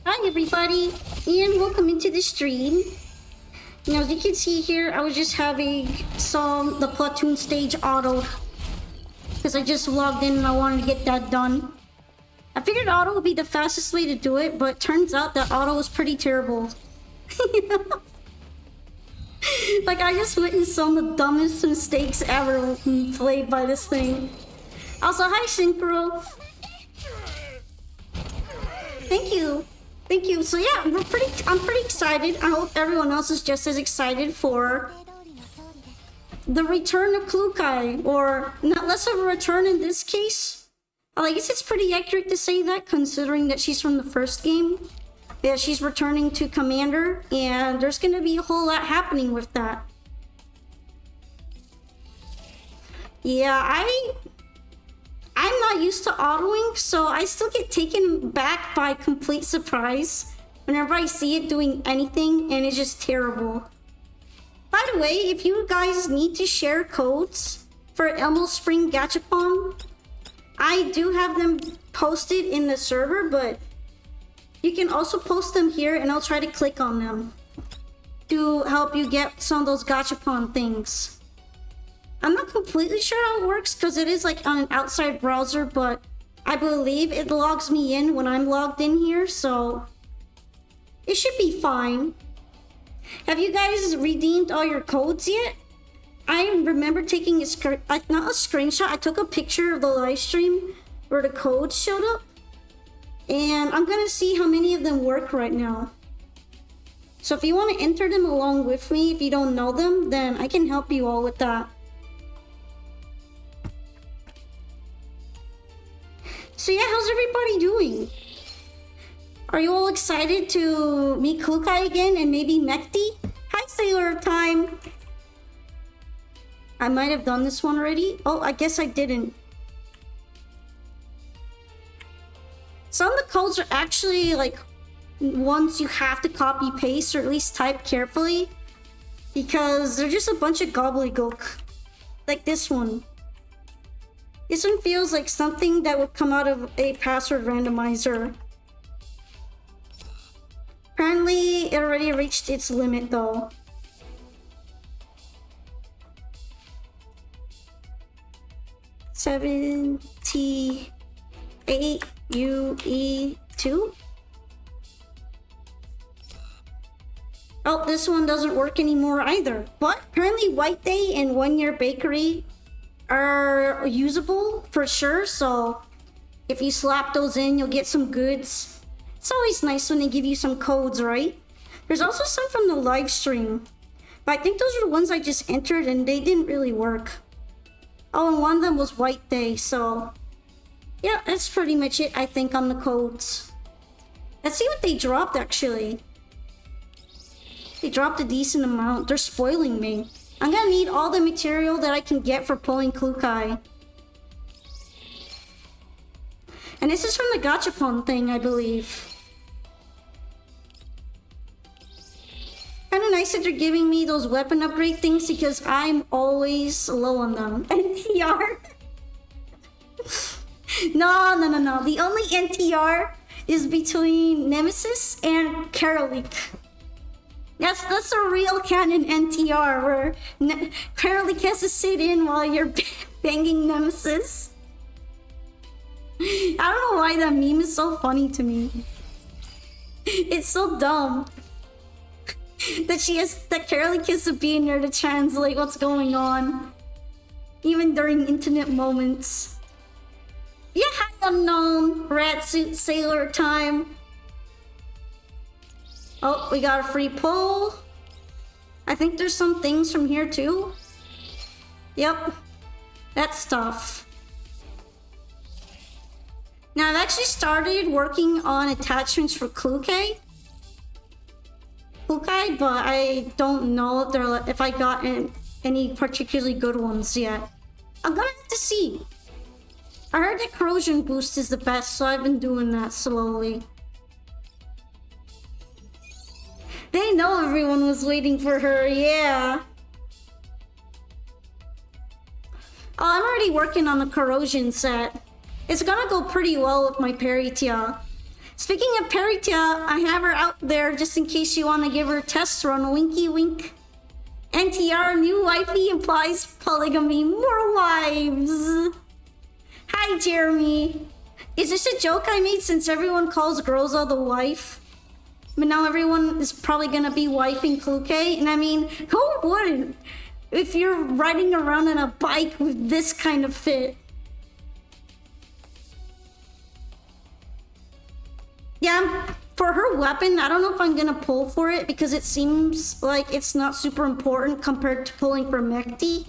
Hi everybody, and welcome into the stream. Now as you can see here, I was just having the platoon stage auto because I just logged in and I wanted to get that done. I figured auto would be the fastest way to do it, but turns out that auto was pretty terrible. Like I just witnessed some of the dumbest mistakes ever played by this thing. Also, hi Synchro. Thank you. Thank you. So yeah, I'm pretty excited. I hope everyone else is just as excited for the return of Klukai, or not less of a return in this case. I guess it's pretty accurate to say that, considering that she's from the first game. Yeah, she's returning to Commander, and there's gonna be a whole lot happening with that. Yeah, I'm not used to autoing, so I still get taken back by complete surprise whenever I see it doing anything, and it's just terrible. By the way, if you guys need to share codes for Elmo Spring Gachapon, I do have them posted in the server, but you can also post them here and I'll try to click on them to help you get some of those Gachapon things. I'm not completely sure how it works because it is like on an outside browser, but I believe it logs me in when I'm logged in here, so it should be fine. Have you guys redeemed all your codes yet? I remember taking not a screenshot, I took a picture of the live stream where the codes showed up. And I'm gonna see how many of them work right now. So if you want to enter them along with me, if you don't know them, then I can help you all with that. So yeah, how's everybody doing? Are you all excited to meet Klukai again and maybe Mekti? Hi Sailor Time! I might have done this one already. Oh, I guess I didn't. Some of the codes are actually like ones you have to copy paste or at least type carefully because they're just a bunch of gobbledygook. Like this one. This one feels like something that would come out of a password randomizer. Apparently it already reached its limit though. UE2. Oh, this one doesn't work anymore either. But apparently White Day and 1 Year Bakery are usable for sure, so if you slap those in, you'll get some goods. It's always nice when they give you some codes, right? There's also some from the live stream, but I think those are the ones I just entered and they didn't really work. Oh, and one of them was White Day, so yeah, that's pretty much it, I think, on the codes. Let's see what they dropped, actually. They dropped a decent amount. They're spoiling me. I'm gonna need all the material that I can get for pulling Klukai. And this is from the Gachapon thing, I believe. Kinda nice that they're giving me those weapon upgrade things because I'm always low on them. NTR? No. The only NTR is between Nemesis and Karalik. That's a real canon NTR where Karalik has to sit in while you're banging Nemesis. I don't know why that meme is so funny to me. It's so dumb. that Karalik has to be in there to translate what's going on. Even during intimate moments. Yeah, hi Unknown, Rat Suit Sailor Time. Oh, we got a free pull. I think there's some things from here too. Yep, that stuff. Now I've actually started working on attachments for Klukai, but I don't know if I got any particularly good ones yet. I'm gonna have to see. I heard that corrosion boost is the best, so I've been doing that slowly. They know everyone was waiting for her, yeah. Oh, I'm already working on the corrosion set. It's gonna go pretty well with my Peritia. Speaking of Peritia, I have her out there just in case you want to give her a test run. Winky wink. NTR, new wifey implies polygamy. More wives. Hi, Jeremy. Is this a joke I made since everyone calls Groza the wife? But now everyone is probably gonna be wifing Kluke. And I mean, who wouldn't? If you're riding around on a bike with this kind of fit. Yeah, for her weapon, I don't know if I'm gonna pull for it because it seems like it's not super important compared to pulling for Mekti.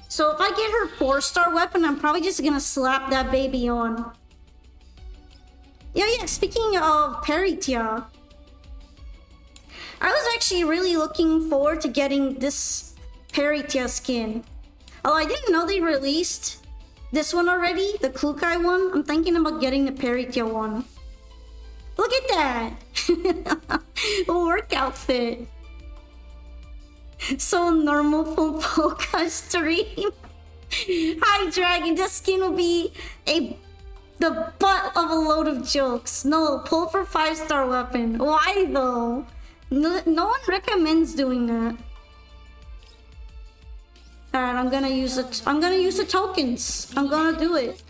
So if I get her 4-star weapon, I'm probably just gonna slap that baby on. Yeah, speaking of Peritia, I was actually really looking forward to getting this Peritia skin. Oh, I didn't know they released this one already, the Klukai one. I'm thinking about getting the Peritia one. Look at that! A work outfit. So normal from Polka stream. Hi Dragon, this skin will be the butt of a load of jokes. No, pull for 5-star weapon. Why though? No one recommends doing that. Alright, I'm gonna use the tokens. I'm gonna do it.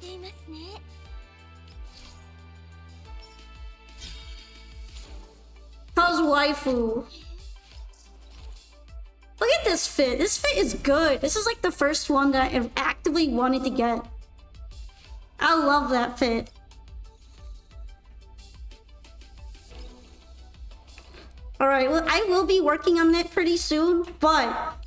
How's waifu? Look at this fit. This fit is good. This is like the first one that I actively wanted to get. I love that fit. Alright, well, I will be working on that pretty soon, but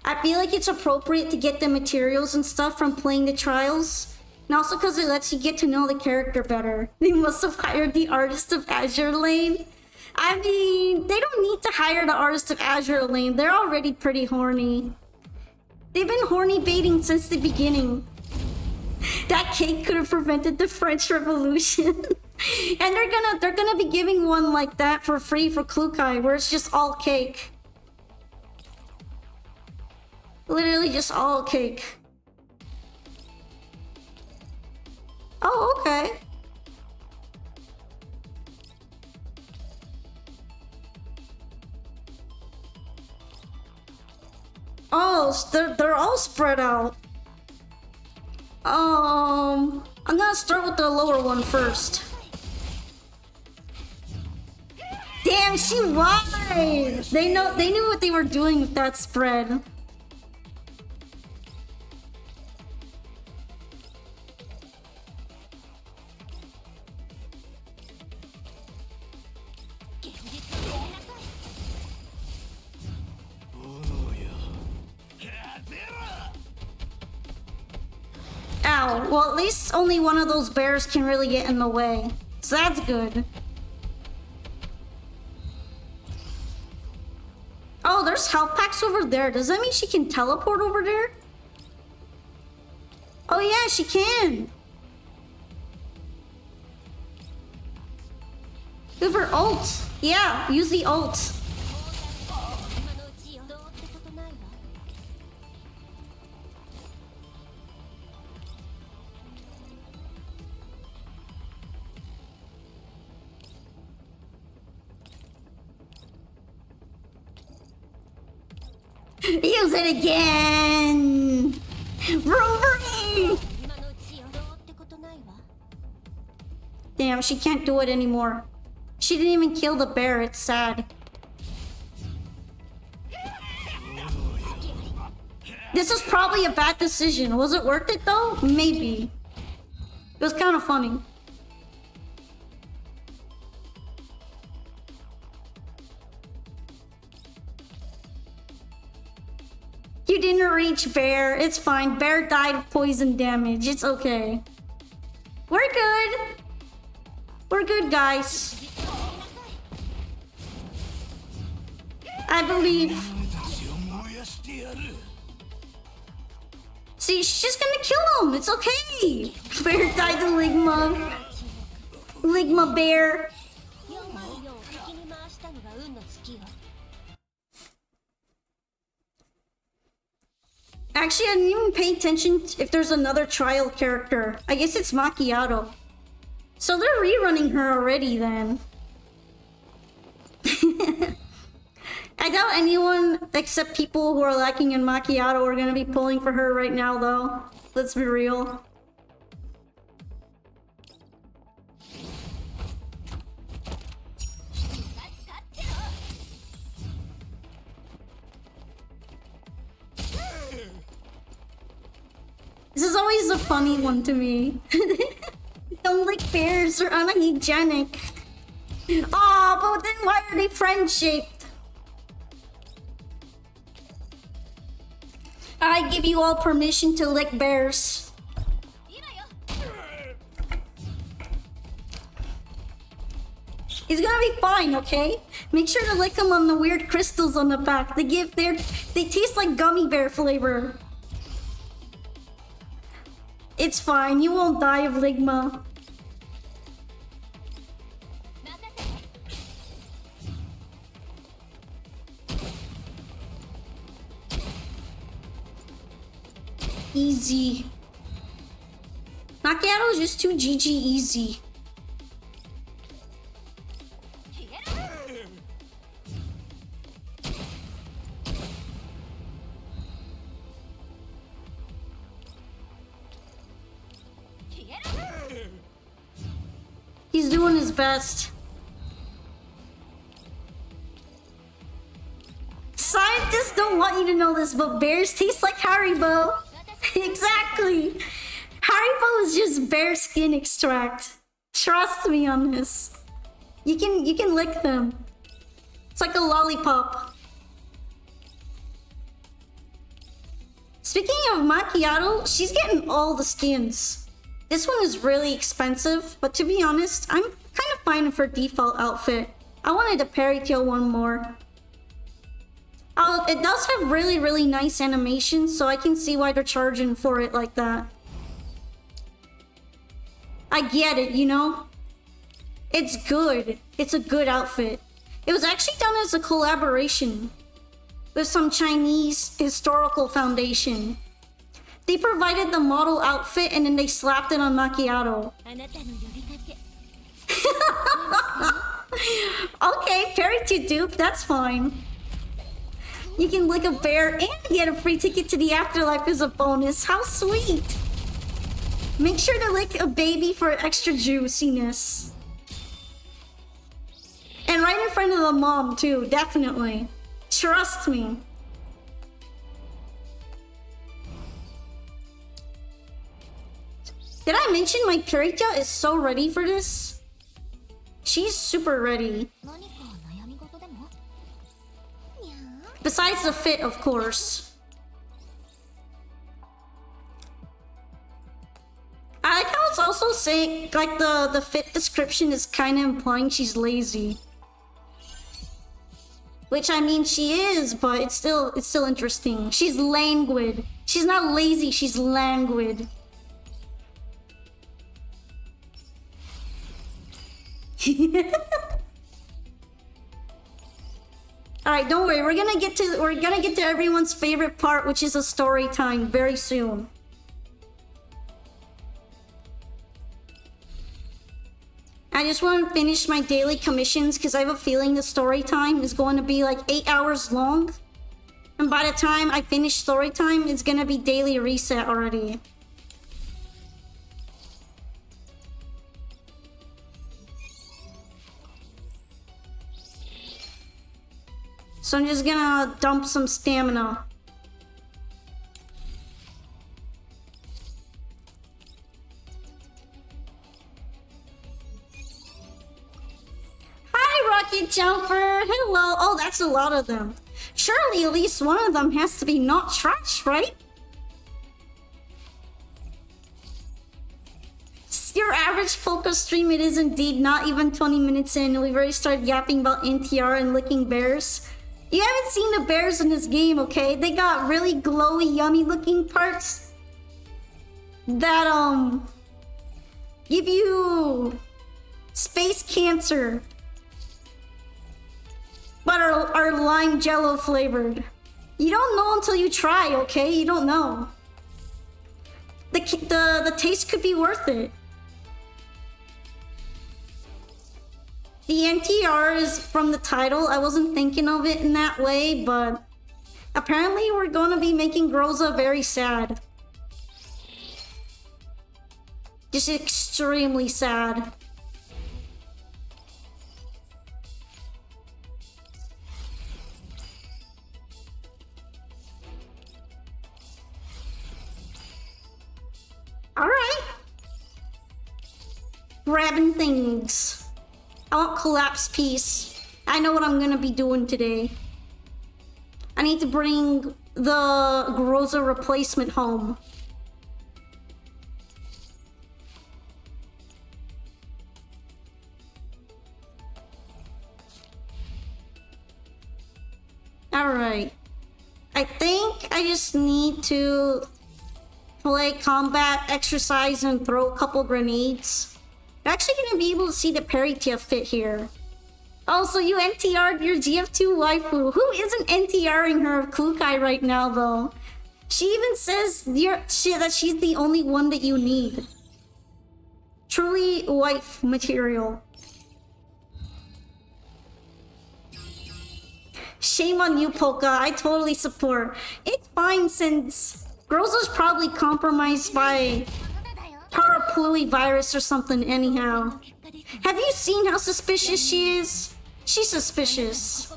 I feel like it's appropriate to get the materials and stuff from playing the trials. And also because it lets you get to know the character better. They must have hired the artist of Azure Lane. I mean, they don't need to hire the artist of Azure Lane. They're already pretty horny. They've been horny baiting since the beginning. That cake could have prevented the French Revolution. And they're gonna be giving one like that for free for Klukai, where it's just all cake. Literally just all cake. Oh, okay. Oh, they're all spread out. I'm gonna start with the lower one first. Damn, she lied! They knew what they were doing with that spread. Ow. Well, at least only one of those bears can really get in the way. So that's good. Oh, there's health packs over there. Does that mean she can teleport over there? Oh yeah, she can. Give her ult. Yeah, use the ult. Use it again! Vroom vroom! Damn, she can't do it anymore. She didn't even kill the bear, it's sad. This is probably a bad decision. Was it worth it though? Maybe. It was kind of funny. You didn't reach Bear. It's fine. Bear died of poison damage. It's okay. We're good. We're good, guys. I believe. See, she's just gonna kill him. It's okay. Bear died to Ligma. Ligma Bear. Actually, I didn't even pay attention if there's another trial character. I guess it's Macchiato. So they're rerunning her already then. I doubt anyone except people who are lacking in macchiato are gonna be pulling for her right now though. Let's be real. This is always a funny one to me. Don't like bears, they're unhygienic. Aw, but then why are they friend-shaped? I give you all permission to lick bears. It's gonna be fine, okay? Make sure to lick them on the weird crystals on the back. They taste like gummy bear flavor. It's fine, you won't die of ligma. Easy. Macchiato is just too GG easy. He's doing his best. Scientists don't want you to know this, but bears taste like Haribo. Exactly. Haribo is just bear skin extract. Trust me on this. You can lick them. It's like a lollipop. Speaking of macchiato, she's getting all the skins. This one is really expensive, but to be honest, I'm kind of fine with her default outfit. I wanted a fairy tale one more. Oh, it does have really, really nice animations, so I can see why they're charging for it like that. I get it, you know? It's good. It's a good outfit. It was actually done as a collaboration with some Chinese historical foundation. They provided the model outfit and then they slapped it on macchiato. Okay, fairy tale dupe, that's fine. You can lick a bear and get a free ticket to the afterlife as a bonus. How sweet! Make sure to lick a baby for extra juiciness. And right in front of the mom too, definitely. Trust me. Did I mention my Purita is so ready for this? She's super ready. Besides the fit, of course. I like how it's also saying, like, the fit description is kind of implying she's lazy. Which, I mean, she is, but it's still interesting. She's languid. She's not lazy, she's languid. Alright, don't worry. We're gonna get to everyone's favorite part, which is a story time very soon. I just want to finish my daily commissions because I have a feeling the story time is going to be like 8 hours long. And by the time I finish story time, it's gonna be daily reset already. So I'm just gonna dump some stamina. Hi, Rocket Jumper! Hello! Oh, that's a lot of them. Surely at least one of them has to be not trash, right? Your average Polka stream, it is indeed not even 20 minutes in. We've already started yapping about NTR and licking bears. You haven't seen the bears in this game, okay? They got really glowy, yummy looking parts that, give you space cancer, but are lime jello flavored. You don't know until you try, okay? You don't know. The taste could be worth it. The NTR is from the title. I wasn't thinking of it in that way, but apparently we're gonna be making Groza very sad. Just extremely sad. Alright. Grabbing things. I want collapse piece. I know what I'm gonna be doing today. I need to bring the Groza replacement home. Alright. I think I just need to play combat, exercise, and throw a couple grenades. You're actually gonna be able to see the parry TF fit here. Also, you NTR'd your GF2 waifu. Who isn't NTRing her Kukai right now, though? She even says that she's the only one that you need. Truly wife material. Shame on you, Polka. I totally support. It's fine since Groza's probably compromised by parapluie virus or something anyhow. Have you seen how suspicious she is? She's suspicious.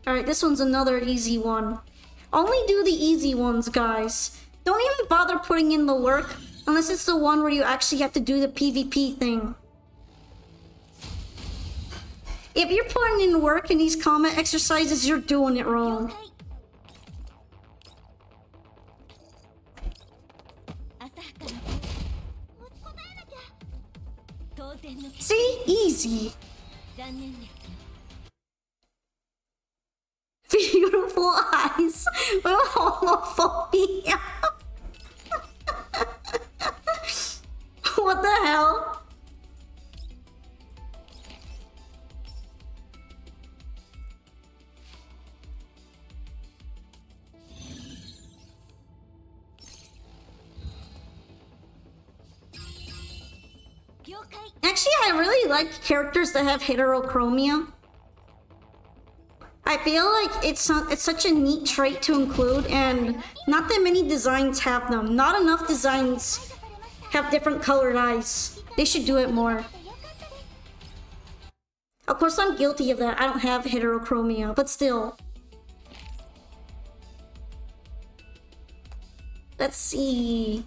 Alright, this one's another easy one. Only do the easy ones, guys. Don't even bother putting in the work unless it's the one where you actually have to do the PvP thing. If you're putting in work in these combat exercises, you're doing it wrong. See? Easy. Beautiful eyes. Homophobia. What the hell? Actually, I really like characters that have heterochromia. I feel like it's such a neat trait to include, and not that many designs have them. Not enough designs have different colored eyes. They should do it more. Of course, I'm guilty of that. I don't have heterochromia, but still. Let's see.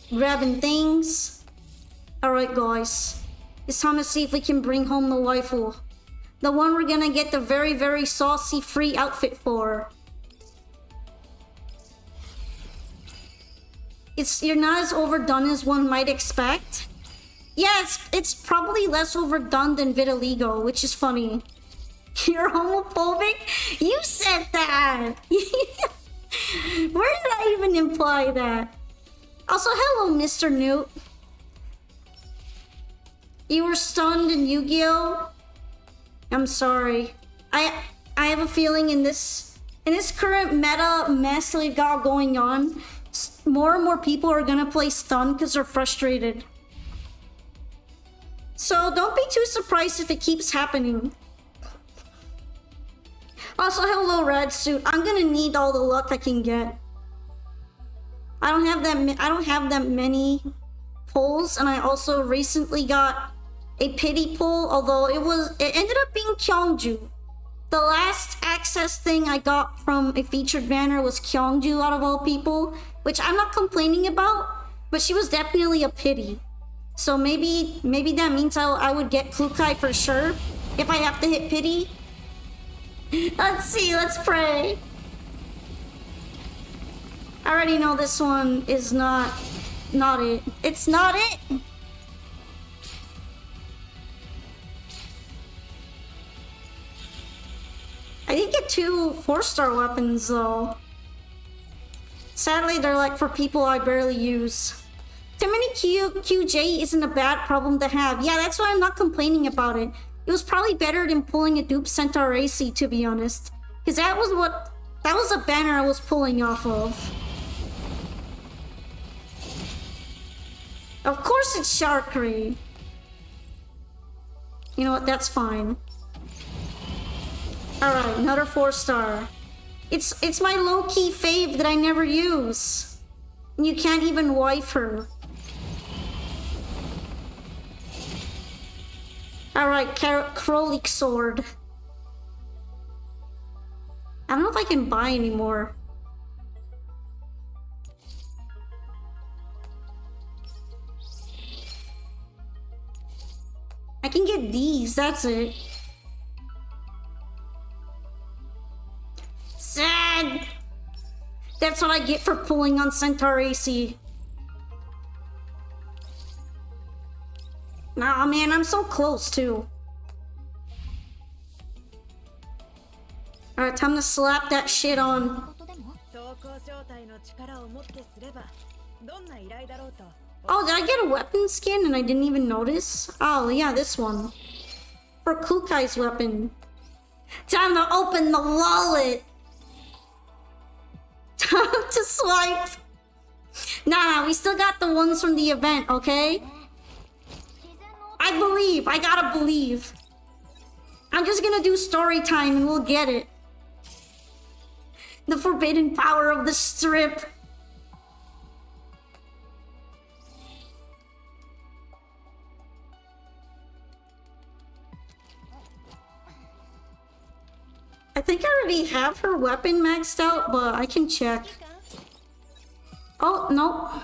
Grabbing things. Alright, guys. It's time to see if we can bring home the waifu. The one we're gonna get the very, very saucy free outfit for. You're not as overdone as one might expect. Yeah, it's probably less overdone than Vitiligo, which is funny. You're homophobic? You said that! Where did I even imply that? Also, hello, Mr. Newt. You were stunned in Yu-Gi-Oh? I'm sorry. I have a feeling in this current meta mess that we've got going on, more and more people are gonna play stun because they're frustrated. So don't be too surprised if it keeps happening. Also, hello, Red Suit. I'm gonna need all the luck I can get. I don't have that many pulls, and I also recently got a pity pull, although it ended up being Kyongju. The last access thing I got from a featured banner was Kyongju out of all people, which I'm not complaining about, but she was definitely a pity. So maybe that means I would get Kukai for sure if I have to hit pity. Let's see, let's pray. I already know this one is not it. It's not it. I did get 2 4-star weapons though. Sadly, they're like for people I barely use. Too many QJ isn't a bad problem to have. Yeah, that's why I'm not complaining about it. It was probably better than pulling a dupe Centaur AC, to be honest. Because that was a banner I was pulling off of. Of course it's Sharkery. You know what, that's fine. Alright, another 4-star. It's my low-key fave that I never use. And you can't even wife her. Alright, Krolik Sword. I don't know if I can buy anymore. I can get these, that's it. Sad! That's what I get for pulling on Centaur AC. Nah, man, I'm so close, too. Alright, time to slap that shit on. Oh, did I get a weapon skin and I didn't even notice? Oh, yeah, this one. For Kukai's weapon. Time to open the wallet! Time to swipe! Nah, we still got the ones from the event, okay? I believe. I gotta believe. I'm just gonna do story time and we'll get it. The forbidden power of the strip. I think I already have her weapon maxed out, but I can check. Oh, no.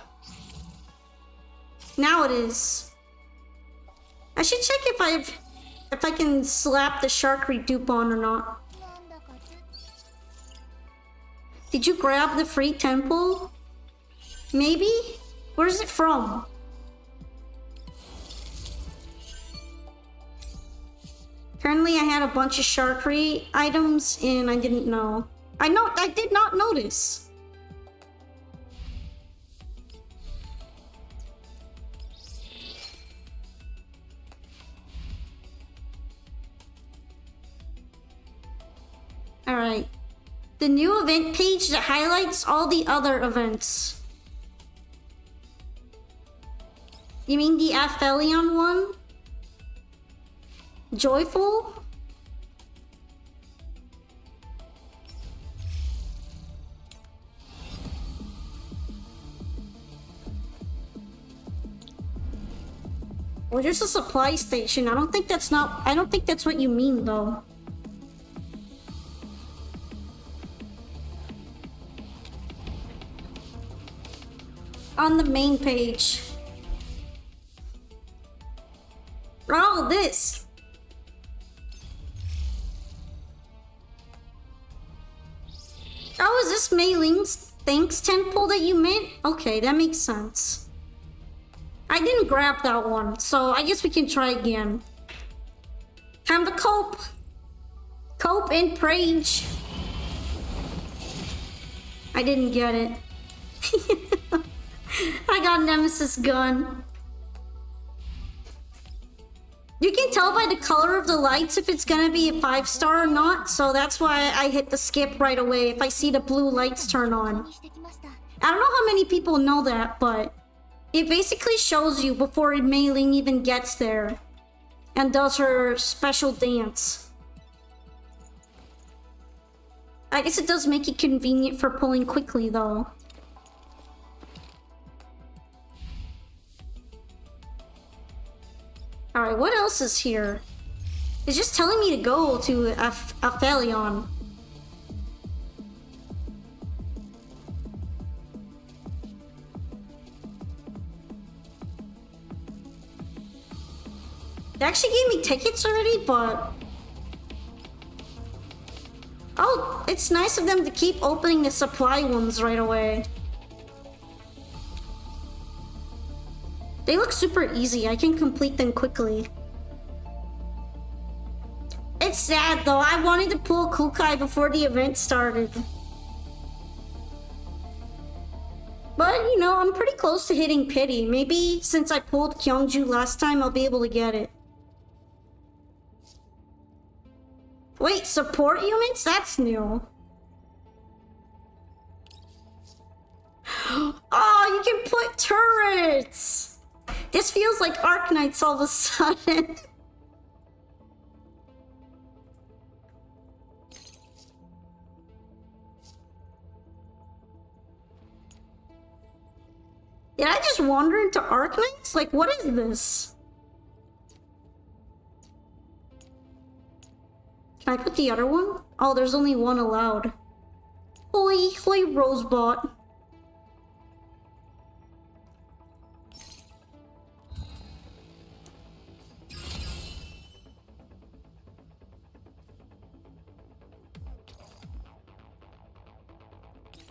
Now it is. I should check if I can slap the Sharkery dupe on or not. Did you grab the free temple? Maybe? Where's it from? Apparently I had a bunch of Sharkery items and I didn't know. I did not notice. Alright. The new event page that highlights all the other events. You mean the Aphelion one? Joyful? Well, there's a supply station. I don't think that's what you mean though. On the main page. Oh, this. Oh, is this Mei Ling's thanks temple that you meant? Okay, that makes sense. I didn't grab that one, so I guess we can try again. Time to cope. Cope and Prage. I didn't get it. I got Nemesis gun. You can tell by the color of the lights if it's gonna be a 5-star or not, so that's why I hit the skip right away if I see the blue lights turn on. I don't know how many people know that, but it basically shows you before Mei Ling even gets there and does her special dance. I guess it does make it convenient for pulling quickly though. Alright, what else is here? It's just telling me to go to Aphelion. They actually gave me tickets already, but... Oh, it's nice of them to keep opening the supply ones right away. They look super easy. I can complete them quickly. It's sad though. I wanted to pull Kukai before the event started. But, you know, I'm pretty close to hitting Pity. Maybe since I pulled Kyungju last time, I'll be able to get it. Wait, support units? That's new. Oh, you can put turrets! This feels like Arknights all of a sudden. Did I just wander into Arknights? Like, what is this? Can I put the other one? Oh, there's only one allowed. Holy Rosebot.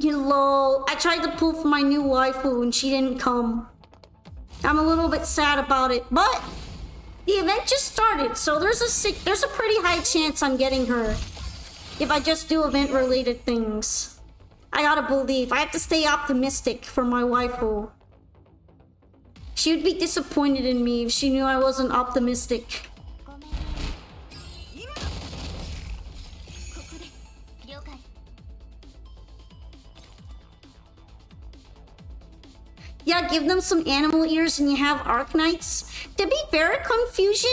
Lol, I tried to pull for my new waifu and she didn't come. I'm a little bit sad about it, but the event just started, so there's a pretty high chance I'm getting her if I just do event-related things. I gotta believe. I have to stay optimistic for my waifu. She would be disappointed in me if she knew I wasn't optimistic. Yeah, give them some animal ears and you have Arknights. To be fair, Confusion,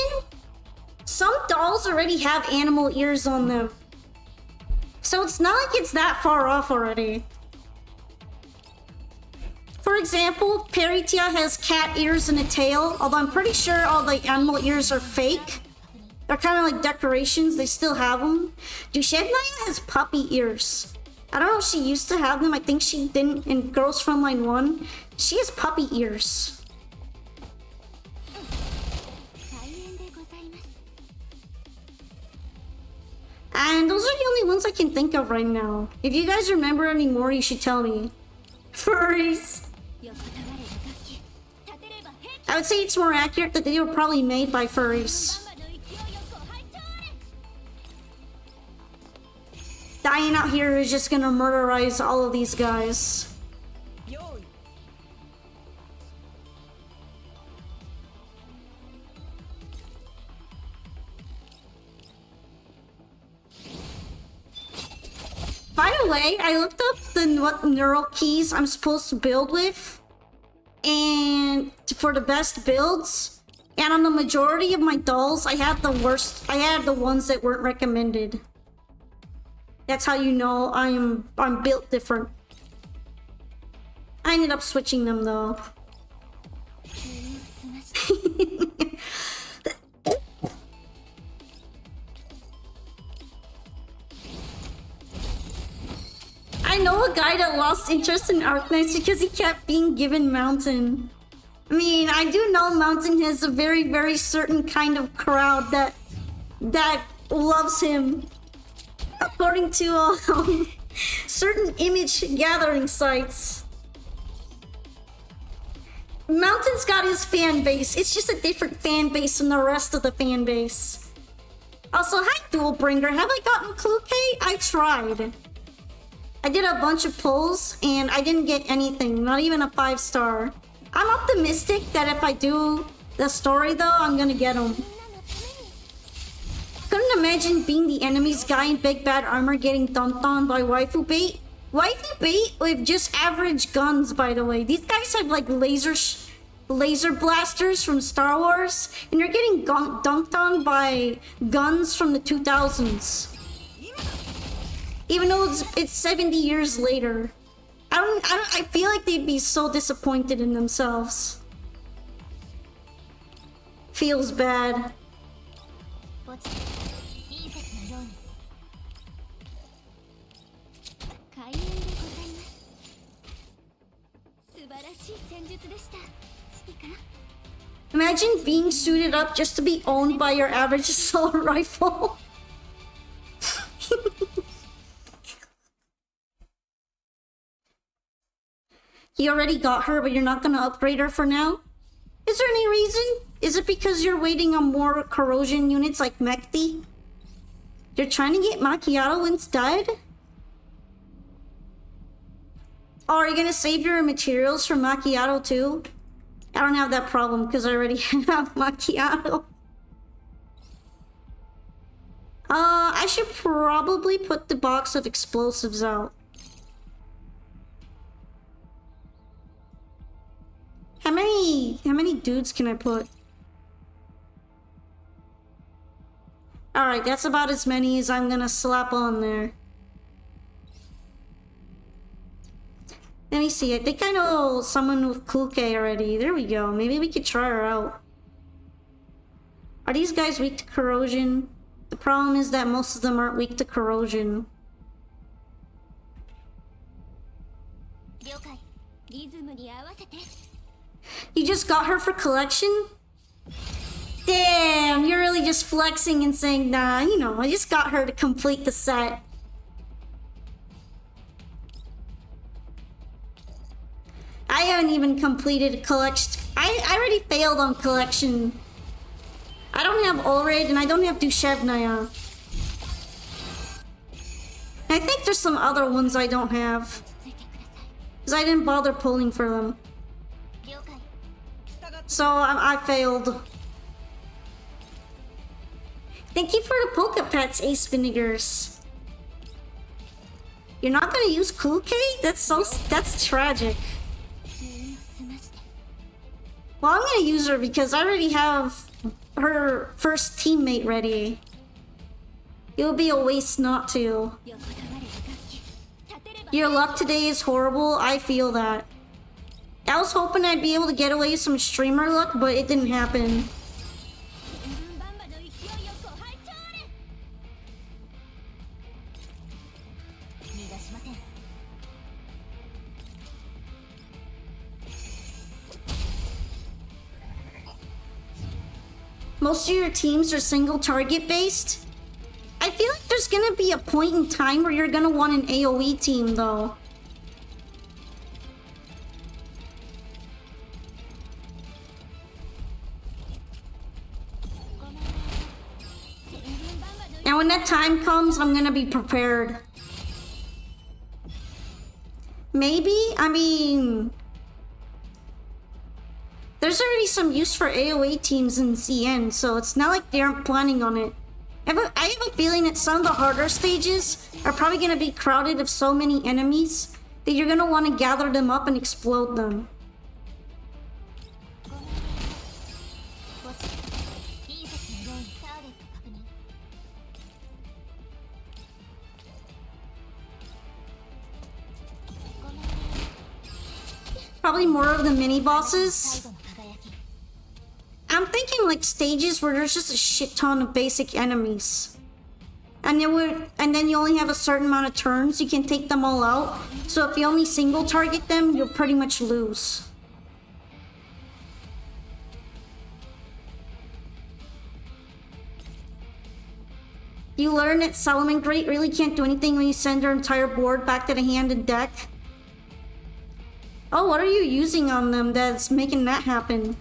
some dolls already have animal ears on them. So it's not like it's that far off already. For example, Peritia has cat ears and a tail, although I'm pretty sure all the animal ears are fake. They're kind of like decorations, they still have them. Dushevnaya has puppy ears. I don't know if she used to have them, I think she didn't in Girls Frontline 1. She has puppy ears. And those are the only ones I can think of right now. If you guys remember any more, you should tell me. Furries. I would say it's more accurate that they were probably made by furries. Dying out here is just gonna murderize all of these guys. By the way, I looked up what neural keys I'm supposed to build with, and for the best builds, and on the majority of my dolls, I had the worst. I had the ones that weren't recommended. That's how you know I'm built different. I ended up switching them though. I know a guy that lost interest in Arknights because he kept being given Mountain. I mean, I do know Mountain has a very, very certain kind of crowd that loves him. According to certain image gathering sites. Mountain's got his fan base. It's just a different fan base from the rest of the fan base. Also, hi Dualbringer. Have I gotten Clue-K? I tried. I did a bunch of pulls and I didn't get anything, not even a 5-star. I'm optimistic that if I do the story though, I'm gonna get them. Couldn't imagine being the enemy's guy in big bad armor getting dunked on by waifu bait. Waifu bait with just average guns, by the way. These guys have like laser blasters from Star Wars, and you're getting dunked on by guns from the 2000s. Even though it's 70 years later. I feel like they'd be so disappointed in themselves. Feels bad. Imagine being suited up just to be owned by your average assault rifle. You already got her, but you're not gonna upgrade her for now? Is there any reason? Is it because you're waiting on more corrosion units like Mekti? You're trying to get Macchiato instead? Oh, are you gonna save your materials from Macchiato too? I don't have that problem because I already have Macchiato. I should probably put the box of explosives out. How many dudes can I put? Alright, that's about as many as I'm gonna slap on there. Let me see, I think I know someone with Kuke already. There we go, maybe we could try her out. Are these guys weak to corrosion? The problem is that most of them aren't weak to corrosion. You just got her for collection? Damn, you're really just flexing and saying, nah, you know, I just got her to complete the set. I haven't even completed a collection. I already failed on collection. I don't have Ulrid and I don't have Dushevnaya. I think there's some other ones I don't have. Because I didn't bother pulling for them. So I failed. Thank you for the Polka Pets, Ace Vinegars. You're not gonna use Kuke? That's tragic. Well, I'm gonna use her because I already have her first teammate ready. It would be a waste not to. Your luck today is horrible. I feel that. I was hoping I'd be able to get away with some streamer luck, but it didn't happen. Most of your teams are single target based. I feel like there's gonna be a point in time where you're gonna want an AoE team though. And when that time comes, I'm gonna be prepared. Maybe? I mean... There's already some use for AoE teams in CN, so it's not like they aren't planning on it. I have a feeling that some of the harder stages are probably going to be crowded of so many enemies that you're going to want to gather them up and explode them. Probably more of the mini bosses. I'm thinking like stages where there's just a shit ton of basic enemies. And then you only have a certain amount of turns, you can take them all out. So if you only single target them, you'll pretty much lose. You learn that Salamangreat really can't do anything when you send her entire board back to the hand and deck. Oh, what are you using on them that's making that happen?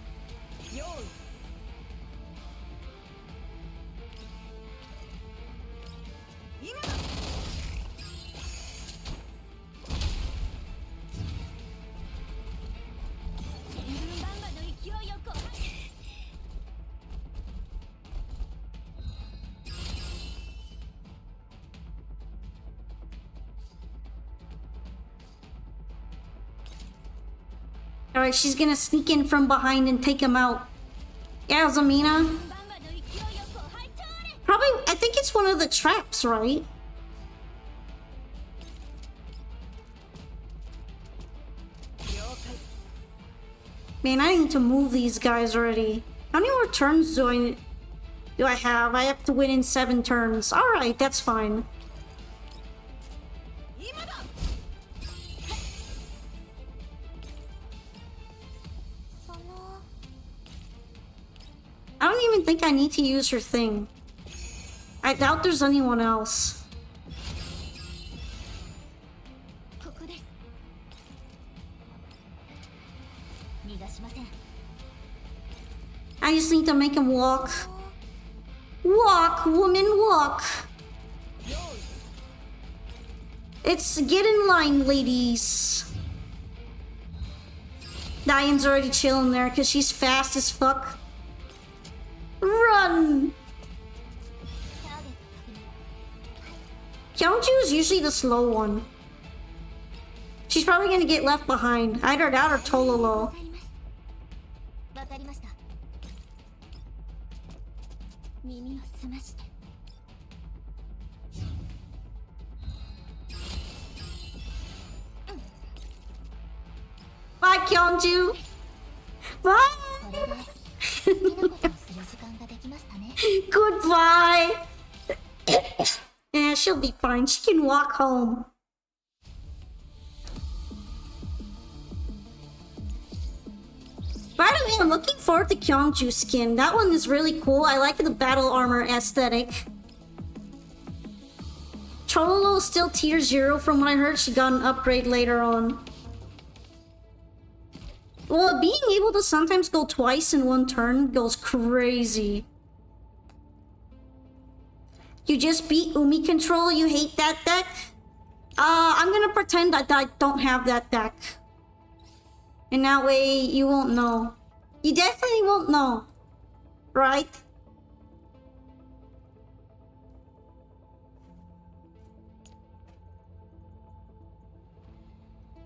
Alright, she's gonna sneak in from behind and take him out. Yeah, Zamina. Probably, I think it's one of the traps, right? Man, I need to move these guys already. How many more turns do I have? I have to win in 7 turns. Alright, that's fine. I don't even think I need to use her thing. I doubt there's anyone else. I just need to make him walk. Walk, woman, walk. It's get in line, ladies. Diane's already chilling there because she's fast as fuck. Run! Kyungju is usually the slow one. She's probably gonna get left behind. Either that or Tololo. Bye, Kyungju. Bye. Goodbye. Yeah, she'll be fine. She can walk home. By the way, I'm looking forward to Kyungju skin. That one is really cool. I like the battle armor aesthetic. Chololo is still tier 0 from what I heard. She got an upgrade later on. Well, being able to sometimes go twice in one turn goes crazy. You just beat Umi Control? You hate that deck? I'm gonna pretend that I don't have that deck. And that way, you won't know. You definitely won't know. Right?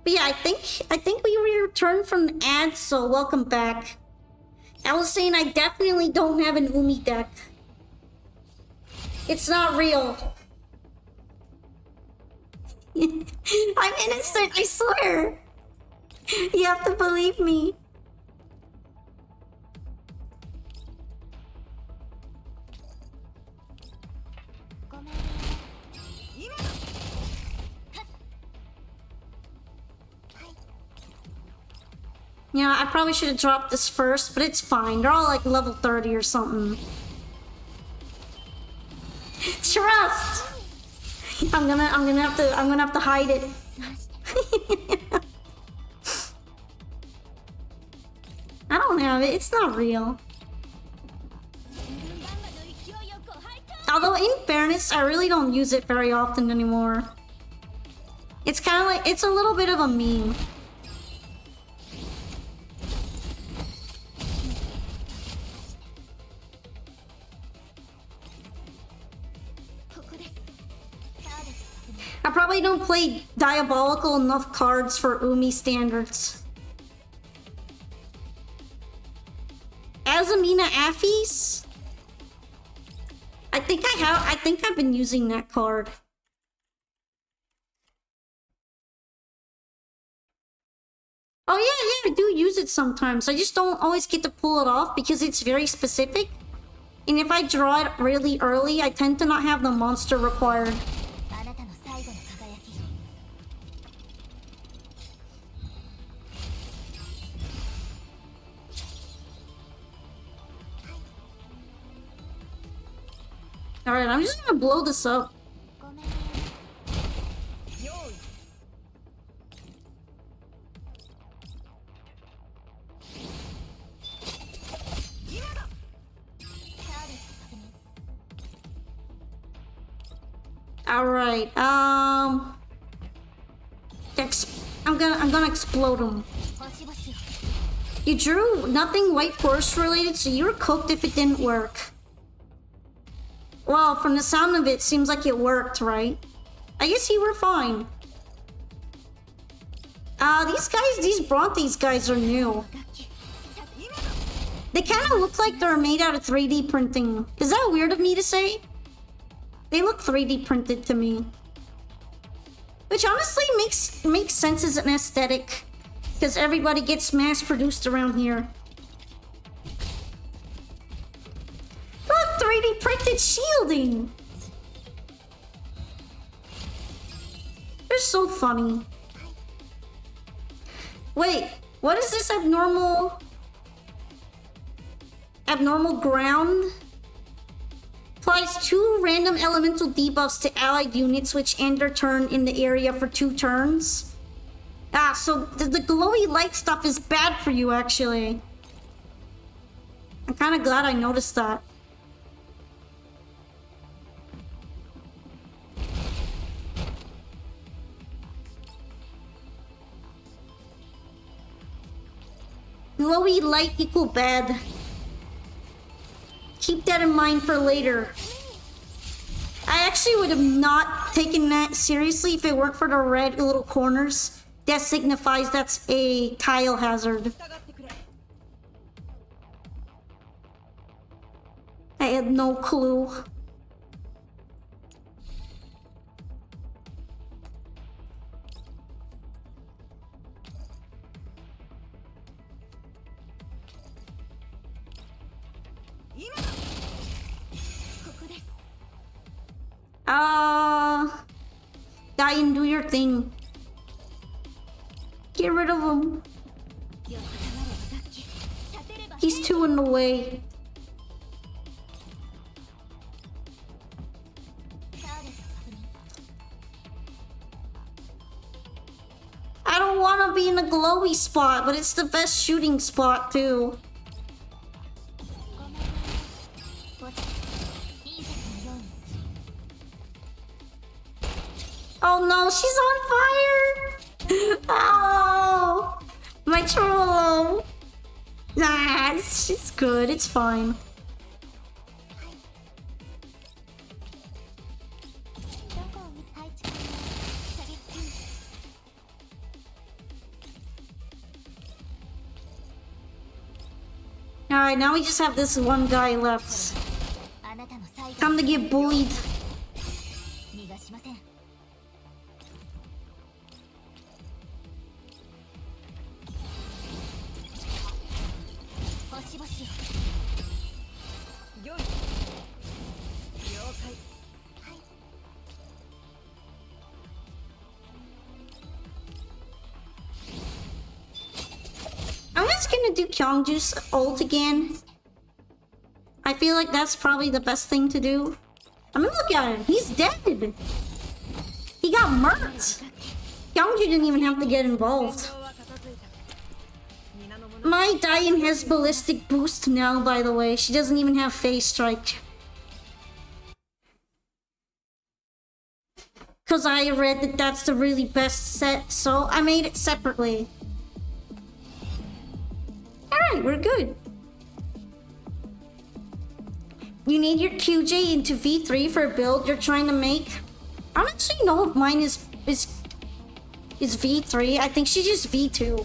But yeah, I think we returned from the ads, so welcome back. I was saying I definitely don't have an Umi deck. It's not real. I'm innocent, I swear. You have to believe me. Yeah, I probably should have dropped this first, but it's fine. They're all like level 30 or something. Trust! I'm gonna have to hide it. I don't have it. It's not real. Although, in fairness, I really don't use it very often anymore. It's kind of like, it's a little bit of a meme. I probably don't play diabolical enough cards for Umi standards. Azamina Affys? I think I've been using that card. Oh yeah, I do use it sometimes. I just don't always get to pull it off because it's very specific. And if I draw it really early, I tend to not have the monster required. Alright, I'm just gonna blow this up. Alright, I'm gonna explode him. You drew nothing White Forest related, so you were cooked if it didn't work. Well, from the sound of it, seems like it worked, right? I guess you were fine. These Brontes guys are new. They kind of look like they're made out of 3D printing. Is that weird of me to say? They look 3D printed to me. Which honestly makes sense as an aesthetic. Because everybody gets mass-produced around here. Look, 3D printed shielding! They're so funny. Wait, what is this abnormal ground? Applies 2 random elemental debuffs to allied units which end their turn in the area for 2 turns. Ah, so the glowy light stuff is bad for you, actually. I'm kind of glad I noticed that. Glowy light equal bad. Keep that in mind for later. I actually would have not taken that seriously if it weren't for the red little corners. That signifies that's a tile hazard. I had no clue. Die and do your thing. Get rid of him. He's two in the way. I don't want to be in a glowy spot, but it's the best shooting spot too. Oh no, she's on fire! Oh, my troll. Nah, she's good. It's fine. Alright, now we just have this one guy left. Time to get bullied. I'm just gonna do Kyungju's ult again. I feel like that's probably the best thing to do. I mean, look at him. He's dead. He got murked. Kyungju didn't even have to get involved. My Diane has ballistic boost now, by the way. She doesn't even have phase strike. Because I read that that's the really best set, so I made it separately. Alright, we're good. You need your QJ into V3 for a build you're trying to make. I don't actually know if mine is V3. I think she's just V2.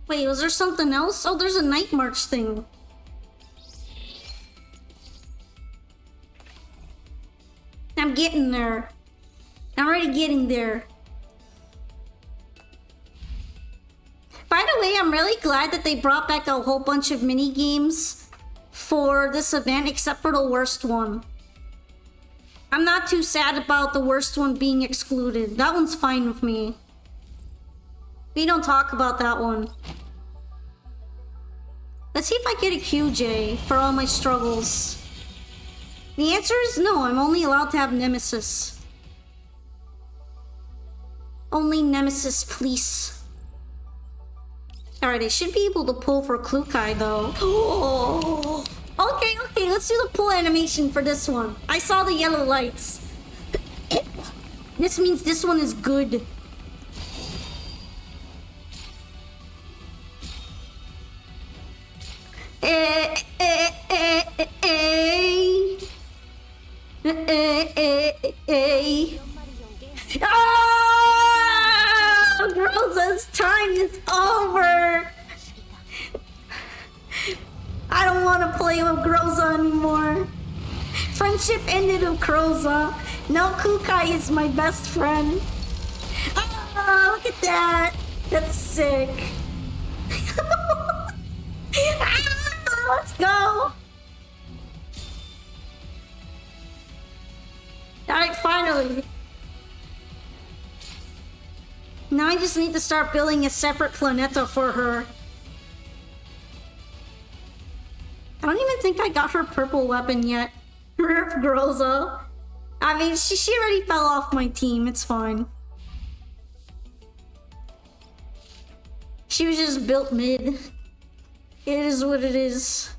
Wait, was there something else? Oh, there's a Night March thing. I'm getting there. I'm already getting there. By the way, I'm really glad that they brought back a whole bunch of mini games for this event, except for the worst one. I'm not too sad about the worst one being excluded. That one's fine with me. We don't talk about that one. Let's see if I get a QJ for all my struggles. The answer is no, I'm only allowed to have Nemesis. Only Nemesis, please. Alright, I should be able to pull for Klukai though. Oh. Okay, let's do the pull animation for this one. I saw the yellow lights. This means this one is good. Oh, Groza's time is over. I don't want to play with Groza anymore. Friendship ended with Groza. Now Kukai is my best friend. Oh, look at that. That's sick. Let's go. Alright, finally. Now I just need to start building a separate planeta for her. I don't even think I got her purple weapon yet. Rip Groza. I mean, she already fell off my team. It's fine. She was just built mid. It is what it is.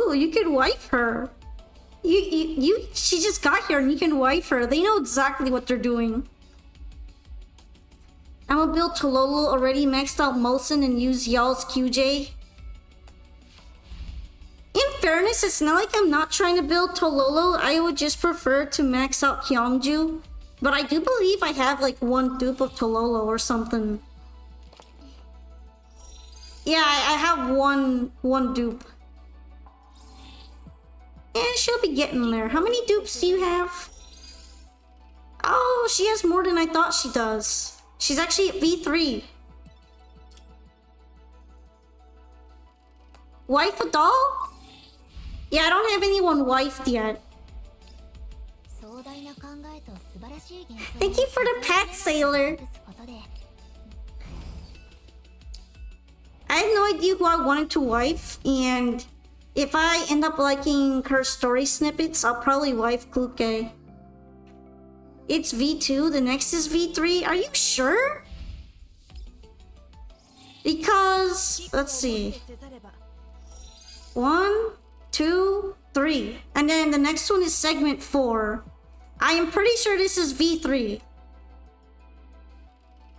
Ooh, you could wife her. She just got here and you can wife her. They know exactly what they're doing. I'm gonna build Tololo, already maxed out Molson and use y'all's QJ. In fairness, it's not like I'm not trying to build Tololo. I would just prefer to max out Kyongju. But I do believe I have like one dupe of Tololo or something. Yeah, I have one dupe. Yeah, she'll be getting there. How many dupes do you have? Oh, she has more than I thought she does. She's actually at V3. Wife a doll? Yeah, I don't have anyone wifed yet. Thank you for the pat, Sailor. I had no idea who I wanted to wife, and if I end up liking her story snippets, I'll probably wife Kluke. It's V2, the next is V3. Are you sure? Because, let's see. 1, 2, 3. And then the next one is segment 4. I am pretty sure this is V3.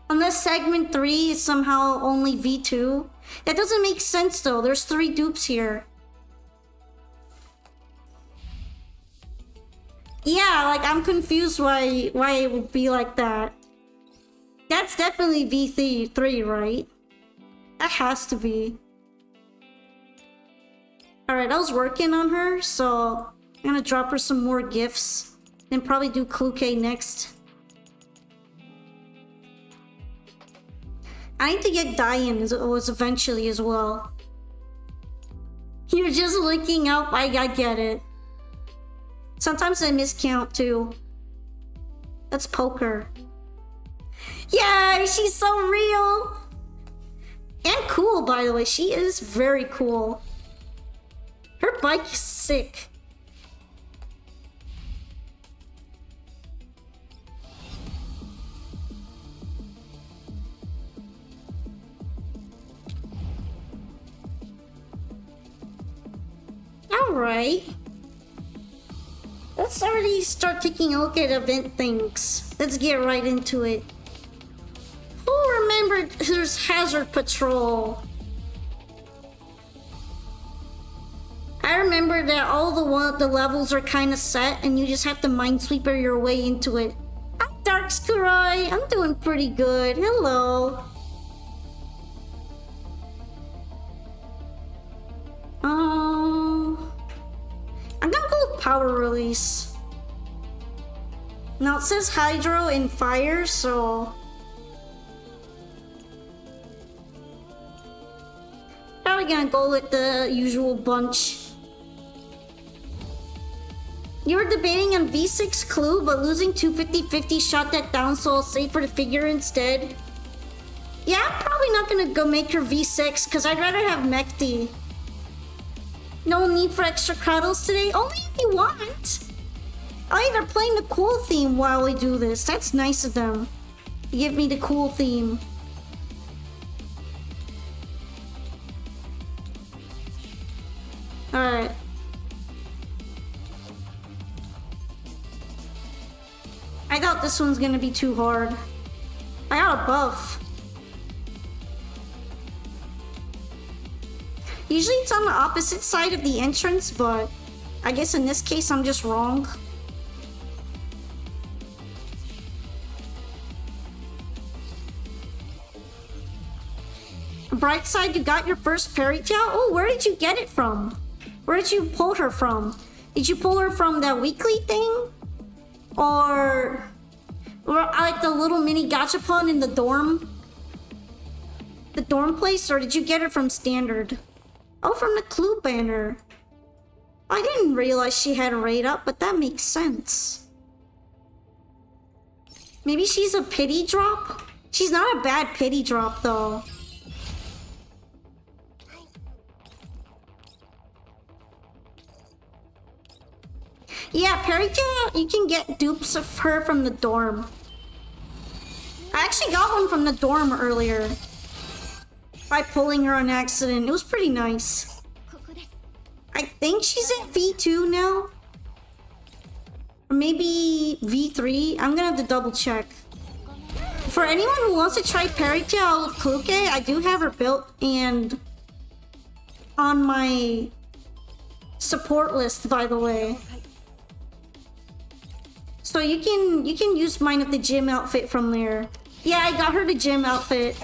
Unless segment 3 is somehow only V2. That doesn't make sense though. There's 3 dupes here. Yeah, like I'm confused why it would be like that. That's definitely V3, right? That has to be. Alright, I was working on her, so I'm gonna drop her some more gifts. Then probably do Kluke next. I need to get Diane eventually as well. You're just looking up, I get it. Sometimes I miscount too. Let's poke her. Yeah, she's so real. And cool, by the way. She is very cool. Her bike is sick. Alright. Let's already start taking a look at event things. Let's get right into it. Who remembered there's Hazard Patrol? I remember that all the levels are kind of set and you just have to minesweeper your way into it. I'm Dark Skurai. I'm doing pretty good. Hello. I'm gonna go with Power Release. Now it says Hydro and Fire, so probably gonna go with the usual bunch. You were debating on V6 Clue, but losing 250-50 shot that down, so I'll save for the figure instead. Yeah, I'm probably not gonna go make her V6, because I'd rather have Mekti. No need for extra cuddles today? Only if you want! Oh, they're playing the cool theme while we do this. That's nice of them. Give me the cool theme. Alright. I thought this one's gonna be too hard. I got a buff. Usually it's on the opposite side of the entrance, but I guess in this case I'm just wrong. Bright side, you got your first parry tail? Oh, where did you get it from? Where did you pull her from? Did you pull her from that weekly thing? Or like the little mini gachapon in the dorm? The dorm place? Or did you get it from standard? Oh, from the clue banner. I didn't realize she had a raid up, but that makes sense. Maybe she's a pity drop? She's not a bad pity drop, though. Yeah, Perita, you can get dupes of her from the dorm. I actually got one from the dorm earlier. By pulling her on accident. It was pretty nice. I think she's at V2 now. Or maybe V3. I'm gonna have to double check. For anyone who wants to try Peritia out of Kluke, I do have her built and on my support list, by the way. So you can use mine at the gym outfit from there. Yeah, I got her the gym outfit.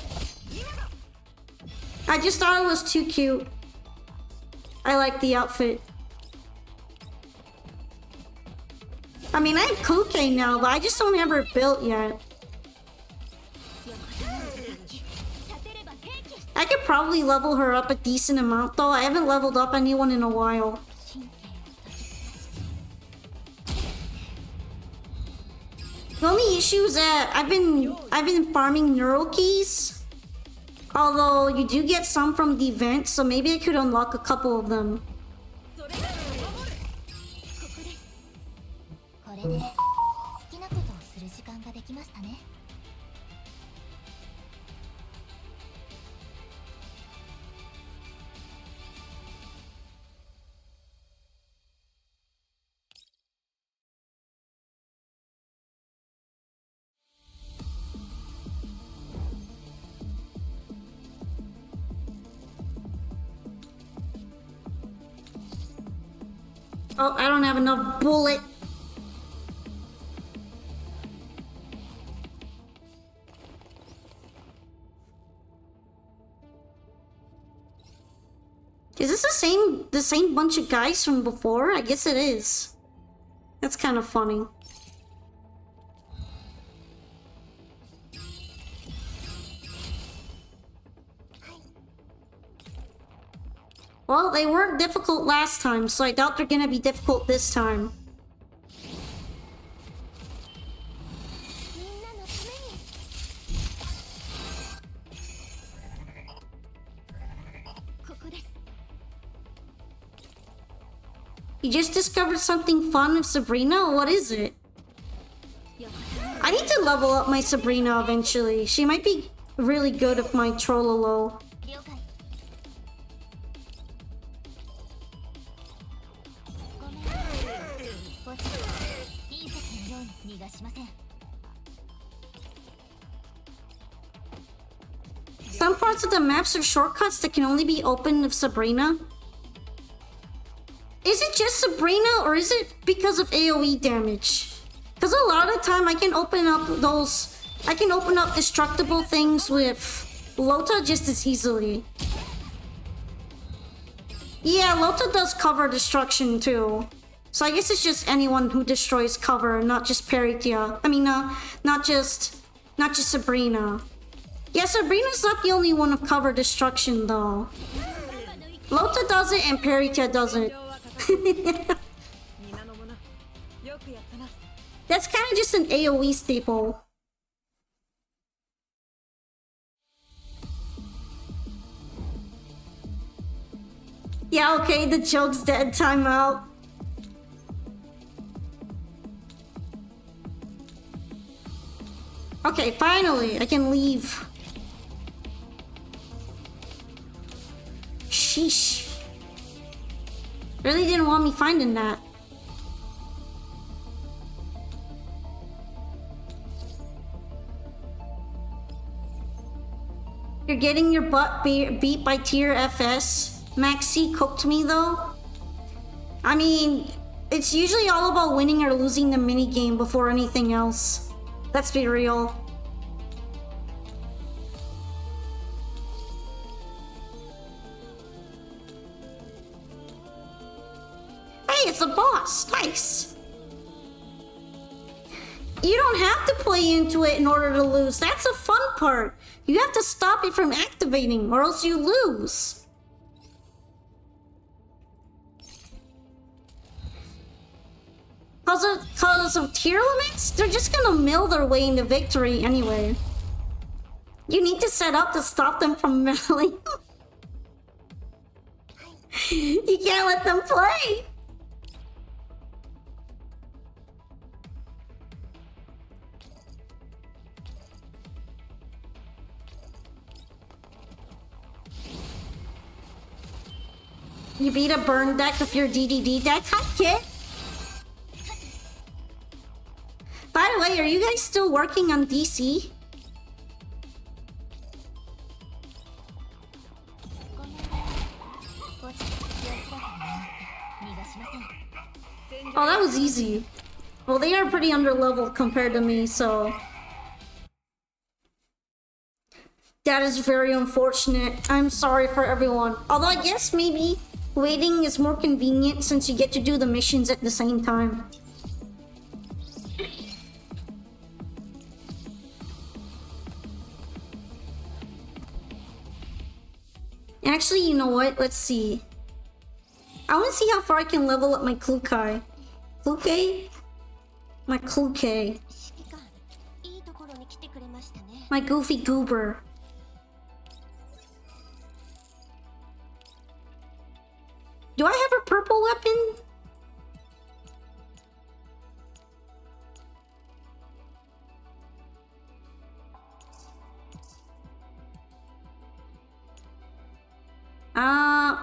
I just thought it was too cute. I like the outfit. I mean, I have Kluke now, but I just don't have her built yet. I could probably level her up a decent amount, though. I haven't leveled up anyone in a while. The only issue is that I've been farming neural keys. Although you do get some from the event, so maybe I could unlock a couple of them. Oh, I don't have enough bullet. Is this the same bunch of guys from before? I guess it is. That's kind of funny. Well, they weren't difficult last time, so I doubt they're gonna be difficult this time. You just discovered something fun with Sabrina? What is it? I need to level up my Sabrina eventually. She might be really good if my Trollolo. Some parts of the maps are shortcuts that can only be opened with Sabrina. Is it just Sabrina or is it because of AoE damage? Because a lot of the time I can open up destructible things with Lota just as easily. Yeah, Lota does cover destruction too. So I guess it's just anyone who destroys cover, not just Peritia. I mean, not just Sabrina. Yeah, Sabrina's not the only one of cover destruction though. Lota does it and Peritia doesn't. That's kind of just an AoE staple. Yeah, okay, the joke's dead. Time out. Okay, finally, I can leave. Sheesh. Really didn't want me finding that. You're getting your butt beat by tier FS. Maxi cooked me though. I mean, it's usually all about winning or losing the minigame before anything else. Let's be real. Hey, it's a boss. Nice. You don't have to play into it in order to lose. That's the fun part. You have to stop it from activating or else you lose. Because of tier limits, they're just gonna mill their way into victory anyway. You need to set up to stop them from milling. You can't let them play. You beat a burn deck with your DDD deck? Hi, kid! By the way, are you guys still working on DC? Oh, that was easy. Well, they are pretty underleveled compared to me, so... That is very unfortunate. I'm sorry for everyone. Although I guess maybe waiting is more convenient since you get to do the missions at the same time. Actually, you know what? Let's see. I want to see how far I can level up my Klukai. Klukai? My Klukai. My Goofy Goober. Do I have a purple weapon?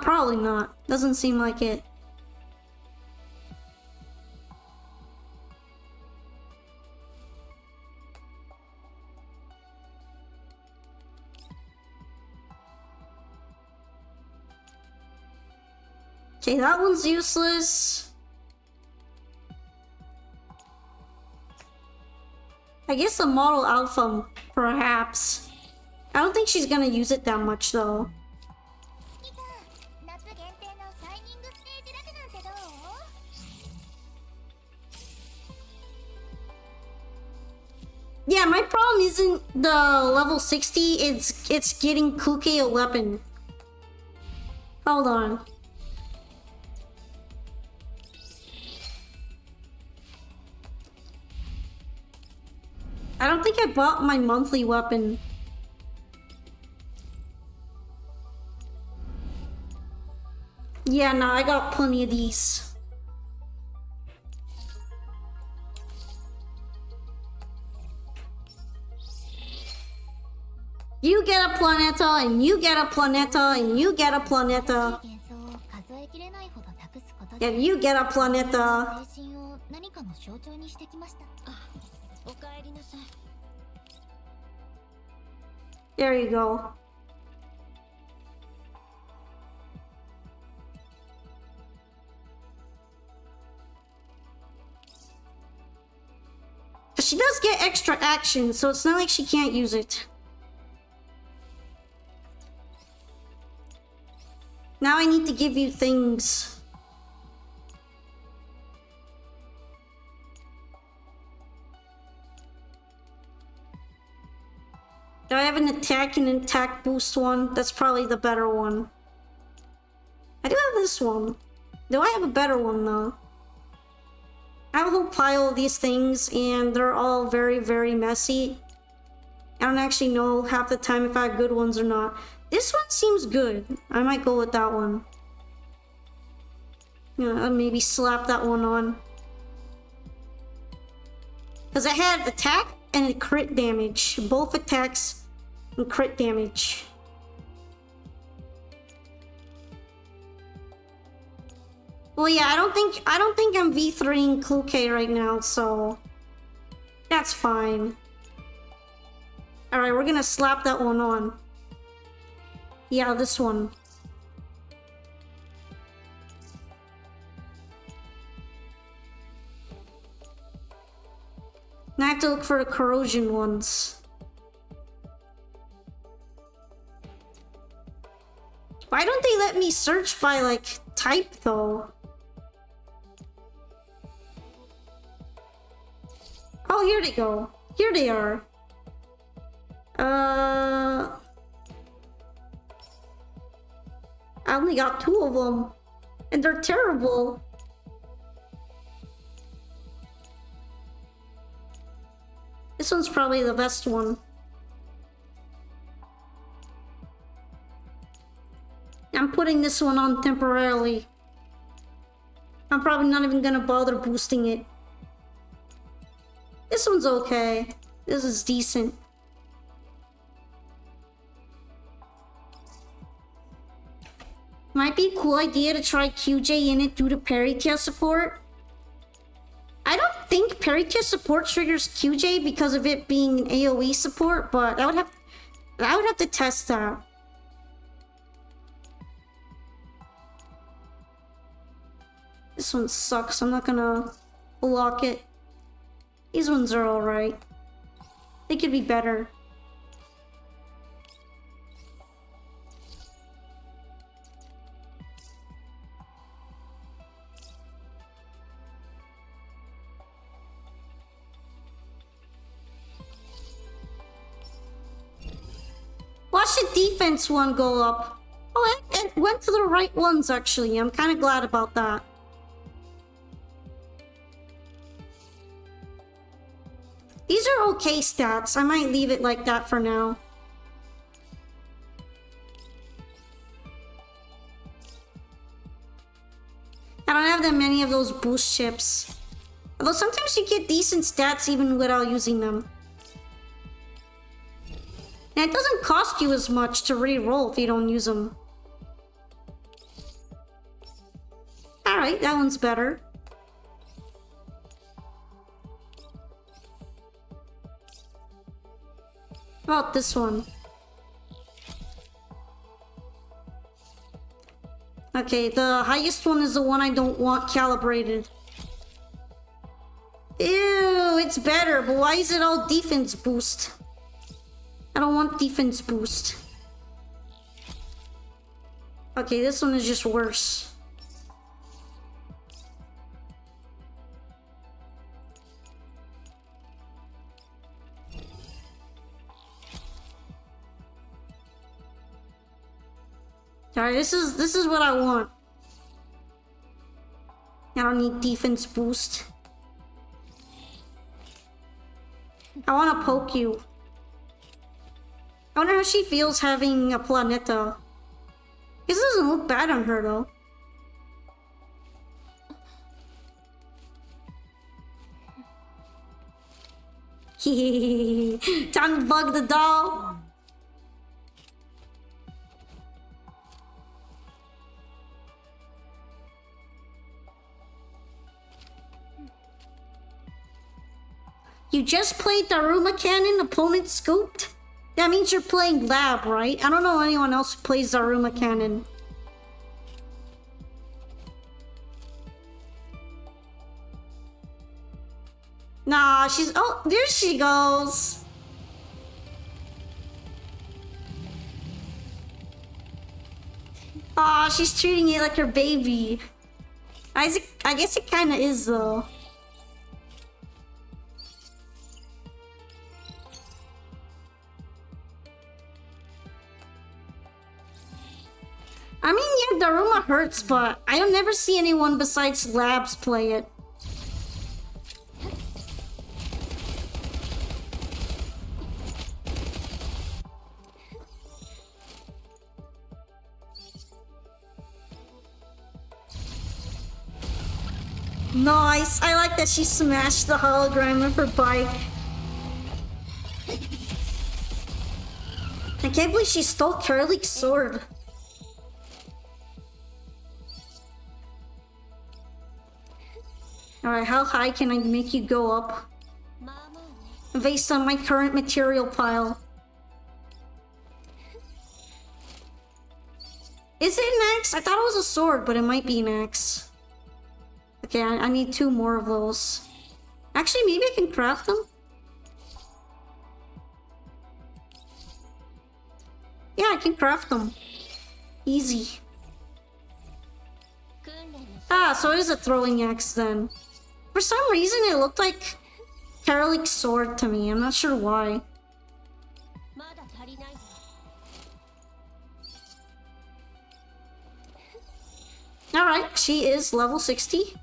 Probably not. Doesn't seem like it. Okay, that one's useless. I guess the model alpha, perhaps. I don't think she's gonna use it that much, though. Yeah, my problem isn't the level 60, it's getting Kuke a weapon. Hold on. I don't think I bought my monthly weapon. Yeah, no, I got plenty of these. You get a planeta, and you get a planeta, and you get a planeta. And you get a planeta. There you go. She does get extra action, so it's not like she can't use it. Now I need to give you things. Do I have an attack and attack boost one? That's probably the better one. I do have this one. Do I have a better one though? I have a whole pile of these things and they're all very, very messy. I don't actually know half the time if I have good ones or not. This one seems good. I might go with that one. Yeah, I'll maybe slap that one on. Because I had attack and a crit damage. Both attacks and crit damage. Well, yeah, I don't think I'm V3ing Kluke right now, so that's fine. All right, we're gonna slap that one on. Yeah, this one. Now I have to look for the corrosion ones. Why don't they let me search by, like, type, though? Oh, here they go. Here they are. I only got 2 of them. And they're terrible. This one's probably the best one. I'm putting this one on temporarily. I'm probably not even gonna bother boosting it. This one's okay. This is decent. Might be a cool idea to try QJ in it due to parry kill support. I don't think parry kill support triggers QJ because of it being an AoE support, but I would have to test that. This one sucks. I'm not gonna block it. These ones are alright. They could be better. Watch the defense one go up. Oh, it went to the right ones actually. I'm kind of glad about that. These are okay stats. I might leave it like that for now. I don't have that many of those boost chips. Although sometimes you get decent stats even without using them. And it doesn't cost you as much to re-roll if you don't use them. Alright, that one's better. How about this one? Okay, the highest one is the one I don't want calibrated. Ew, it's better, but why is it all defense boost? I don't want defense boost. Okay, this one is just worse. Alright, this is what I want. I don't need defense boost. I want to poke you. I wonder how she feels having a Planeta. This doesn't look bad on her though. Time to bug the doll. You just played Daruma Cannon, opponent scooped? That means you're playing Lab, right? I don't know anyone else who plays Daruma Cannon. Nah, she's... Oh, there she goes. Aw, she's treating it like her baby. I guess it kinda is, though. I mean, yeah, Daruma hurts, but I don't never see anyone besides Labs play it. Nice! I like that she smashed the hologram of her bike. I can't believe she stole Curly's sword. Alright, how high can I make you go up? Based on my current material pile. Is it an axe? I thought it was a sword, but it might be an axe. Okay, I need 2 more of those. Actually, maybe I can craft them? Yeah, I can craft them. Easy. Ah, so it is a throwing axe then. For some reason, it looked like Carolic's sword to me. I'm not sure why. Alright, she is level 60.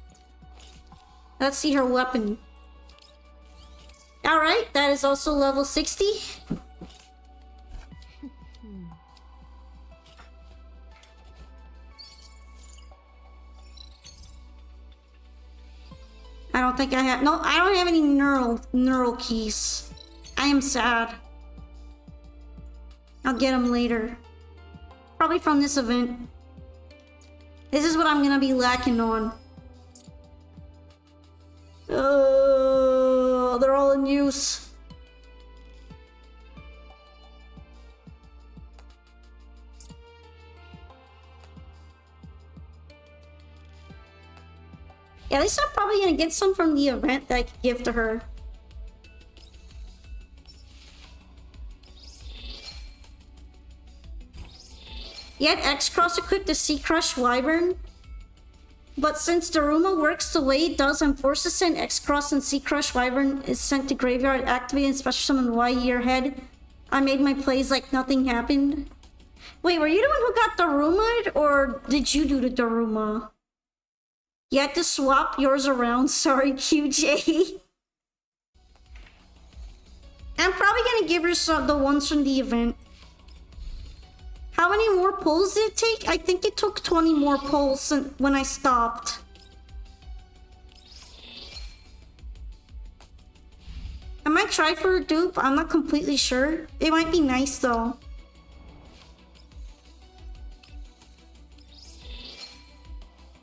Let's see her weapon. Alright, that is also level 60. I don't think I have... No, I don't have any neural keys. I am sad. I'll get them later. Probably from this event. This is what I'm gonna be lacking on. They're all in use. Yeah, at least I'm probably gonna get some from the event that I could give to her. Yet X-Cross equipped the Sea Crush Wyvern. But since Daruma works the way it does and forces send X-Cross and Sea Crush Wyvern is sent to graveyard, activate and special summon Y year head, I made my plays like nothing happened. Wait, were you the one who got Daruma or did you do the Daruma? You had to swap yours around, sorry QJ. I'm probably gonna give her some the ones from the event. How many more pulls did it take? I think it took 20 more pulls when I stopped. I might try for a dupe, I'm not completely sure. It might be nice though.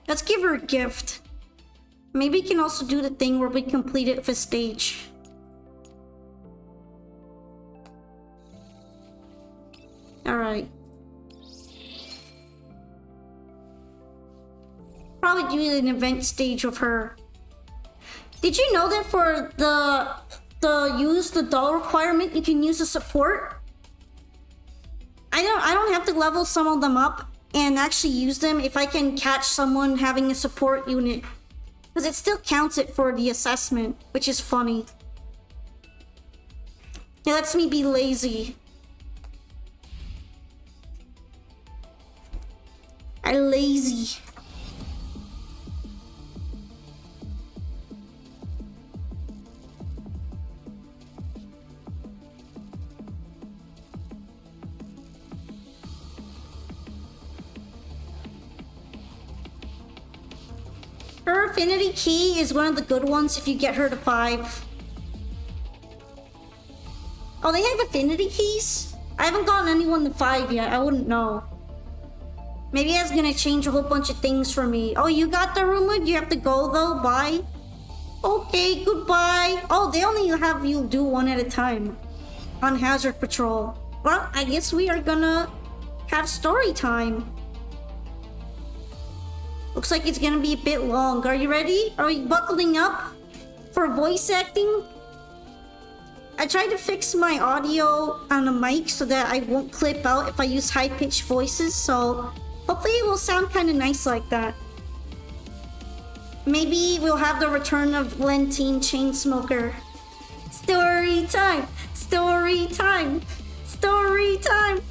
Let's give her a gift. Maybe we can also do the thing where we complete it for stage. Alright. Probably do an event stage with her. Did you know that for the use the doll requirement, you can use a support? I don't have to level some of them up and actually use them if I can catch someone having a support unit. Because it still counts it for the assessment, which is funny. It lets me be lazy. I'm lazy. Her affinity key is one of the good ones if you get her to 5. Oh, they have affinity keys? I haven't gotten anyone to 5 yet, I wouldn't know. Maybe that's gonna change a whole bunch of things for me. Oh, you got the rumor? You have to go though? Bye? Okay, goodbye. Oh, they only have you do one at a time. On Hazard Patrol. Well, I guess we are gonna have story time. Looks like it's gonna be a bit long. Are you ready? Are you buckling up for voice acting? I tried to fix my audio on the mic so that I won't clip out if I use high-pitched voices, so hopefully it will sound kind of nice like that. Maybe we'll have the return of Lentine Chainsmoker. Story time! Story time! Story time!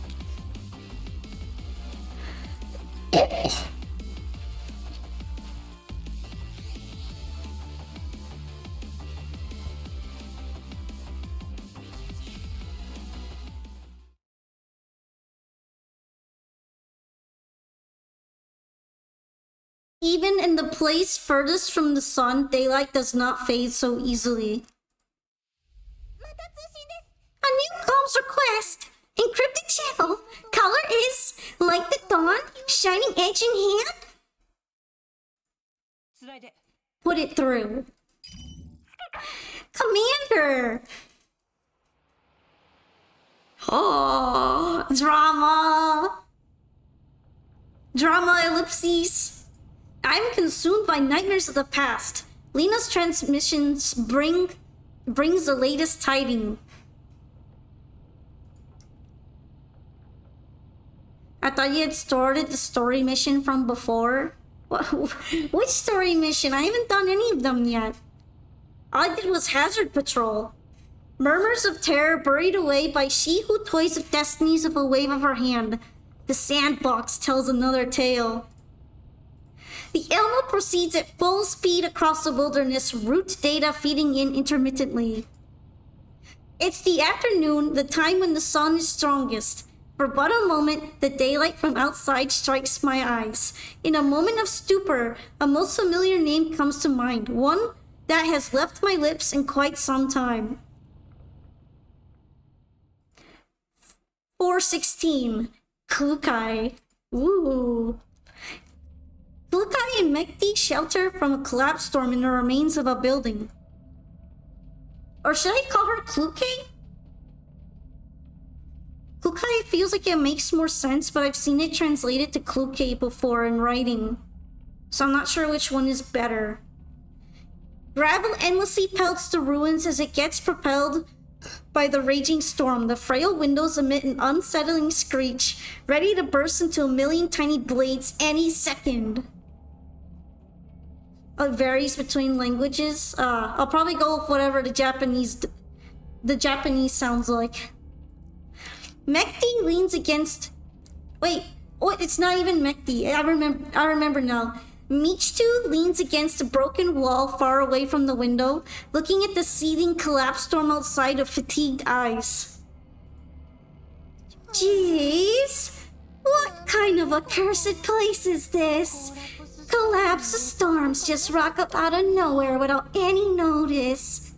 Even in the place furthest from the sun, daylight does not fade so easily. A new comms request! Encrypted channel. Color is like the dawn, shining edge in hand. Put it through. Commander! Oh, drama! Drama ellipses. I'm consumed by nightmares of the past. Lena's transmissions brings the latest tidings. I thought you had started the story mission from before. Which story mission? I haven't done any of them yet. All I did was Hazard Patrol. Murmurs of terror buried away by she who toys with destinies with a wave of her hand. The sandbox tells another tale. The Elmo proceeds at full speed across the wilderness, root data feeding in intermittently. It's the afternoon, the time when the sun is strongest. For but a moment, the daylight from outside strikes my eyes. In a moment of stupor, a most familiar name comes to mind, one that has left my lips in quite some time. 416. Kukai. Ooh. Kukai and Mekti shelter from a collapse storm in the remains of a building. Or should I call her Kluke? Kukai feels like it makes more sense, but I've seen it translated to Kluke before in writing. So I'm not sure which one is better. Gravel endlessly pelts the ruins as it gets propelled by the raging storm. The frail windows emit an unsettling screech, ready to burst into a million tiny blades any second. It varies between languages. I'll probably go with whatever the Japanese sounds like. Mekti leans against... Wait, it's not even Mekti. I remember now. Michitu leans against a broken wall far away from the window, looking at the seething collapse storm outside with fatigued eyes. Jeez, what kind of accursed place is this? Collapse storms just rock up out of nowhere without any notice.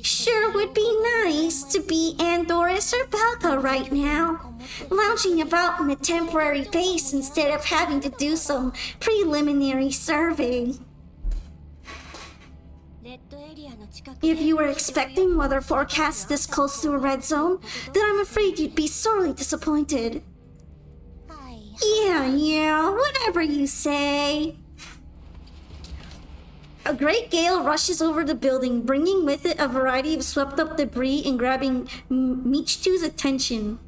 Sure would be nice to be Andoris or Belka right now, lounging about in a temporary base instead of having to do some preliminary survey. If you were expecting weather forecasts this close to a red zone, then I'm afraid you'd be sorely disappointed. Yeah, whatever you say. A great gale rushes over the building, bringing with it a variety of swept-up debris and grabbing Michitu's attention.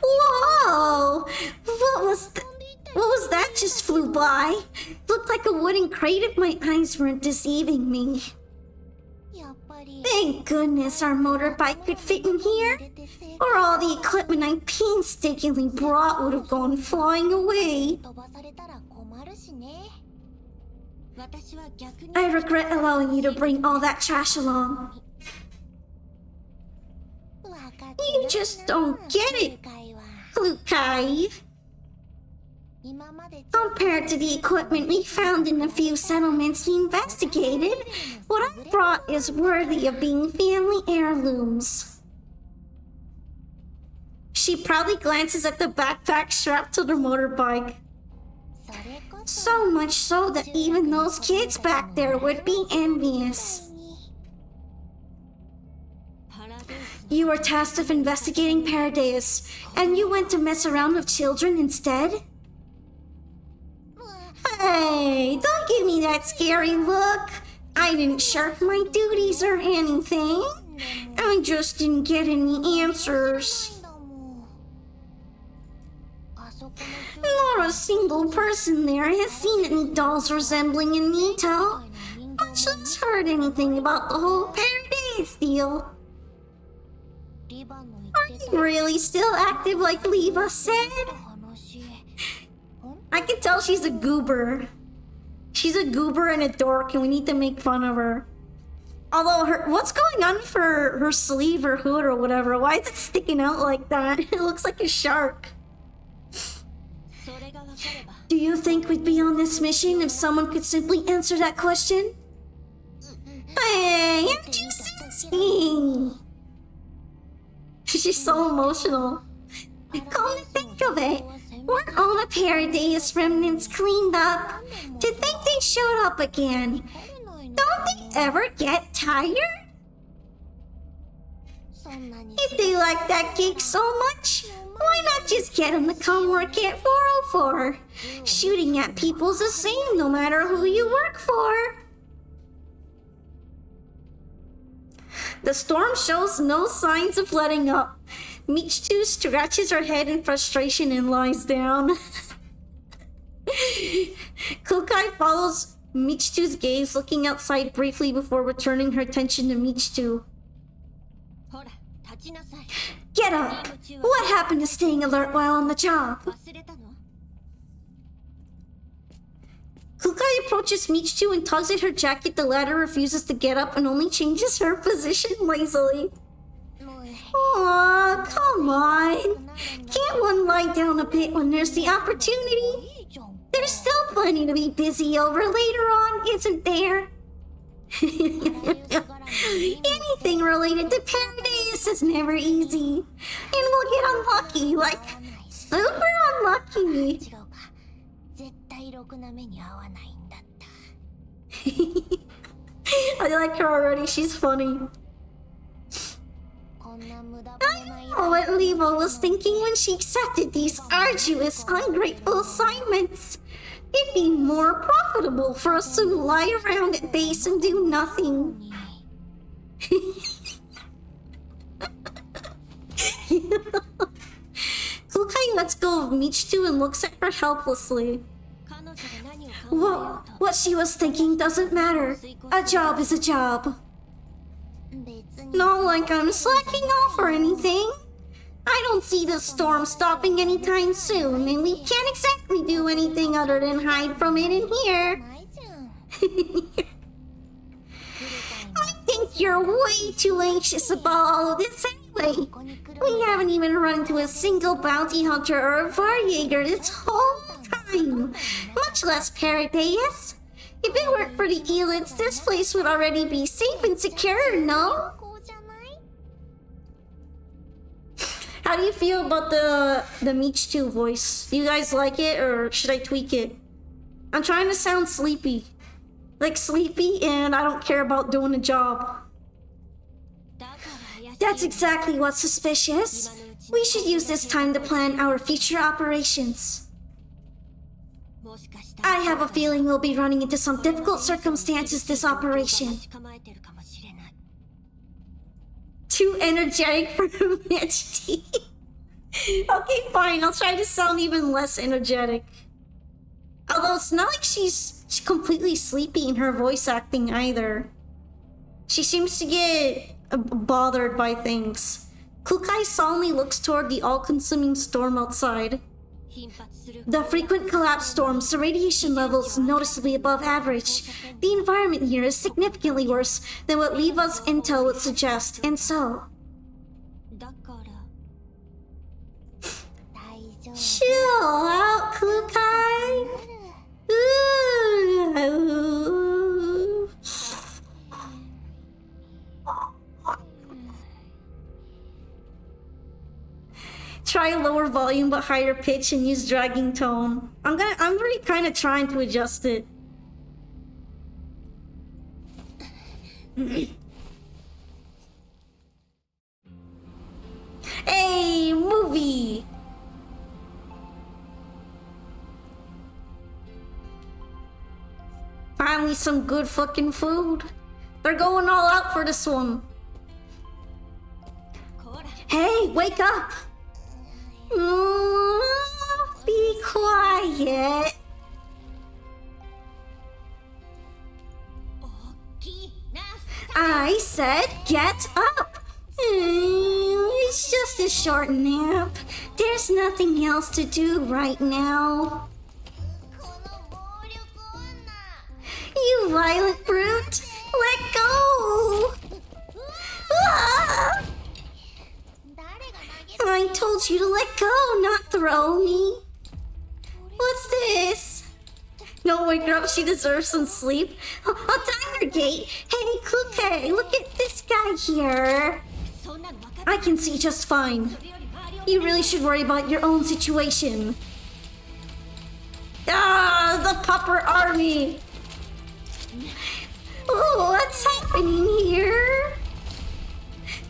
Whoa! What was that just flew by? Looked like a wooden crate if my eyes weren't deceiving me. Thank goodness our motorbike could fit in here, or all the equipment I painstakingly brought would have gone flying away. I regret allowing you to bring all that trash along. You just don't get it, Klukai. Compared to the equipment we found in the few settlements we investigated, what I brought is worthy of being family heirlooms. She proudly glances at the backpack strapped to the motorbike. So much so that even those kids back there would be envious. You were tasked with investigating Paradeus, and you went to mess around with children instead? Hey, don't give me that scary look. I didn't shirk my duties or anything. I just didn't get any answers. Not a single person there has seen any dolls resembling Anito, much less heard anything about the whole Paradeus deal. Are you really still active like Leva said? I can tell she's a goober. She's a goober and a dork, and we need to make fun of her. Although, what's going on for her sleeve or hood or whatever? Why is it sticking out like that? It looks like a shark. Do you think we'd be on this mission if someone could simply answer that question? Hey, aren't you sensing? She's so emotional. Come to think of it, weren't all the Paradeus remnants cleaned up? To think they showed up again. Don't they ever get tired? If they like that gig so much, why not just get them to come work at 404? Shooting at people's the same no matter who you work for. The storm shows no signs of letting up. Michitu scratches her head in frustration and lies down. Kukai follows Michitu's gaze, looking outside briefly before returning her attention to Michitu. Get up! What happened to staying alert while on the job? Kukai approaches Michitu and tugs at her jacket. The latter refuses to get up and only changes her position lazily. Aw, come on. Can't one lie down a bit when there's the opportunity? There's still plenty to be busy over later on, isn't there? Anything related to Paradeus is never easy. And we'll get unlucky, like super lucky. I like her already, she's funny. I know what Leva was thinking when she accepted these arduous, ungrateful assignments. It'd be more profitable for us to lie around at base and do nothing. Kukai lets go of Michitu and looks at her helplessly. What she was thinking doesn't matter. A job is a job. Not like I'm slacking off or anything. I don't see the storm stopping anytime soon, and we can't exactly do anything other than hide from it in here. I think you're way too anxious about all of this anyway. We haven't even run into a single bounty hunter or a Varjager this whole time, much less Paradeus. If it weren't for the Elids, this place would already be safe and secure, no? How do you feel about the Michitu voice? Do you guys like it, or should I tweak it? I'm trying to sound sleepy. Like sleepy, and I don't care about doing a job. That's exactly what's suspicious. We should use this time to plan our future operations. I have a feeling we'll be running into some difficult circumstances this operation. Too energetic for Michitu. Okay, fine. I'll try to sound even less energetic. Although it's not like she's completely sleepy in her voice acting either. She seems to get bothered by things. Kukai solemnly looks toward the all-consuming storm outside. The frequent collapse storms, the radiation levels noticeably above average. The environment here is significantly worse than what Leva's intel would suggest, and so... Chill out, Kukai! Ooh. Try a lower volume but higher pitch and use dragging tone. I'm really kind of trying to adjust it. Hey, movie! Finally some good fucking food. They're going all out for this one. Hey, wake up! Be quiet. I said get up. It's just a short nap. There's nothing else to do right now. You violent brute! Let go! Ah! I told you to let go, not throw me. What's this? No, wake her up. She deserves some sleep. A diner gate. Hey, Kukai, look at this guy here. I can see just fine. You really should worry about your own situation. Ah, the Pupper Army. Oh, what's happening here?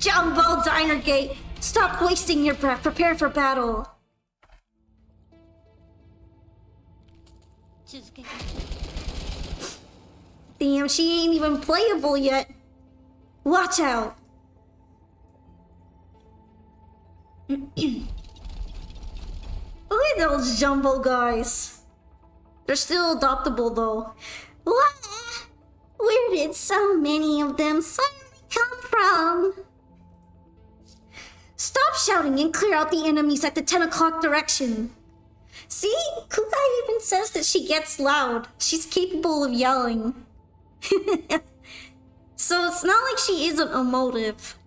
Jumbo Diner Gate. Stop wasting your breath. Prepare for battle. Damn, she ain't even playable yet. Watch out. Look at those jumbo guys. They're still adoptable though. What? Where did so many of them suddenly come from? Stop shouting and clear out the enemies at the 10 o'clock direction. See? Kukai even says that she gets loud. She's capable of yelling. So it's not like she isn't emotive.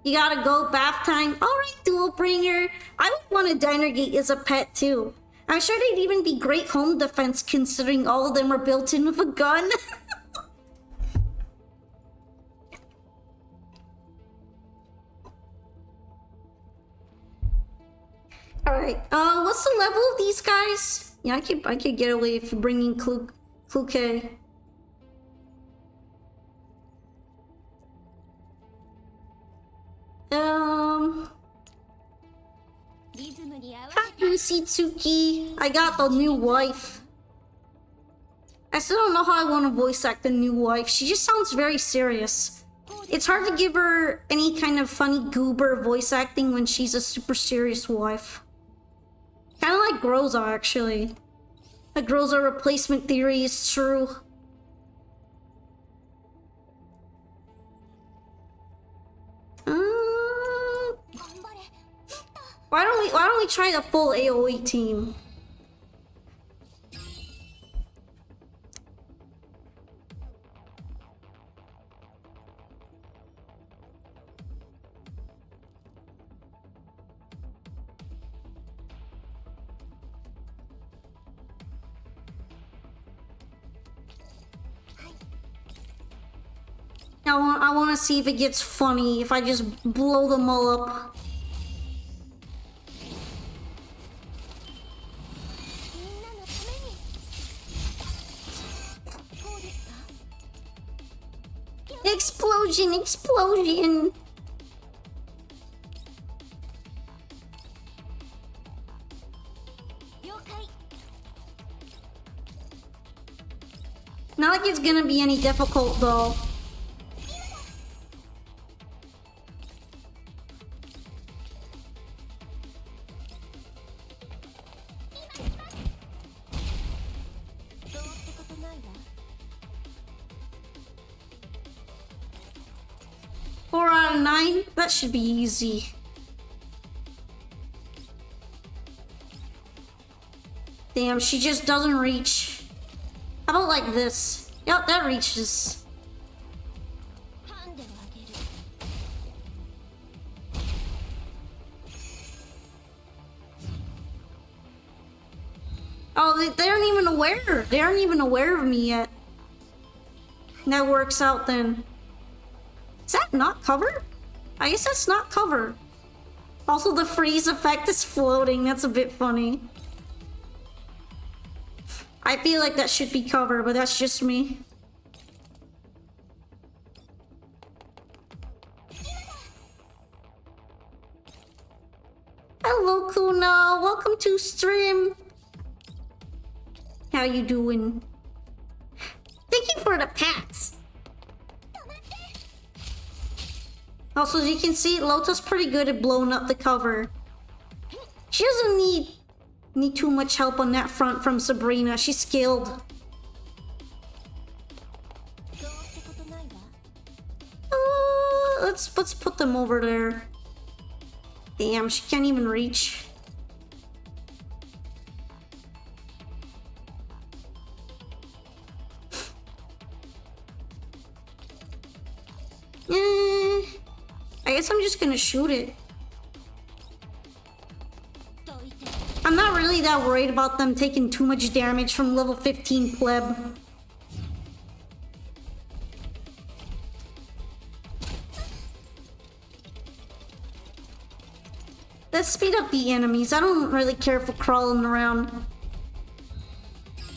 You gotta go, bath time. Alright, Dual Bringer. I would want a diner gate as a pet too. I'm sure they'd even be great home defense considering all of them are built in with a gun. Alright, what's the level of these guys? Yeah, I could get away if you're bringing Kluke. Hakusitsuki. I got the new wife. I still don't know how I want to voice act the new wife. She just sounds very serious. It's hard to give her any kind of funny goober voice acting when she's a super serious wife. Kind of like Groza, actually. The Groza replacement theory is true. Why don't we try the full AoE team? I want to see if it gets funny if I just blow them all up. Explosion, explosion. Not like it's gonna be any difficult though. That should be easy. Damn, she just doesn't reach. How about like this? Yep, that reaches. Oh, they aren't even aware. They aren't even aware of me yet. That works out then. Is that not cover? I guess that's not cover. Also, the freeze effect is floating. That's a bit funny. I feel like that should be cover, but that's just me. Hello, Kuna. Welcome to stream. How you doing? Thank you for the pats. Also, as you can see, Lota's pretty good at blowing up the cover. She doesn't need too much help on that front from Sabrina. She's skilled. Let's put them over there. Damn, she can't even reach. I guess I'm just gonna shoot it. I'm not really that worried about them taking too much damage from level 15 pleb. Let's speed up the enemies. I don't really care for crawling around.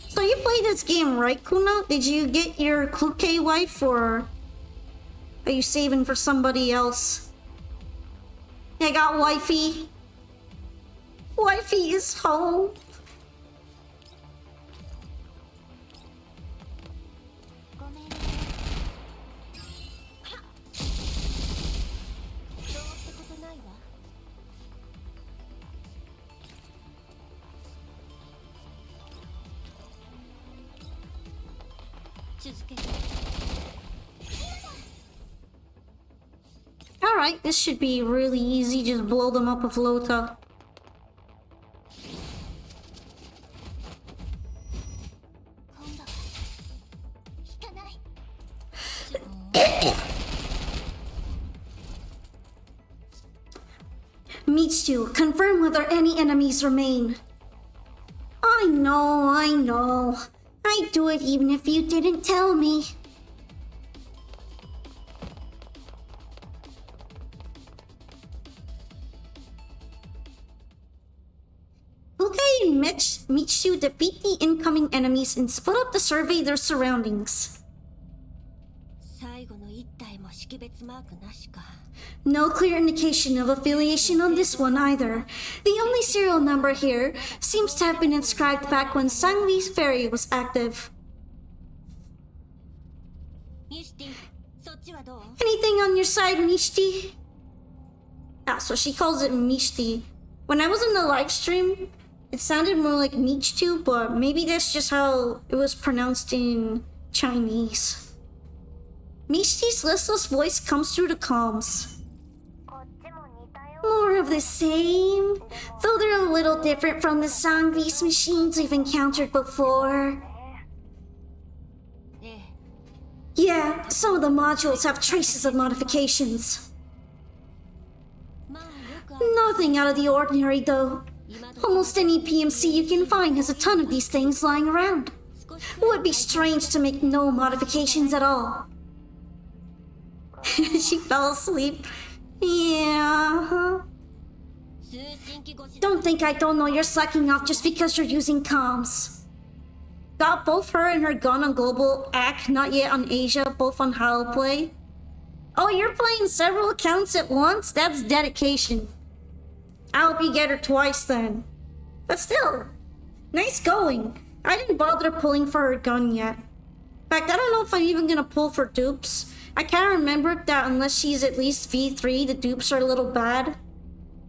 So you played this game, right, Kuna? Did you get your Kluke wife, or are you saving for somebody else? I got wifey. Wifey is home. Alright, this should be really easy. Just blow them up with Lota. Mitsu, confirm whether any enemies remain. I know, I know. I'd do it even if you didn't tell me. and Michiu defeat the incoming enemies and split up to survey their surroundings. No clear indication of affiliation on this one either. The only serial number here seems to have been inscribed back when Sangvi's ferry was active. Anything on your side, Mishti? Ah, so she calls it Mishti. When I was in the live stream, it sounded more like Michtu, but maybe that's just how it was pronounced in Chinese. Mishti's listless voice comes through the comms. More of the same, though they're a little different from the Sangvi's machines we've encountered before. Yeah, some of the modules have traces of modifications. Nothing out of the ordinary, though. Almost any PMC you can find has a ton of these things lying around. Would be strange to make no modifications at all. She fell asleep. Yeah. Don't think I don't know you're slacking off just because you're using comms. Got both her and her gun on global AC, not yet on Asia, both on Holoplay. Oh, you're playing several accounts at once? That's dedication. I hope you get her twice then. But still, nice going. I didn't bother pulling for her gun yet. In fact, I don't know if I'm even gonna pull for dupes. I can't remember that unless she's at least V3, the dupes are a little bad.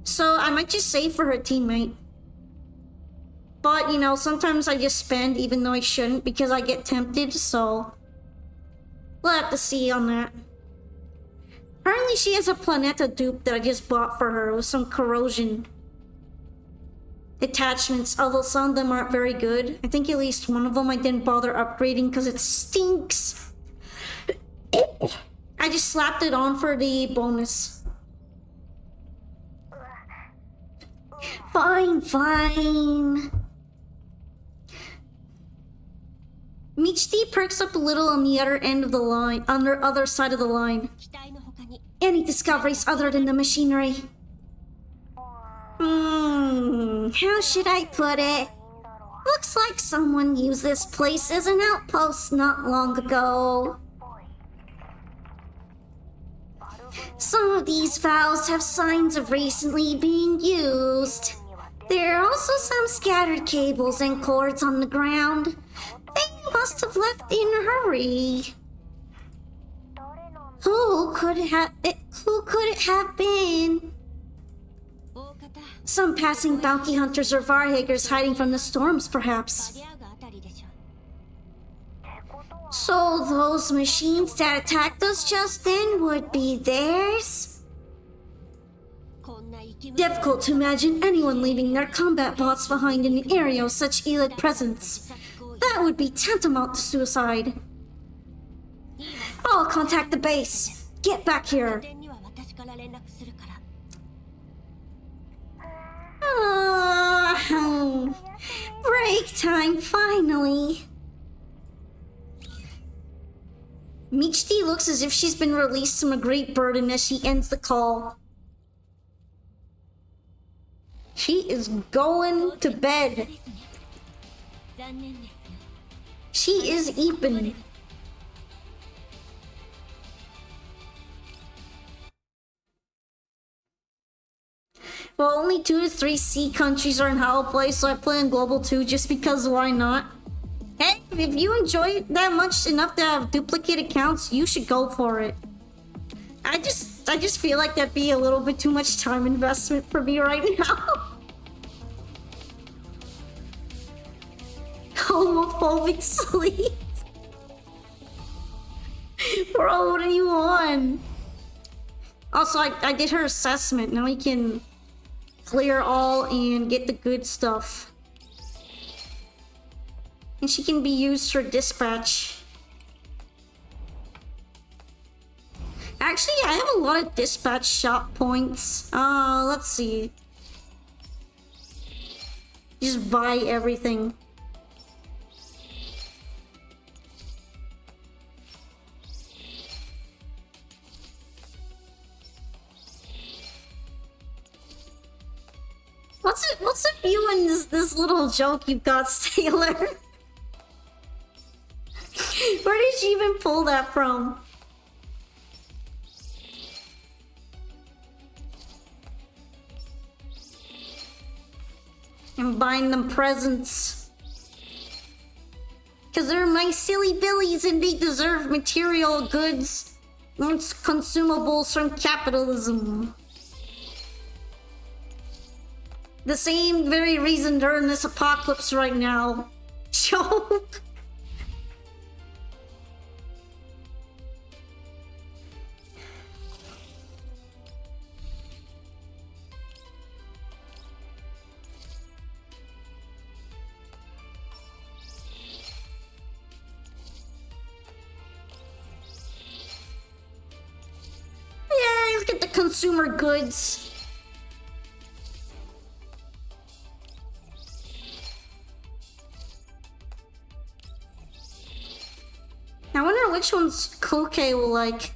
So I might just save for her teammate. But, you know, sometimes I just spend even though I shouldn't because I get tempted, so... we'll have to see on that. Apparently she has a Planeta dupe that I just bought for her with some corrosion attachments, although some of them aren't very good. I think at least one of them I didn't bother upgrading because it stinks. I just slapped it on for the bonus. Fine, fine. Michti perks up a little on the other end of the line, on the other side of the line. Any discoveries other than the machinery? How should I put it? Looks like someone used this place as an outpost not long ago. Some of these valves have signs of recently being used. There are also some scattered cables and cords on the ground. They must have left in a hurry. Who could it have been? Some passing bounty hunters or Varhaggers hiding from the storms, perhaps. So those machines that attacked us just then would be theirs? Difficult to imagine anyone leaving their combat bots behind in an area of such elite presence. That would be tantamount to suicide. I'll contact the base. Get back here. Break time, finally. Michti looks as if she's been released from a great burden as she ends the call. She is going to bed. She is eeping. Well, only 2 to 3 C countries are in Holoplay, so I play in Global 2 just because why not? Hey, if you enjoy it that much enough to have duplicate accounts, you should go for it. I just feel like that'd be a little bit too much time investment for me right now. Homophobic sleep. Bro, what are you on? Also, I did her assessment. Now we can clear all and get the good stuff. And she can be used for dispatch. Actually, I have a lot of dispatch shop points. Let's see. Just buy everything. What's with you and this little joke you've got, Sailor? Where did she even pull that from? And buying them presents. Because they're my silly billies and they deserve material goods and consumables from capitalism. The same very reason they're in this apocalypse right now. Joke. Yeah, look at the consumer goods. I wonder which ones Kluke will like.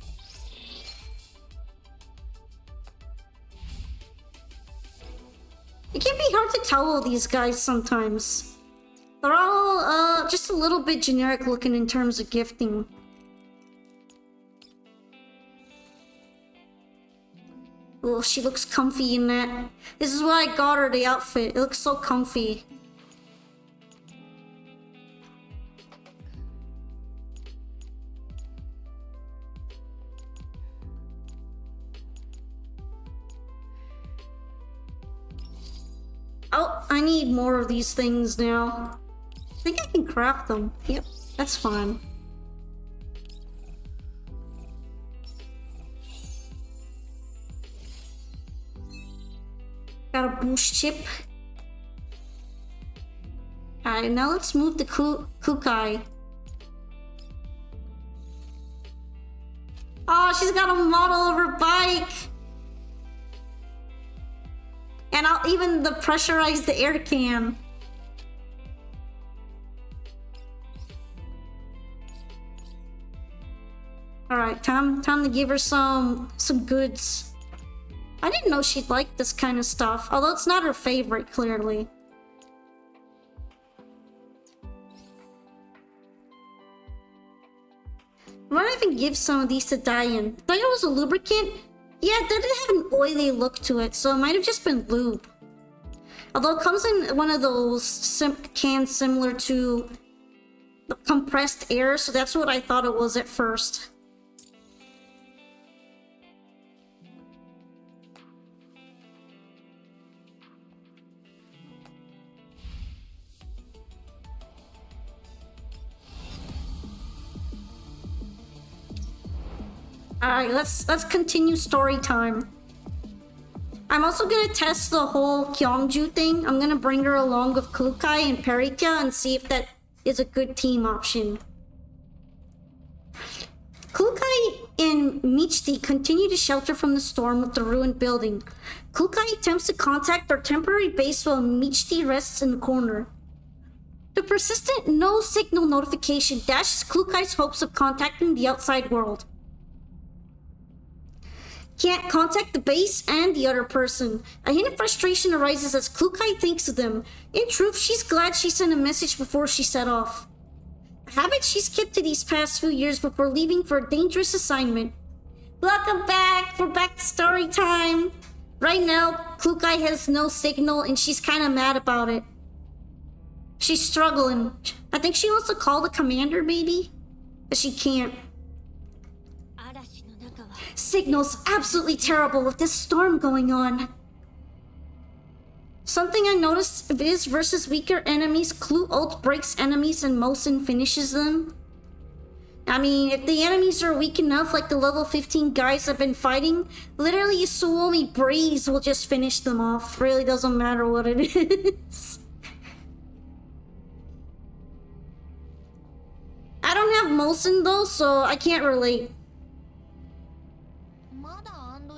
It can be hard to tell all these guys sometimes. They're all just a little bit generic looking in terms of gifting. Oh, she looks comfy in that. This is why I got her the outfit. It looks so comfy. Oh, I need more of these things now. I think I can craft them. Yep, that's fine. Got a boost chip. Alright, now let's move the Kukai. Oh, she's got a model of her bike! And I'll even the pressurize the air can. Alright, time to give her some goods. I didn't know she'd like this kind of stuff, although it's not her favorite, clearly. Why don't I even give some of these to Diane? Diane was a lubricant? Yeah, it didn't have an oily look to it, so it might have just been lube. Although it comes in one of those cans similar to the compressed air, so that's what I thought it was at first. Alright, let's continue story time. I'm also gonna test the whole Kyongju thing. I'm gonna bring her along with Klukai and Perika and see if that is a good team option. Klukai and Michti continue to shelter from the storm with the ruined building. Klukai attempts to contact their temporary base while Michti rests in the corner. The persistent no signal notification dashes Klukai's hopes of contacting the outside world. Can't contact the base and the other person. A hint of frustration arises as Klukai thinks of them. In truth, she's glad she sent a message before she set off. A habit she's kept to these past few years before leaving for a dangerous assignment. Welcome back! We're back to story time! Right now, Klukai has no signal and she's kinda mad about it. She's struggling. I think she wants to call the commander, maybe? But she can't. Signal's absolutely terrible with this storm going on. Something I noticed is versus weaker enemies, Clue ult breaks enemies and Mosin finishes them. I mean, if the enemies are weak enough, like the level 15 guys I've been fighting, literally a Suomi breeze will just finish them off. Really doesn't matter what it is. I don't have Mosin though, so I can't relate.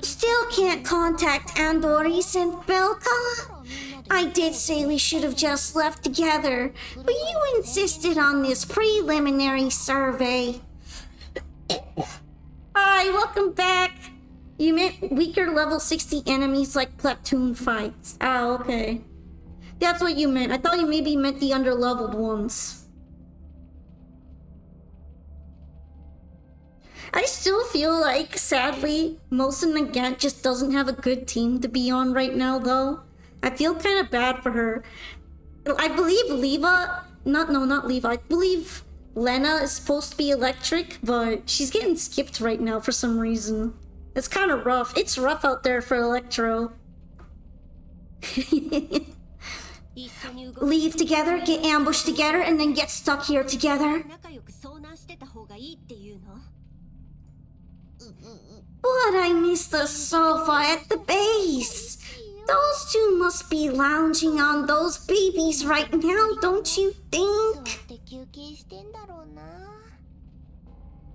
Still can't contact Andoris and Belka? I did say we should have just left together, but you insisted on this preliminary survey. Hi, welcome back. You meant weaker level 60 enemies like platoon fights. Ah, okay. That's what you meant. I thought you maybe meant the underleveled ones. I still feel like, sadly, Mosin Nagant just doesn't have a good team to be on right now, though. I feel kind of bad for her. I believe Leva... not Leva. I believe Lena is supposed to be electric, but she's getting skipped right now for some reason. It's kind of rough. It's rough out there for Electro. Leave together, get ambushed together, and then get stuck here together. But I miss the sofa at the base. Those two must be lounging on those babies right now, don't you think?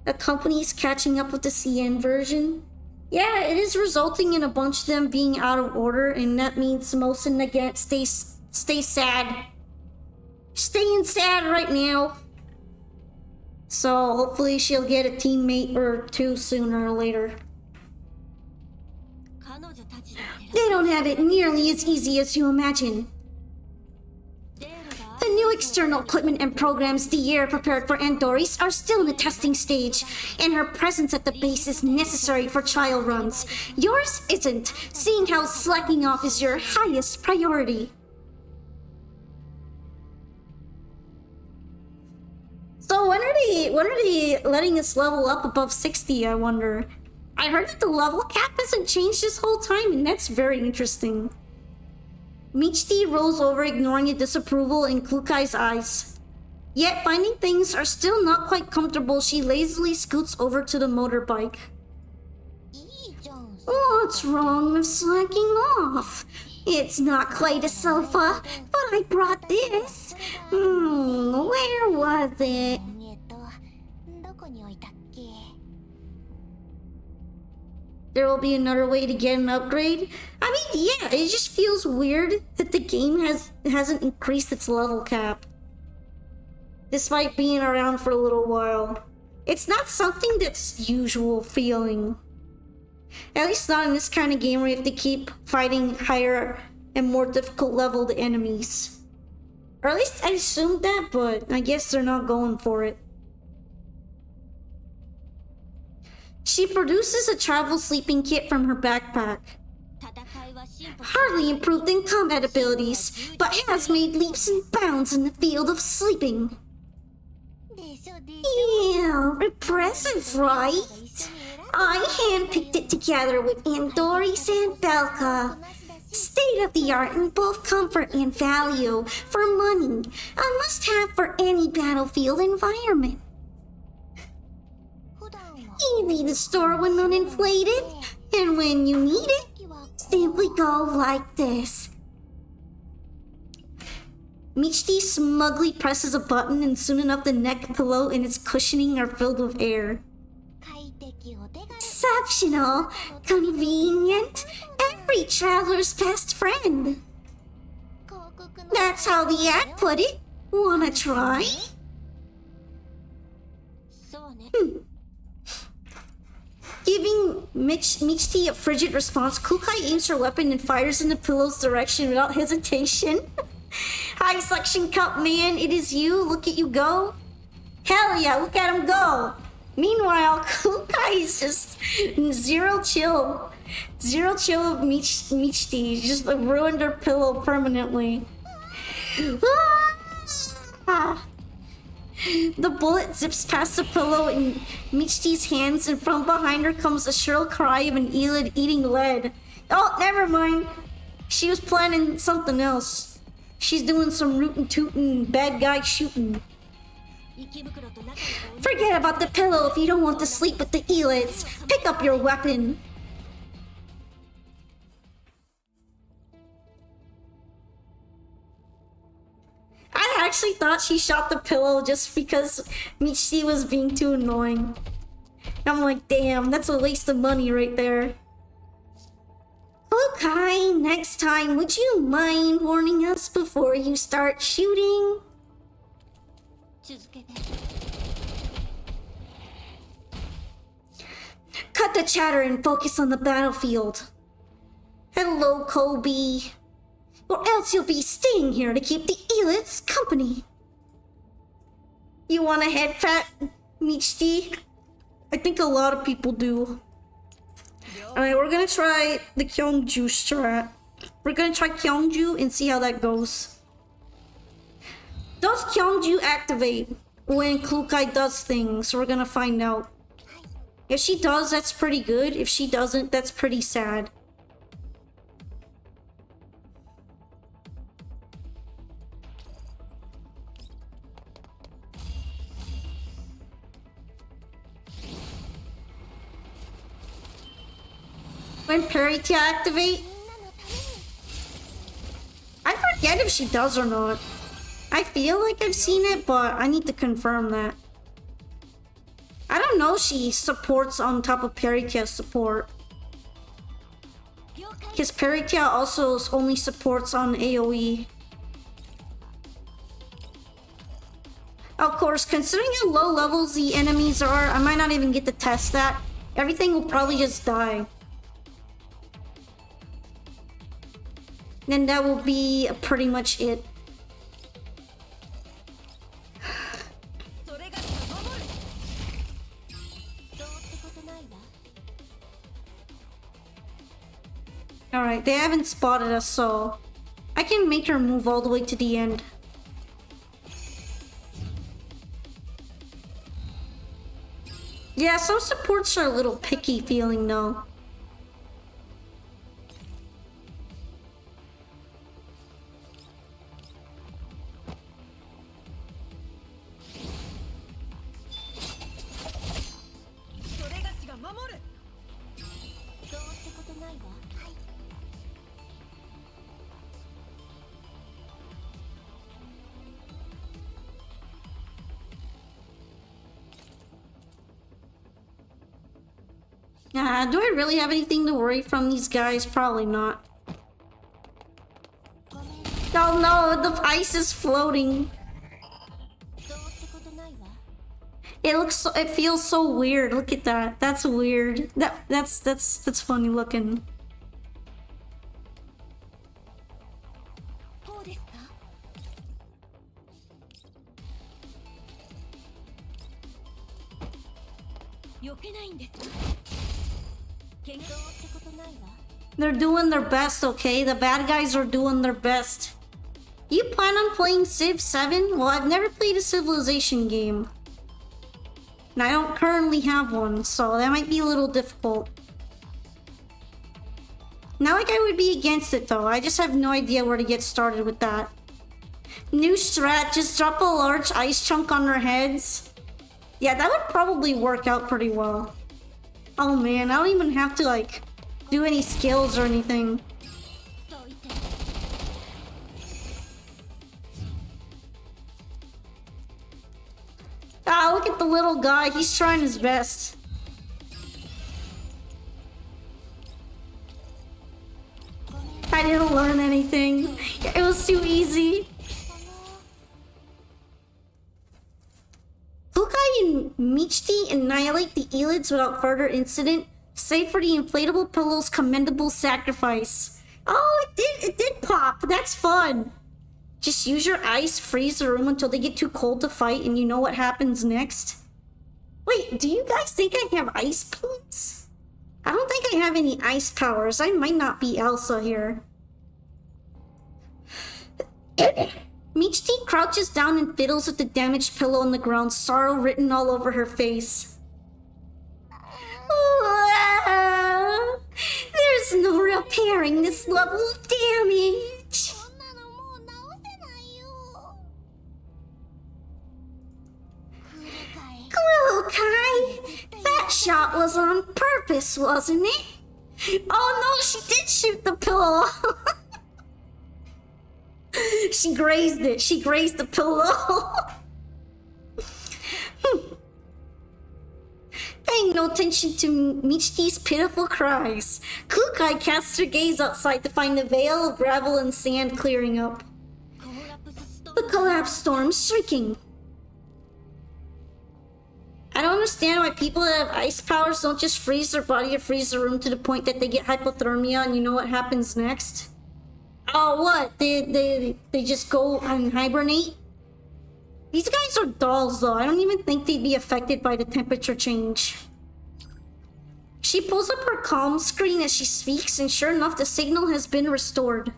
The company's catching up with the CN version. Yeah, it is resulting in a bunch of them being out of order, and that means Mosin Nagant stay sad. Staying sad right now. So hopefully she'll get a teammate or two sooner or later. They don't have it nearly as easy as you imagine. The new external equipment and programs the year prepared for Andoris are still in the testing stage, and her presence at the base is necessary for trial runs. Yours isn't, seeing how slacking off is your highest priority. So when are they letting us level up above 60, I wonder? I heard that the level cap hasn't changed this whole time, and that's very interesting. Michti rolls over, ignoring the disapproval in Klukai's eyes. Yet, finding things are still not quite comfortable, she lazily scoots over to the motorbike. What's wrong with slacking off? It's not quite a sofa, but I brought this. Where was it? There will be another way to get an upgrade. I mean, yeah, it just feels weird that the game hasn't increased its level cap, despite being around for a little while. It's not something that's usual feeling. At least not in this kind of game where you have to keep fighting higher and more difficult leveled enemies. Or at least I assumed that, but I guess they're not going for it. She produces a travel sleeping kit from her backpack. Hardly improved in combat abilities, but has made leaps and bounds in the field of sleeping. Yeah, impressive, right? I handpicked it together with Andoris and Belka. State of the art in both comfort and value, for money. A must have for any battlefield environment. Easy to store when uninflated, and when you need it, simply go like this. Michti smugly presses a button, and soon enough the neck pillow and its cushioning are filled with air. Exceptional, convenient, every traveler's best friend. That's how the ad put it. Wanna try? Giving Michti a frigid response, Kukai aims her weapon and fires in the pillow's direction without hesitation. High suction cup man, it is you. Look at you go. Hell yeah, look at him go. Meanwhile, Kukai is just zero chill. Zero chill of Michti. Just ruined her pillow permanently. The bullet zips past the pillow in Michti's hands, and from behind her comes a shrill cry of an Elid eating lead. Oh, never mind. She was planning something else. She's doing some rootin' tootin' bad guy shooting. Forget about the pillow if you don't want to sleep with the Elids. Pick up your weapon. I actually thought she shot the pillow just because Michti was being too annoying. I'm like, damn, that's a waste of money right there. Okay, next time, would you mind warning us before you start shooting? Cut the chatter and focus on the battlefield. Hello, Kobe. Or else you'll be staying here to keep the elites company. You want a head pat, Michti? I think a lot of people do. Alright, we're gonna try the Kyongju strat. We're gonna try Kyongju and see how that goes. Does Kyongju activate when Klukai does things? We're gonna find out. If she does, that's pretty good. If she doesn't, that's pretty sad. When parry to activate? I forget if she does or not. I feel like I've seen it, but I need to confirm that. I don't know if she supports on top of Perikia support. Because Perikia also only supports on AoE. Of course, considering how low levels the enemies are, I might not even get to test that. Everything will probably just die. Then that will be pretty much it. Alright, they haven't spotted us, so I can make her move all the way to the end. Yeah, some supports are a little picky feeling though. Do I really have anything to worry from these guys? Probably not. Oh no, the ice is floating. It feels so weird. Look at that. That's weird. That's funny looking. They're doing their best, okay? The bad guys are doing their best. You plan on playing Civ 7? Well, I've never played a Civilization game. And I don't currently have one, so that might be a little difficult. Not like I would be against it though, I just have no idea where to get started with that. New strat, just drop a large ice chunk on their heads. Yeah, that would probably work out pretty well. Oh man, I don't even have to like do any skills or anything. Ah, look at the little guy, he's trying his best. I didn't learn anything. It was too easy. Kukai and Michti annihilate the elites without further incident, save for the inflatable pillow's commendable sacrifice. Oh, it did pop. That's fun. Just use your ice, freeze the room until they get too cold to fight, and you know what happens next. Wait, do you guys think I have ice points? I don't think I have any ice powers. I might not be Elsa here. Michti crouches down and fiddles with the damaged pillow on the ground, sorrow written all over her face. There's no repairing this level of damage. Kukai, that shot was on purpose, wasn't it? Oh no, she did shoot the pillow. She grazed it. She grazed the pillow. Paying no attention to Michti's pitiful cries, Kukai casts her gaze outside to find the veil of gravel and sand clearing up. The collapse storm shrinking. I don't understand why people that have ice powers don't just freeze their body or freeze the room to the point that they get hypothermia, and you know what happens next? Oh, what? They just go and hibernate? These guys are dolls, though. I don't even think they'd be affected by the temperature change. She pulls up her comm screen as she speaks, and sure enough, the signal has been restored.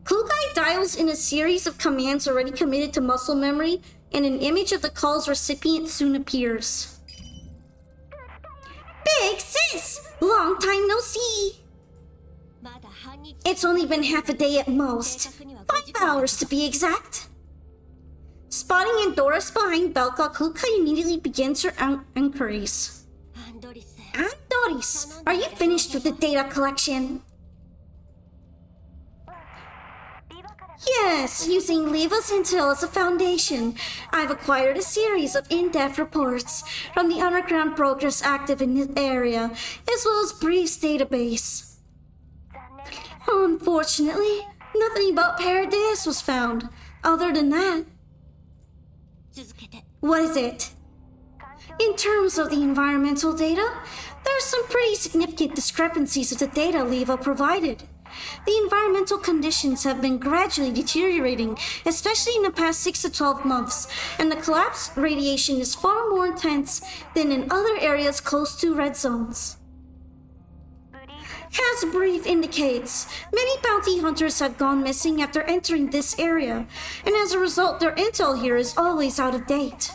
Klukai dials in a series of commands already committed to muscle memory, and an image of the call's recipient soon appears. Big sis! Long time no see! It's only been half a day at most. 5 hours to be exact. Spotting Andoris behind Belka, Klukai immediately begins her inquiries. Andoris, are you finished with the data collection? Yes, using Leva's intel as a foundation, I've acquired a series of in-depth reports from the underground brokers active in the area, as well as Brief's database. Unfortunately, nothing about Paradise was found. Other than that, what is it? In terms of the environmental data, there are some pretty significant discrepancies with the data Leva provided. The environmental conditions have been gradually deteriorating, especially in the past 6 to 12 months, and the collapse radiation is far more intense than in other areas close to red zones. As Brief indicates, many bounty hunters have gone missing after entering this area, and as a result, their intel here is always out of date.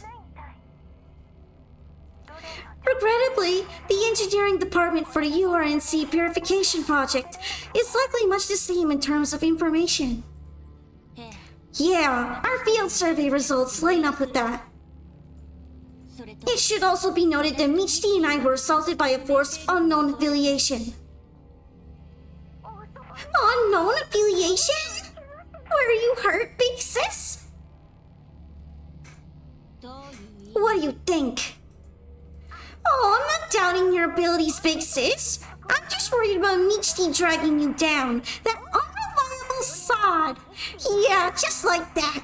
Regrettably, the engineering department for the URNC purification project is likely much the same in terms of information. Yeah, our field survey results line up with that. It should also be noted that Michti and I were assaulted by a force of unknown affiliation. Unknown affiliation? Were you hurt, big sis? What do you think? Oh, I'm not doubting your abilities, big sis. I'm just worried about Michti dragging you down. That unreliable sod. Yeah, just like that.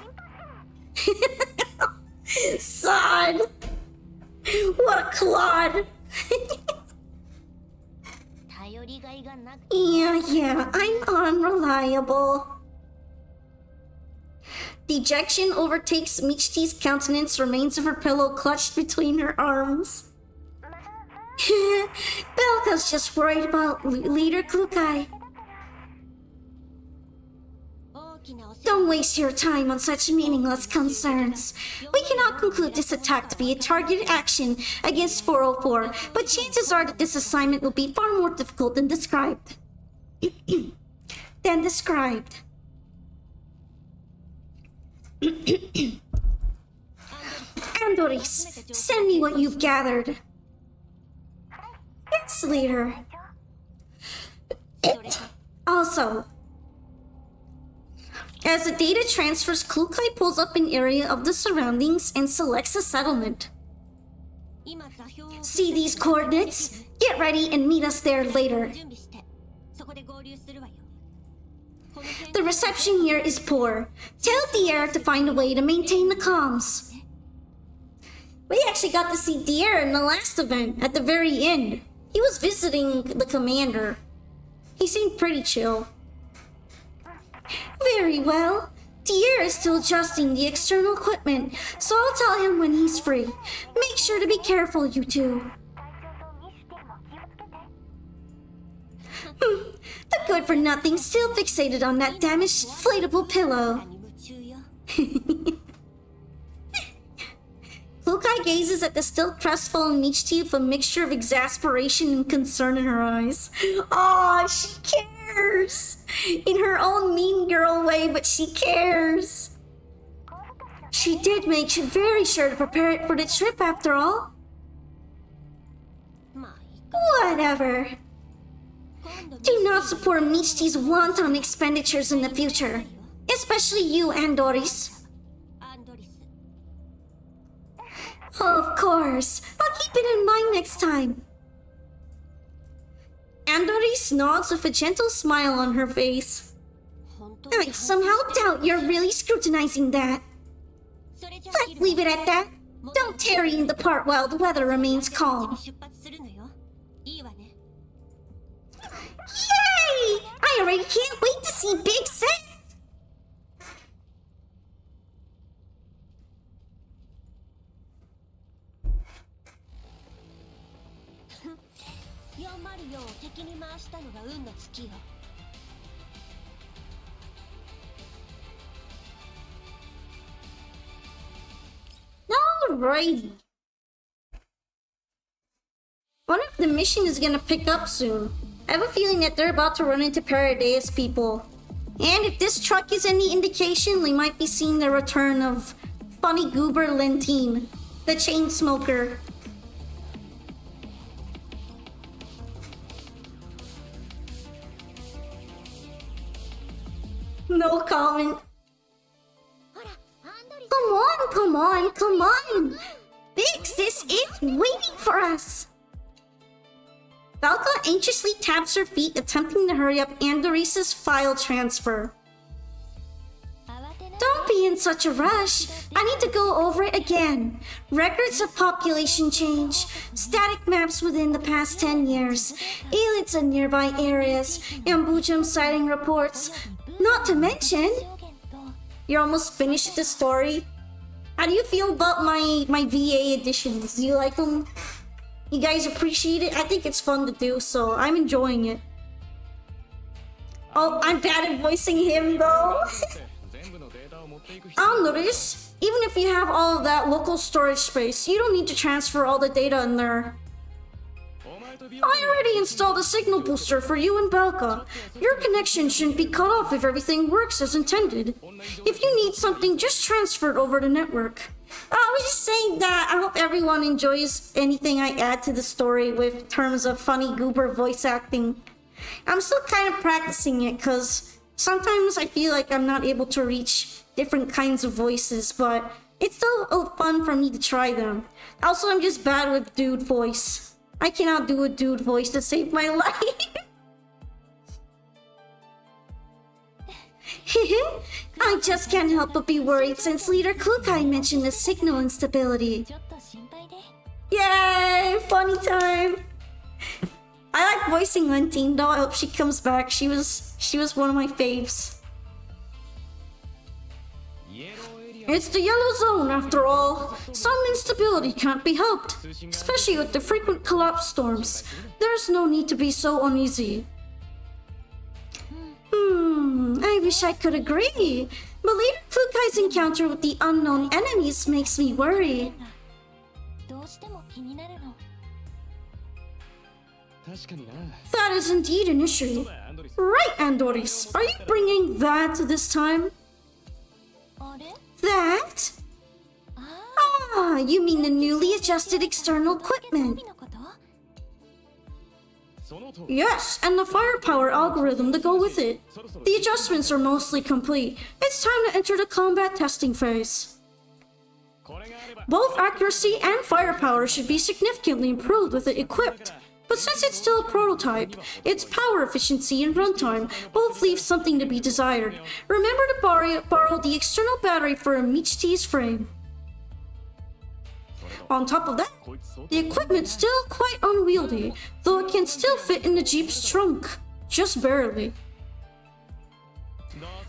Sod. What a clod. Yeah, I'm unreliable. Dejection overtakes Michti's countenance, remains of her pillow clutched between her arms. Belka's just worried about Leader Klukai. Don't waste your time on such meaningless concerns. We cannot conclude this attack to be a targeted action against 404, but chances are that this assignment will be far more difficult than described. Andoris, send me what you've gathered. Yes, leader. Also, as the data transfers, Klukai pulls up an area of the surroundings and selects a settlement. See these coordinates? Get ready and meet us there later. The reception here is poor. Tell Dier to find a way to maintain the comms. We actually got to see Dier in the last event, at the very end. He was visiting the commander. He seemed pretty chill. Very well. Dier is still adjusting the external equipment, so I'll tell him when he's free. Make sure to be careful, you two. The good-for-nothing still fixated on that damaged inflatable pillow. Klukai gazes at the still crestfallen Michti with a mixture of exasperation and concern in her eyes. Aw, she cares! In her own mean girl way, but she cares. She did make very sure to prepare it for the trip after all. Whatever. Do not support Michti's wanton expenditures in the future. Especially you, Andoris. Of course. I'll keep it in mind next time. Andoris nods with a gentle smile on her face. I somehow doubt you're really scrutinizing that. Let's leave it at that. Don't tarry in the part while the weather remains calm. Yay! I already can't wait to see Big Sis! Alrighty. Wonder if the mission is gonna pick up soon. I have a feeling that they're about to run into Paradise people. And if this truck is any indication, we might be seeing the return of Funny Goober Lentine, the chain smoker. No comment. Come on! Big Sis is waiting for us! Valka anxiously taps her feet, attempting to hurry up Andorisa's file transfer. Don't be in such a rush. I need to go over it again. Records of population change, static maps within the past 10 years, aliens in nearby areas, Ambujam sighting reports. Not to mention... You're almost finished with the story? How do you feel about my VA editions? Do you like them? You guys appreciate it? I think it's fun to do, so I'm enjoying it. Oh, I'm bad at voicing him though. I'll notice, even if you have all of that local storage space, you don't need to transfer all the data in there. I already installed a signal booster for you and Belka. Your connection shouldn't be cut off if everything works as intended. If you need something, just transfer it over the network. I was just saying that I hope everyone enjoys anything I add to the story with terms of Funny Goober voice acting. I'm still kind of practicing it because sometimes I feel like I'm not able to reach different kinds of voices, but it's still fun for me to try them. Also, I'm just bad with dude voice. I cannot do a dude voice to save my life. I just can't help but be worried since Leader Klukai mentioned the signal instability. Yay! Funny time! I like voicing Lentine though. I hope she comes back. She was one of my faves. It's the yellow zone after all. Some instability can't be helped, especially with the frequent collapse storms. There's no need to be so uneasy. I wish I could agree, but Leader Klukai's encounter with the unknown enemies makes me worry. That is indeed an issue. Right, Andoris, are you bringing that this time? That? Ah, you mean the newly adjusted external equipment. Yes, and the firepower algorithm to go with it. The adjustments are mostly complete. It's time to enter the combat testing phase. Both accuracy and firepower should be significantly improved with it equipped. But since it's still a prototype, its power efficiency and runtime both leave something to be desired. Remember to borrow the external battery for a Michiti's frame. On top of that, the equipment's still quite unwieldy, though it can still fit in the Jeep's trunk. Just barely.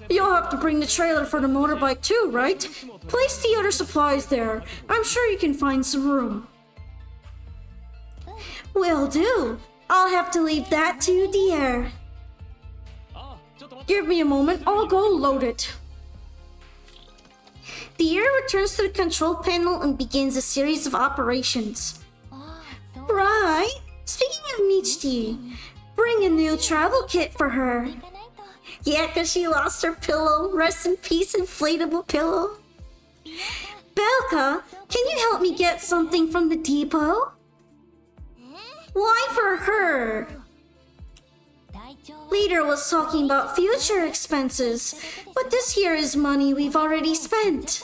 You'll have to bring the trailer for the motorbike too, right? Place the other supplies there. I'm sure you can find some room. Will do. I'll have to leave that to the air. Give me a moment, I'll go load it. The air returns to the control panel and begins a series of operations. Right. Speaking of Michiti, bring a new travel kit for her. Yeah, because she lost her pillow. Rest in peace, inflatable pillow. Belka, can you help me get something from the depot? Why for her? Leader was talking about future expenses, but this here is money we've already spent.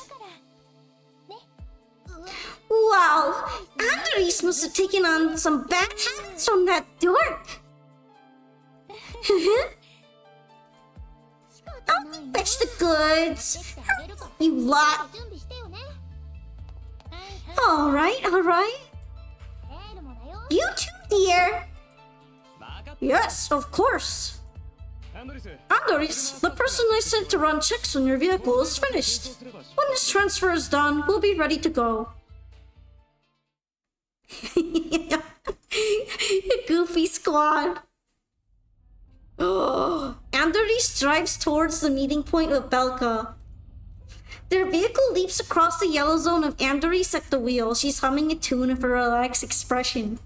Wow, Andres must have taken on some bad habits from that dork. I'll fetch the goods. You lot. Alright, alright. You too, dear. Yes, of course. Andres, the person I sent to run checks on your vehicle is finished. When this transfer is done, we'll be ready to go. Goofy squad. Oh. Andres drives towards the meeting point with Belka. Their vehicle leaps across the yellow zone of Andres at the wheel. She's humming a tune with a relaxed expression.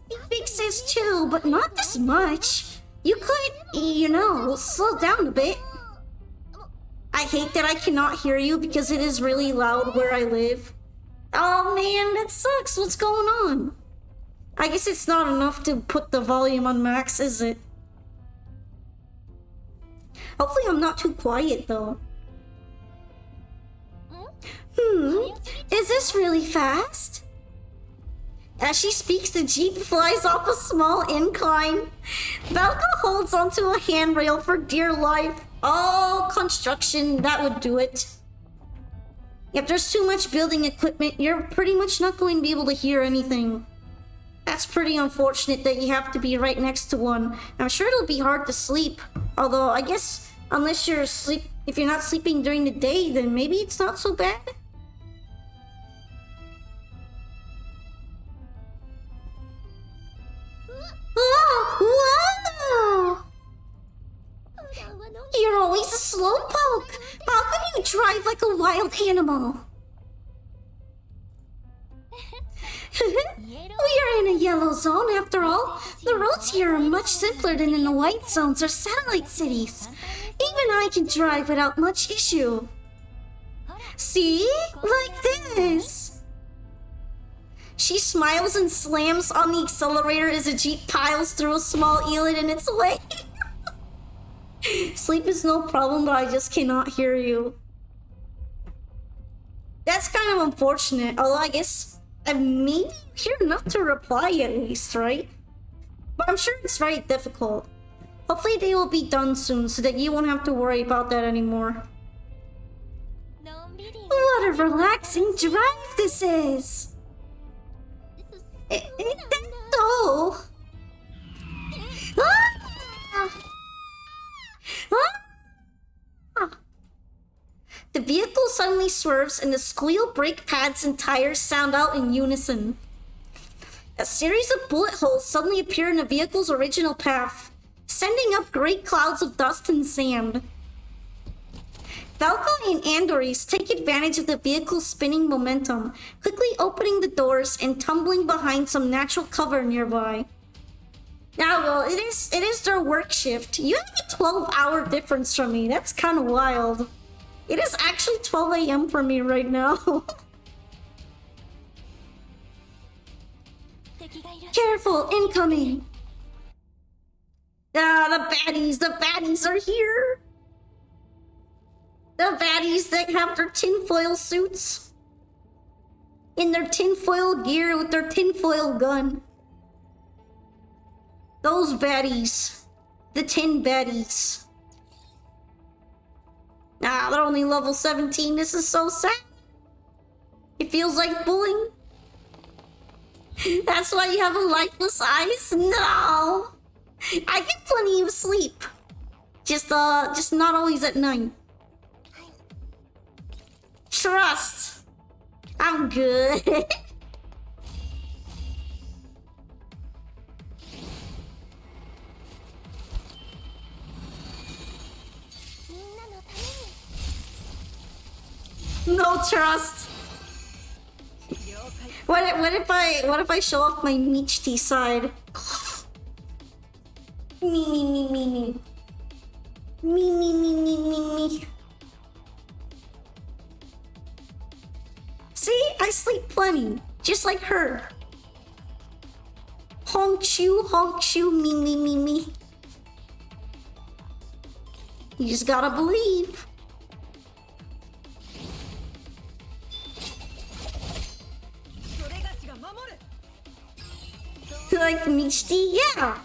He fixes too, but not this much. You could, you know, slow down a bit. I hate that I cannot hear you because it is really loud where I live. Oh man, that sucks. What's going on? I guess it's not enough to put the volume on max, is it? Hopefully I'm not too quiet though. Is this really fast? As she speaks, the Jeep flies off a small incline. Belka holds onto a handrail for dear life. Oh, construction, that would do it. If there's too much building equipment, you're pretty much not going to be able to hear anything. That's pretty unfortunate that you have to be right next to one. I'm sure it'll be hard to sleep. Although, I guess, unless you're if you're not sleeping during the day, then maybe it's not so bad. Oh, whoa! You're always a slowpoke. How can you drive like a wild animal? We are in a yellow zone after all. The roads here are much simpler than in the white zones or satellite cities. Even I can drive without much issue. See? Like this. She smiles and slams on the accelerator as a Jeep piles through a small eland in its way. Sleep is no problem, but I just cannot hear you. That's kind of unfortunate, although I guess maybe hear enough to reply at least, right? But I'm sure it's very difficult. Hopefully they will be done soon so that you won't have to worry about that anymore. What a relaxing drive this is! That's so... The vehicle suddenly swerves and the squeal brake pads and tires sound out in unison. A series of bullet holes suddenly appear in the vehicle's original path, sending up great clouds of dust and sand. Falco and Andores take advantage of the vehicle's spinning momentum, quickly opening the doors and tumbling behind some natural cover nearby. Now, well, it is their work shift. You have a 12-hour difference from me. That's kind of wild. It is actually 12 a.m. for me right now. Careful, incoming! Ah, the baddies are here! The baddies that have their tinfoil suits. In their tinfoil gear with their tinfoil gun. Those baddies. The tin baddies. Ah, they're only level 17. This is so sad. It feels like bullying. That's why you have a lifeless eyes? No! I get plenty of sleep. Just not always at night. Trust. I'm good. No trust. What if I show off my Michty side? Me. See, I sleep plenty, just like her. Honk shoo, me. You just gotta believe. Like Michty, yeah.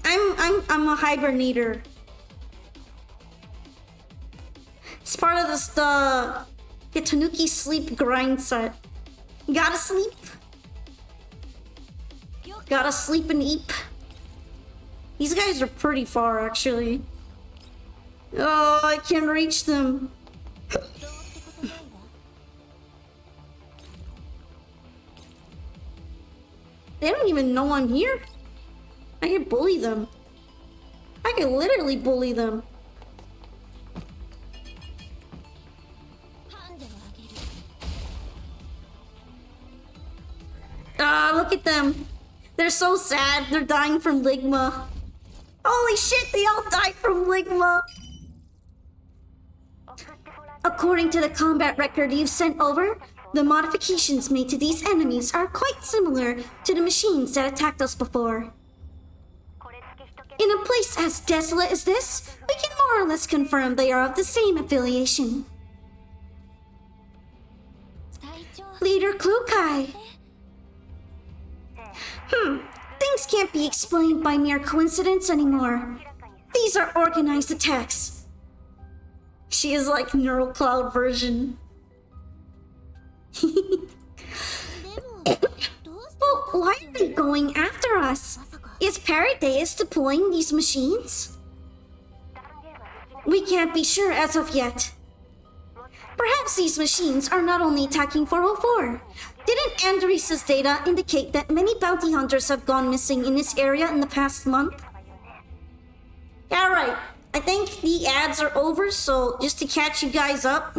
I'm I'm a hibernator. It's part of this the Tanuki sleep grind set. Gotta sleep. Gotta sleep and eat. These guys are pretty far, actually. Oh, I can't reach them. They don't even know I'm here. I can bully them. I can literally bully them. Ah, look at them. They're so sad. They're dying from Ligma. Holy shit, they all died from Ligma. According to the combat record you've sent over, the modifications made to these enemies are quite similar to the machines that attacked us before. In a place as desolate as this, we can more or less confirm they are of the same affiliation. Leader Klukai. Things can't be explained by mere coincidence anymore. These are organized attacks. She is like Neural Cloud version. Well, why are they going after us? Is Paradeus deploying these machines? We can't be sure as of yet. Perhaps these machines are not only attacking 404. Didn't Andres' data indicate that many bounty hunters have gone missing in this area in the past month? Yeah, right. I think the ads are over, so just to catch you guys up,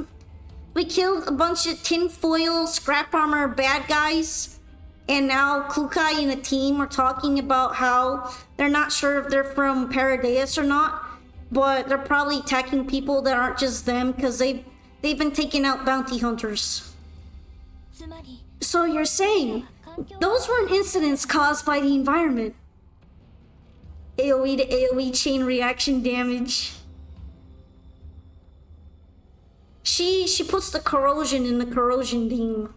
we killed a bunch of tinfoil, scrap armor bad guys, and now Klukai and the team are talking about how they're not sure if they're from Paradeus or not, but they're probably attacking people that aren't just them because they've been taking out bounty hunters. So you're saying those weren't incidents caused by the environment? AoE to AoE chain reaction damage. She puts the corrosion in the corrosion beam.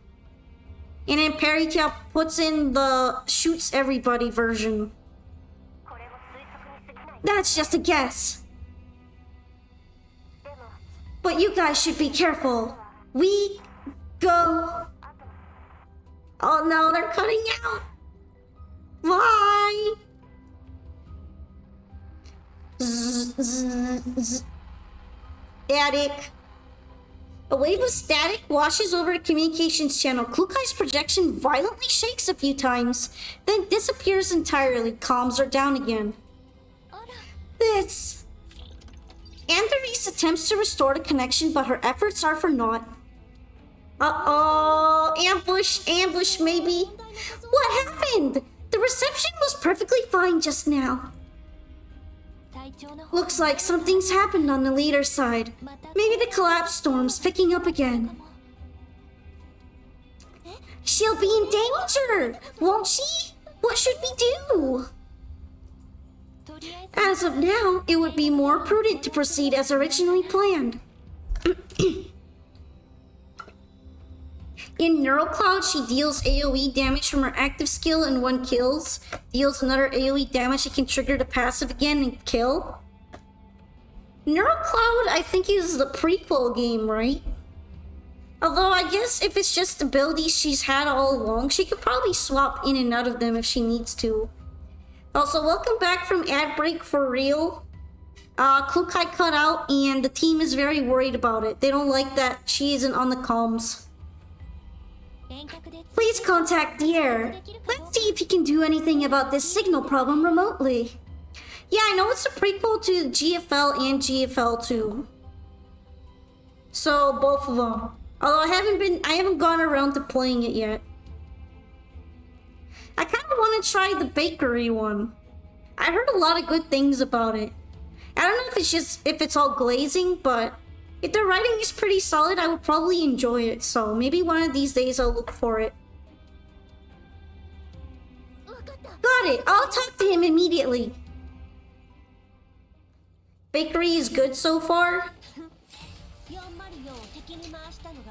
And then Peritia puts in the shoots everybody version. That's just a guess. But you guys should be careful. We go... Oh no, they're cutting out. Why? Static. A wave of static washes over the communications channel. Klukai's projection violently shakes a few times, then disappears entirely. Comms are down again. This... Andres attempts to restore the connection, but her efforts are for naught. Uh-oh, ambush maybe. What happened? The reception was perfectly fine just now. Looks like something's happened on the leader's side. Maybe the collapse storm's picking up again. She'll be in danger, won't she? What should we do? As of now, it would be more prudent to proceed as originally planned. In Neural Cloud, she deals AoE damage from her active skill and 1 kills. Deals another AoE damage, she can trigger the passive again and kill. Neural Cloud, I think, is the prequel game, right? Although, I guess if it's just abilities she's had all along, she could probably swap in and out of them if she needs to. Also, welcome back from ad break for real. Klukai cut out and the team is very worried about it. They don't like that she isn't on the comms. Please contact the air. Let's see if he can do anything about this signal problem remotely. Yeah, I know it's a prequel to GFL and GFL2. So, both of them. Although I haven't gone around to playing it yet. I kind of want to try the bakery one. I heard a lot of good things about it. I don't know if it's all glazing, but if the writing is pretty solid, I would probably enjoy it. So maybe one of these days I'll look for it. Got it. I'll talk to him immediately. Bakery is good so far.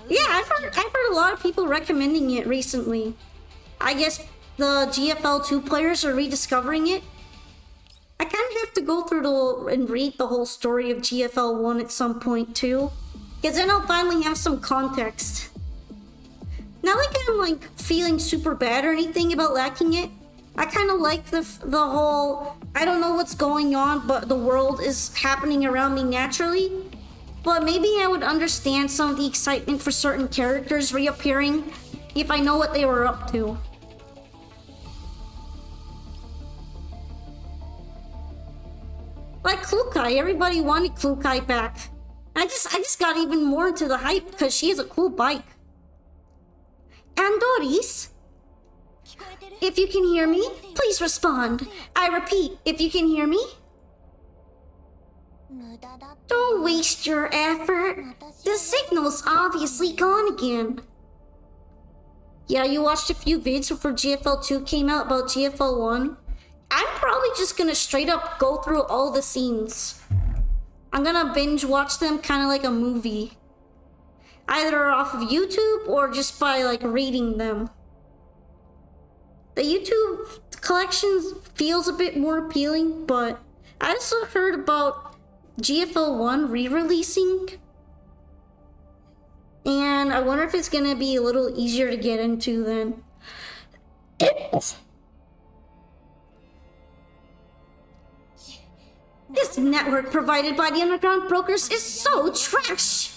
Yeah, I've heard a lot of people recommending it recently. I guess the GFL2 players are rediscovering it. I kind of have go through and read the whole story of GFL1 at some point too, because then I'll finally have some context. Not like I'm like feeling super bad or anything about lacking it. I kind of like the whole, I don't know what's going on, but the world is happening around me naturally. But maybe I would understand some of the excitement for certain characters reappearing if I know what they were up to. Like Klukai, everybody wanted Klukai back. I just got even more into the hype because she has a cool bike. And Doris, if you can hear me, please respond. I repeat, if you can hear me. Don't waste your effort. The signal's obviously gone again. Yeah, you watched a few vids before GFL2 came out about GFL1. I'm probably just gonna straight up go through all the scenes. I'm gonna binge watch them kind of like a movie. Either off of YouTube or just by like reading them. The YouTube collection feels a bit more appealing, but I also heard about GFL1 re-releasing. And I wonder if it's gonna be a little easier to get into then. This network provided by the underground brokers is so trash.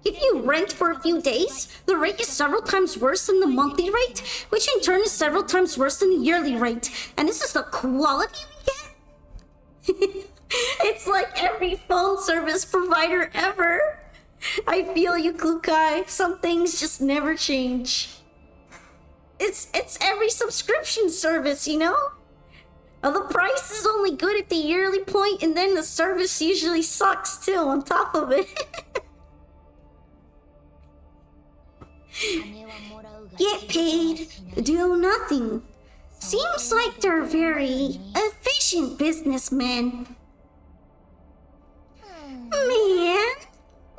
If you rent for a few days, the rate is several times worse than the monthly rate, which in turn is several times worse than the yearly rate. And this is the quality we get? It's like every phone service provider ever. I feel you, Klukai. Some things just never change. It's every subscription service, you know? The price is only good at the yearly point, and then the service usually sucks too on top of it. Get paid, do nothing. Seems like they're very efficient businessmen. Man,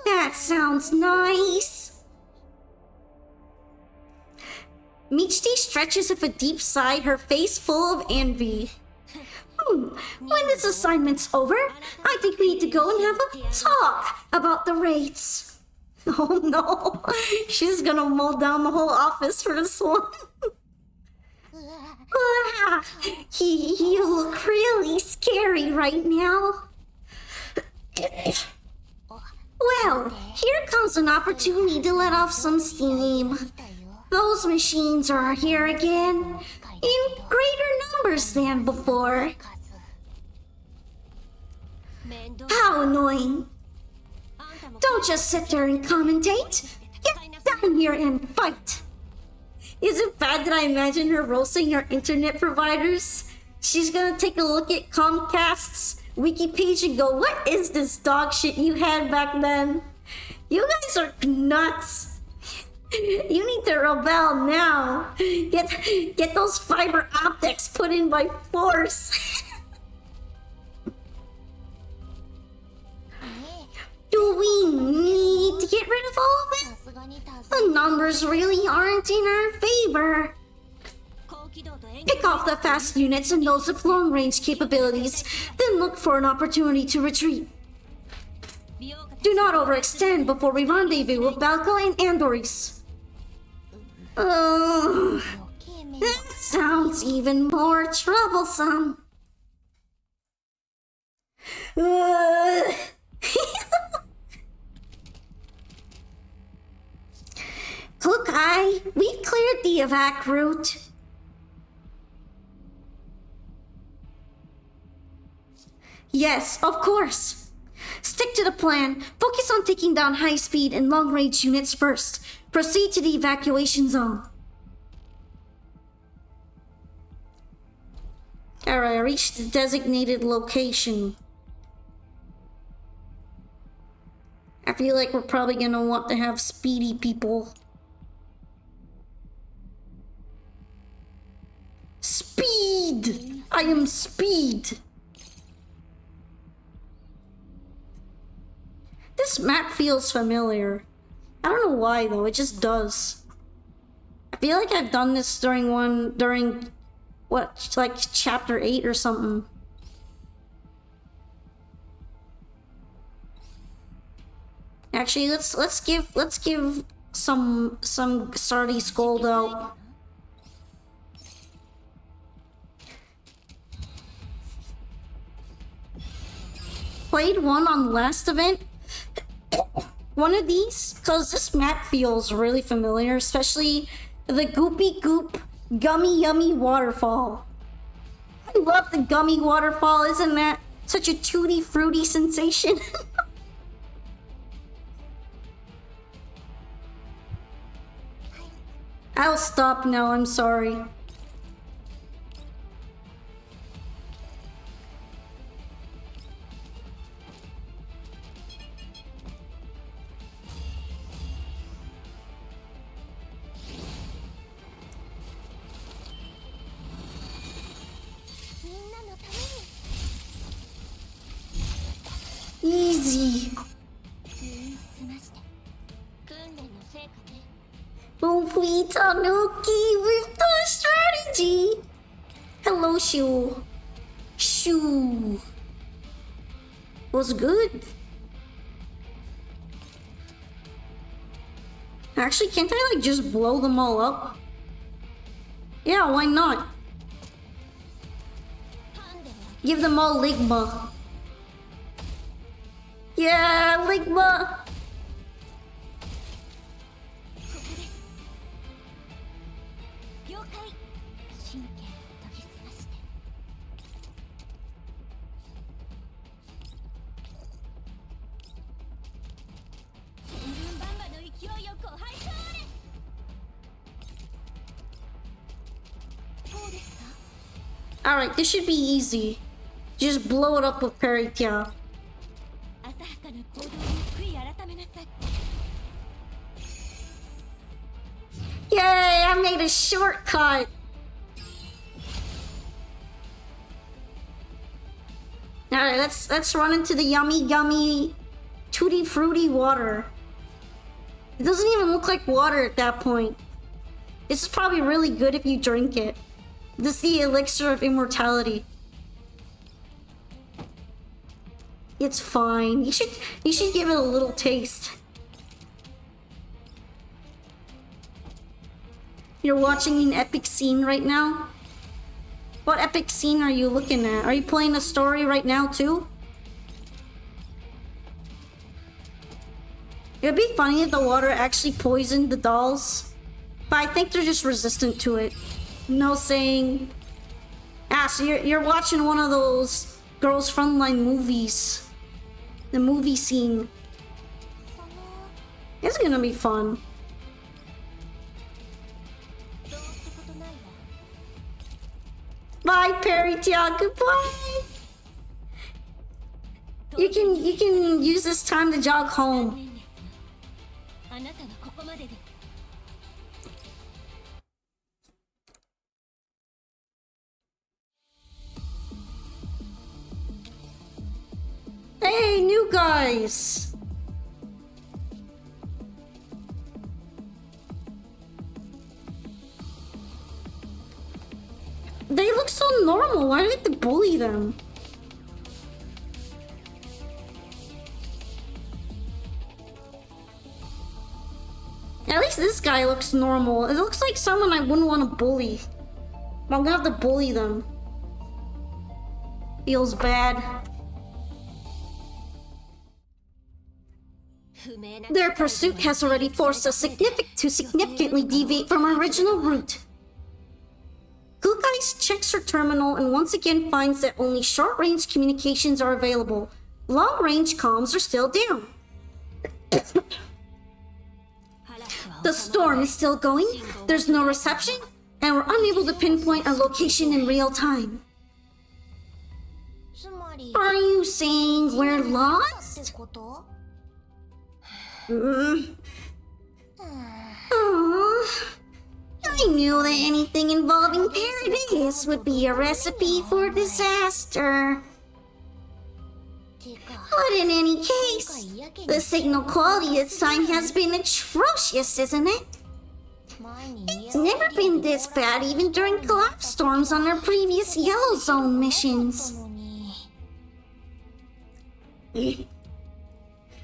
that sounds nice. Michti stretches with a deep sigh, her face full of envy. When this assignment's over, I think we need to go and have a talk about the rates. Oh no, she's gonna mow down the whole office for this one. You look really scary right now. Well, here comes an opportunity to let off some steam. Those machines are here again, in greater numbers than before. How annoying. Don't just sit there and commentate. Get down here and fight. Is it bad that I imagine her roasting her internet providers? She's gonna take a look at Comcast's wiki page and go, what is this dog shit you had back then? You guys are nuts. You need to rebel now. Get those fiber optics put in by force. Do we need to get rid of all of it? The numbers really aren't in our favor. Pick off the fast units and those with long-range capabilities, then look for an opportunity to retreat. Do not overextend before we rendezvous with Balco and Andoris. That sounds even more troublesome. Klukai, we've cleared the evac route. Yes, of course. Stick to the plan. Focus on taking down high-speed and long-range units first. Proceed to the evacuation zone. Alright, I reached the designated location. I feel like we're probably gonna want to have speedy people. Speed! I am speed! This map feels familiar. I don't know why though, it just does. I feel like I've done this during what, like chapter 8 or something. Actually, let's give some Sardi's gold out. Played one on last event. One of these, because this map feels really familiar, especially the Goopy Goop Gummy Yummy Waterfall. I love the gummy waterfall, isn't that such a tutti fruity sensation? I'll stop now, I'm sorry. Easy. Hopefully Tanuki with the strategy. Hello, Shu. Shu. Was good. Actually, can't I like just blow them all up? Yeah, why not? Give them all Ligma. Yeah, Ligma! Alright, this should be easy. Just blow it up with Peritia. Yay, I made a shortcut! Alright, let's run into the yummy gummy tutti fruity water. It doesn't even look like water at that point. This is probably really good if you drink it. This is the elixir of immortality. It's fine. You should give it a little taste. You're watching an epic scene right now? What epic scene are you looking at? Are you playing a story right now too? It'd be funny if the water actually poisoned the dolls. But I think they're just resistant to it. No saying. Ah, so you're watching one of those Girls Frontline movies. The movie scene. It's gonna be fun. Bye, Peritia. Goodbye. You can use this time to jog home. Hey, new guys. They look so normal. Why do I have to bully them? At least this guy looks normal. It looks like someone I wouldn't want to bully. But I'm gonna have to bully them. Feels bad. Their pursuit has already forced us to significantly deviate from our original route. Kukai's checks her terminal and once again finds that only short-range communications are available. Long-range comms are still down. The storm is still going, there's no reception, and we're unable to pinpoint our location in real time. Are you saying we're lost? I knew that anything involving Paradise would be a recipe for disaster. But in any case, the signal quality this time has been atrocious, isn't it? It's never been this bad even during collapse storms on our previous Yellow Zone missions.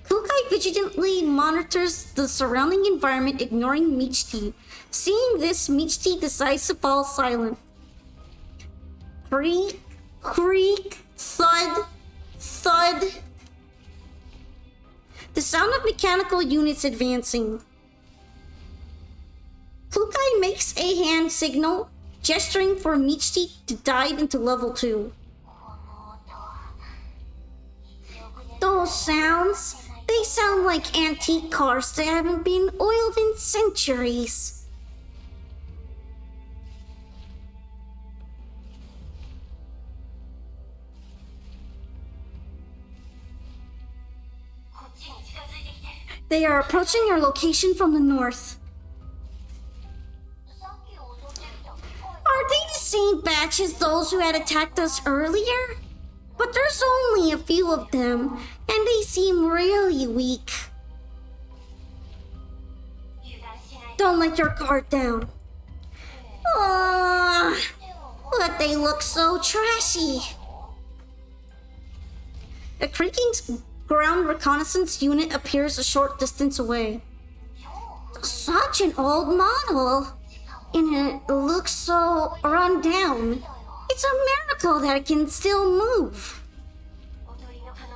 Kukai Kukai vigilantly monitors the surrounding environment, ignoring Michty. Seeing this, Michty decides to fall silent. Creak, creak, thud, thud. The sound of mechanical units advancing. Kukai makes a hand signal, gesturing for Michty to dive into level 2. Those sounds, they sound like antique cars that haven't been oiled in centuries. They are approaching our location from the north. Are they the same batch as those who had attacked us earlier? But there's only a few of them, and they seem really weak. Don't let your guard down. But they look so trashy. A creaking ground reconnaissance unit appears a short distance away. Such an old model, and it looks so run down. It's a miracle that it can still move.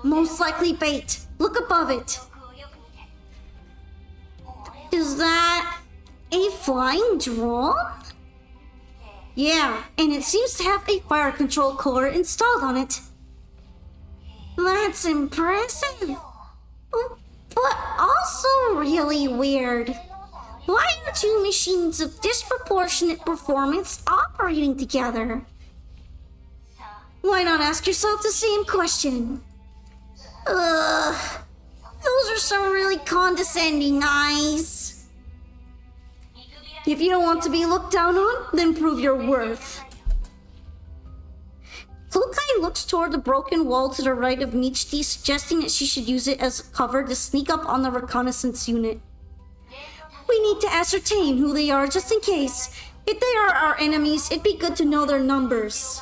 Most likely bait. Look above it. Is that a flying drone? Yeah, and it seems to have a fire control core installed on it. That's impressive. But also really weird. Why are two machines of disproportionate performance operating together? Why not ask yourself the same question? Those are some really condescending eyes. If you don't want to be looked down on, then prove your worth. Kukai looks toward the broken wall to the right of Michty, suggesting that she should use it as cover to sneak up on the reconnaissance unit. We need to ascertain who they are just in case. If they are our enemies, it'd be good to know their numbers.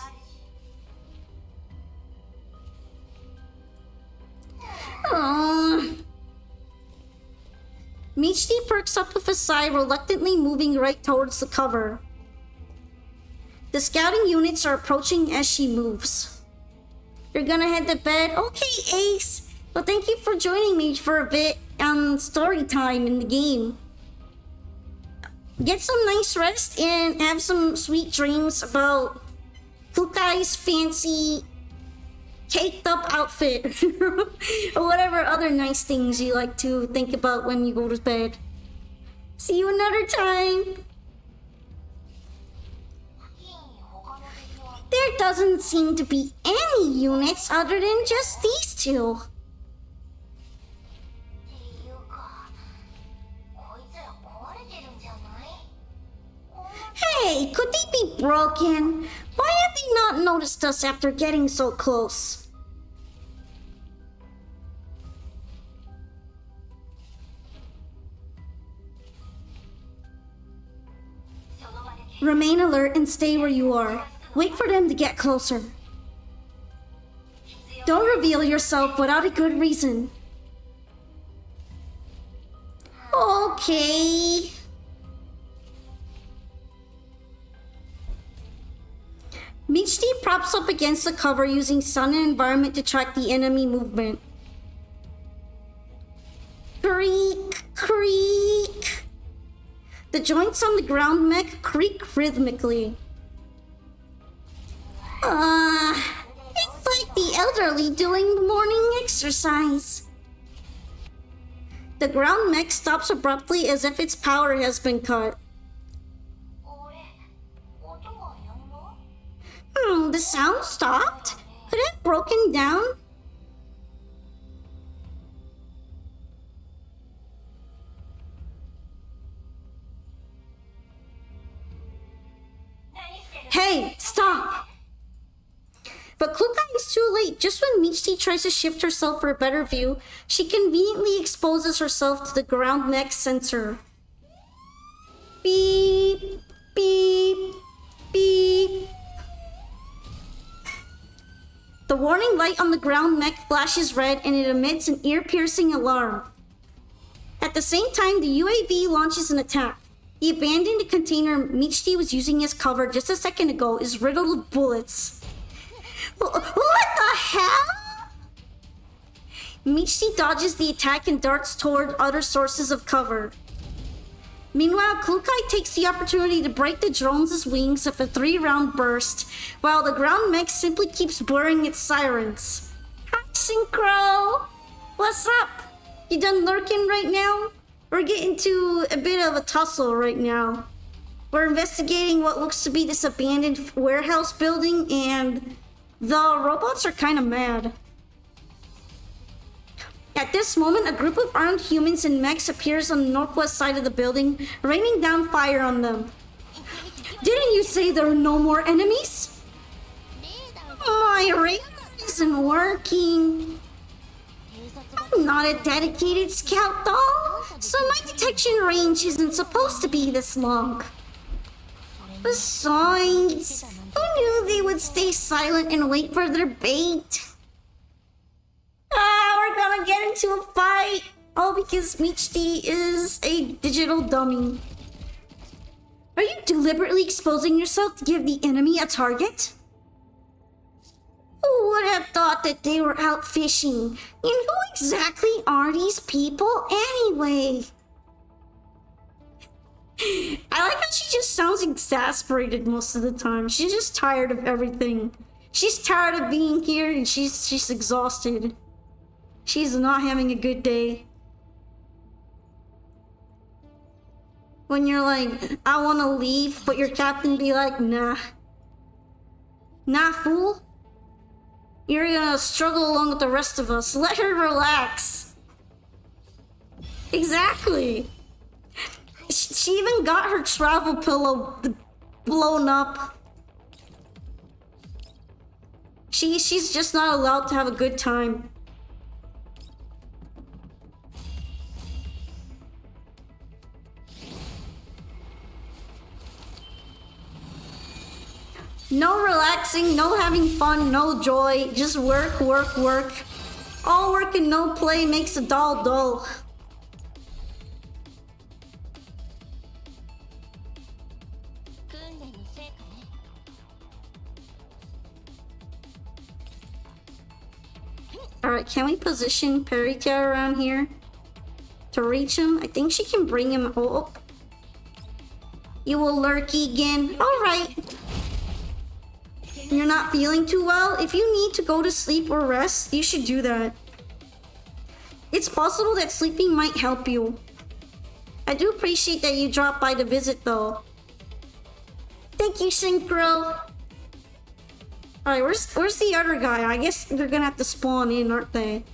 Michty perks up with a sigh, reluctantly moving right towards the cover. The scouting units are approaching as she moves. You're gonna head to bed? Okay, Ace. Well, thank you for joining me for a bit on story time in the game. Get some nice rest and have some sweet dreams about Kukai's fancy caked up outfit or whatever other nice things you like to think about when you go to bed. See you another time. There doesn't seem to be any units other than just these two. Hey, could they be broken? Why have they not noticed us after getting so close? Remain alert and stay where you are. Wait for them to get closer. Don't reveal yourself without a good reason. Okay. Michty props up against the cover using sun and environment to track the enemy movement. Creak, creak. The joints on the ground mech creak rhythmically. It's like the elderly doing morning exercise. The ground mech stops abruptly as if its power has been cut. The sound stopped? Could it have broken down? Hey, stop! But Kukai is too late. Just when Michty tries to shift herself for a better view, she conveniently exposes herself to the ground mech sensor. Beep, beep, beep. The The warning light on the ground mech flashes red and it emits an ear-piercing alarm. At the same time, the UAV launches an attack. The abandoned container Michti was using as cover just a second ago is riddled with bullets. What the hell? Michti dodges the attack and darts toward other sources of cover. Meanwhile, Klukai takes the opportunity to break the drone's wings with a 3-round burst, while the ground mech simply keeps blaring its sirens. Hi, Synchro! What's up? You done lurking right now? We're getting to a bit of a tussle right now. We're investigating what looks to be this abandoned warehouse building, and the robots are kind of mad. At this moment, a group of armed humans and mechs appears on the northwest side of the building, raining down fire on them. Didn't you say there are no more enemies? My radar isn't working. I'm not a dedicated scout though, so my detection range isn't supposed to be this long. Besides, who knew they would stay silent and wait for their bait? We're gonna get into a fight. All because Michti is a digital dummy. Are you deliberately exposing yourself to give the enemy a target? Who would have thought that they were out fishing? And who exactly are these people anyway? I like how she just sounds exasperated most of the time. She's just tired of everything. She's tired of being here and she's exhausted. She's not having a good day. When you're like, I want to leave, but your captain be like, nah. Nah, fool. You're gonna struggle along with the rest of us. Let her relax. Exactly. She even got her travel pillow blown up. She's just not allowed to have a good time. No relaxing, no having fun, no joy. Just work, work, work. All work and no play makes a doll dull. Alright, can we position Perica around here to reach him? I think she can bring him up. You will lurky again. Alright. You're not feeling too well? If you need to go to sleep or rest, you should do that. It's possible that sleeping might help you. I do appreciate that you dropped by to visit though. Thank you, Synchro. Alright, where's the other guy? I guess they're gonna have to spawn in, aren't they?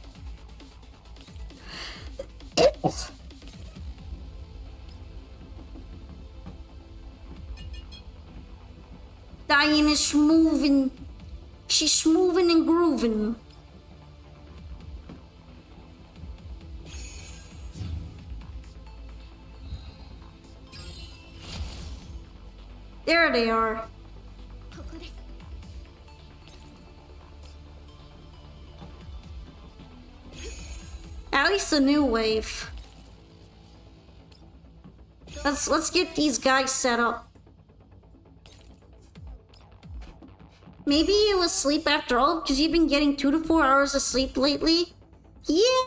Diane is moving. She's moving and grooving. There they are. At least a new wave. Let's get these guys set up. Maybe it was sleep after all, because you've been getting 2 to 4 hours of sleep lately. Yeah,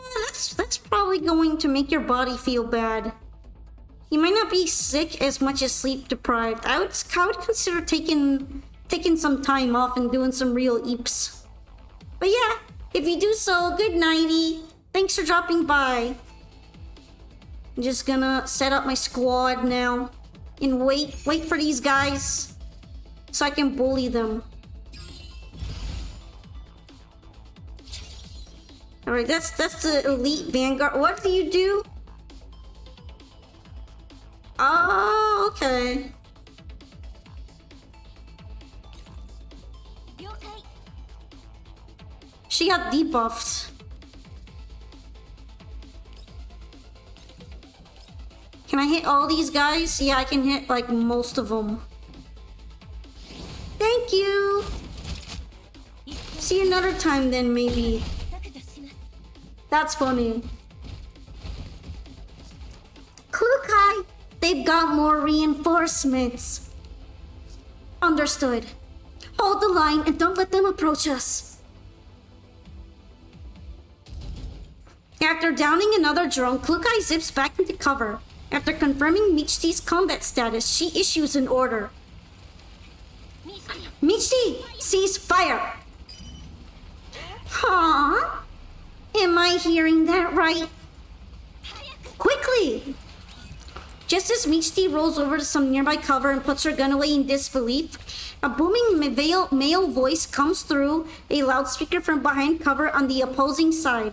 that's probably going to make your body feel bad. You might not be sick as much as sleep deprived. I would consider taking some time off and doing some real eeps. But yeah, if you do so, good nighty. Thanks for dropping by. I'm just gonna set up my squad now and wait for these guys so I can bully them. Alright, that's the elite vanguard. What do you do? Oh, okay. She got debuffed. Can I hit all these guys? Yeah, I can hit like most of them. Thank you. See see you another time then, maybe. That's funny. Klukai, they've got more reinforcements. Understood. Hold the line and don't let them approach us. After downing another drone, Klukai zips back into cover. After confirming Michti's combat status, she issues an order. Michti, cease fire! Huh? Am I hearing that right? Quickly! Just as Michti rolls over to some nearby cover and puts her gun away in disbelief, a booming male voice comes through a loudspeaker from behind cover on the opposing side.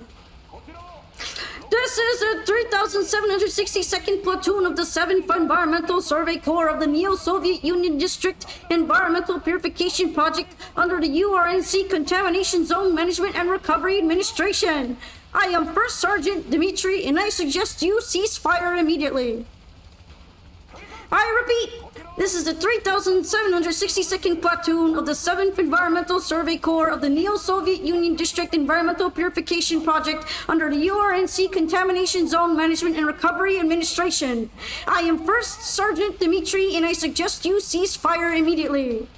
This is the 3762nd Platoon of the 7th Environmental Survey Corps of the Neo-Soviet Union District Environmental Purification Project under the URNC Contamination Zone Management and Recovery Administration. I am First Sergeant Dmitry, and I suggest you cease fire immediately. I repeat, this is the 3762nd Platoon of the 7th Environmental Survey Corps of the Neo-Soviet Union District Environmental Purification Project under the URNC Contamination Zone Management and Recovery Administration. I am First Sergeant Dmitry, and I suggest you cease fire immediately.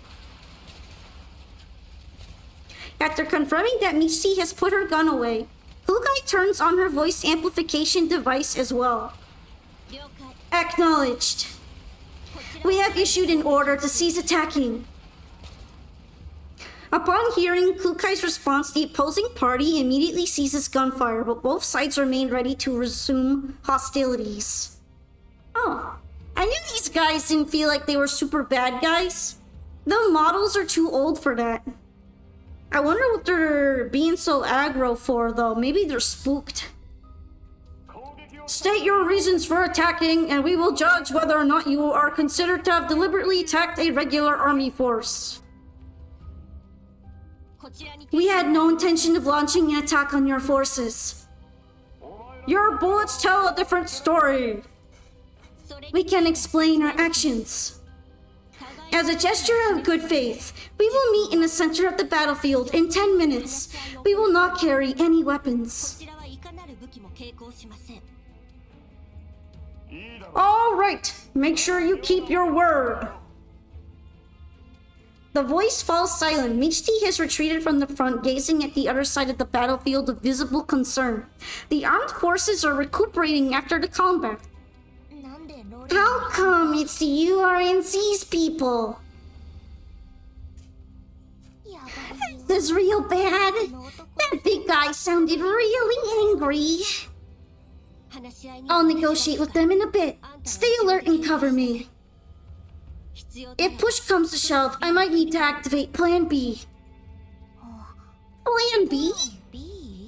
After confirming that Michi has put her gun away, Fugai turns on her voice amplification device as well. Acknowledged. We have issued an order to cease attacking. Upon hearing Klukai's response, the opposing party immediately ceases gunfire, but both sides remain ready to resume hostilities. Oh, I knew these guys didn't feel like they were super bad guys. The models are too old for that. I wonder what they're being so aggro for, though. Maybe they're spooked. State your reasons for attacking, and we will judge whether or not you are considered to have deliberately attacked a regular army force. We had no intention of launching an attack on your forces. Your bullets tell a different story. We can explain our actions. As a gesture of good faith, we will meet in the center of the battlefield in 10 minutes. We will not carry any weapons. All right, make sure you keep your word. The voice falls silent. Michti has retreated from the front, gazing at the other side of the battlefield with visible concern. The armed forces are recuperating after the combat. How come it's the URNC's people? This is real bad. That big guy sounded really angry. I'll negotiate with them in a bit. Stay alert and cover me. If push comes to shove, I might need to activate Plan B. Plan B?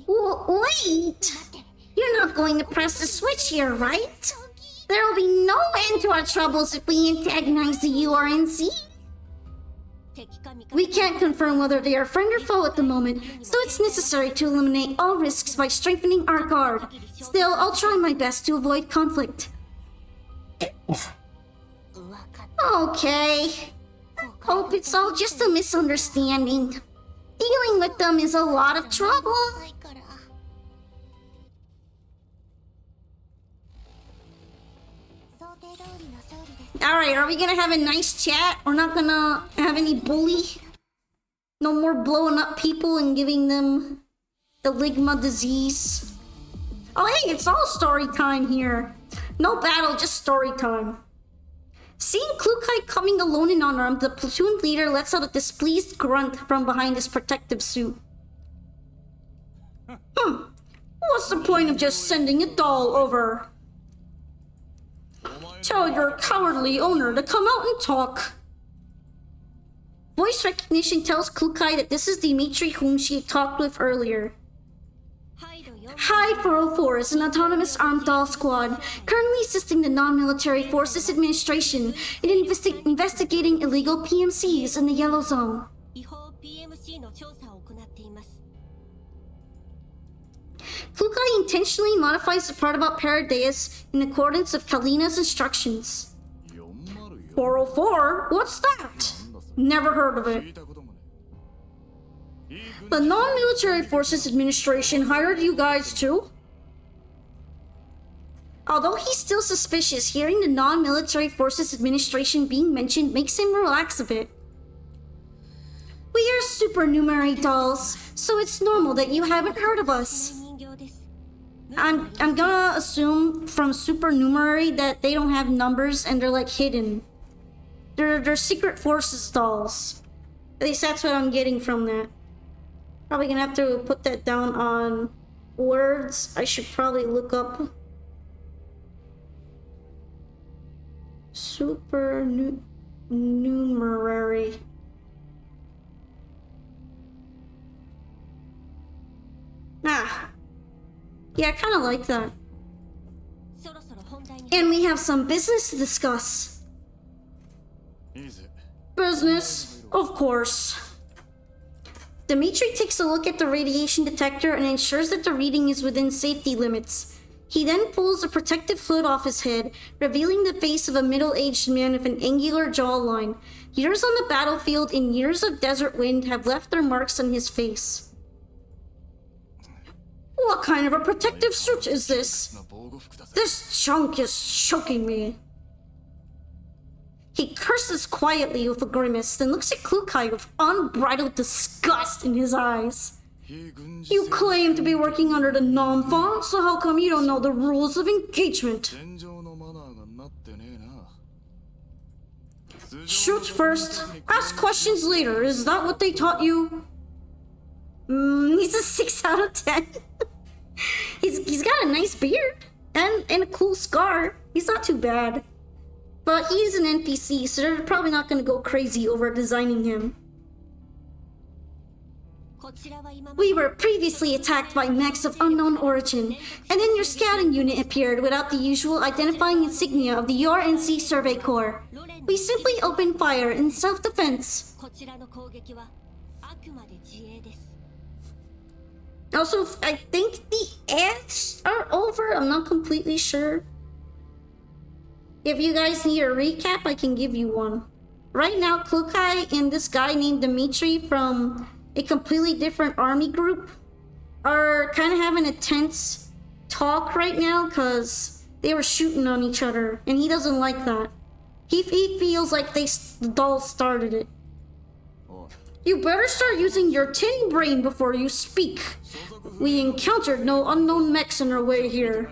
Wait! You're not going to press the switch here, right? There will be no end to our troubles if we antagonize the URNC. We can't confirm whether they are friend or foe at the moment, so it's necessary to eliminate all risks by strengthening our guard. Still, I'll try my best to avoid conflict. Okay. Hope it's all just a misunderstanding. Dealing with them is a lot of trouble. Alright, are we gonna have a nice chat? We're not gonna have any bully? No more blowing up people and giving them the Ligma disease? Oh hey, it's all story time here. No battle, just story time. Seeing Klukai coming alone and unarmed, the platoon leader lets out a displeased grunt from behind his protective suit. What's the point of just sending a doll over? Tell your cowardly owner to come out and talk. Voice recognition tells Klukai that this is Dimitri whom she had talked with earlier. Hi 404 is an autonomous armed doll squad, currently assisting the Non-Military Forces Administration in investigating illegal PMCs in the Yellow Zone. Klukai intentionally modifies the part about Paradeus in accordance with Kalina's instructions. 404? What's that? Never heard of it. The Non-Military Forces Administration hired you guys too? Although he's still suspicious, hearing the Non-Military Forces Administration being mentioned makes him relax a bit. We are supernumerary dolls, so it's normal that you haven't heard of us. I'm gonna assume from supernumerary that they don't have numbers and they're like hidden. They're secret forces dolls. At least that's what I'm getting from that. Probably gonna have to put that down on words. I should probably look up supernumerary. Ah. Yeah, I kind of like that. And we have some business to discuss. Business, of course. Dimitri takes a look at the radiation detector and ensures that the reading is within safety limits. He then pulls a protective hood off his head, revealing the face of a middle-aged man with an angular jawline. Years on the battlefield and years of desert wind have left their marks on his face. What kind of a protective suit is this? This junk is choking me. He curses quietly with a grimace, then looks at Klukai with unbridled disgust in his eyes. You claim to be working under the non-fa, so how come you don't know the rules of engagement? Shoot first, ask questions later. Is that what they taught you? He's a 6 out of 10. He's got a nice beard and a cool scar. He's not too bad. But he's an NPC, so they're probably not going to go crazy over designing him. We were previously attacked by mechs of unknown origin, and then your scouting unit appeared without the usual identifying insignia of the URNC Survey Corps. We simply opened fire in self-defense. Also, I think the ads are over. I'm not completely sure. If you guys need a recap, I can give you one. Right now, Klukai and this guy named Dimitri from a completely different army group are kind of having a tense talk right now because they were shooting on each other, and he doesn't like that. He feels like the dolls started it. You better start using your tin brain before you speak. We encountered no unknown mechs on our way here.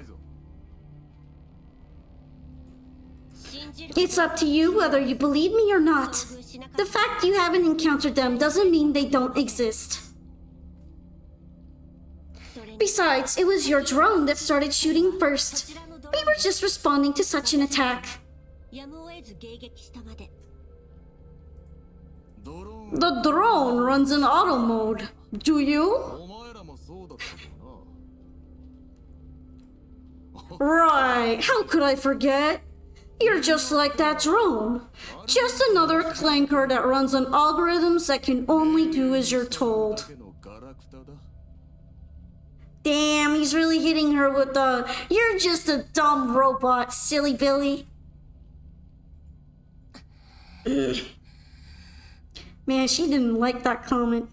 It's up to you whether you believe me or not. The fact you haven't encountered them doesn't mean they don't exist. Besides, it was your drone that started shooting first. We were just responding to such an attack. The drone runs in auto mode. Do you? Right, how could I forget? You're just like that drone. Just another clanker that runs on algorithms that can only do as you're told. Damn, he's really hitting her with the, you're just a dumb robot, silly Billy. Man, she didn't like that comment.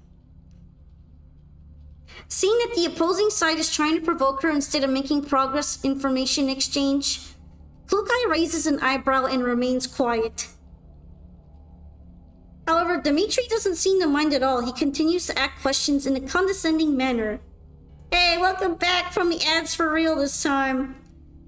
Seeing that the opposing side is trying to provoke her instead of making progress information exchange, Klukai raises an eyebrow and remains quiet. However, Dimitri doesn't seem to mind at all. He continues to ask questions in a condescending manner. Hey, welcome back from the ads for real this time.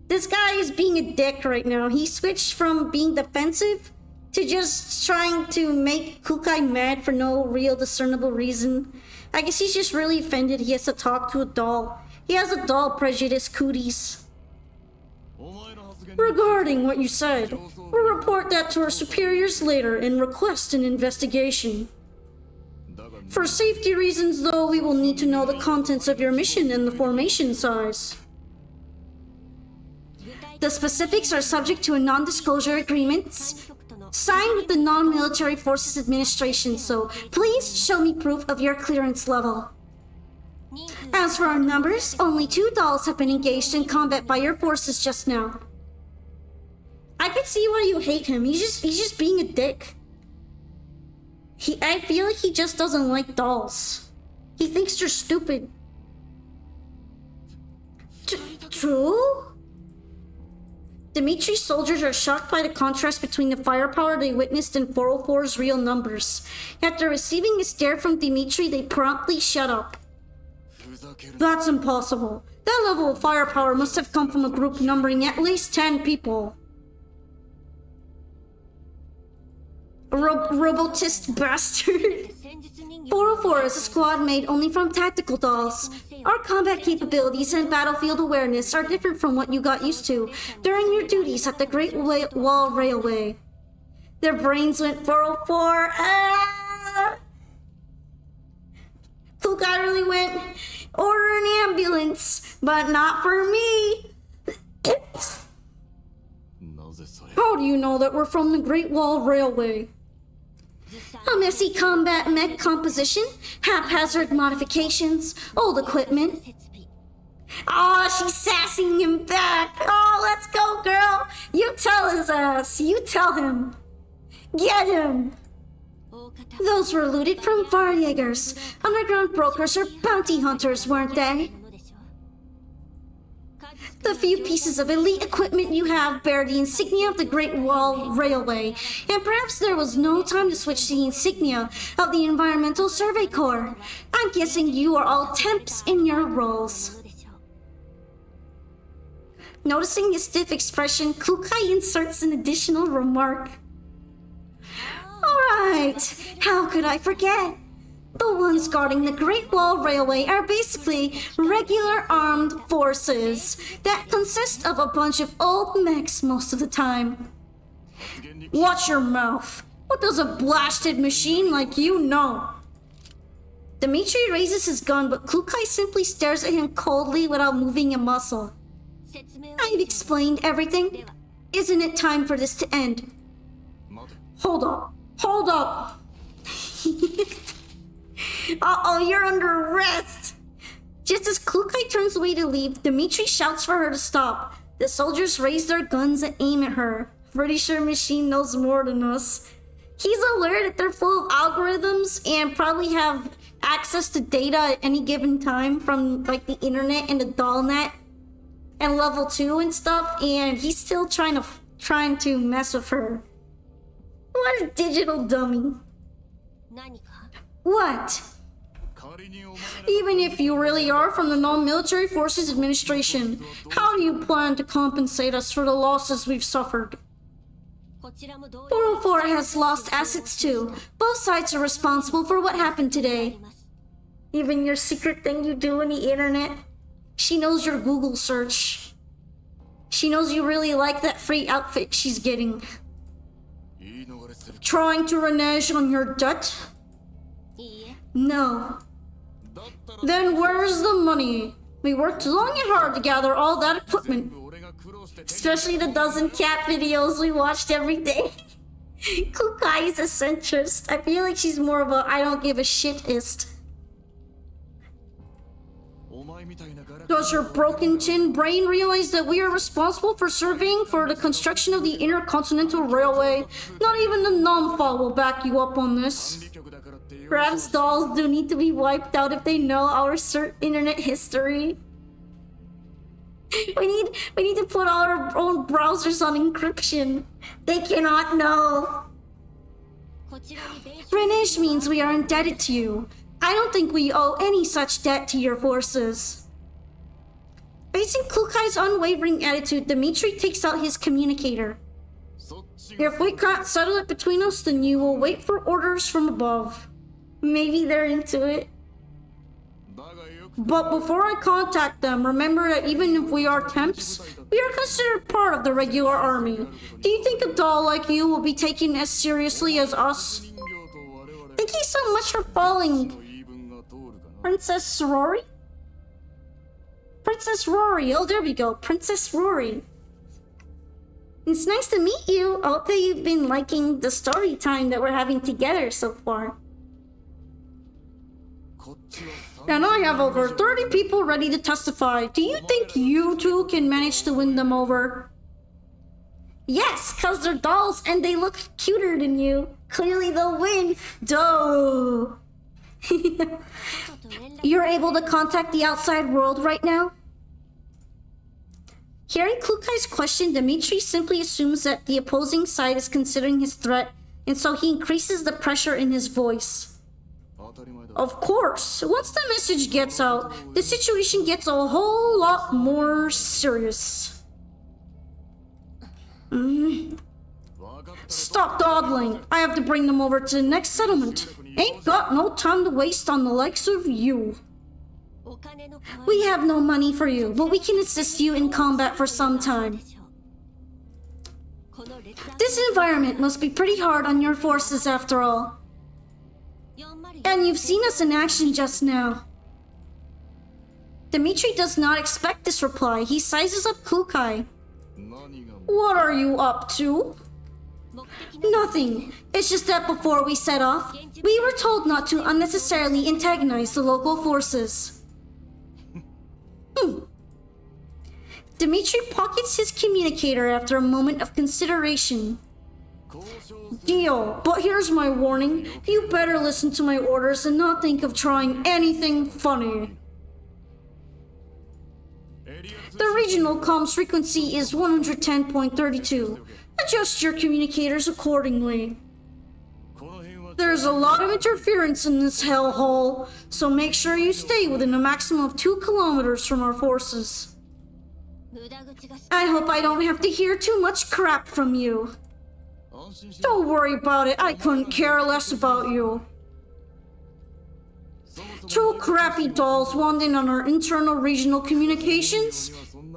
This guy is being a dick right now. He switched from being defensive to just trying to make Klukai mad for no real discernible reason. I guess he's just really offended he has to talk to a doll. He has a doll prejudice, cooties. Regarding what you said, we'll report that to our superiors later and request an investigation. For safety reasons, though, we will need to know the contents of your mission and the formation size. The specifics are subject to a non-disclosure agreement signed with the Non-Military Forces Administration, so please show me proof of your clearance level. As for our numbers, only 2 dolls have been engaged in combat by your forces just now. I can see why you hate him. He's just being a dick. I feel like he just doesn't like dolls. He thinks you're stupid. True? Dimitri's soldiers are shocked by the contrast between the firepower they witnessed and 404's real numbers. After receiving a stare from Dimitri, they promptly shut up. That's impossible. That level of firepower must have come from a group numbering at least 10 people. Robotist bastard. 404 is a squad made only from tactical dolls. Our combat capabilities and battlefield awareness are different from what you got used to during your duties at the Great Wall Railway. Their brains went 404. Cool guy really went, order an ambulance, but not for me. How do you know that we're from the Great Wall Railway? A messy combat mech composition, haphazard modifications, old equipment. Oh, she's sassing him back. Oh, let's go, girl. You tell his ass. You tell him. Get him. Those were looted from Varjägers, underground brokers or bounty hunters, weren't they? The few pieces of elite equipment you have bear the insignia of the Great Wall Railway, and perhaps there was no time to switch the insignia of the Environmental Survey Corps. I'm guessing you are all temps in your roles. Noticing his stiff expression, Kukai inserts an additional remark. Alright, how could I forget? The ones guarding the Great Wall Railway are basically regular armed forces that consist of a bunch of old mechs most of the time. Watch your mouth. What does a blasted machine like you know? Dimitri raises his gun, but Kukai simply stares at him coldly without moving a muscle. I've explained everything. Isn't it time for this to end? Hold up. Hold up. Uh-oh, you're under arrest! Just as Kukai turns away to leave, Dimitri shouts for her to stop. The soldiers raise their guns and aim at her. Pretty sure Machine knows more than us. He's aware that they're full of algorithms and probably have access to data at any given time from like the internet and the doll net and level 2 and stuff, and he's still trying to mess with her. What a digital dummy. What? Even if you really are from the Non-Military Forces Administration, how do you plan to compensate us for the losses we've suffered? 404 has lost assets too. Both sides are responsible for what happened today. Even your secret thing you do on the internet? She knows your Google search. She knows you really like that free outfit she's getting. Trying to renege on your debt? No. Then where's the money? We worked long and hard to gather all that equipment. Especially the dozen cat videos we watched every day. Kukai is a centrist. I feel like she's more of a I don't give a shitist. Does your broken tin brain realize that we are responsible for surveying for the construction of the Intercontinental Railway? Not even the Namfa will back you up on this. Perhaps dolls do need to be wiped out if they know our internet history. We need to put our own browsers on encryption. They cannot know. Renege means we are indebted to you. I don't think we owe any such debt to your forces. Facing Kukai's unwavering attitude, Dimitri takes out his communicator. If we can't settle it between us, then you will wait for orders from above. Maybe they're into it. But before I contact them, remember that even if we are temps, we are considered part of the regular army. Do you think a doll like you will be taken as seriously as us? Thank you so much for following. Princess Rory? Princess Rory. Oh, there we go. Princess Rory. It's nice to meet you. I hope that you've been liking the story time that we're having together so far. And I have over 30 people ready to testify. Do you think you two can manage to win them over? Yes, because they're dolls and they look cuter than you. Clearly they'll win. Duh. You're able to contact the outside world right now? Hearing Klukai's question, Dmitri simply assumes that the opposing side is considering his threat, and so he increases the pressure in his voice. Of course, once the message gets out, the situation gets a whole lot more serious. Stop dawdling. I have to bring them over to the next settlement. Ain't got no time to waste on the likes of you. We have no money for you, but we can assist you in combat for some time. This environment must be pretty hard on your forces after all. And you've seen us in action just now. Dmitri does not expect this reply. He sizes up Klukai. What are you up to? Nothing. It's just that before we set off, we were told not to unnecessarily antagonize the local forces. Dmitri pockets his communicator after a moment of consideration. Deal, but here's my warning. You better listen to my orders and not think of trying anything funny. The regional comms frequency is 110.32. Adjust your communicators accordingly. There's a lot of interference in this hellhole, so make sure you stay within a maximum of 2 kilometers from our forces. I hope I don't have to hear too much crap from you. Don't worry about it, I couldn't care less about you. 2 crappy dolls want in on our internal regional communications?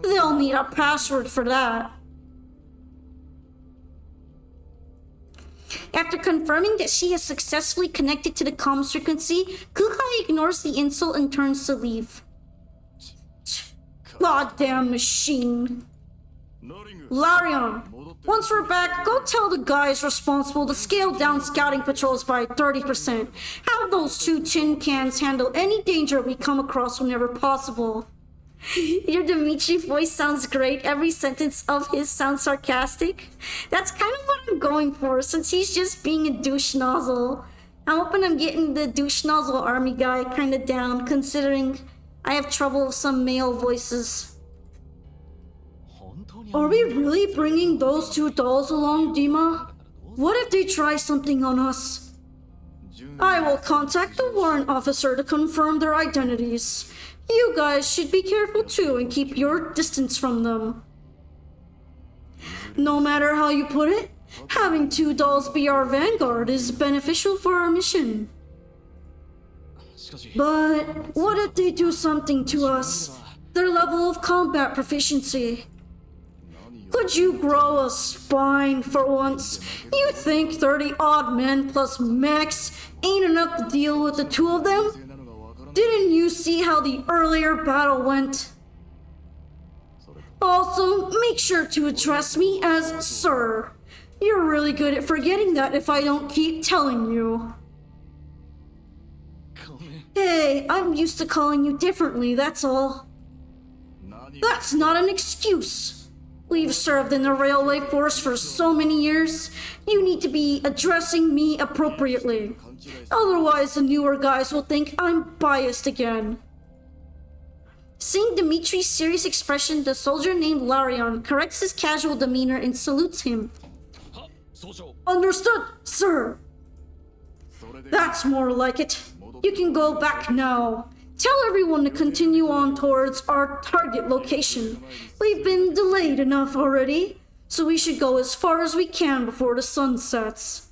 They'll need a password for that. After confirming that she has successfully connected to the comms frequency, Kukai ignores the insult and turns to leave. Goddamn machine. Larion, once we're back, go tell the guys responsible to scale down scouting patrols by 30%. Have those 2 tin cans handle any danger we come across whenever possible. Your Dmitri voice sounds great. Every sentence of his sounds sarcastic. That's kind of what I'm going for, since he's just being a douche nozzle. I'm hoping I'm getting the douche nozzle army guy kind of down, considering I have trouble with some male voices. Are we really bringing those 2 dolls along, Dima? What if they try something on us? I will contact the warrant officer to confirm their identities. You guys should be careful too and keep your distance from them. No matter how you put it, having 2 dolls be our vanguard is beneficial for our mission. But what if they do something to us? Their level of combat proficiency. Could you grow a spine for once? You think 30-odd men plus mechs ain't enough to deal with the 2 of them? Didn't you see how the earlier battle went? Also, make sure to address me as Sir. You're really good at forgetting that if I don't keep telling you. Hey, I'm used to calling you differently, that's all. That's not an excuse. We've served in the railway force for so many years. You need to be addressing me appropriately. Otherwise, the newer guys will think I'm biased again. Seeing Dimitri's serious expression, the soldier named Larion corrects his casual demeanor and salutes him. Understood, sir. That's more like it. You can go back now. Tell everyone to continue on towards our target location. We've been delayed enough already, so we should go as far as we can before the sun sets.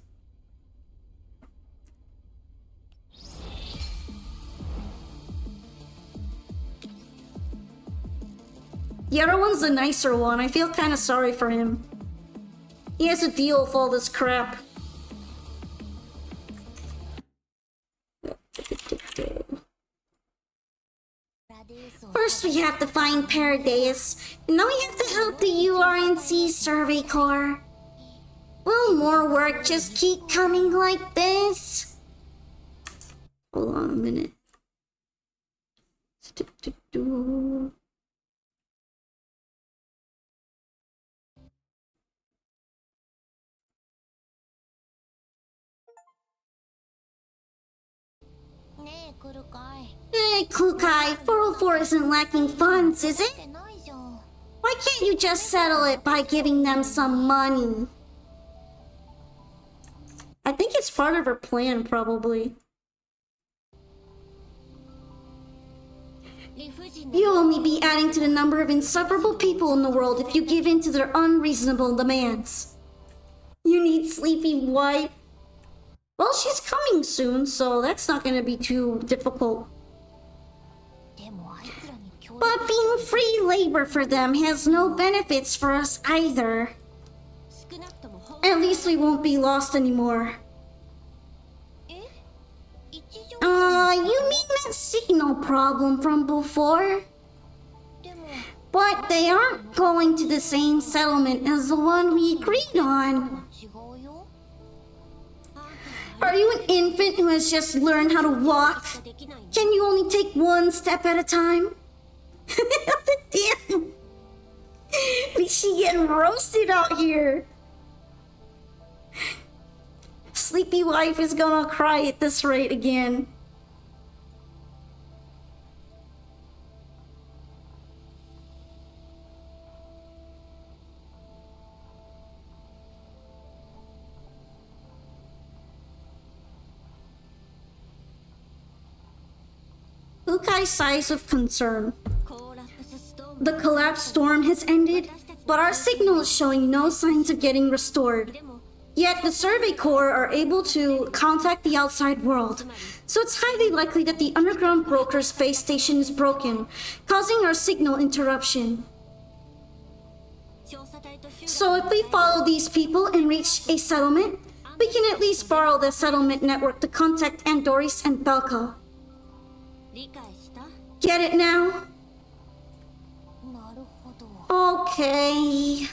The other one's the nicer one. I feel kind of sorry for him. He has to deal with all this crap. First we have to find Paradise, and then we have to help the URNC Survey Corps. Will more work just keep coming like this? Hold on a minute. Hey, Kukai, 404 isn't lacking funds, is it? Why can't you just settle it by giving them some money? I think it's part of her plan, probably. You'll only be adding to the number of insufferable people in the world if you give in to their unreasonable demands. You need sleepy wife. Well, she's coming soon, so that's not gonna be too difficult. But being free labor for them has no benefits for us either. At least we won't be lost anymore. You mean that signal problem from before? But they aren't going to the same settlement as the one we agreed on. Are you an infant who has just learned how to walk? Can you only take one step at a time? Damn! She getting roasted out here. Sleepy wife is gonna cry at this rate again. Kukai sighs with concern. The collapse storm has ended, but our signal is showing no signs of getting restored. Yet the Survey Corps are able to contact the outside world, so it's highly likely that the underground broker space station is broken, causing our signal interruption. So if we follow these people and reach a settlement, we can at least borrow the settlement network to contact Andoris and Belka. Get it now? Okay.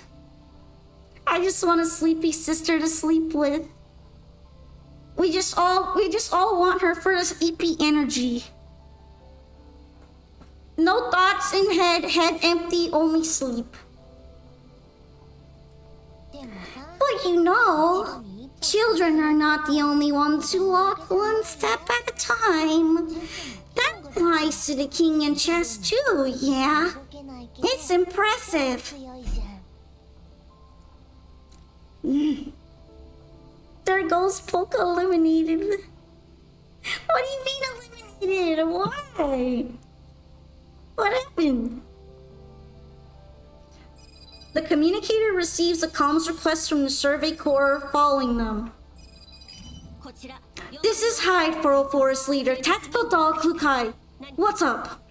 I just want a sleepy sister to sleep with. We just all want her for this EP energy. No thoughts in head empty, only sleep. But you know, children are not the only ones who walk one step at a time. That applies to the king in chess too, yeah? It's impressive. There goes Polka eliminated. What do you mean eliminated? Why? What happened? The communicator receives a comms request from the Survey Corps following them. This is Hyde, 404's leader, Tactical Dog Kukai. What's up?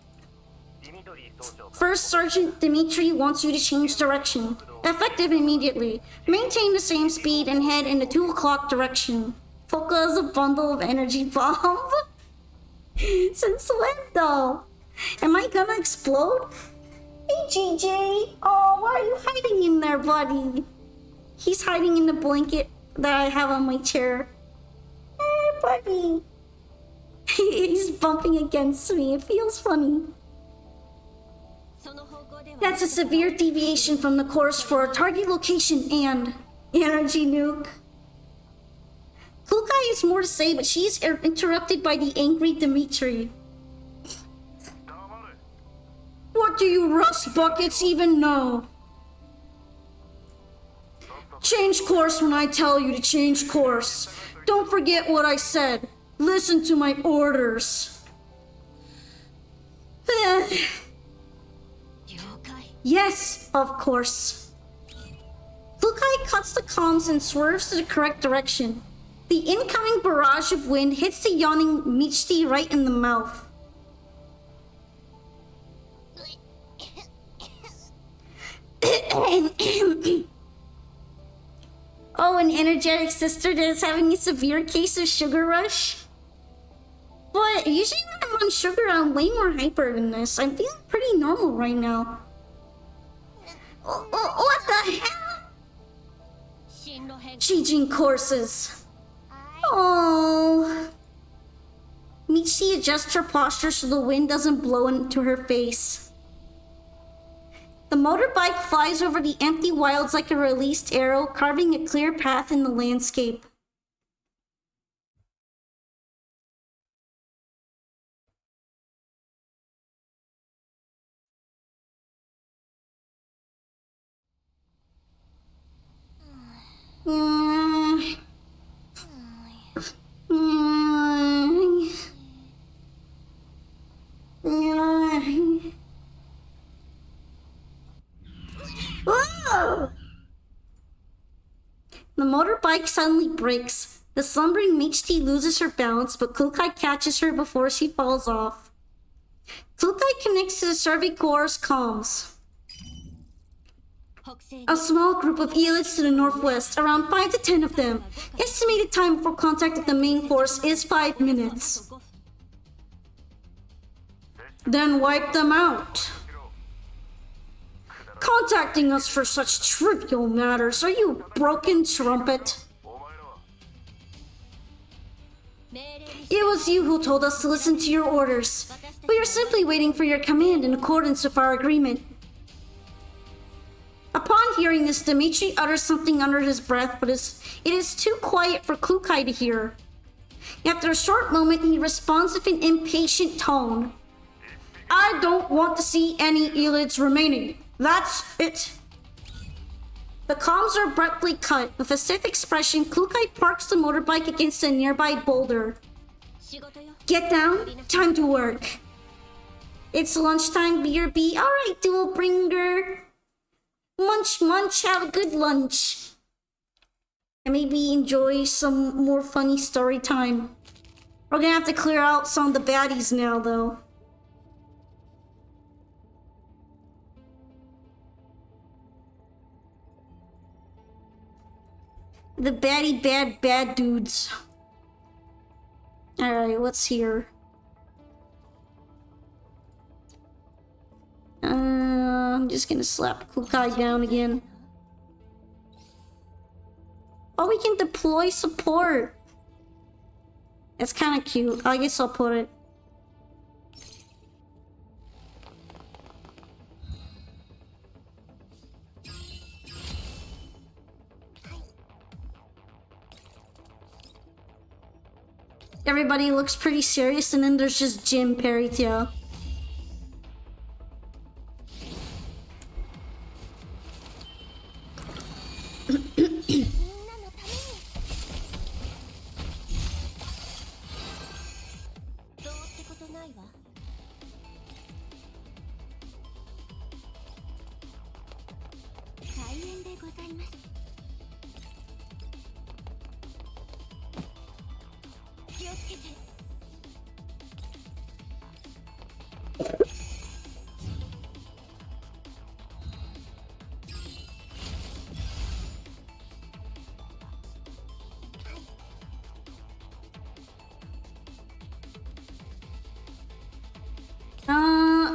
First Sergeant Dimitri wants you to change direction. Effective immediately. Maintain the same speed and head in the 2 o'clock direction. Polka is a bundle of energy bomb. Since when though? Am I gonna explode? Hey GJ! Oh, why are you hiding in there, buddy? He's hiding in the blanket that I have on my chair. Hey, buddy. He's bumping against me. It feels funny. That's a severe deviation from the course for a target location and energy nuke. Kukai has more to say, but she's interrupted by the angry Dimitri. What do you rust buckets even know? Change course when I tell you to change course. Don't forget what I said. Listen to my orders. Yes, of course. Kukai cuts the comms and swerves to the correct direction. The incoming barrage of wind hits the yawning Michti right in the mouth. Oh, an energetic sister that is having a severe case of sugar rush? But usually when I'm on sugar, I'm way more hyper than this. I'm feeling pretty normal right now. What the hell? Changing courses. Oh. Michi adjusts her posture so the wind doesn't blow into her face. The motorbike flies over the empty wilds like a released arrow, carving a clear path in the landscape. The motorbike suddenly brakes. The slumbering Michty loses her balance, but Klukai catches her before she falls off. Klukai connects to the Survey Corps' comms. A small group of Elites to the northwest, around 5 to 10 of them. Estimated time before contact with the main force is 5 minutes. Then wipe them out. Contacting us for such trivial matters. Are you a broken trumpet? It was you who told us to listen to your orders. We are simply waiting for your command in accordance with our agreement. Upon hearing this, Dimitri utters something under his breath, but it is too quiet for Klukai to hear. After a short moment, he responds with an impatient tone. I don't want to see any Elites remaining. That's it. The comms are abruptly cut. With a stiff expression, Klukai parks the motorbike against a nearby boulder. Get down. Time to work. It's lunchtime, BRB. Alright, dual bringer. Munch, munch. Have a good lunch. And maybe enjoy some more funny story time. We're gonna have to clear out some of the baddies now, though. The baddie bad dudes. Alright, what's here? I'm just gonna slap Klukai down again. Oh, we can deploy support. It's kind of cute. I guess I'll put it. Everybody looks pretty serious, and then there's just Jim Perrytail.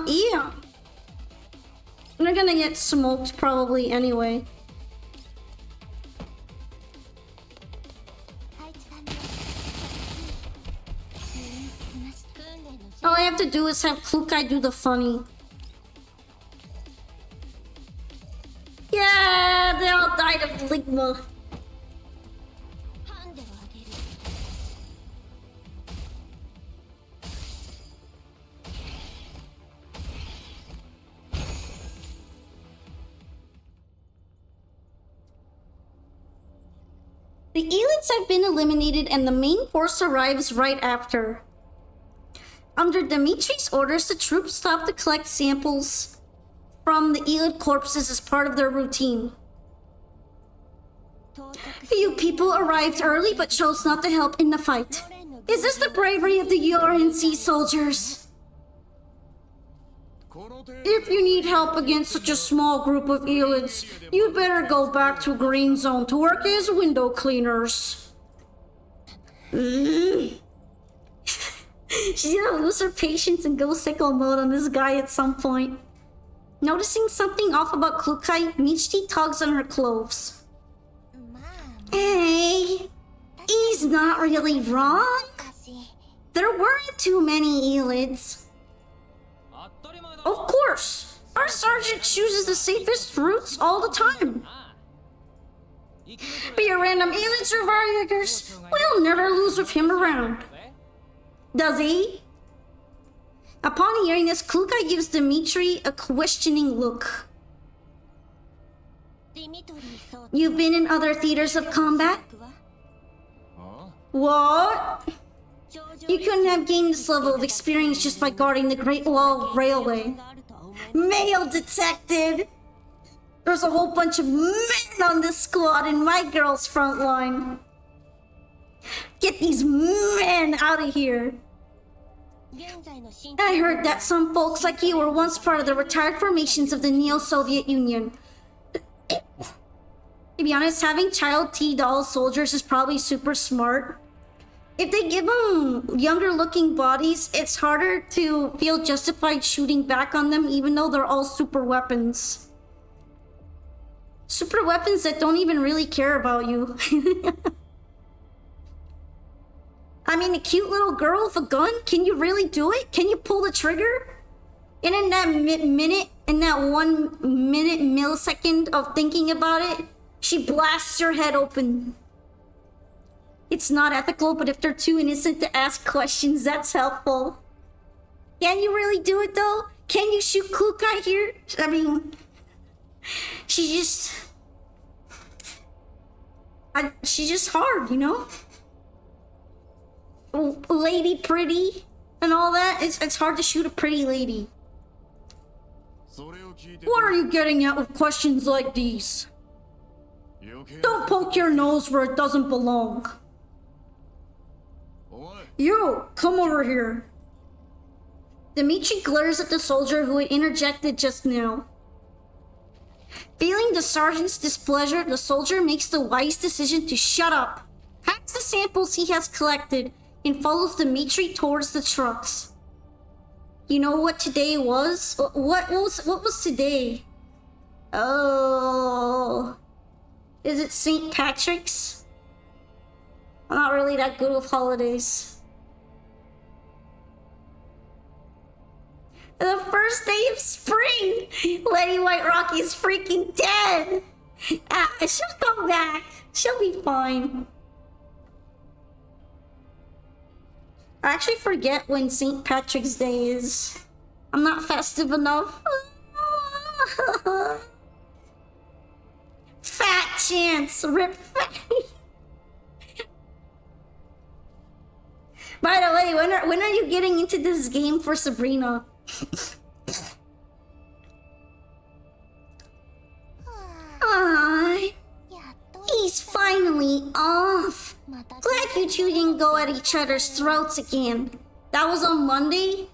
Yeah. They're gonna get smoked probably anyway. All I have to do is have Klukai do the funny. Yeah, they all died of Ligma. The Elites have been eliminated and the main force arrives right after. Under Dimitri's orders, the troops stop to collect samples from the Elite corpses as part of their routine. You people arrived early but chose not to help in the fight. Is this the bravery of the URNC soldiers? If you need help against such a small group of Elites, you'd better go back to Green Zone to work as window cleaners. She's gonna lose her patience and go sicko mode on this guy at some point. Noticing something off about Klukai, Michty tugs on her clothes. Hey, he's not really wrong. There weren't too many Elites. Of course! Our sergeant chooses the safest routes all the time. Be a random Elite survivors, we'll never lose with him around. Does he? Upon hearing this, Klukai gives Dimitri a questioning look. You've been in other theaters of combat? What? You couldn't have gained this level of experience just by guarding the Great Wall Railway. Mail detected! There's a whole bunch of men on this squad in my girl's front line. Get these men out of here. I heard that some folks like you were once part of the retired formations of the Neo-Soviet Union. To be honest, having child T-doll soldiers is probably super smart. If they give them younger looking bodies, it's harder to feel justified shooting back on them even though they're all super weapons. Super weapons that don't even really care about you. I mean, a cute little girl with a gun, can you really do it? Can you pull the trigger? And in that in that 1 minute millisecond of thinking about it, she blasts her head open. It's not ethical, but if they're too innocent to ask questions, that's helpful. Can you really do it though? Can you shoot Kukai here? I mean, she's just hard, you know? Lady pretty and all that. It's hard to shoot a pretty lady. What are you getting at with questions like these? Don't poke your nose where it doesn't belong. You, come over here. Dimitri glares at the soldier who had interjected just now. Feeling the sergeant's displeasure, the soldier makes the wise decision to shut up, packs the samples he has collected, and follows Dimitri towards the trucks. You know what today was? What was today? Oh, is it St. Patrick's? I'm not really that good with holidays. The first day of spring! Lady White Rocky is freaking dead! She'll come back. She'll be fine. I actually forget when St. Patrick's Day is. I'm not festive enough. Fat chance! Rip fat! By the way, when are you getting into this game for Sabrina? Aww, he's finally off. Glad you two didn't go at each other's throats again. That was on Monday?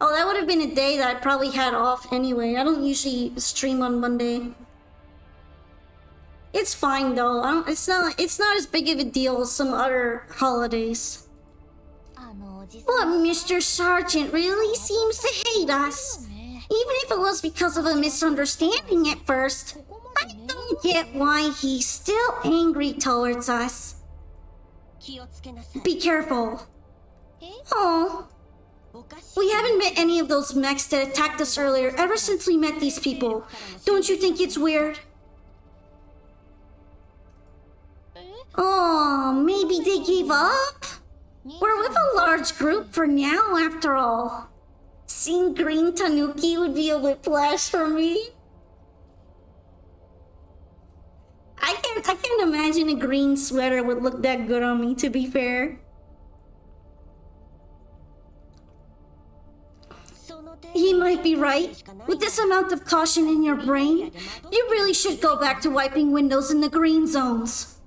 Oh, that would have been a day that I probably had off anyway. I don't usually stream on Monday. It's fine though. It's not as big of a deal as some other holidays. But Mr. Sergeant really seems to hate us. Even if it was because of a misunderstanding at first, I don't get why he's still angry towards us. Be careful. Oh, we haven't met any of those mechs that attacked us earlier ever since we met these people. Don't you think it's weird? Oh, maybe they gave up? We're with a large group for now, after all. Seeing green tanuki would be a whiplash for me. I can't imagine a green sweater would look that good on me, to be fair. He might be right. With this amount of caution in your brain, you really should go back to wiping windows in the green zones.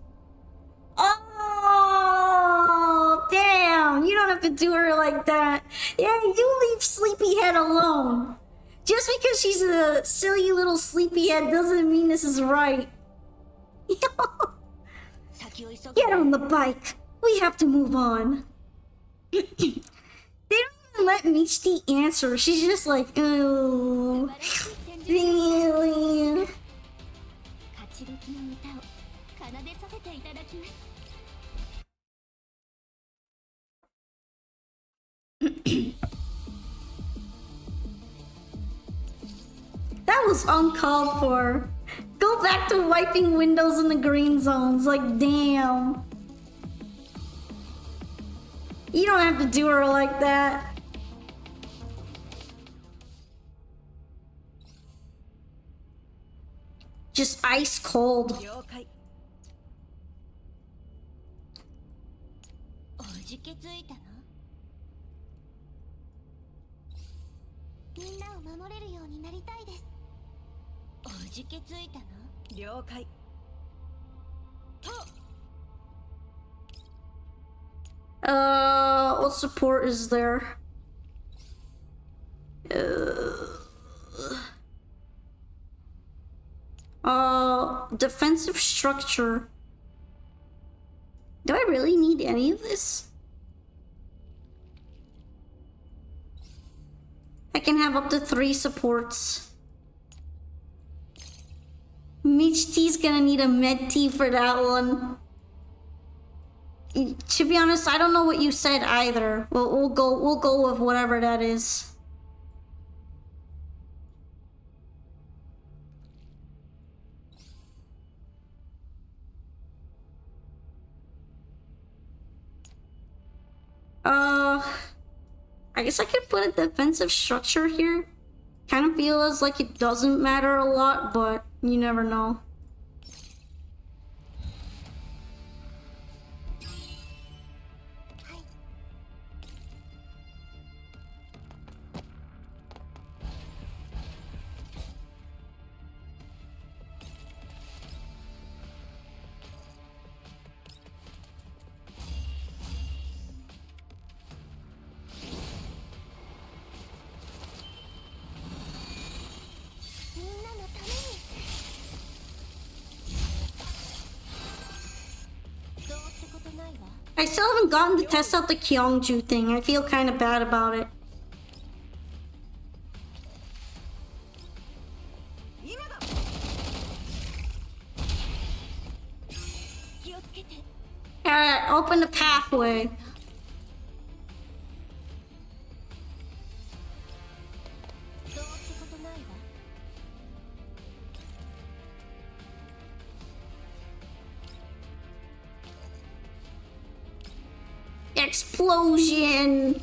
Oh, damn. You don't have to do her like that. Yeah, you leave Sleepyhead alone. Just because she's a silly little sleepyhead doesn't mean this is right. Get on the bike. We have to move on. They don't even let Michty answer. She's just like, ooh. That was uncalled for. Go back to wiping windows in the green zones. Like, damn. You don't have to do her like that. Just ice cold. What support is there? Defensive structure. Do I really need any of this? I can have up to 3 supports. Mitch T's gonna need a med T for that one. To be honest, I don't know what you said either. We'll go with whatever that is. I guess I could put a defensive structure here. Kind of feels like it doesn't matter a lot, but you never know. I still haven't gotten to test out the Kyongju thing. I feel kind of bad about it. Alright, open the pathway. Explosion!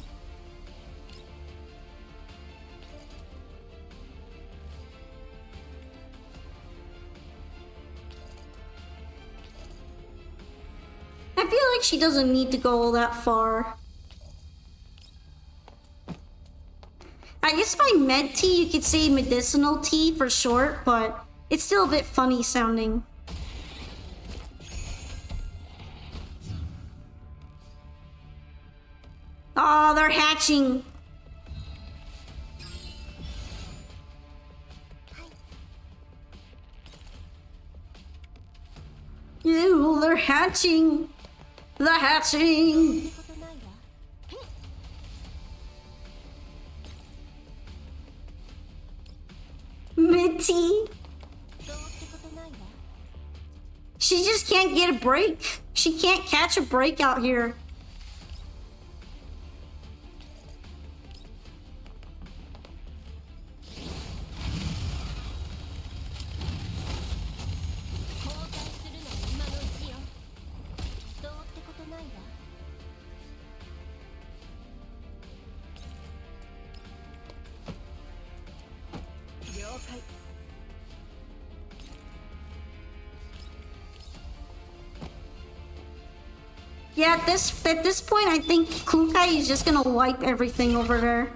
I feel like she doesn't need to go that far. I guess by med tea you could say medicinal tea for short, but it's still a bit funny sounding. Oh, they're hatching. Ew, they're hatching. They're hatching. Minty. She just can't get a break. She can't catch a break out here. Yeah, at this point, I think Kukai is just gonna wipe everything over there.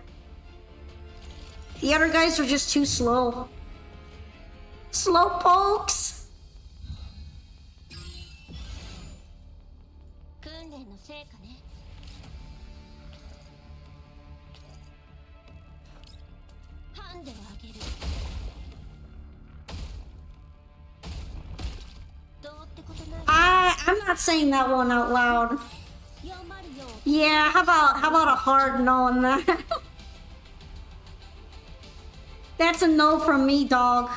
The other guys are just too slow. Slow pokes! I'm not saying that one out loud. Yeah, how about a hard no on that? That's a no from me, dog.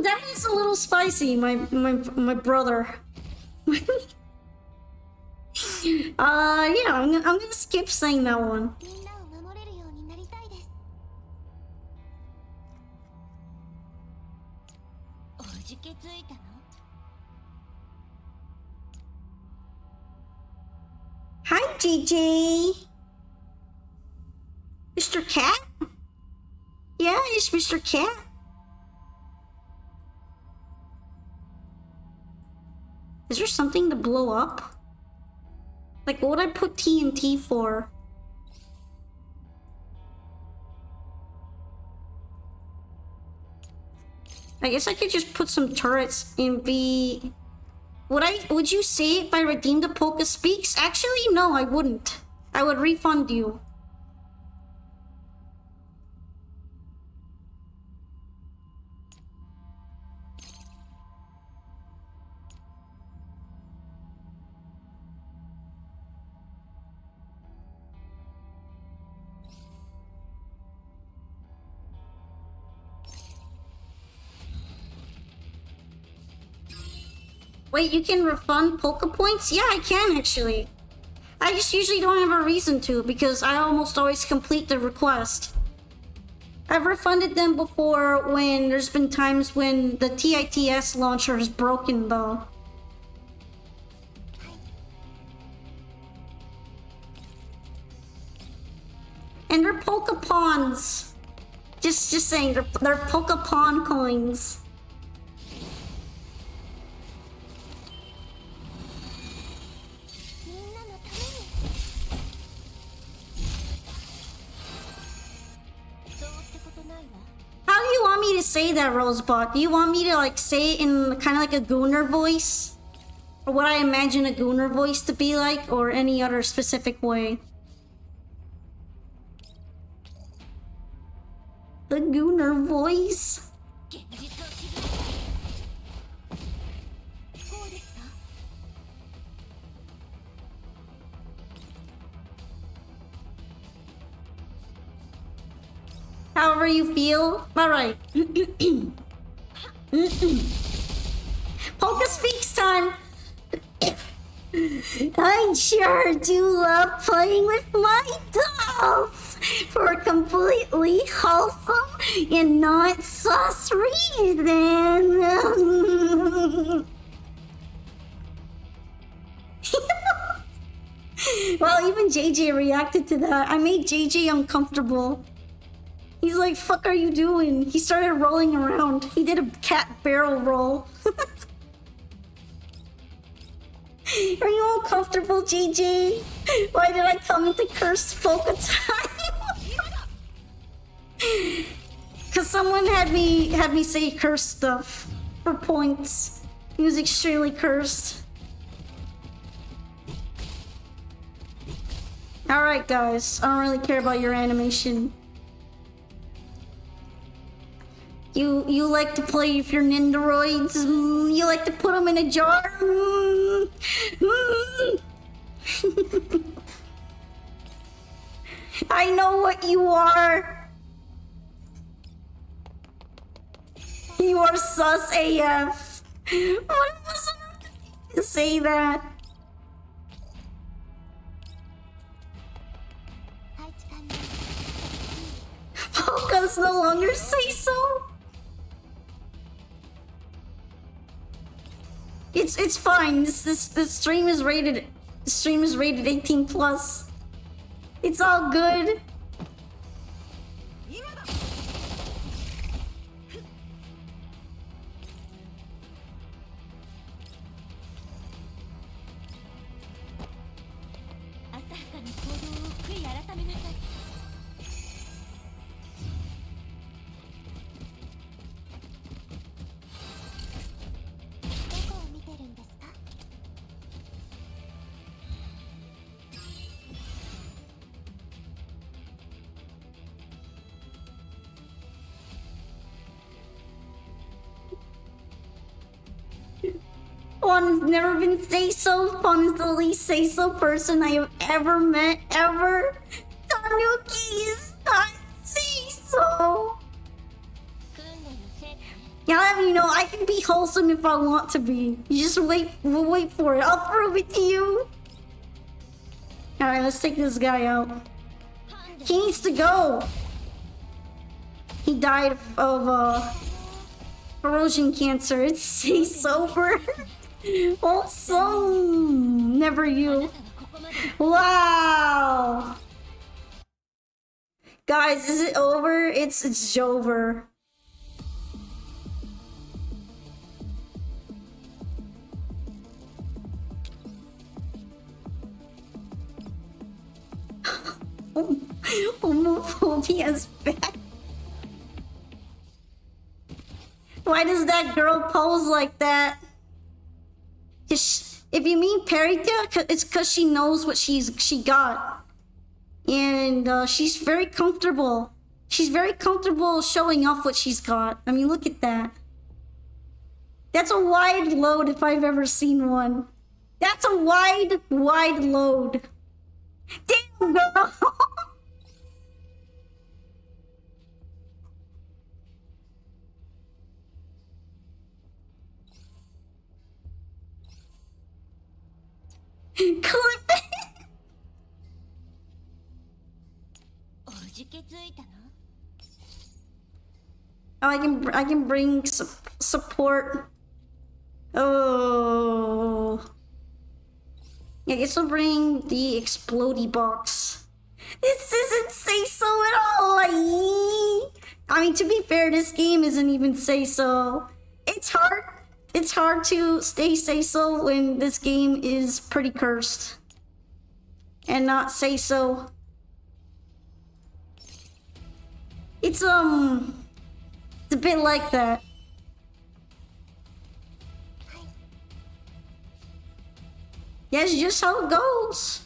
That is a little spicy, my brother. Yeah, I'm gonna skip saying that one. Hi, GG. Mr. Cat? Yeah, it's Mr. Cat. Is there something to blow up? Like, what would I put TNT for? I guess I could just put some turrets and be... Would you say if I redeemed the Polka Speaks? Actually, no, I wouldn't. I would refund you. Wait, you can refund Polka points? Yeah, I can actually. I just usually don't have a reason to because I almost always complete the request. I've refunded them before when there's been times when the TITS launcher is broken though. And they're Polka Pawns. Just saying, they're Polka Pawn coins. How do you want me to say that, Rosebot? Do you want me to like say it in kind of like a Gooner voice? Or what I imagine a Gooner voice to be like, or any other specific way? The Gooner voice? However you feel. Alright. Polka Speaks time! I sure do love playing with my dolls for a completely wholesome and not sus reason. Well, even JJ reacted to that. I made JJ uncomfortable. He's like, fuck are you doing? He started rolling around. He did a cat barrel roll. Are you uncomfortable, JJ? Why did I come into cursed polka time? Cause someone had me say cursed stuff for points. He was extremely cursed. Alright guys, I don't really care about your animation. You like to play with your Nindoroids? You like to put them in a jar? I know what you are. You are sus AF. I wasn't to say that. Polkas no longer say so. It's fine. The stream is rated 18 plus. It's all good. Juan has never been say-so. Juan is the least say-so person I have ever met, ever. Tanuki is not say-so. Yeah, you know, I can be wholesome if I want to be. You just wait for it. I'll prove it to you. Alright, let's take this guy out. He needs to go. He died of, corrosion cancer. It's stay sober. Awesome. Never you. Wow. Guys, is it over? It's over. Homophobia is back. Why does that girl pose like that? If you mean Perika, it's because she knows what she got. And she's very comfortable. She's very comfortable showing off what she's got. I mean, look at that. That's a wide load if I've ever seen one. That's a wide load. Damn, girl. Clip it. Oh, I can bring support. Oh. Yeah, I guess I'll bring the explodey box. This doesn't say so at all. I mean, to be fair, this game isn't even say so. It's hard to stay say so when this game is pretty cursed. And not say so. It's a bit like that. Yeah, it's just how it goes.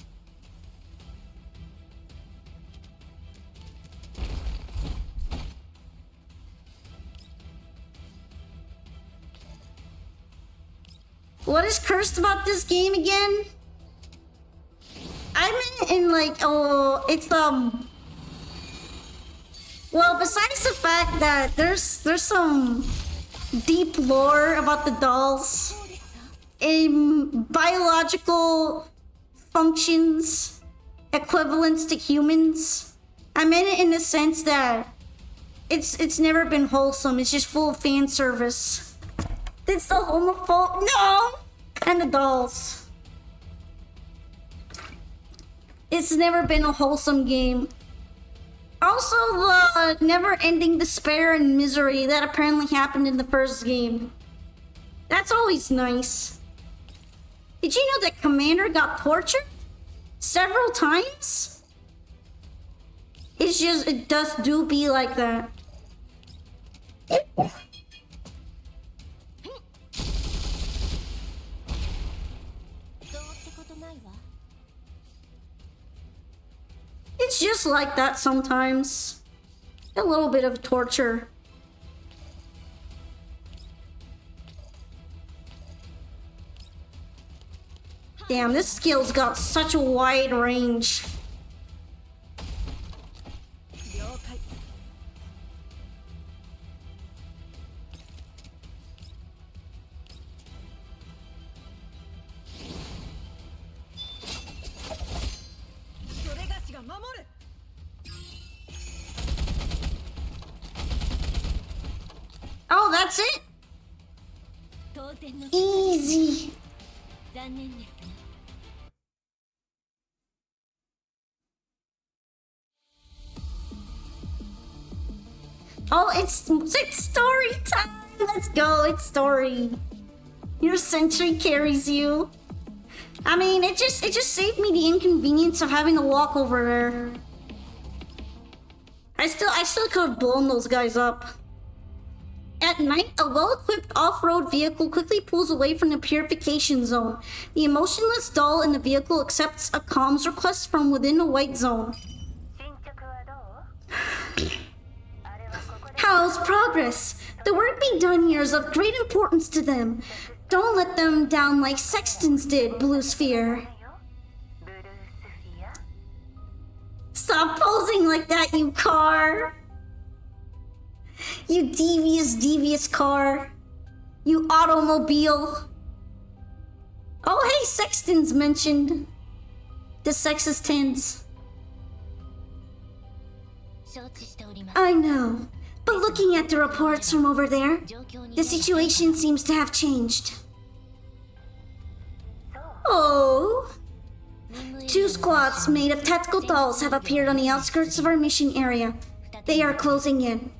What is cursed about this game again? I'm in like, oh, it's well, besides the fact that there's some deep lore about the dolls, biological functions, equivalents to humans. I meant it in the sense that it's never been wholesome. It's just full of fan service. It's the homophobe. No, and the dolls. It's never been a wholesome game. Also, the never-ending despair and misery that apparently happened in the first game. That's always nice. Did you know that Commander got tortured? Several times? It's just, it does do be like that. It's just like that sometimes. A little bit of torture. Damn, this skill's got such a wide range. Oh, that's it? Easy. Oh, it's story time. Let's go. It's story. Your sentry carries you. I mean, it just saved me the inconvenience of having to walk over there. I still could have blown those guys up. At night, a well-equipped off-road vehicle quickly pulls away from the purification zone. The emotionless doll in the vehicle accepts a comms request from within the white zone. How's progress? The work being done here is of great importance to them. Don't let them down like Sextons did, Blue Sphere. Stop posing like that, you car! You devious car. You automobile. Oh, hey, Sexton's mentioned. The sexist tens. I know. But looking at the reports from over there, the situation seems to have changed. Oh. 2 squads made of tactical dolls have appeared on the outskirts of our mission area. They are closing in.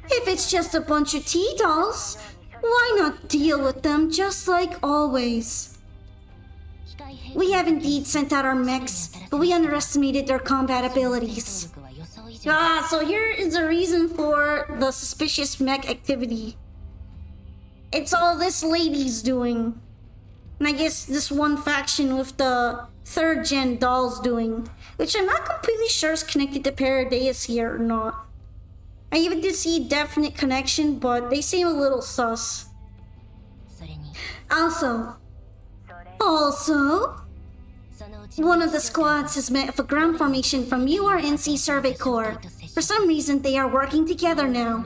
If it's just a bunch of T-dolls, why not deal with them just like always? We have indeed sent out our mechs, but we underestimated their combat abilities. So here is the reason for the suspicious mech activity. It's all this lady's doing. And I guess this one faction with the 3rd gen dolls doing. Which I'm not completely sure is connected to Paradeus here or not. I even did see a definite connection, but they seem a little sus. Also, one of the squads has met with a ground formation from URNC Survey Corps. For some reason, they are working together now.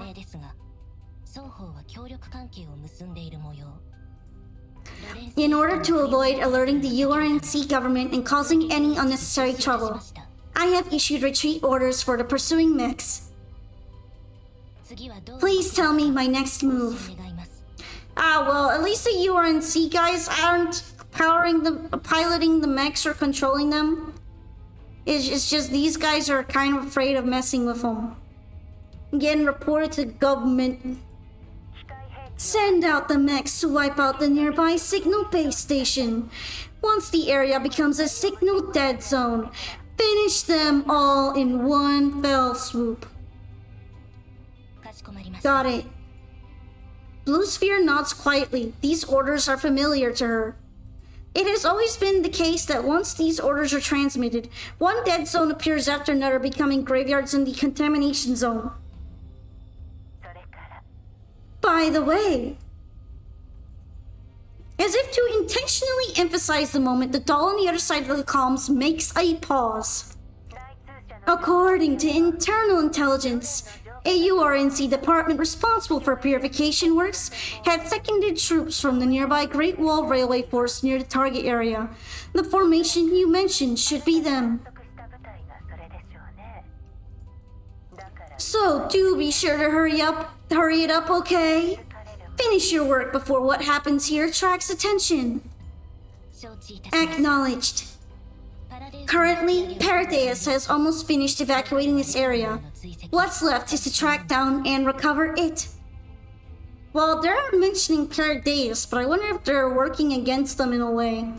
In order to avoid alerting the URNC government and causing any unnecessary trouble, I have issued retreat orders for the pursuing mechs. Please tell me my next move. Well, at least the URNC guys aren't piloting the mechs or controlling them. It's just these guys are kind of afraid of messing with them. Getting reported to the government. Send out the mechs to wipe out the nearby signal base station. Once the area becomes a signal dead zone, finish them all in one fell swoop. Got it. Blue Sphere nods quietly. These orders are familiar to her. It has always been the case that once these orders are transmitted, one dead zone appears after another, becoming graveyards in the contamination zone. By the way, as if to intentionally emphasize the moment, the doll on the other side of the comms makes a pause. According to internal intelligence, a URNC department responsible for purification works had seconded troops from the nearby Great Wall Railway Force near the target area. The formation you mentioned should be them. So do be sure to hurry it up, okay? Finish your work before what happens here attracts attention. Acknowledged. Currently, Paradeus has almost finished evacuating this area. What's left is to track down and recover it. Well, they're mentioning Paradeus, but I wonder if they're working against them in a way.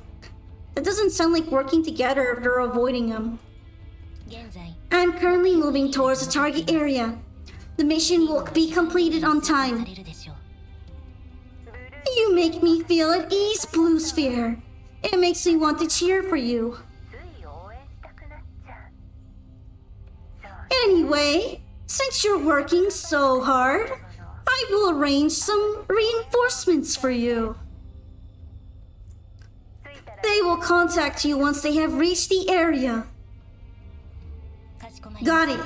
That doesn't sound like working together if they're avoiding them. I'm currently moving towards the target area. The mission will be completed on time. You make me feel at ease, Blue Sphere. It makes me want to cheer for you. Anyway, since you're working so hard, I will arrange some reinforcements for you. They will contact you once they have reached the area. Got it.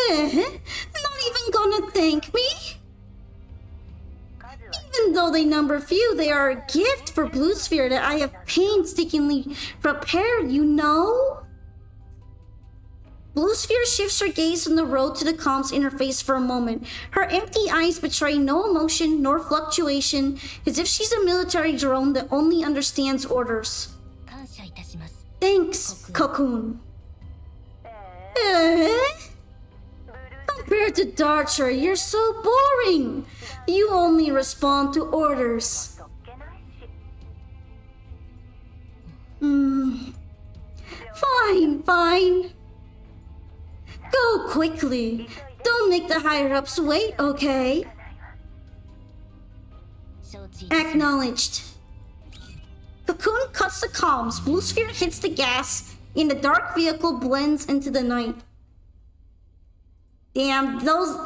Not even gonna thank me? Even though they number few, they are a gift for Blue Sphere that I have painstakingly prepared, you know? Blue Sphere shifts her gaze from the road to the comms interface for a moment. Her empty eyes betray no emotion nor fluctuation, as if she's a military drone that only understands orders. Thanks, Cocoon. Compared to Darcher, you're so boring. You only respond to orders. Fine. Go quickly. Don't make the higher-ups wait, okay? Acknowledged. Cocoon cuts the comms. Blue Sphere hits the gas, and the dark vehicle blends into the night. Damn, those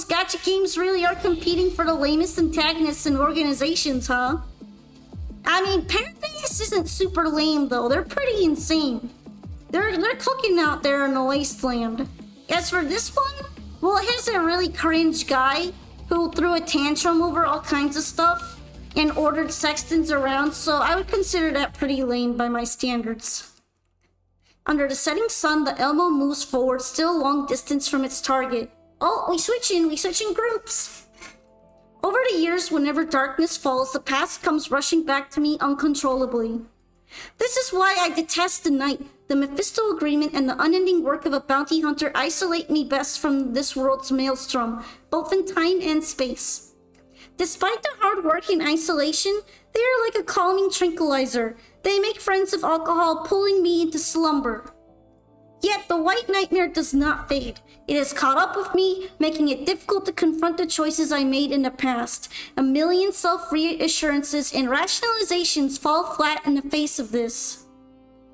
gacha games really are competing for the lamest antagonists and organizations, huh? I mean, Paradeus isn't super lame though. They're pretty insane. They're cooking out there in the wasteland. As for this one, well, it has a really cringe guy who threw a tantrum over all kinds of stuff and ordered sextons around, so I would consider that pretty lame by my standards. Under the setting sun, the Elmo moves forward, still a long distance from its target. Oh, we switch in groups. Over the years, whenever darkness falls, the past comes rushing back to me uncontrollably. This is why I detest the night. The Mephisto agreement and the unending work of a bounty hunter isolate me best from this world's maelstrom, both in time and space. Despite the hard work in isolation, they are like a calming tranquilizer. They make friends of alcohol, pulling me into slumber. Yet the white nightmare does not fade. It has caught up with me, making it difficult to confront the choices I made in the past. A million self-reassurances and rationalizations fall flat in the face of this.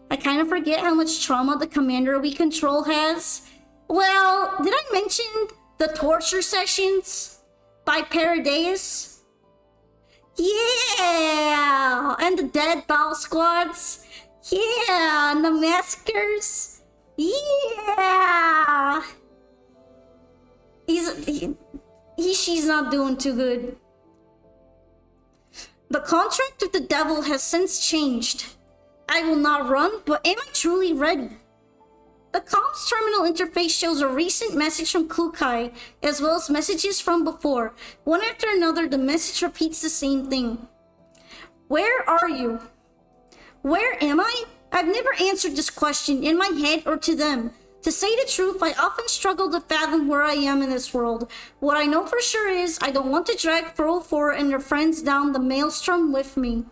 I kind of forget how much trauma the commander we control has. Well, did I mention the torture sessions by Paradeus? Yeah! And the dead doll squads? Yeah! And the massacres? Yeah! She's not doing too good. The contract with the devil has since changed. I will not run, but am I truly ready? The comms terminal interface shows a recent message from Klukai, as well as messages from before. One after another, the message repeats the same thing. Where are you? Where am I? I've never answered this question in my head or to them. To say the truth, I often struggle to fathom where I am in this world. What I know for sure is I don't want to drag 404 and their friends down the maelstrom with me.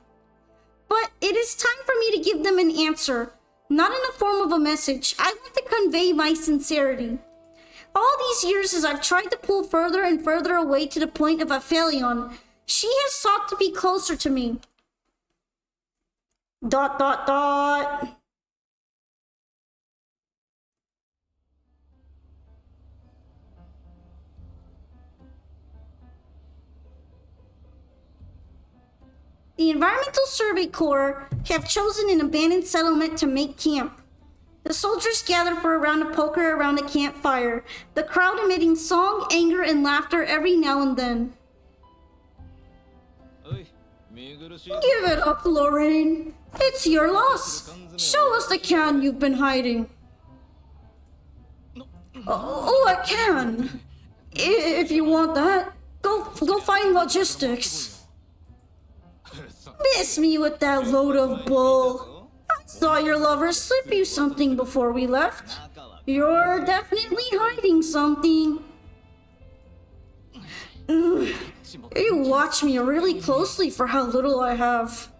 But it is time for me to give them an answer. Not in the form of a message. I want to convey my sincerity. All these years as I've tried to pull further and further away to the point of Aphelion, she has sought to be closer to me. ... The Environmental Survey Corps have chosen an abandoned settlement to make camp. The soldiers gather for a round of poker around a campfire, the crowd emitting song, anger, and laughter every now and then. Give it up, Lorraine. It's your loss. Show us the can you've been hiding. Oh, I can. If you want that, go find logistics. Miss me with that load of bull. I saw your lover slip you something before we left. You're definitely hiding something. You watch me really closely for how little I have.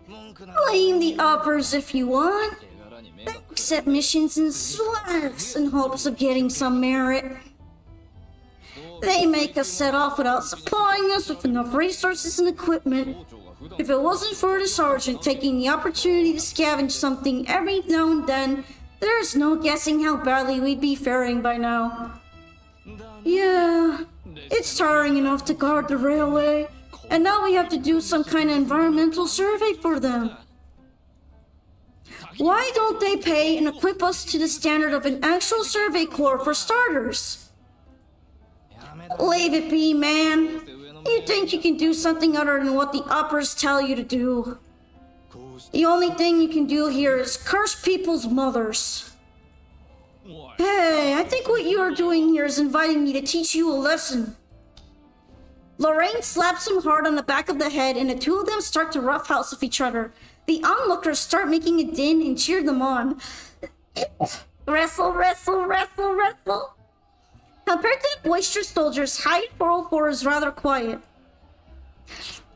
Blame the uppers if you want. They accept missions in slabs in hopes of getting some merit. They make us set off without supplying us with enough resources and equipment. If it wasn't for the sergeant taking the opportunity to scavenge something every now and then, there's no guessing how badly we'd be faring by now. Yeah, it's tiring enough to guard the railway, and now we have to do some kind of environmental survey for them. Why don't they pay and equip us to the standard of an actual survey corps for starters? Leave it be, man. You think you can do something other than what the uppers tell you to do. The only thing you can do here is curse people's mothers. Hey, I think what you are doing here is inviting me to teach you a lesson. Lorraine slaps him hard on the back of the head, and the two of them start to roughhouse with each other. The onlookers start making a din and cheer them on. Wrestle, wrestle, wrestle, wrestle. Compared to the boisterous soldiers, High 404 is rather quiet.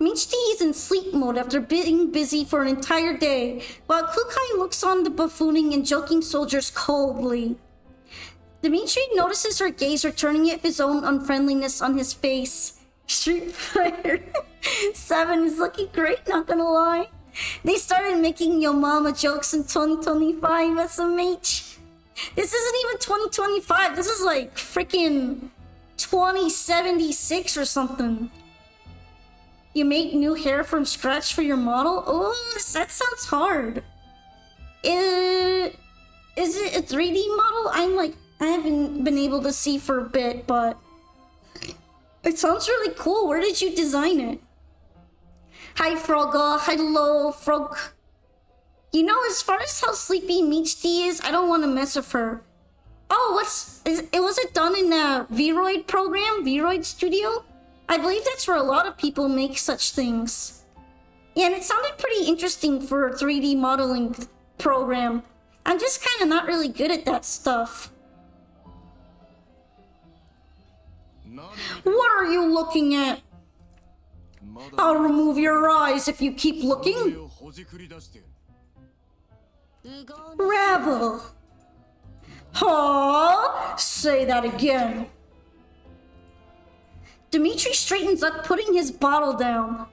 Michti is in sleep mode after being busy for an entire day, while Klukai looks on the buffooning and joking soldiers coldly. Dimitri notices her gaze returning at his own unfriendliness on his face. Street Fighter 7 is looking great, not gonna lie. They started making Yo Mama jokes in 2025 SMH. This isn't even 2025, this is like freaking 2076 or something. You make new hair from scratch for your model? Oh, that sounds hard. Is it a 3D model? I haven't been able to see for a bit, but it sounds really cool. Where did you design it? Hi, Frogga. Hello, Frog. You know, as far as how sleepy Michti is, I don't want to mess with her. Oh, was it done in a Vroid program? Vroid Studio? I believe that's where a lot of people make such things. Yeah, and it sounded pretty interesting for a 3D modeling program. I'm just kind of not really good at that stuff. What are you looking at? I'll remove your eyes if you keep looking. Rabble. Huh? Say that again. Dimitri straightens up, putting his bottle down.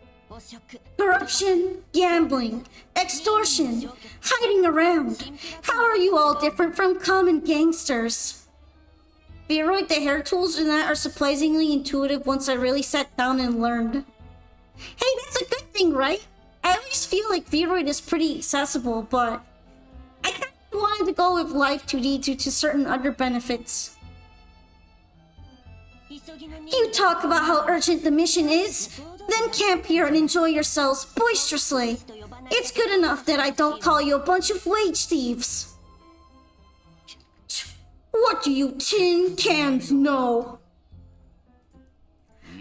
Corruption, gambling, extortion, hiding around. How are you all different from common gangsters? Viroid, the hair tools and that are surprisingly intuitive once I really sat down and learned. Hey, that's a good thing, right? I always feel like Viroid is pretty accessible, but I kind of wanted to go with Life 2D due to certain other benefits. You talk about how urgent the mission is, then camp here and enjoy yourselves boisterously. It's good enough that I don't call you a bunch of wage thieves. What do you tin cans know?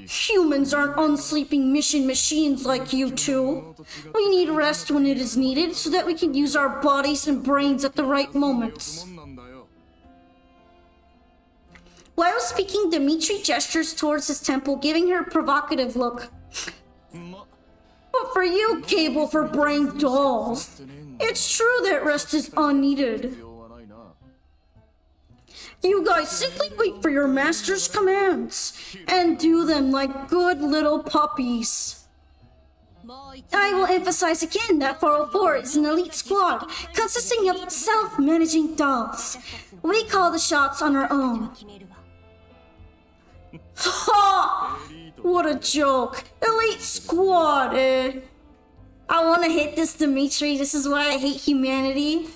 Humans aren't unsleeping mission machines like you two. We need rest when it is needed so that we can use our bodies and brains at the right moments. While speaking, Dimitri gestures towards his temple, giving her a provocative look. But for you, Cable for Brain dolls, it's true that rest is unneeded. You guys simply wait for your master's commands and do them like good little puppies. I will emphasize again that 404 is an elite squad consisting of self-managing dolls. We call the shots on our own. Ha! What a joke. Elite squad, eh? I want to hit this, Dimitri. This is why I hate humanity.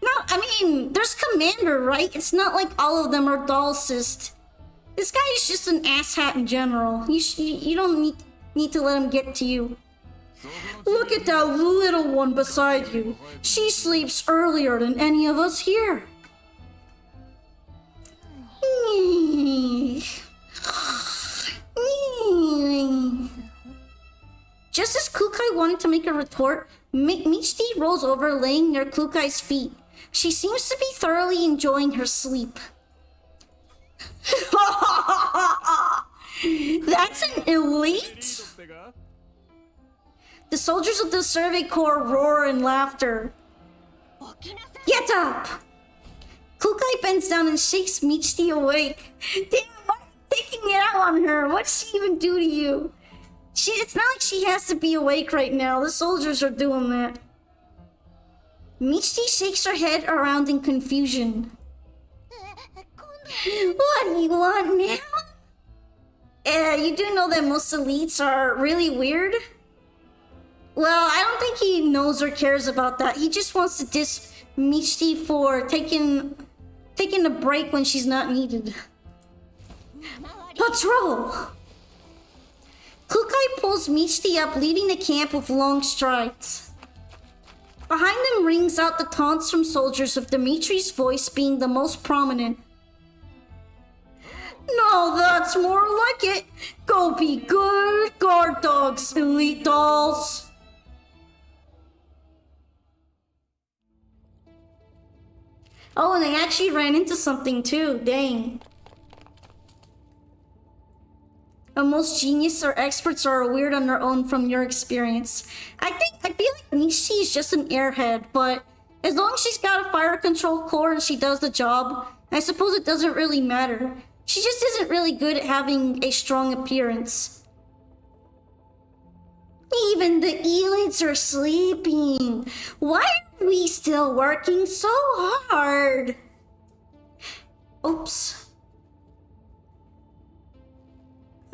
No, I mean, there's Commander, right? It's not like all of them are doll-assist. This guy is just an asshat in general. You don't need to let him get to you. Look at that little one beside you. She sleeps earlier than any of us here. Just as Kukai wanted to make a retort, Michti rolls over, laying near Kukai's feet. She seems to be thoroughly enjoying her sleep. That's an elite? The soldiers of the Survey Corps roar in laughter. Get up! Kukai bends down and shakes Michti awake. Damn, why are you taking it out on her? What did she even do to you? It's not like she has to be awake right now. The soldiers are doing that. Michti shakes her head around in confusion. What do you want now? You do know that most elites are really weird? Well, I don't think he knows or cares about that. He just wants to diss Michti for taking a break when she's not needed. Patrol! Kukai pulls Michti up, leaving the camp with long strides. Behind them rings out the taunts from soldiers, with Dimitri's voice being the most prominent. No, that's more like it. Go be good guard dogs, elite dolls. Oh, and they actually ran into something too. Dang. Most genius or experts are weird on their own from your experience. I feel like Nishi is just an airhead, but as long as she's got a fire control core and she does the job, I suppose it doesn't really matter. She just isn't really good at having a strong appearance. Even the elites are sleeping. Why are we still working so hard? Oops.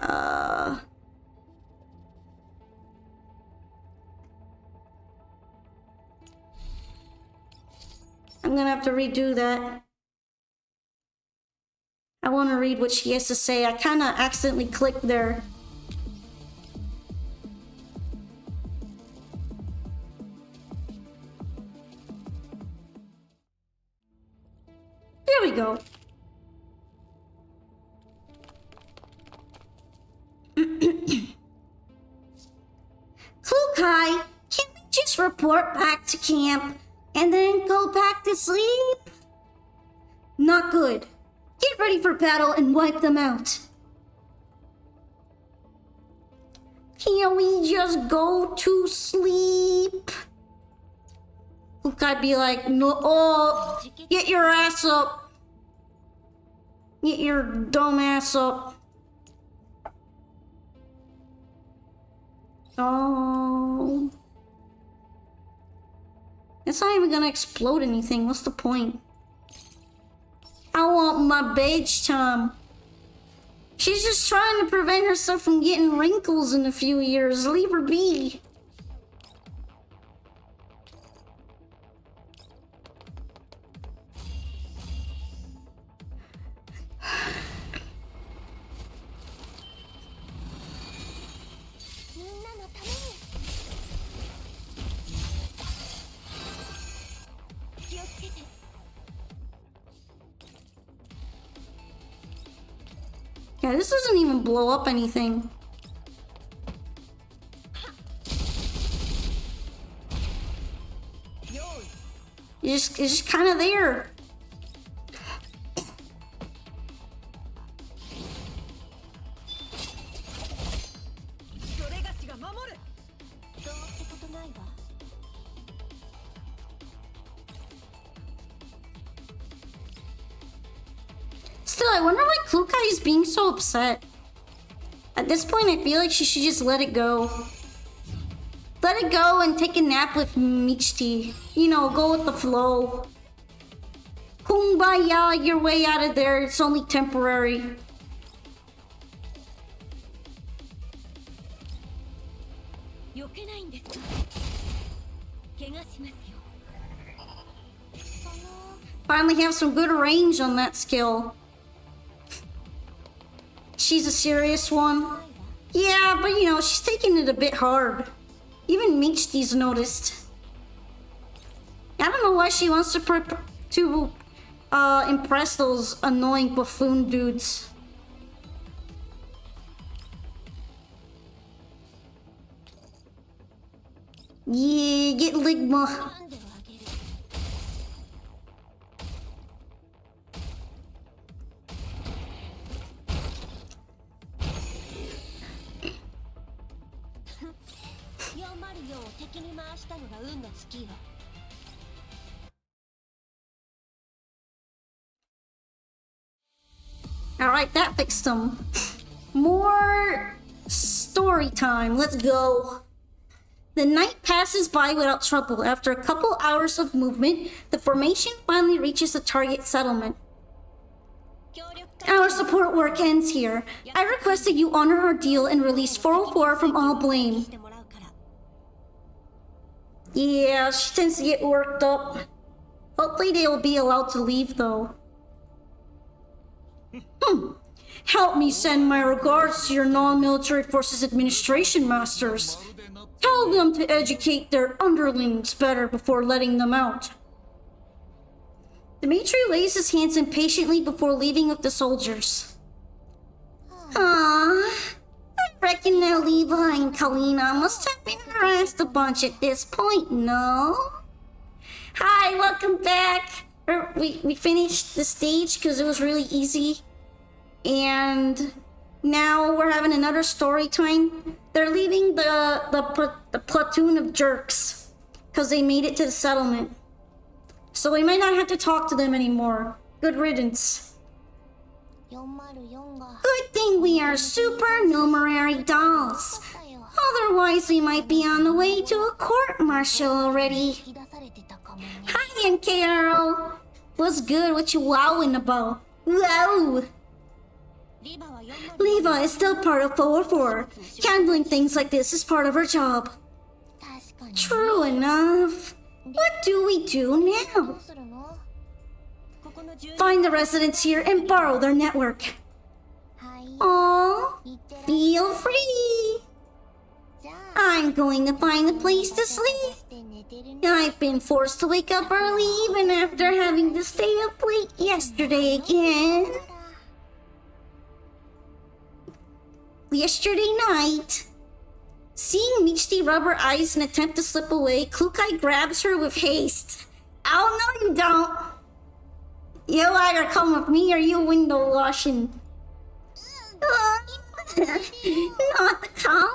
I'm gonna have to redo that. I want to read what she has to say. I kind of accidentally clicked there. There we go. Kukai, can we just report back to camp and then go back to sleep? Not good. Get ready for battle and wipe them out. Can we just go to sleep? Look, I'd be like, no, oh, get your ass up. Get your dumb ass up. Oh. It's not even gonna explode anything. What's the point? I want my beige time. She's just trying to prevent herself from getting wrinkles in a few years. Leave her be. Yeah, this doesn't even blow up anything. It's just kind of there. Still, I wonder why Klukai is being so upset. At this point, I feel like she should just let it go. Let it go and take a nap with Michti. You know, go with the flow. Kumbaya, your way out of there. It's only temporary. Finally have some good range on that skill. She's a serious one. Yeah, but you know, she's taking it a bit hard. Even Michti's noticed. I don't know why she wants to impress those annoying buffoon dudes. Yeah, get Ligma. Alright, that fixed them. More story time. Let's go. The night passes by without trouble. After a couple hours of movement, the formation finally reaches the target settlement. Our support work ends here. I request that you honor our deal and release 404 from all blame. Yeah, she tends to get worked up. Hopefully they will be allowed to leave though. Help me send my regards to your non-military forces administration masters. Tell them to educate their underlings better before letting them out. Dimitri lays his hands impatiently before leaving with the soldiers. I reckon that Levi and Kalina must have been harassed a bunch at this point, no? Hi, welcome back. We finished the stage because it was really easy. And now we're having another story time. They're leaving the platoon of jerks because they made it to the settlement. So we might not have to talk to them anymore. Good riddance. Good thing we are supernumerary dolls. Otherwise, we might be on the way to a court-martial already. Hi, Aunt Carol. What's good? What you wowing about? Wow! Levi is still part of 404. Handling things like this is part of her job. True enough. What do we do now? Find the residents here and borrow their network. Aww, feel free. I'm going to find a place to sleep. I've been forced to wake up early even after having to stay up late yesterday again. Yesterday night. Seeing Michti rub her eyes and attempt to slip away, Klukai grabs her with haste. Oh, no you don't. You either come with me or you window washing. Not the collar.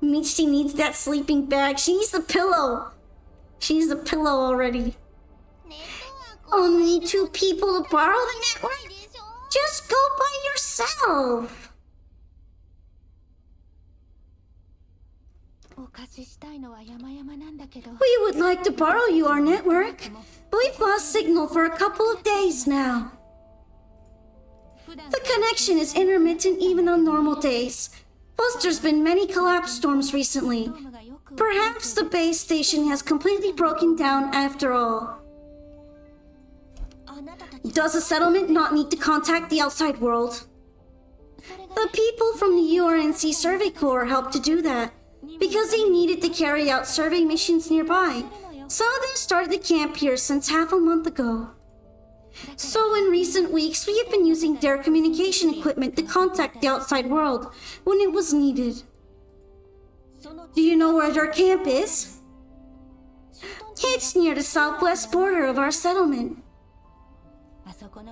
Michi needs that sleeping bag. She needs the pillow. She needs the pillow already. Only 2 people to borrow the network? Just go by yourself. We would like to borrow you our network, but we've lost signal for a couple of days now. The connection is intermittent even on normal days. Plus, there's been many collapse storms recently. Perhaps the base station has completely broken down after all. Does the settlement not need to contact the outside world? The people from the URNC Survey Corps helped to do that, because they needed to carry out survey missions nearby. Some of them started the camp here since half a month ago. So in recent weeks, we have been using their communication equipment to contact the outside world when it was needed. Do you know where their camp is? It's near the southwest border of our settlement.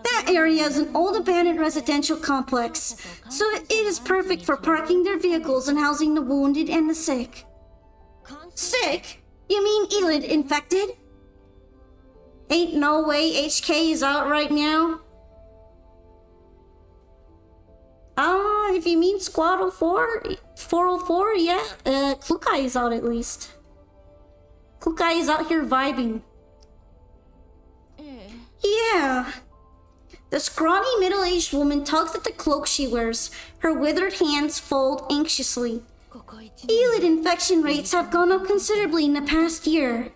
That area is an old abandoned residential complex, so it is perfect for parking their vehicles and housing the wounded and the sick. Sick? You mean Elid infected? Ain't no way HK is out right now. If you mean Squad 404, yeah, Klukai is out at least. Klukai is out here vibing. Yeah. The scrawny middle-aged woman tugs at the cloak she wears. Her withered hands fold anxiously. Elid infection rates have gone up considerably in the past year.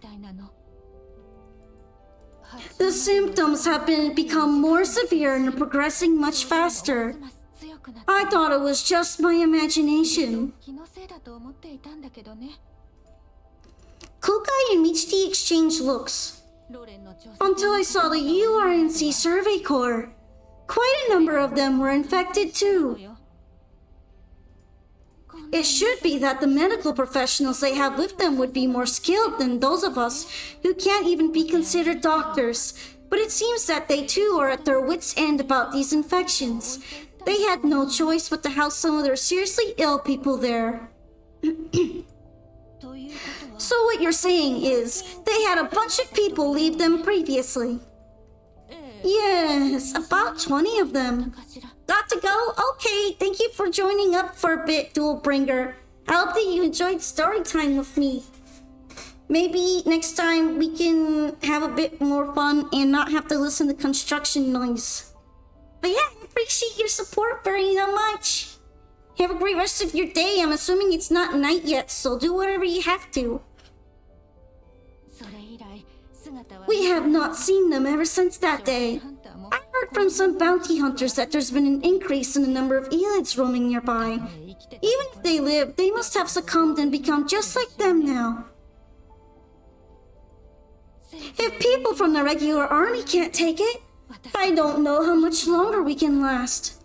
The symptoms have become more severe and are progressing much faster. I thought it was just my imagination. Kukai and Michi exchanged looks. Until I saw the URNC Survey Corps. Quite a number of them were infected too. It should be that the medical professionals they have with them would be more skilled than those of us who can't even be considered doctors. But it seems that they too are at their wits' end about these infections. They had no choice but to house some of their seriously ill people there. So what you're saying is, they had a bunch of people leave them previously? Yes, about 20 of them. Got to go? Okay, thank you for joining up for a bit, Duelbringer. I hope that you enjoyed story time with me. Maybe next time we can have a bit more fun and not have to listen to construction noise. But yeah, I appreciate your support very much. Have a great rest of your day. I'm assuming it's not night yet, so do whatever you have to. We have not seen them ever since that day. I heard from some bounty hunters that there's been an increase in the number of Elids roaming nearby. Even if they live, they must have succumbed and become just like them now. If people from the regular army can't take it, I don't know how much longer we can last.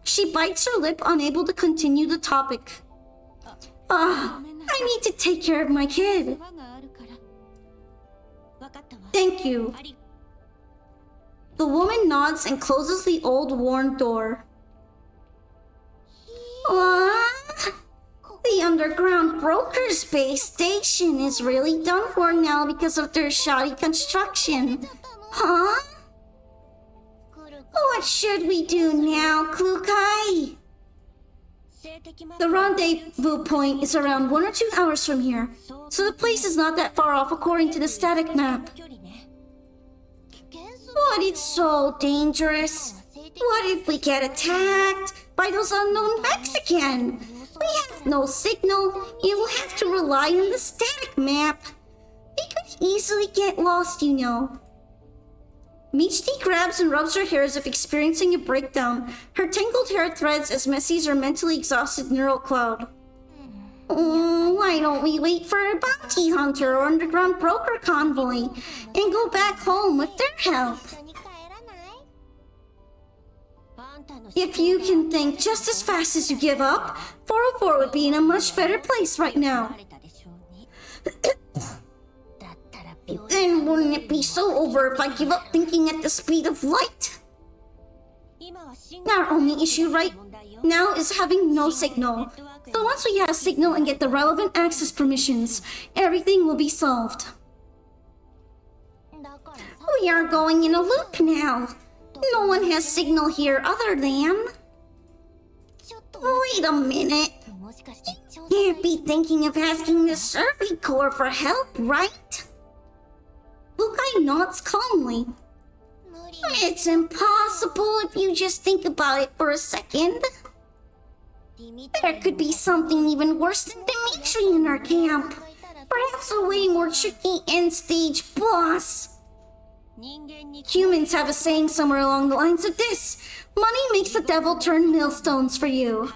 She bites her lip, unable to continue the topic. I need to take care of my kid. Thank you. The woman nods and closes the old worn door. What? The underground broker's base station is really done for now because of their shoddy construction. Huh? What should we do now, Klukai? The rendezvous point is around 1 or 2 hours from here, so the place is not that far off according to the static map. But it's so dangerous. What if we get attacked by those unknown mechs again? We have no signal, and we'll have to rely on the static map. We could easily get lost, you know. Michi grabs and rubs her hair as if experiencing a breakdown, her tangled hair threads as messy as her mentally exhausted neural cloud. Why don't we wait for a bounty hunter or underground broker convoy and go back home with their help? If you can think just as fast as you give up, 404 would be in a much better place right now. Then wouldn't it be so over if I give up thinking at the speed of light? Our only issue right now is having no signal. So once we have signal and get the relevant access permissions, everything will be solved. We are going in a loop now. No one has signal here other than... Wait a minute. You can't be thinking of asking the Survey Corps for help, right? Kukai nods calmly. It's impossible if you just think about it for a second. There could be something even worse than Dimitri in our camp. Perhaps a way more tricky end-stage boss. Humans have a saying somewhere along the lines of this: money makes the devil turn millstones for you.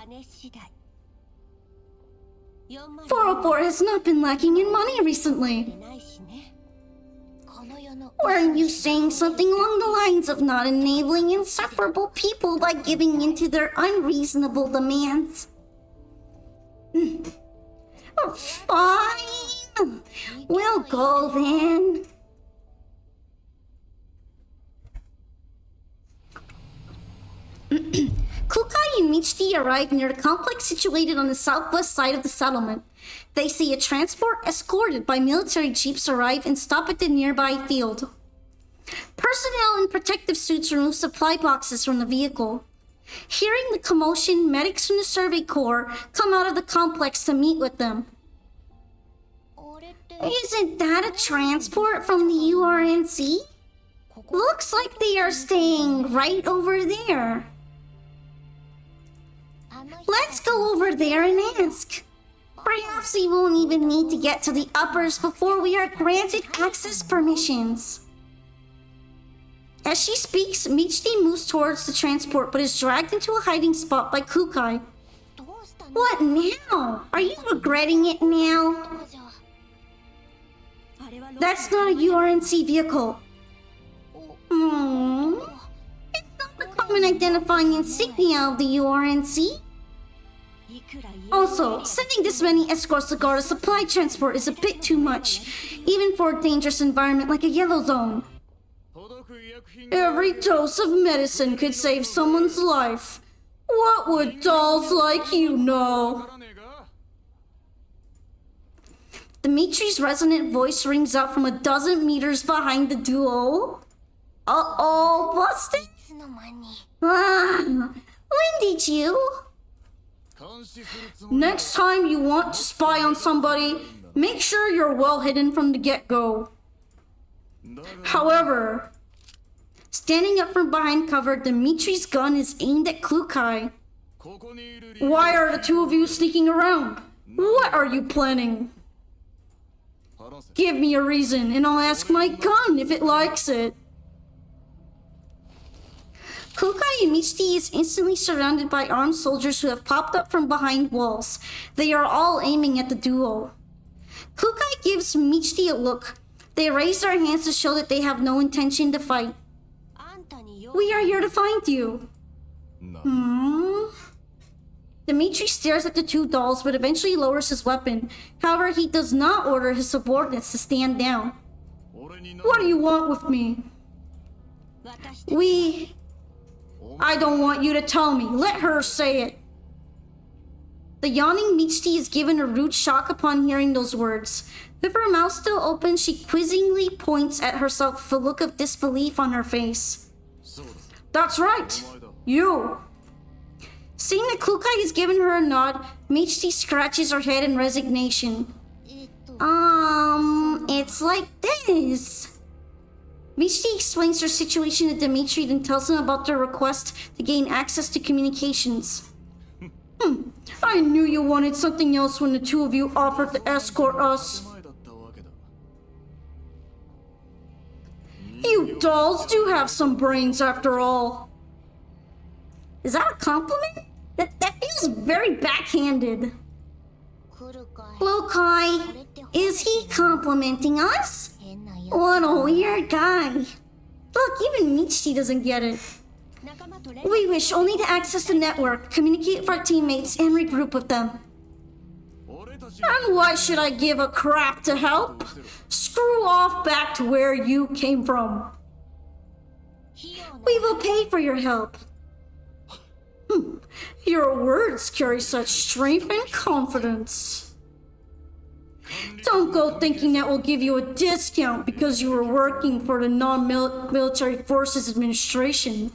404 has not been lacking in money recently. Weren't you saying something along the lines of not enabling insufferable people by giving in to their unreasonable demands? Fine. We'll go then. Kukai and Michiki arrive near the complex situated on the southwest side of the settlement. They see a transport escorted by military jeeps arrive and stop at the nearby field. Personnel in protective suits remove supply boxes from the vehicle. Hearing the commotion, medics from the Survey Corps come out of the complex to meet with them. Isn't that a transport from the URNC? Looks like they are staying right over there. Let's go over there and ask. Perhaps we won't even need to get to the uppers before we are granted access permissions. As she speaks, Michiki moves towards the transport but is dragged into a hiding spot by Kukai. What now? Are you regretting it now? That's not a URNC vehicle. It's not the common identifying insignia of the URNC. Also, sending this many escorts to guard a supply transport is a bit too much, even for a dangerous environment like a yellow zone. Every dose of medicine could save someone's life. What would dolls like you know? Dimitri's resonant voice rings out from a dozen meters behind the duo. Uh-oh, busted? When did you? Next time you want to spy on somebody, make sure you're well hidden from the get-go. However, standing up from behind cover, Dimitri's gun is aimed at Kukai. Why are the two of you sneaking around? What are you planning? Give me a reason, and I'll ask my gun if it likes it. Kukai and Michiki is instantly surrounded by armed soldiers who have popped up from behind walls. They are all aiming at the duo. Kukai gives Michiki a look. They raise their hands to show that they have no intention to fight. We are here to find you. Dimitri stares at the two dolls but eventually lowers his weapon. However, he does not order his subordinates to stand down. What do you want with me? I don't want you to tell me. Let her say it. The yawning Michiki is given a rude shock upon hearing those words. With her mouth still open, she quizzingly points at herself with a look of disbelief on her face. That's right. You. Seeing that Kukai has given her a nod, Michiki scratches her head in resignation. It's like this. Michiki explains her situation to Dimitri and tells him about their request to gain access to communications. I knew you wanted something else when the two of you offered to escort us. You dolls do have some brains after all. Is that a compliment? That feels very backhanded. Kukai, is he complimenting us? What a weird guy. Look, even Michiki doesn't get it. We wish only to access the network, communicate with our teammates, and regroup with them. And why should I give a crap to help? Screw off back to where you came from. We will pay for your help. Your words carry such strength and confidence. Don't go thinking that we'll give you a discount because you were working for the Non-Military Forces Administration.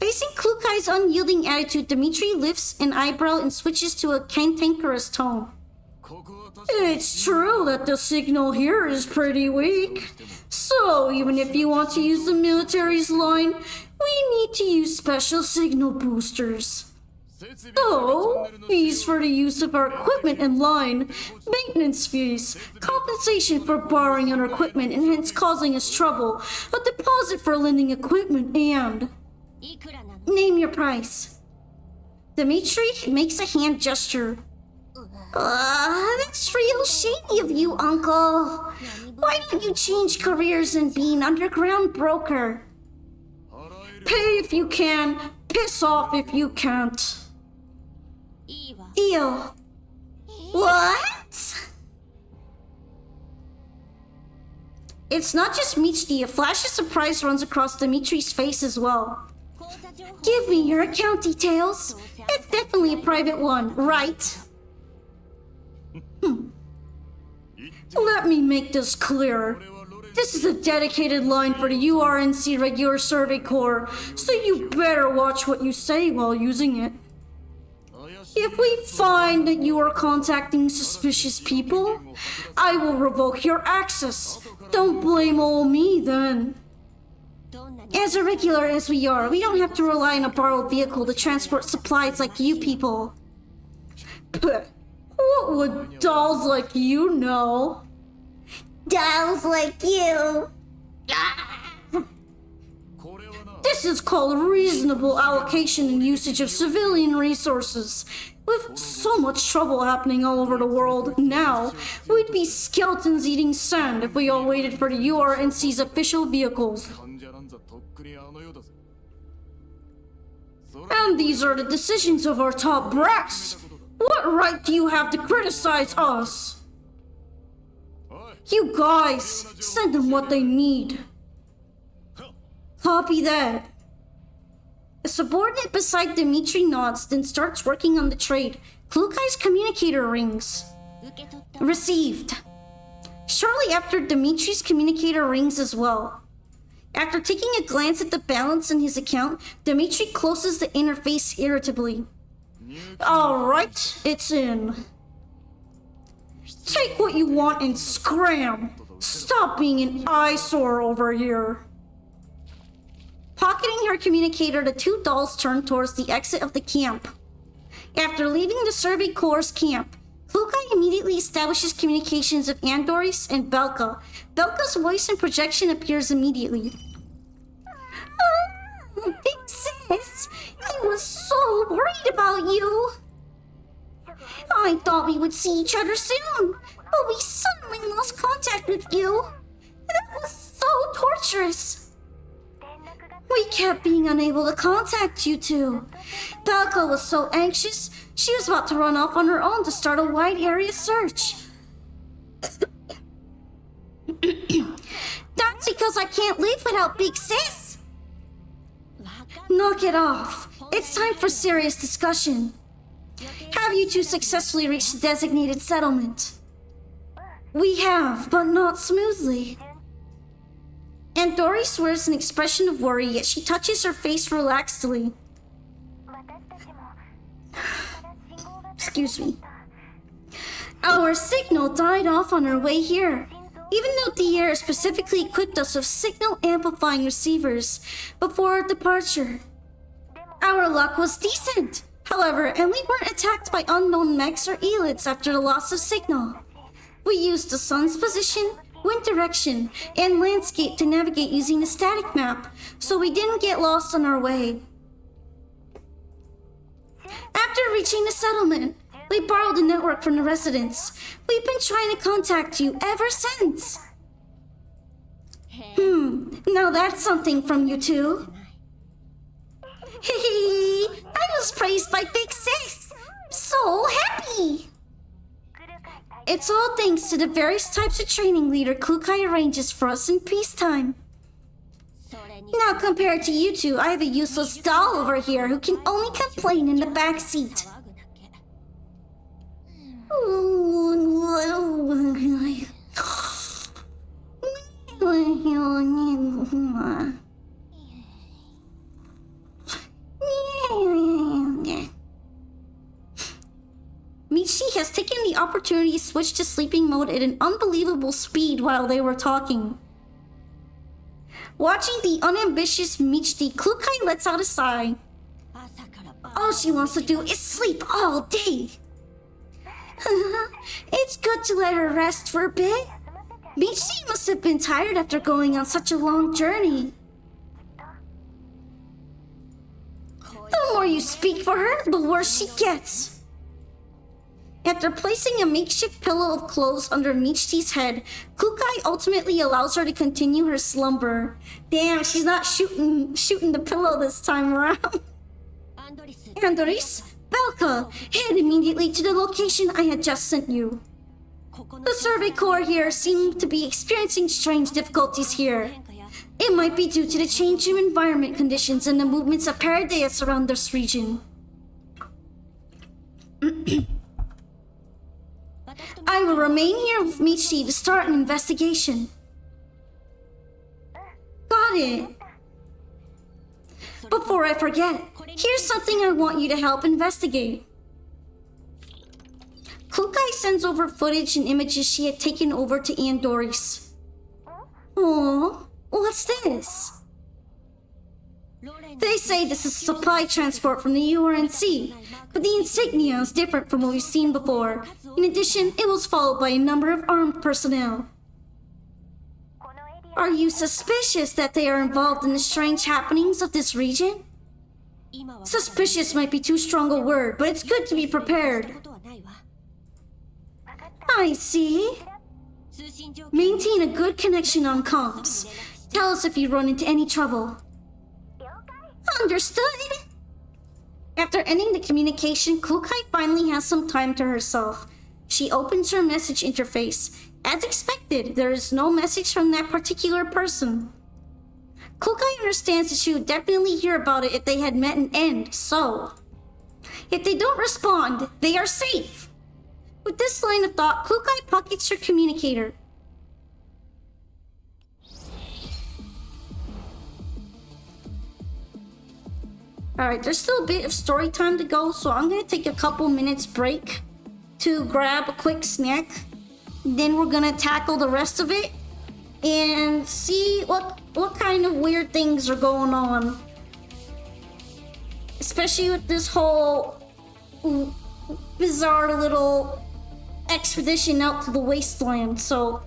Facing Klukai's unyielding attitude, Dmitri lifts an eyebrow and switches to a cantankerous tone. It's true that the signal here is pretty weak. So even if you want to use the military's line, we need to use special signal boosters. So, fees for the use of our equipment and line, maintenance fees, compensation for borrowing our equipment and hence causing us trouble, a deposit for lending equipment, and... Name your price. Dmitri makes a hand gesture. That's real shady of you, Uncle. Why don't you change careers and be an underground broker? Pay if you can, piss off if you can't. Deal. What? It's not just Michti, a flash of surprise runs across Dimitri's face as well. Give me your account details. It's definitely a private one, right? Let me make this clear. This is a dedicated line for the URNC Regular Survey Corps, so you better watch what you say while using it. If we find that you are contacting suspicious people, I will revoke your access. Don't blame old me then. As irregular as we are, we don't have to rely on a borrowed vehicle to transport supplies like you people. What would dolls like you know? Dolls like you. This is called reasonable allocation and usage of civilian resources. With so much trouble happening all over the world now, we'd be skeletons eating sand if we all waited for the URNC's official vehicles. And these are the decisions of our top brass. What right do you have to criticize us? You guys, send them what they need. Copy that. A subordinate beside Dmitri nods, then starts working on the trade. Klukai's communicator rings. Received. Shortly after, Dimitri's communicator rings as well. After taking a glance at the balance in his account, Dmitri closes the interface irritably. Alright, it's in. Take what you want and scram! Stop being an eyesore over here! Pocketing her communicator, the two dolls turn towards the exit of the camp. After leaving the Survey Corps' camp, Klukai immediately establishes communications with Andoris and Belka. Belka's voice and projection appears immediately. Big sis, I was so worried about you. I thought we would see each other soon, but we suddenly lost contact with you. That was so torturous. We kept being unable to contact you two. Belka was so anxious, she was about to run off on her own to start a wide area search. That's because I can't live without Big Sis. Knock it off. It's time for serious discussion. Have you two successfully reached the designated settlement? We have, but not smoothly. And Doris wears an expression of worry, yet she touches her face relaxedly. Excuse me. Our signal died off on our way here. Even though Dier specifically equipped us with signal amplifying receivers before our departure. Our luck was decent, however, and we weren't attacked by unknown mechs or elites after the loss of signal. We used the sun's position, wind direction, and landscape to navigate using the static map, so we didn't get lost on our way. After reaching the settlement, we borrowed a network from the residents. We've been trying to contact you ever since. Now that's something from you two. Hee, I was praised by Big Sis. So happy. It's all thanks to the various types of training leader Klukai arranges for us in peacetime. Now compared to you two, I have a useless doll over here who can only complain in the back seat. Michi has taken the opportunity to switch to sleeping mode at an unbelievable speed while they were talking. Watching the unambitious Michi, Klukai lets out a sigh. All she wants to do is sleep all day. It's good to let her rest for a bit. Michi must have been tired after going on such a long journey. The more you speak for her, the worse she gets. After placing a makeshift pillow of clothes under Michi's head, Kukai ultimately allows her to continue her slumber. Damn, she's not shooting the pillow this time around. Andres, Belka, head immediately to the location I had just sent you. The Survey Corps here seem to be experiencing strange difficulties here. It might be due to the change in environment conditions and the movements of Paradeus around this region. I will remain here with Michi to start an investigation. Got it. Before I forget, here's something I want you to help investigate. Kukai sends over footage and images she had taken over to Andoris. Oh, what's this? They say this is supply transport from the URNC, but the insignia is different from what we've seen before. In addition, it was followed by a number of armed personnel. Are you suspicious that they are involved in the strange happenings of this region? Suspicious might be too strong a word, but it's good to be prepared. I see. Maintain a good connection on comms. Tell us if you run into any trouble. Understood. After ending the communication, Kukai finally has some time to herself. She opens her message interface. As expected, there is no message from that particular person. Kukai understands that she would definitely hear about it if they had met an end, so... if they don't respond, they are safe. With this line of thought, Kukai pockets her communicator. Alright, there's still a bit of story time to go, so I'm gonna take a couple minutes break to grab a quick snack. Then we're gonna tackle the rest of it and see what kind of weird things are going on. Especially with this whole bizarre little expedition out to the wasteland. So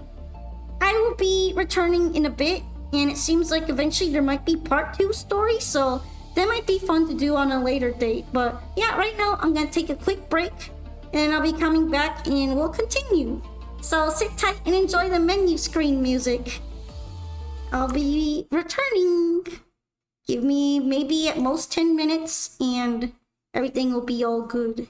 I will be returning in a bit, and it seems like eventually there might be part 2 story, so that might be fun to do on a later date. But yeah, right now I'm gonna take a quick break and I'll be coming back and we'll continue. So sit tight and enjoy the menu screen music. I'll be returning. Give me maybe at most 10 minutes and everything will be all good.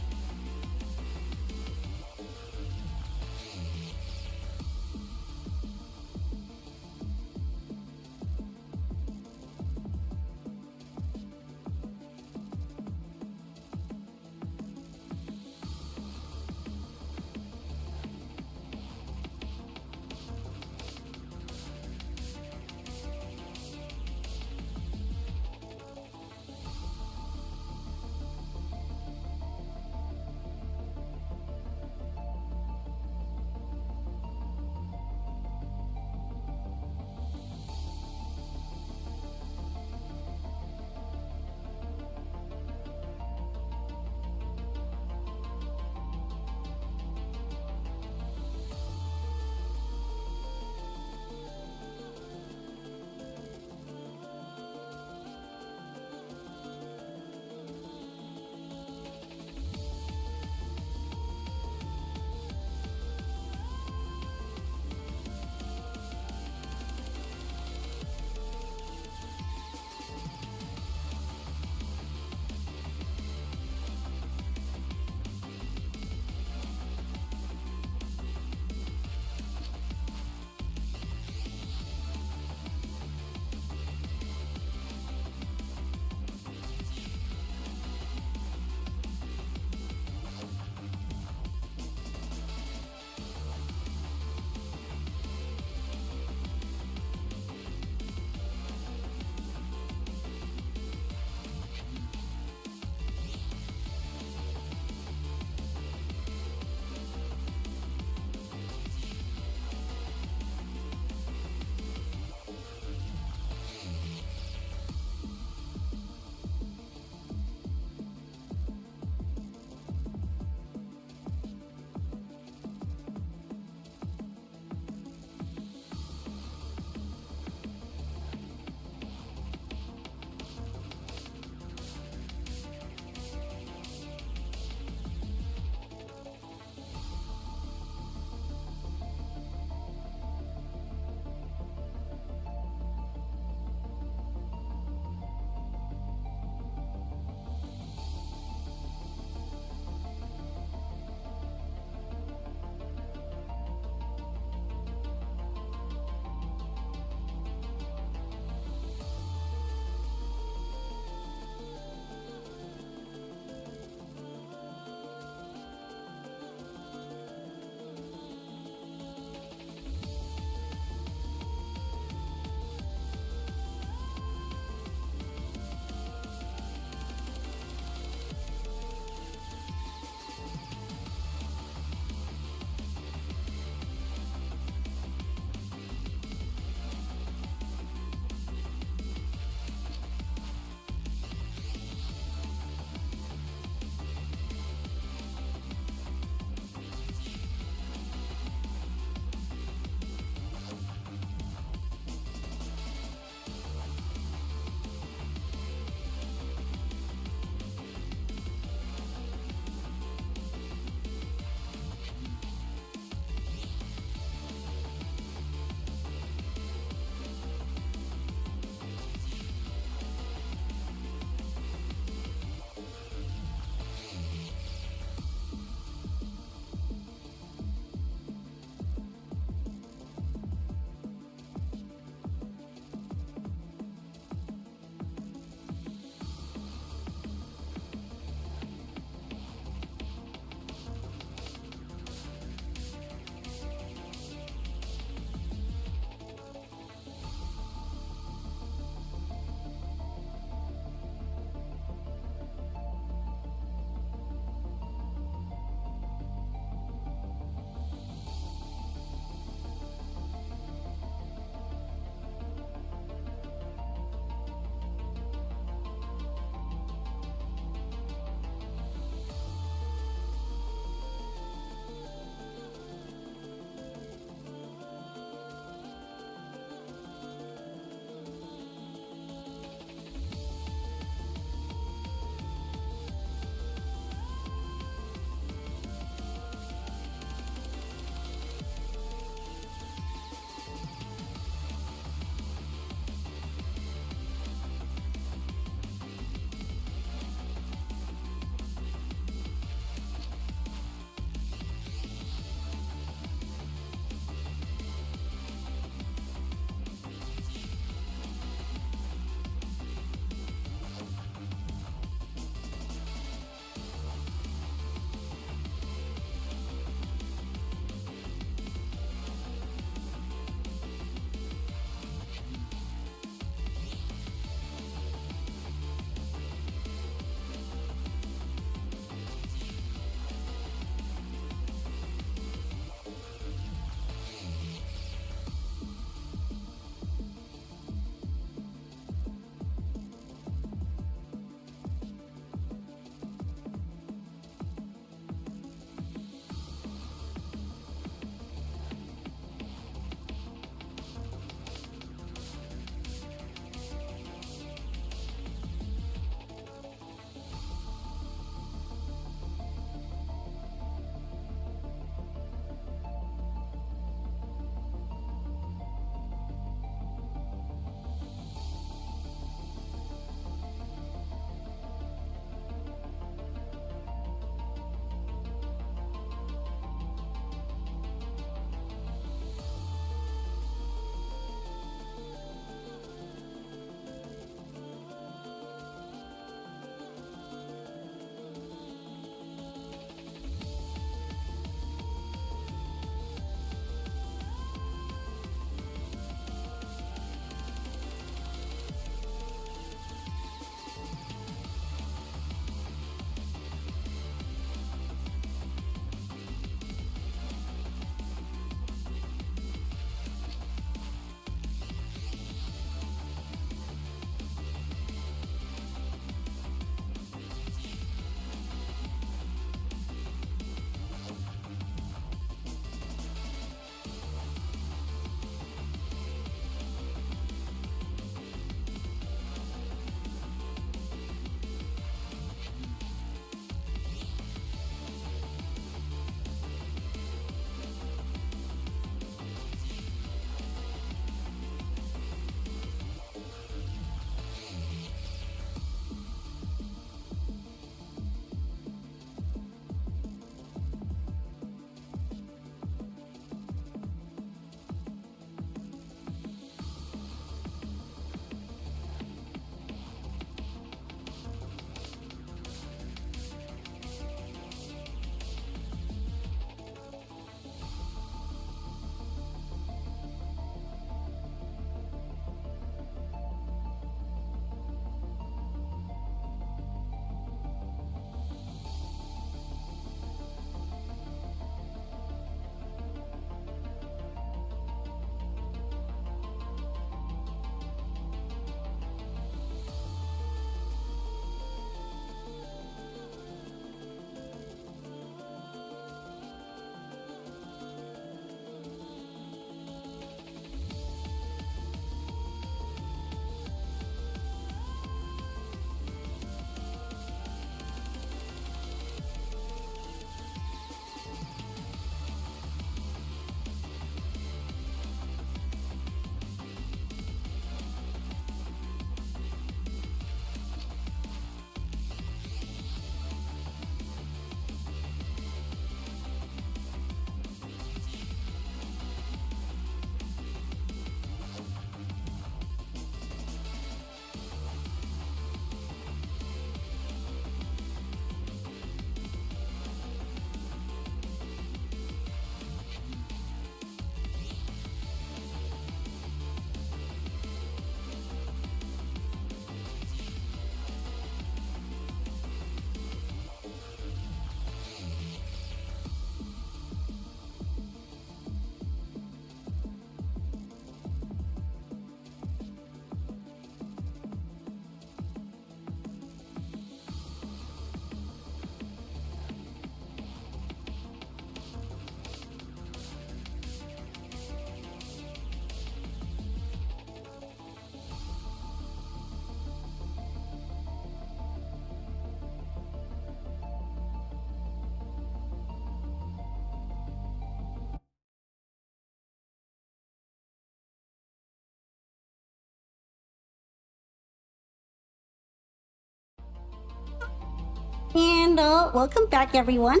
And welcome back, everyone.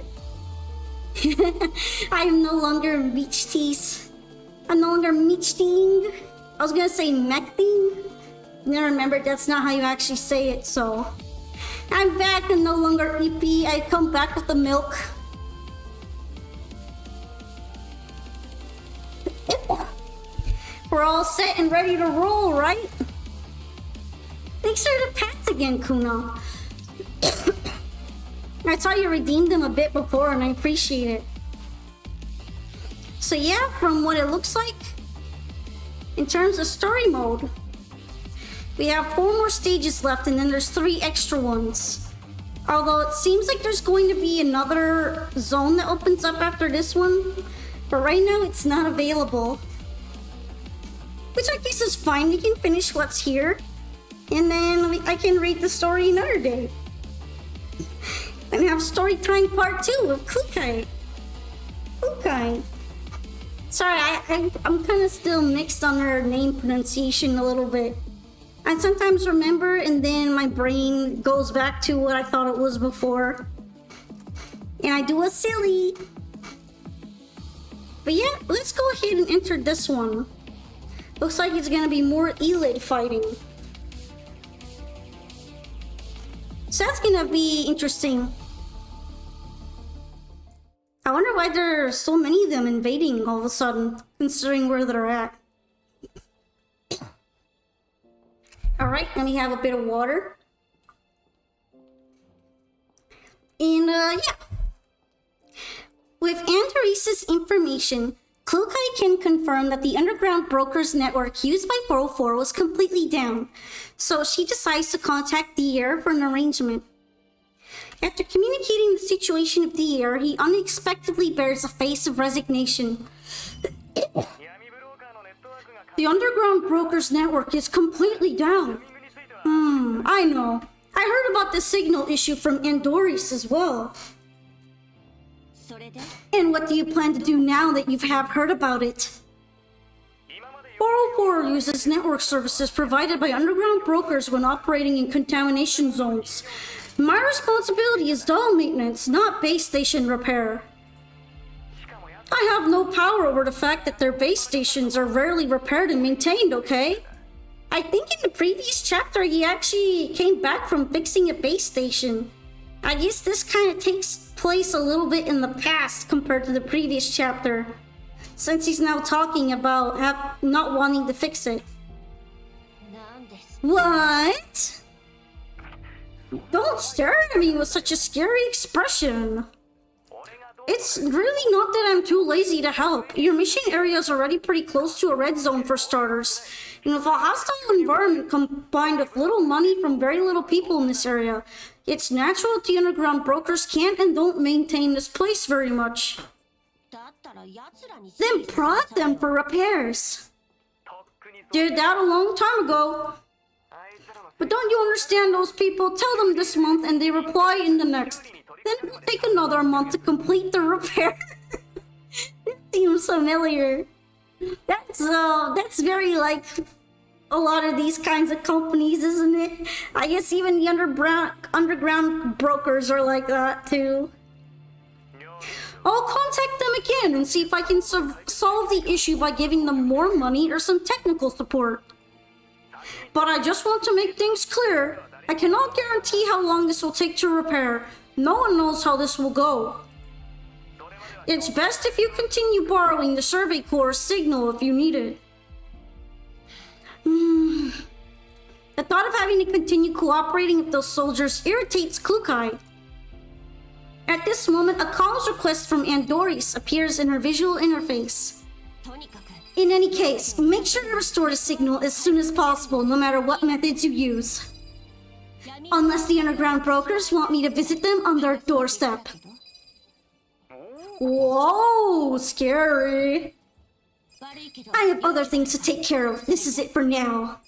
I am no longer Meech Tease. I'm no longer Meech Ting. I was gonna say Mechting. Then I remembered that's not how you actually say it, so. I'm back and no longer EP. I come back with the milk. We're all set and ready to roll, right? Thanks for the pats again, Kuno. I saw you redeemed them a bit before and I appreciate it. So yeah, from what it looks like, in terms of story mode, we have 4 more stages left and then there's 3 extra ones. Although it seems like there's going to be another zone that opens up after this one, but right now it's not available. Which I guess is fine, we can finish what's here, and then I can read the story another day. And have story time part 2 of Kukai. Kukai. Sorry, I'm kind of still mixed on her name pronunciation a little bit. I sometimes remember and then my brain goes back to what I thought it was before. And I do a silly. But yeah, let's go ahead and enter this one. Looks like it's gonna be more Elid fighting. So that's gonna be interesting. I wonder why there are so many of them invading all of a sudden, considering where they're at. Alright, let me have a bit of water. And yeah. With Andoris's information, Klukai can confirm that the underground brokers network used by 404 was completely down, so she decides to contact Dier for an arrangement. After communicating the situation of Dier, he unexpectedly bears a face of resignation. The underground brokers network is completely down. I know. I heard about the signal issue from Andoris as well. And what do you plan to do now that you have heard about it? 404 uses network services provided by underground brokers when operating in contamination zones. My responsibility is dome maintenance, not base station repair. I have no power over the fact that their base stations are rarely repaired and maintained, okay? I think in the previous chapter he actually came back from fixing a base station. I guess this kind of takes place a little bit in the past compared to the previous chapter, since he's now talking about not wanting to fix it. What? Don't stare at me with such a scary expression. It's really not that I'm too lazy to help. Your mission area is already pretty close to a red zone for starters. And with a hostile environment combined with little money from very little people in this area, it's natural that the underground brokers can't and don't maintain this place very much. Then prod them for repairs. Did that a long time ago. But don't you understand those people? Tell them this month and they reply in the next. Then it will take another month to complete the repair. It seems familiar. That's very like a lot of these kinds of companies, isn't it? I guess even the underground brokers are like that too. I'll contact them again and see if I can solve the issue by giving them more money or some technical support. But I just want to make things clear. I cannot guarantee how long this will take to repair. No one knows how this will go. It's best if you continue borrowing the Survey Corps signal if you need it. The thought of having to continue cooperating with those soldiers irritates Klukai. At this moment, a comms request from Andoris appears in her visual interface. In any case, make sure to restore the signal as soon as possible, no matter what methods you use. Unless the underground brokers want me to visit them on their doorstep. Whoa, scary. I have other things to take care of. This is it for now.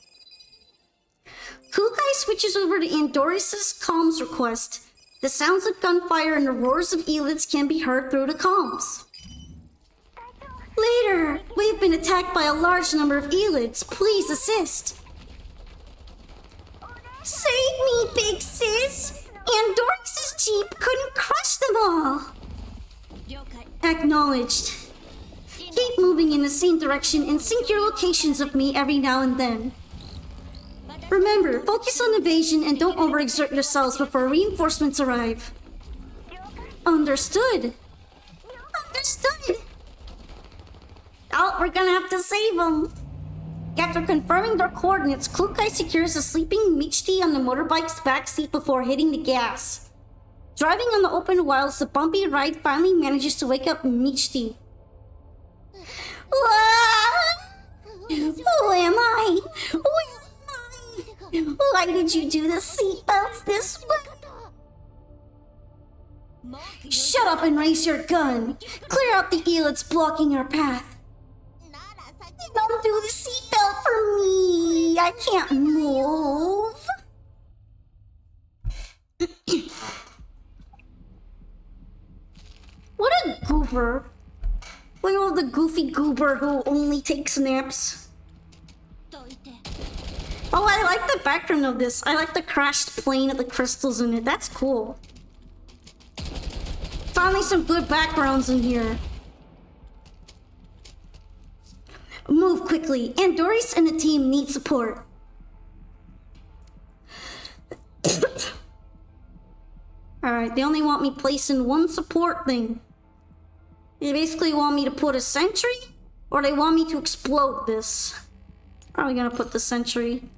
Kukai switches over to Andoris' comms request. The sounds of gunfire and the roars of Elids can be heard through the comms. Later, we've been attacked by a large number of Elids. Please assist. Save me, big sis! Andoris' jeep couldn't Acknowledged. Keep moving in the same direction and sync your locations of me every now and then. Remember, focus on evasion and don't overexert yourselves before reinforcements arrive. Understood. Understood. Oh, we're gonna have to save them. After confirming their coordinates, Klukai secures a sleeping Michti on the motorbike's backseat before hitting the gas. Driving on the open wilds, the bumpy ride finally manages to wake up Michti. Who am I? Where am I? Why did you do the seatbelts this way? Shut up and raise your gun. Clear out the eel that's blocking our path. Don't do the seatbelt for me. I can't move. What a goober. Look at the goofy goober who only takes naps. Oh, I like the background of this. I like the crashed plane with the crystals in it. That's cool. Finally some good backgrounds in here. Move quickly. Andoris and the team need support. Alright, they only want me placing one support thing. They basically want me to put a sentry, or they want me to explode this. Probably gonna put the sentry.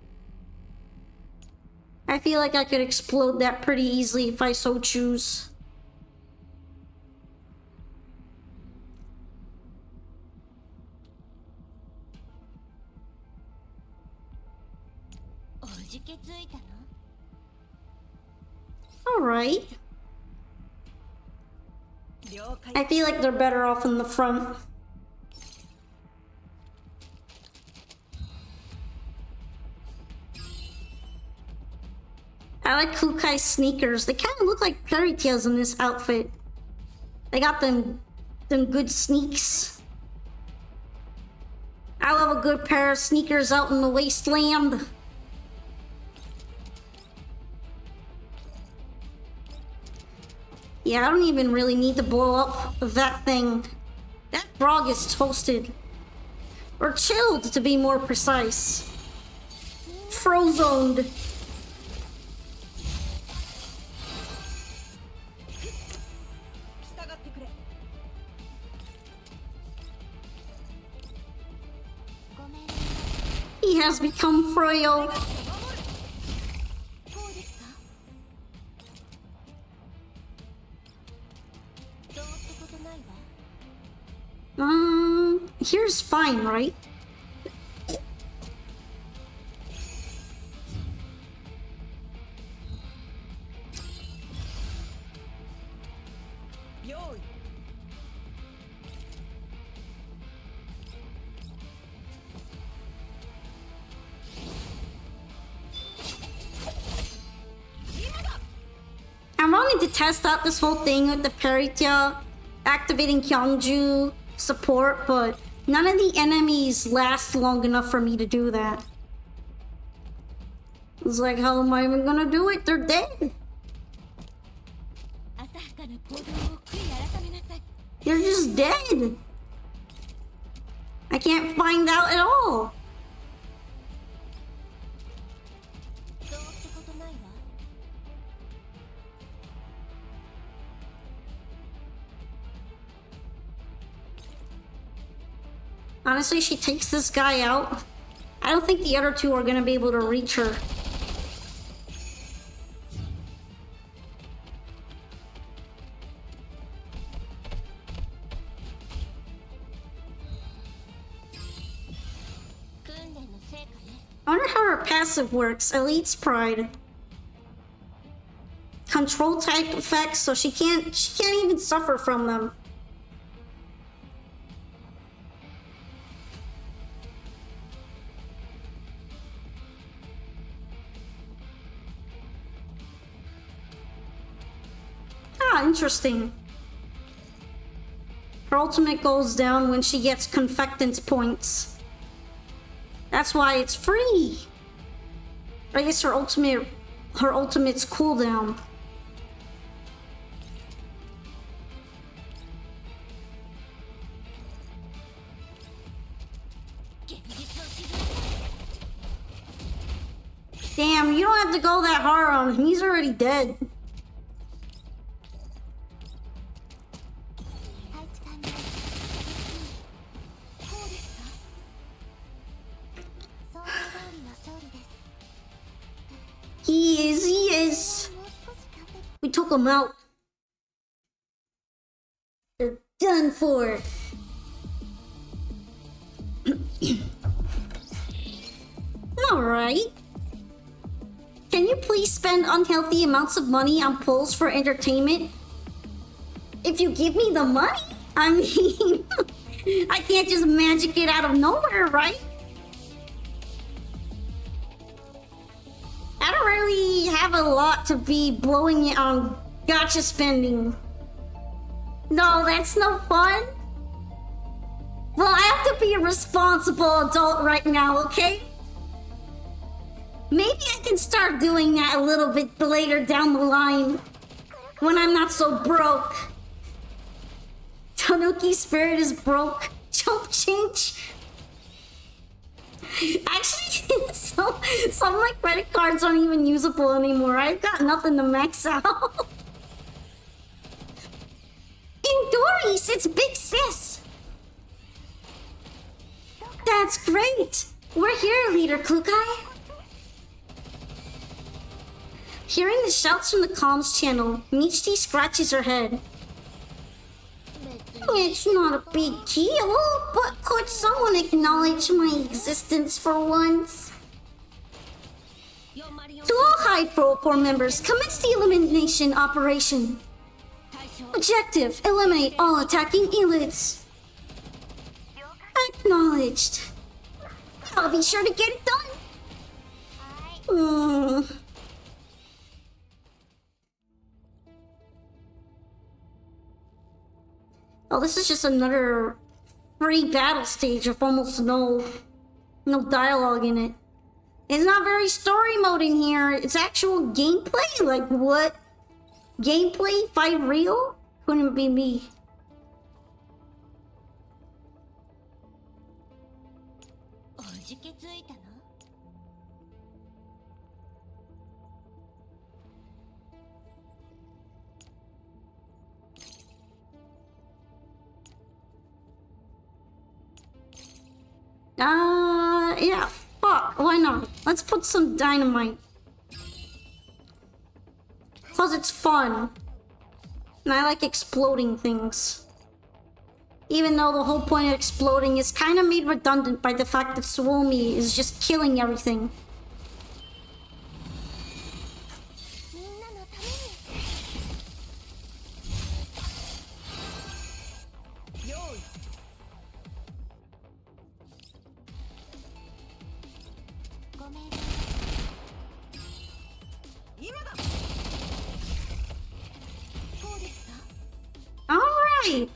I feel like I could explode that pretty easily if I so choose. Alright. I feel like they're better off in the front. I like Kukai's sneakers. They kind of look like fairy tales in this outfit. They got them good sneaks. I love a good pair of sneakers out in the wasteland. Yeah, I don't even really need to blow up that thing. That frog is toasted. Or chilled, to be more precise. Frozoned. He has become Froyo. Here's fine, right? I'm wanting to test out this whole thing with the Peritia activating Kyongju support, but none of the enemies last long enough for me to do that. It's like, how am I even gonna do it? They're dead. They're just dead. I can't find out at all. Honestly, she takes this guy out. I don't think the other two are gonna be able to reach her. I wonder how her passive works. Elite's Pride. Control type effects, so she can't even suffer from them. Ah, interesting. Her ultimate goes down when she gets confectance points. That's why it's free. I guess her ultimate's cooldown. have to go that hard on him. He's already dead. He is. We took him out. They're done for. Alright. Can you please spend unhealthy amounts of money on pulls for entertainment? If you give me the money? I mean, I can't just magic it out of nowhere, right? I don't really have a lot to be blowing it on gacha spending. No, that's no fun. Well, I have to be a responsible adult right now, okay? Maybe I can start doing that a little bit later down the line. When I'm not so broke. Tanuki Spirit is broke. Chump change. Actually, some of my credit cards aren't even usable anymore. I've got nothing to max out. In Doris, it's Big Sis. That's great. We're here, Leader Klukai. Hearing the shouts from the comms channel, Michi scratches her head. It's not a big deal, but could someone acknowledge my existence for once? To all Hide 404 members, commence the elimination operation. Objective, eliminate all attacking elites. Acknowledged. I'll be sure to get it done. Oh, this is just another free battle stage with almost no dialogue in it. It's not very story mode in here. It's actual gameplay. Like what? Gameplay? Fight real? Couldn't be me. Yeah, fuck, why not? Let's put some dynamite. Cause it's fun. And I like exploding things. Even though the whole point of exploding is kind of made redundant by the fact that Suomi is just killing everything. Alright,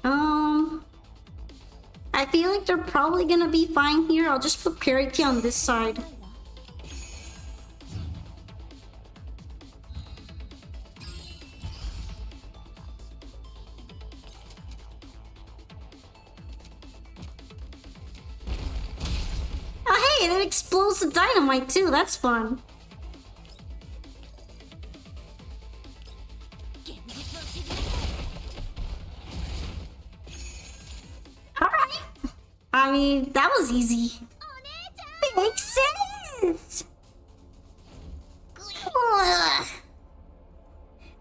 I feel like they're probably gonna be fine here. I'll just put Parity on this side. Oh hey, it explodes the dynamite too, that's fun. I mean, that was easy. Makes sense.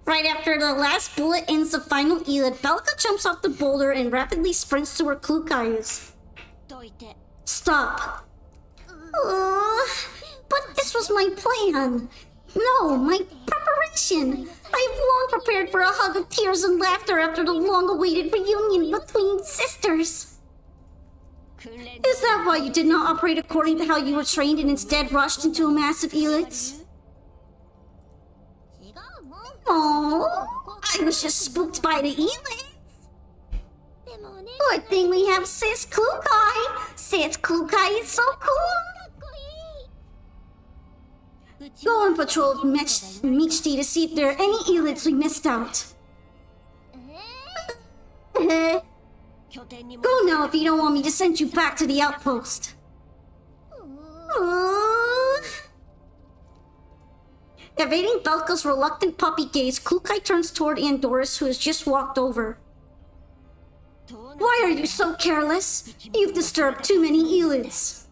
Right after the last bullet ends the final elite, Belka jumps off the boulder and rapidly sprints to where Klukai is. Stop. But this was my plan. No, my preparation. I've long prepared for a hug of tears and laughter after the long-awaited reunion between sisters. Is that why you did not operate according to how you were trained and instead rushed into a massive elites? Oh, I was just spooked by the elites. Good thing we have Sis Klukai. Sis Klukai is so cool. Go on patrol with Michti to see if there are any elites we missed out. Go now if you don't want me to send you back to the outpost. Evading Belka's reluctant puppy gaze, Klukai turns toward Andoris, who has just walked over. Why are you so careless? You've disturbed too many Elids.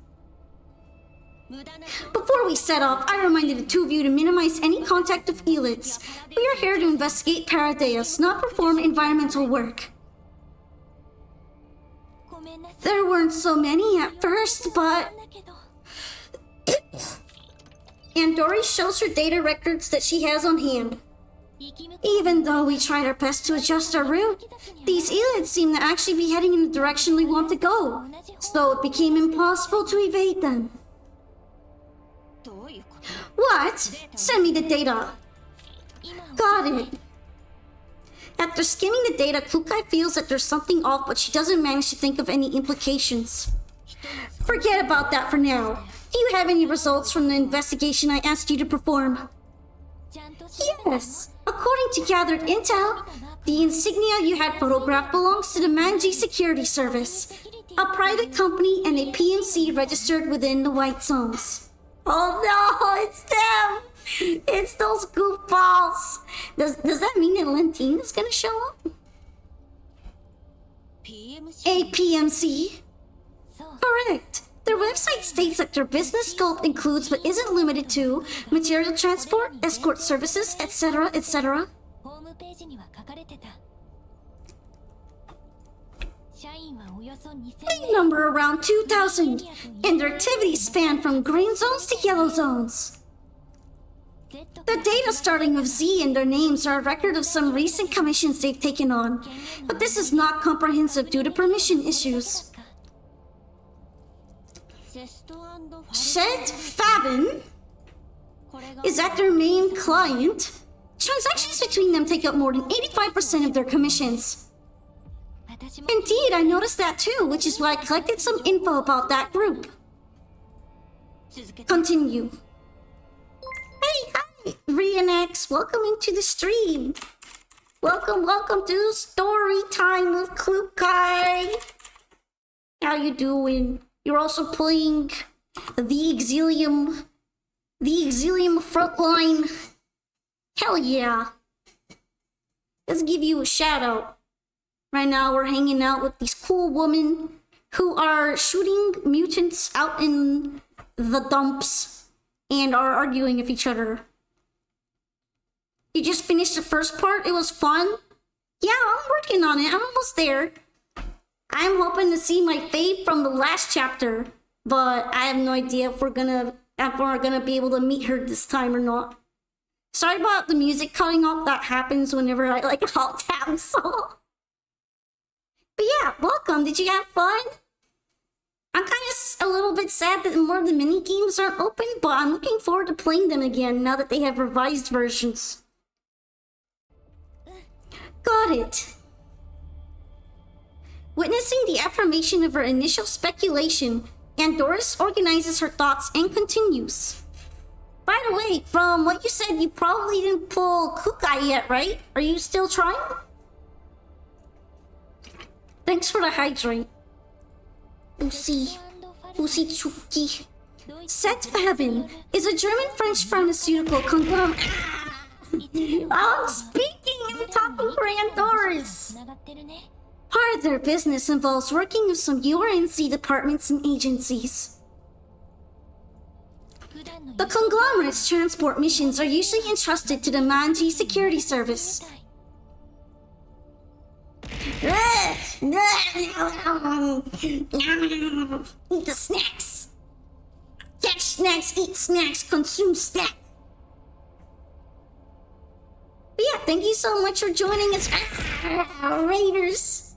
Before we set off, I reminded the two of you to minimize any contact with Elids. We are here to investigate Paradeus, not perform environmental work. There weren't so many at first, but... Andori shows her data records that she has on hand. Even though we tried our best to adjust our route, these Elids seem to actually be heading in the direction we want to go, so it became impossible to evade them. What? Send me the data. Got it. After skimming the data, Klukai feels that there's something off, but she doesn't manage to think of any implications. Forget about that for now. Do you have any results from the investigation I asked you to perform? Yes. According to gathered intel, the insignia you had photographed belongs to the Manji Security Service, a private company and a PMC registered within the White Zones. Oh no, it's them! It's those goofballs! Does that mean that Lentine is gonna show up? A PMC? Correct. Their website states that their business scope includes but isn't limited to material transport, escort services, etc., etc. They number around 2,000, and their activities span from green zones to yellow zones. The data starting with Z in their names are a record of some recent commissions they've taken on, but this is not comprehensive due to permission issues. Shed Fabin is at their main client. Transactions between them take up more than 85% of their commissions. Indeed, I noticed that too, which is why I collected some info about that group. Continue. Hey, hi, Rianex, welcome into the stream. Welcome to story time with Klukai. How you doing? You're also playing the Exilium Frontline. Hell yeah. Let's give you a shout out. Right now we're hanging out with these cool women who are shooting mutants out in the dumps and are arguing with each other. You just finished the first part? It was fun? Yeah, I'm working on it. I'm almost there. I'm hoping to see my fave from the last chapter, but I have no idea if we're gonna be able to meet her this time or not. Sorry about the music cutting off. That happens whenever I alt tab so. But yeah, welcome. Did you have fun? I'm kind of a little bit sad that more of the mini games aren't open, but I'm looking forward to playing them again now that they have revised versions. Got it. Witnessing the affirmation of her initial speculation, Andoris organizes her thoughts and continues. By the way, from what you said, you probably didn't pull Kukai yet, right? Are you still trying? Thanks for the hydrate. Usi Tsuki. Setfabin is a German-French pharmaceutical conglomerate. I'm speaking! I'm talking for Andoris! Part of their business involves working with some URNC departments and agencies. The conglomerate's transport missions are usually entrusted to the Manji Security Service. Eat the snacks. Catch snacks, eat snacks, consume snacks. But yeah, thank you so much for joining us, Raiders.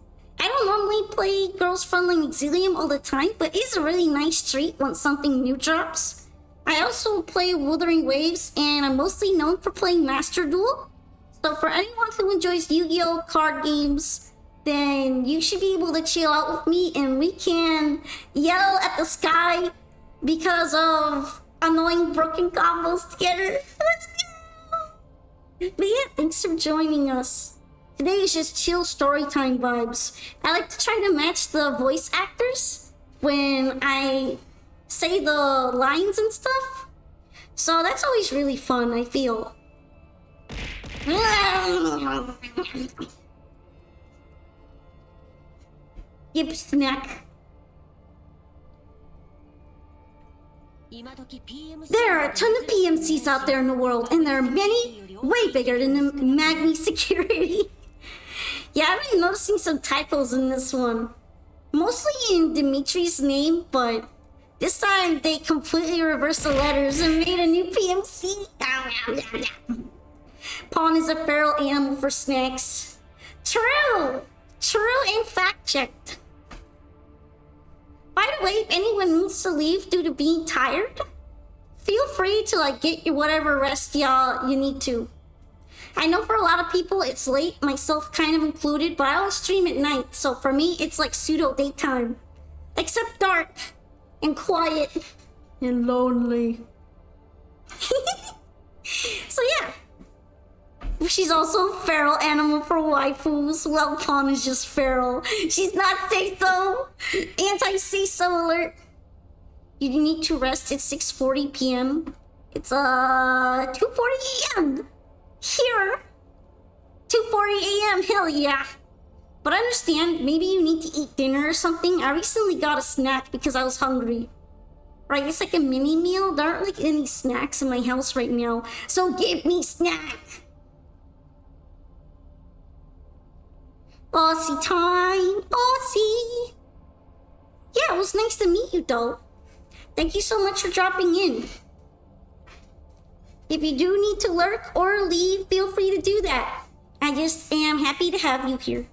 I don't normally play Girls Frontline Exilium all the time, but it's a really nice treat when something new drops. I also play Wuthering Waves, and I'm mostly known for playing Master Duel. So for anyone who enjoys Yu-Gi-Oh! Card games, then you should be able to chill out with me and we can yell at the sky because of annoying broken combos together. Let's go! But yeah, thanks for joining us. Today is just chill storytime vibes. I like to try to match the voice actors when I say the lines and stuff. So that's always really fun, I feel. Yip snack. There are a ton of PMCs out there in the world, and there are many way bigger than the Magni security. Yeah, I've been noticing some typos in this one. Mostly in Dimitri's name, but this time they completely reversed the letters and made a new PMC. Pawn is a feral animal for snacks. True! True and fact-checked. By the way, if anyone needs to leave due to being tired, feel free to get your whatever rest you need to. I know for a lot of people it's late, myself kind of included, but I always stream at night, so for me it's like pseudo daytime. Except dark and quiet and lonely. So yeah. She's also a feral animal for waifus. Well, Pawn is just feral. She's not safe though. Anti-say-so alert. You need to rest at 6:40 p.m. It's 2:40 a.m. Here. 2:40 a.m. Hell yeah. But I understand, maybe you need to eat dinner or something. I recently got a snack because I was hungry. Right, it's like a mini meal. There aren't any snacks in my house right now. So give me snack. Aussie time! Aussie! Yeah, it was nice to meet you though. Thank you so much for dropping in. If you do need to lurk or leave, feel free to do that. I just am happy to have you here.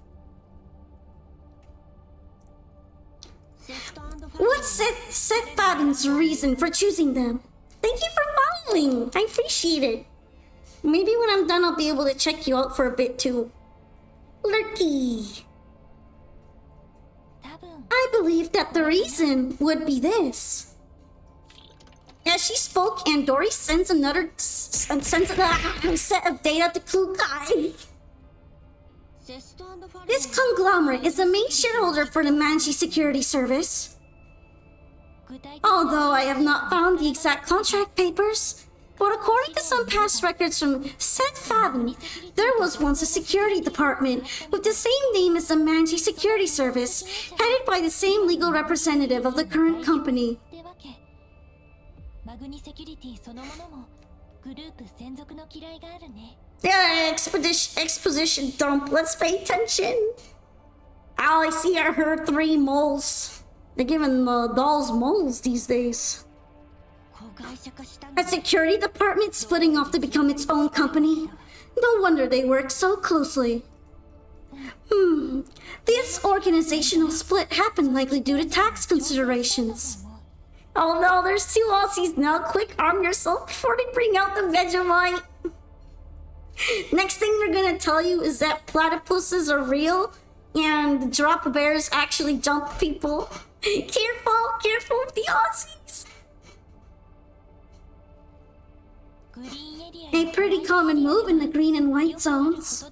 What's Seth Faden's reason for choosing them? Thank you for following. I appreciate it. Maybe when I'm done, I'll be able to check you out for a bit too. Lurky. I believe that the reason would be this. As she spoke, and Dory sends another set of data to Kukai. This conglomerate is the main shareholder for the Manji Security Service. Although I have not found the exact contract papers, but according to some past records from Seth Faden, there was once a security department with the same name as the Manji Security Service, headed by the same legal representative of the current company. Yeah, exposition dump. Let's pay attention. All I see are her 3 moles. They're giving the dolls moles these days. A security department splitting off to become its own company. No wonder they work so closely. This organizational split happened likely due to tax considerations. Oh no, there's 2 Aussies now. Quick, arm yourself before they bring out the Vegemite. Next thing they're gonna tell you is that platypuses are real and drop bears actually jump people. Careful with the Aussies. A pretty common move in the green and white zones.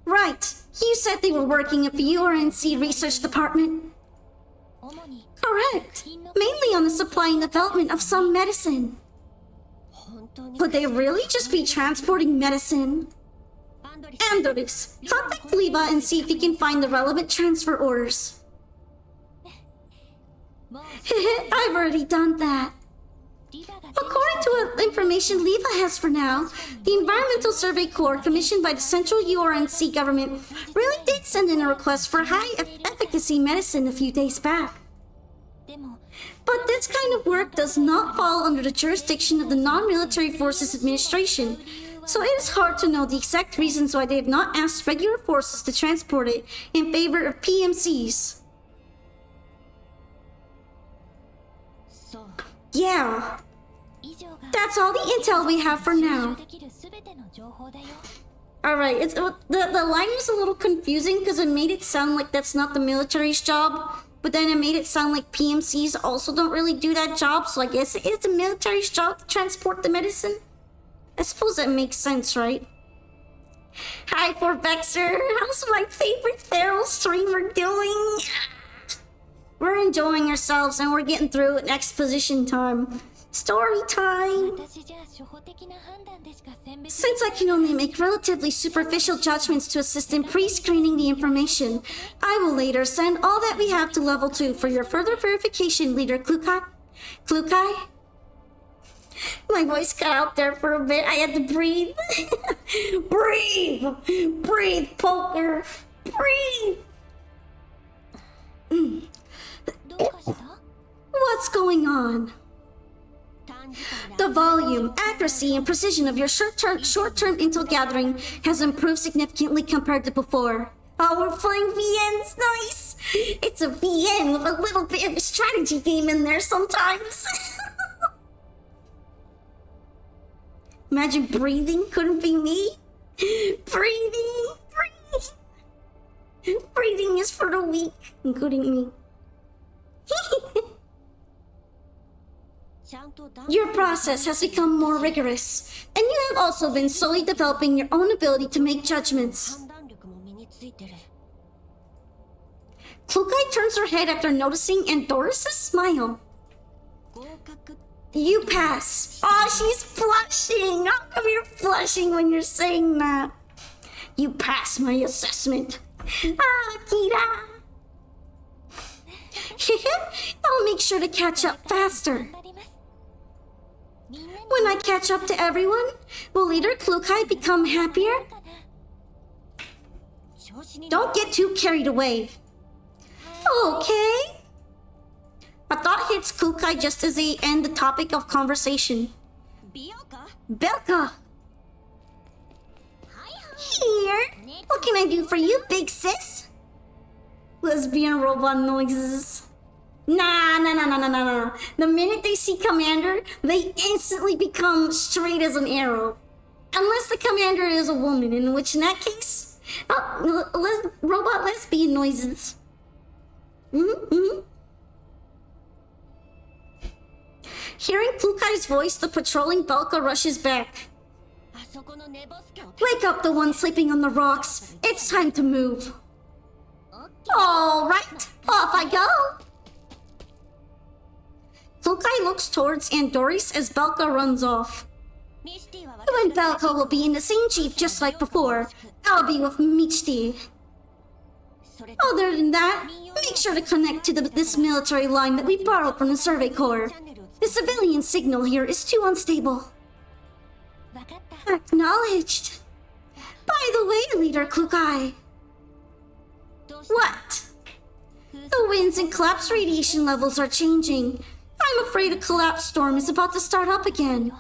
Right, you said they were working at the URNC research department. Correct, mainly on the supply and development of some medicine. Could they really just be transporting medicine? Andoris, contact Leva and see if you can find the relevant transfer orders. I've already done that. According to the information Leva has for now, the Environmental Survey Corps commissioned by the Central URNC government really did send in a request for high-efficacy medicine a few days back. But this kind of work does not fall under the jurisdiction of the Non-Military Forces Administration, so it is hard to know the exact reasons why they have not asked regular forces to transport it in favor of PMCs. Yeah. That's all the intel we have for now. Alright, the line was a little confusing because it made it sound like that's not the military's job, but then it made it sound like PMCs also don't really do that job, so I guess it is the military's job to transport the medicine. I suppose that makes sense, right? Hi, Fort Vexer. How's my favorite feral streamer doing? We're enjoying ourselves and we're getting through it. Exposition time. Story time. Since I can only make relatively superficial judgments to assist in pre-screening the information, I will later send all that we have to level 2 for your further verification, Leader Klukai. Klukai? My voice cut out there for a bit. I had to breathe. Breathe! Breathe, poker! Breathe! What's going on? The volume, accuracy, and precision of your short-term intel gathering has improved significantly compared to before. Oh, we're playing VNs, nice! It's a VN with a little bit of a strategy game in there sometimes. Imagine breathing couldn't be me. Breathing, breathe. Breathing is for the weak, including me. Your process has become more rigorous, and you have also been slowly developing your own ability to make judgments. Klukai turns her head after noticing Doris's smile. You pass. Oh, she's blushing. How come you're blushing when you're saying that? You pass my assessment. Ah, Kira. I'll make sure to catch up faster. When I catch up to everyone, will Leader Klukai become happier? Don't get too carried away. Okay. A thought hits Klukai just as they end the topic of conversation. Belka! Here! What can I do for you, big sis? Lesbian robot noises. Nah. The minute they see Commander, they instantly become straight as an arrow. Unless the Commander is a woman, in that case, robot lesbian noises. Hearing Klukai's voice, the patrolling Belka rushes back. Wake up the one sleeping on the rocks. It's time to move. All right, off I go. Klukai looks towards Doris as Belka runs off. You and Belka will be in the same jeep just like before. I'll be with Michti. Other than that, make sure to connect to this military line that we borrowed from the Survey Corps. The civilian signal here is too unstable. Acknowledged. By the way, Leader Klukai. What? The winds and collapse radiation levels are changing. I'm afraid a collapse storm is about to start up again.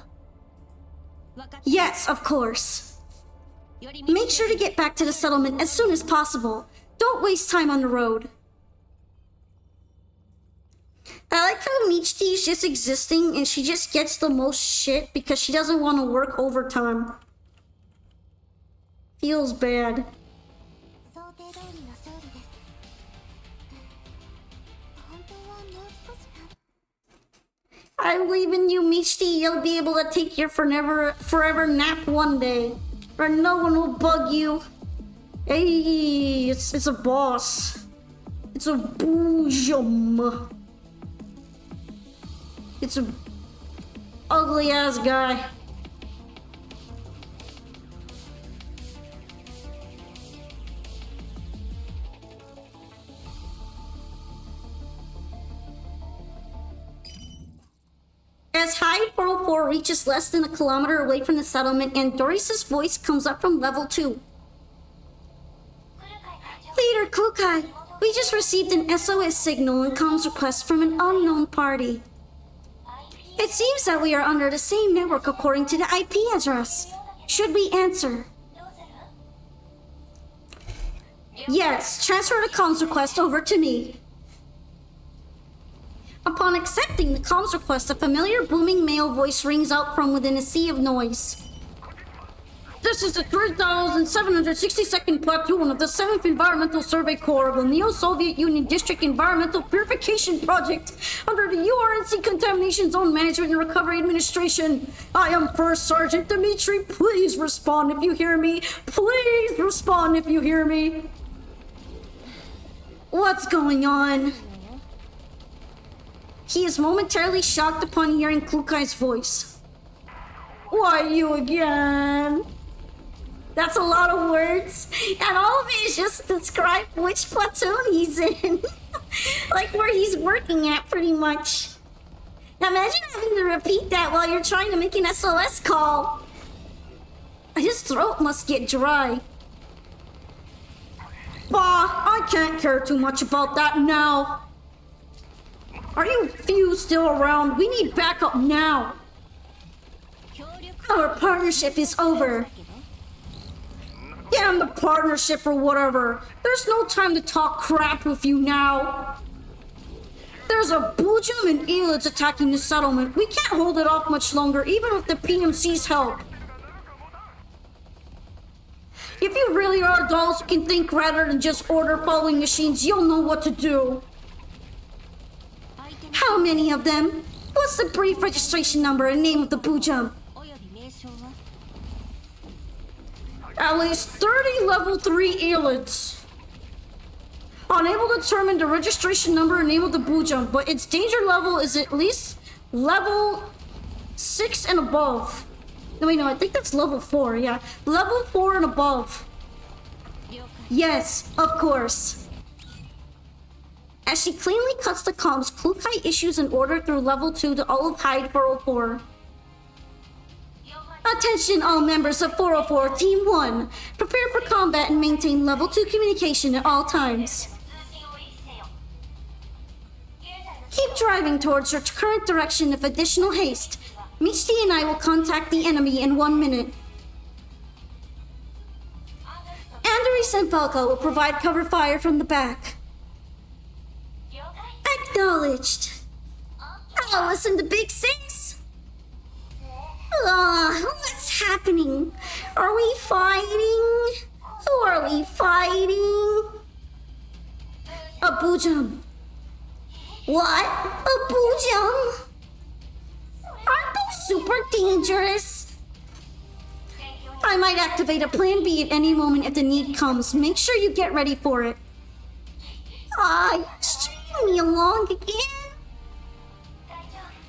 Yes, of course. Make sure to get back to the settlement as soon as possible. Don't waste time on the road. I like how Michti is just existing and she just gets the most shit because she doesn't want to work overtime. Feels bad. I believe in you, Michti. You'll be able to take your forever nap one day. Or no one will bug you. Hey, it's a boss. It's a boojum. It's a ugly ass guy. As Hide 404 reaches less than a kilometer away from the settlement, Doris's voice comes up from level 2. Leader Klukai, we just received an SOS signal and comms request from an unknown party. It seems that we are under the same network according to the IP address. Should we answer? Yes, transfer the comms request over to me. Upon accepting the comms request, a familiar booming male voice rings out from within a sea of noise. This is the 3,762nd platoon of the 7th Environmental Survey Corps of the Neo-Soviet Union District Environmental Purification Project under the URNC Contamination Zone Management and Recovery Administration. I am First Sergeant Dmitri. Please respond if you hear me. Please respond if you hear me. What's going on? He is momentarily shocked upon hearing Klukai's voice. Why you again? That's a lot of words. And all of it is just to describe which platoon he's in. Like where he's working at, pretty much. Now imagine having to repeat that while you're trying to make an SOS call. His throat must get dry. Bah, I can't care too much about that now. Are you few still around? We need backup now. Our partnership is over. Damn the partnership or whatever. There's no time to talk crap with you now. There's a Bujum and Elids attacking the settlement. We can't hold it off much longer, even with the PMC's help. If you really are adults who can think rather than just order following machines, you'll know what to do. How many of them? What's the brief registration number and name of the Bujum? At least 30 level 3 Elids. Unable to determine the registration number and name of the Bujum, but its danger level is at least level 6 and above. No, wait, no, I think that's level 4, yeah. Level 4 and above. Yes, of course. As she cleanly cuts the comms, Klukai issues an order through level 2 to all of Hide 404. Attention all members of 404 Team 1. Prepare for combat and maintain level 2 communication at all times. Keep driving towards your current direction if additional haste. Michti and I will contact the enemy in 1 minute. Andres and Belka will provide cover fire from the back. Acknowledged. I'll listen to Big Six. What's happening? Are we fighting? Who are we fighting? A Bujum. What? A Bujum? Aren't those super dangerous? I might activate a plan B at any moment if the need comes. Make sure you get ready for it. String me along again?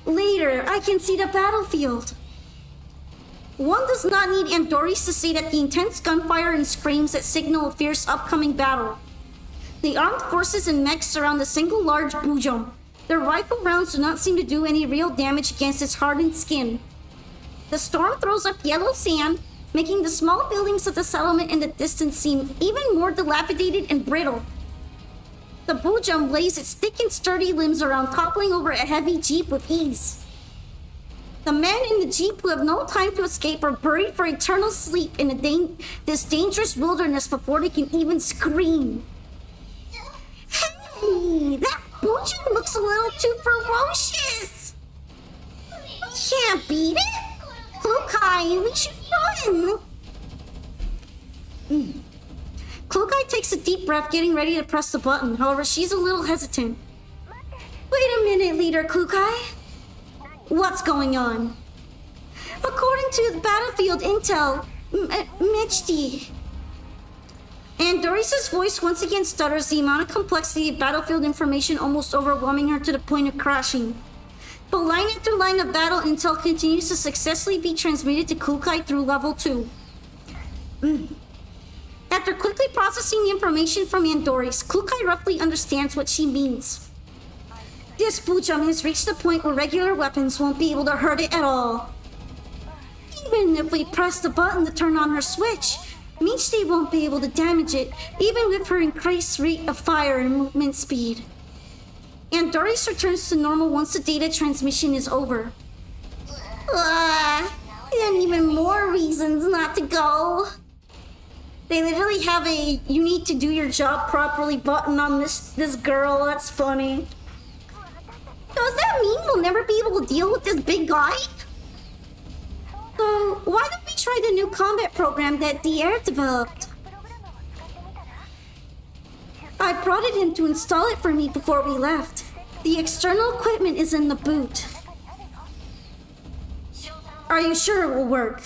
Later, I can see the battlefield. One does not need Andoris to see that the intense gunfire and screams that signal a fierce upcoming battle. The armed forces and mechs surround a single large Bujum. Their rifle rounds do not seem to do any real damage against its hardened skin. The storm throws up yellow sand, making the small buildings of the settlement in the distance seem even more dilapidated and brittle. The Bujum lays its thick and sturdy limbs around, toppling over a heavy jeep with ease. The men in the jeep who have no time to escape are buried for eternal sleep in this dangerous wilderness before they can even scream. Hey, that Bujum looks a little too ferocious. We can't beat it. Klukai, we should run. Klukai takes a deep breath, getting ready to press the button. However, she's a little hesitant. Wait a minute, Leader Klukai. What's going on? According to the battlefield intel, Michti. And Doris's voice once again stutters, the amount of complexity of battlefield information almost overwhelming her to the point of crashing. But line after line of battle intel continues to successfully be transmitted to Klukai through level 2. After quickly processing the information from Andoris, Klukai roughly understands what she means. This Bujum has reached the point where regular weapons won't be able to hurt it at all. Even if we press the button to turn on her switch, Michti won't be able to damage it, even with her increased rate of fire and movement speed. Andoris returns to normal once the data transmission is over. And even more reasons not to go. They literally have a "you need to do your job properly" button on this girl. That's funny. Does that mean we'll never be able to deal with this big guy? So why don't we try the new combat program that the air developed? I prodded him to install it for me before we left. The external equipment is in the boot. Are you sure it will work?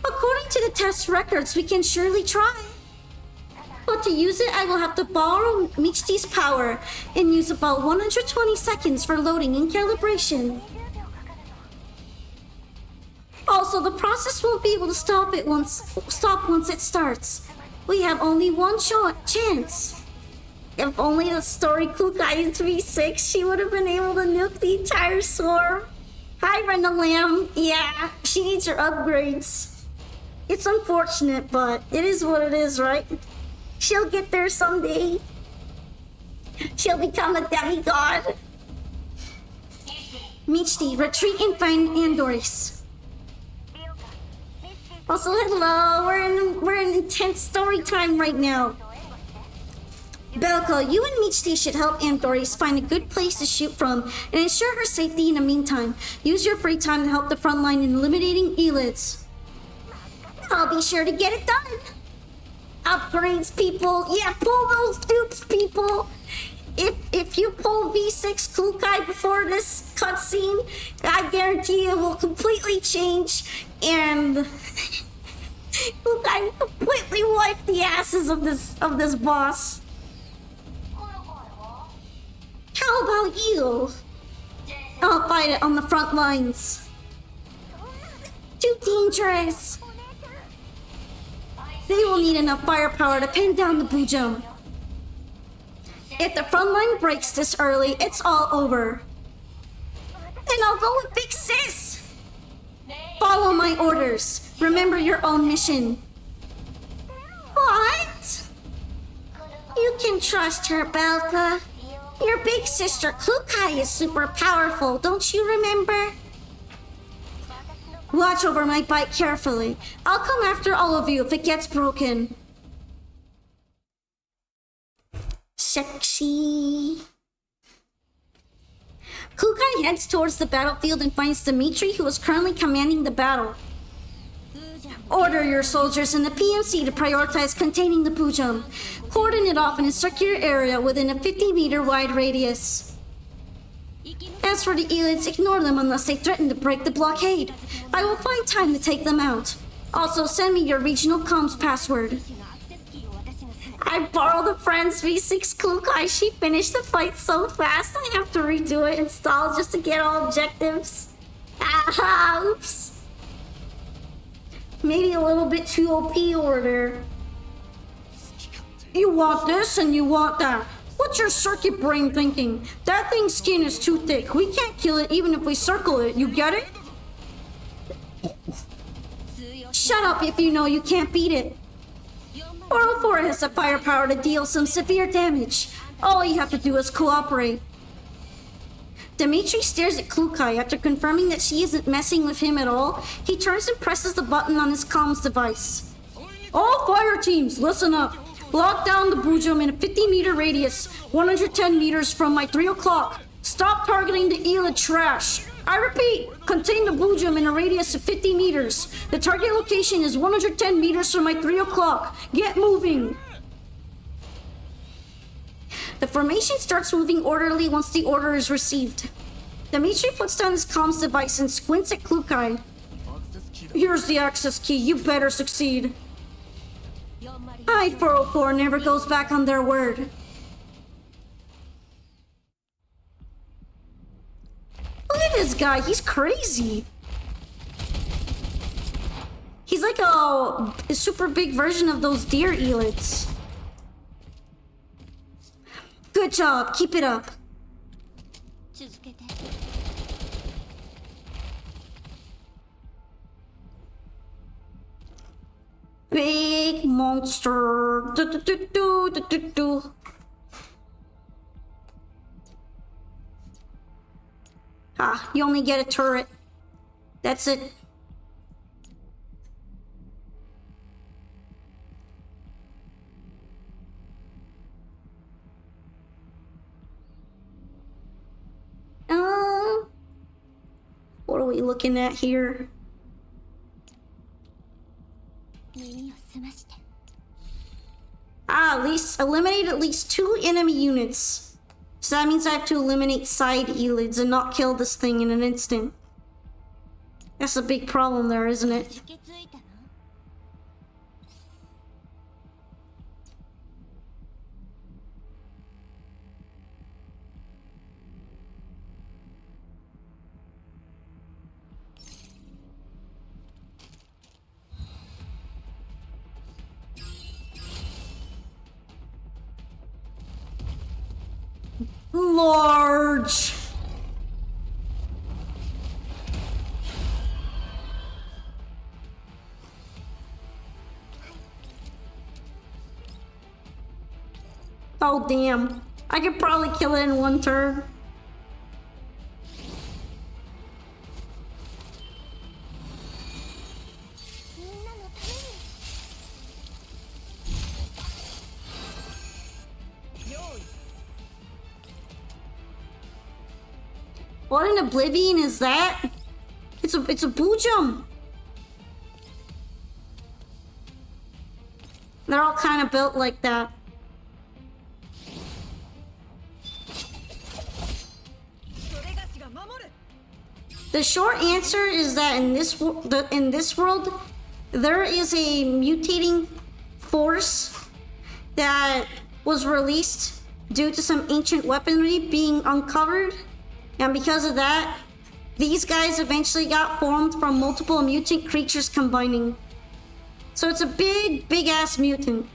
According to the test records, we can surely try. But to use it, I will have to borrow Michti's power and use about 120 seconds for loading and calibration. Also, the process won't be able to stop once it starts. We have only one chance. If only the story Kukai is V6, she would have been able to nuke the entire swarm. Hi, Brenda Lamb. Yeah, she needs her upgrades. It's unfortunate, but it is what it is, right? She'll get there someday. She'll become a demigod. Michti, retreat and find Andoris. Also, hello. We're in intense story time right now. Belko, you and Michti should help Andoris find a good place to shoot from and ensure her safety in the meantime. Use your free time to help the front line in eliminating elites. I'll be sure to get it done. Upgrades, people. Yeah, pull those dupes, people. If you pull V6 Kukai before this cutscene, I guarantee it will completely change and Kukai will completely wipe the asses of this boss. How about you? I'll fight it on the front lines. Too dangerous. They will need enough firepower to pin down the Bujum. If the front line breaks this early, it's all over. Then I'll go with Big Sis. Follow my orders. Remember your own mission. What? You can trust her, Belka. Your big sister Kukai is super powerful, don't you remember? Watch over my bike carefully. I'll come after all of you if it gets broken. Sexy. Kukai heads towards the battlefield and finds Dimitri, who is currently commanding the battle. Order your soldiers in the PMC to prioritize containing the Bujum. Cordon it off in a circular area within a 50-meter wide radius. As for the elites, ignore them unless they threaten to break the blockade. I will find time to take them out. Also, send me your regional comms password. I borrowed a friend's V6 Kukai. She finished the fight so fast I have to redo it, install just to get all objectives. Ah, oops. Maybe a little bit too OP over there. You want this and you want that. What's your circuit brain thinking? That thing's skin is too thick. We can't kill it even if we circle it. You get it? Shut up if you know you can't beat it. 404 has the firepower to deal some severe damage. All you have to do is cooperate. Dimitri stares at Kukai after confirming that she isn't messing with him at all. He turns and presses the button on his comms device. All fire teams, listen up. Lock down the Bujum in a 50-meter radius, 110 meters from my 3 o'clock. Stop targeting the Ela trash. I repeat, contain the Bujum in a radius of 50 meters. The target location is 110 meters from my 3 o'clock. Get moving. The formation starts moving orderly once the order is received. Dimitri puts down his comms device and squints at Kukai. Here's the access key. You better succeed. I-404 never goes back on their word. Look at this guy. He's crazy. He's like a super big version of those deer elites. Good job. Keep it up. Big monster. Ah, you only get a turret. That's it. What are we looking at here? At least eliminate at least 2 enemy units. So that means I have to eliminate side elids and not kill this thing in an instant. That's a big problem there, isn't it? Large. Oh damn. I could probably kill it in one turn. What an oblivion is that? It's a boo jump. They're all kind of built like that. The short answer is that in this world, there is a mutating force that was released due to some ancient weaponry being uncovered, and because of that, these guys eventually got formed from multiple mutant creatures combining. So it's a big ass mutant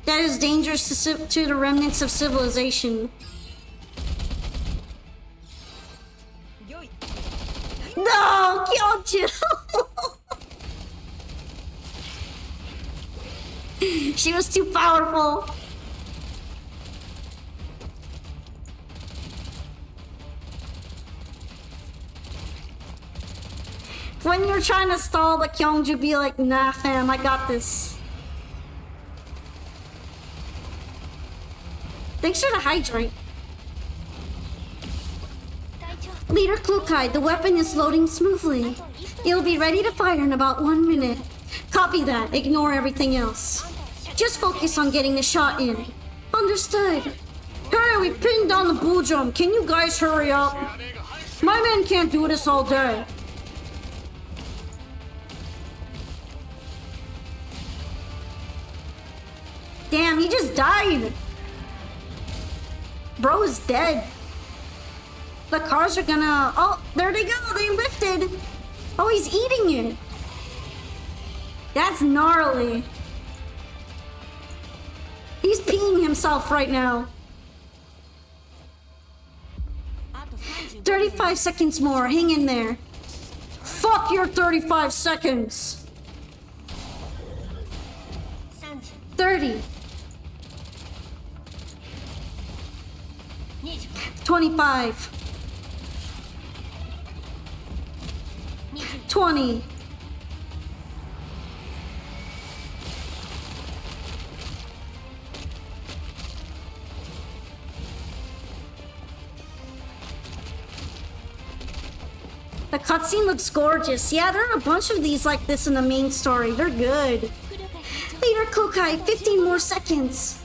that is dangerous to the remnants of civilization. No, killed you. She was too powerful. When you're trying to stall the Kyongju, be like, nah fam, I got this. Thanks for the hydrate. Leader Klukai, the weapon is loading smoothly. It'll be ready to fire in about 1 minute. Copy that, ignore everything else. Just focus on getting the shot in. Understood. Hurry, we pinned down the bull jump. Can you guys hurry up? My men can't do this all day. Damn, he just died. Bro is dead. The cars are gonna... Oh, there they go. They lifted. Oh, he's eating it. That's gnarly. He's peeing himself right now. 35 seconds more. Hang in there. Fuck your 35 seconds. 30. 25. 20. The cutscene looks gorgeous. Yeah, there are a bunch of these like this in the main story. They're good. Leader Kukai, 15 more seconds.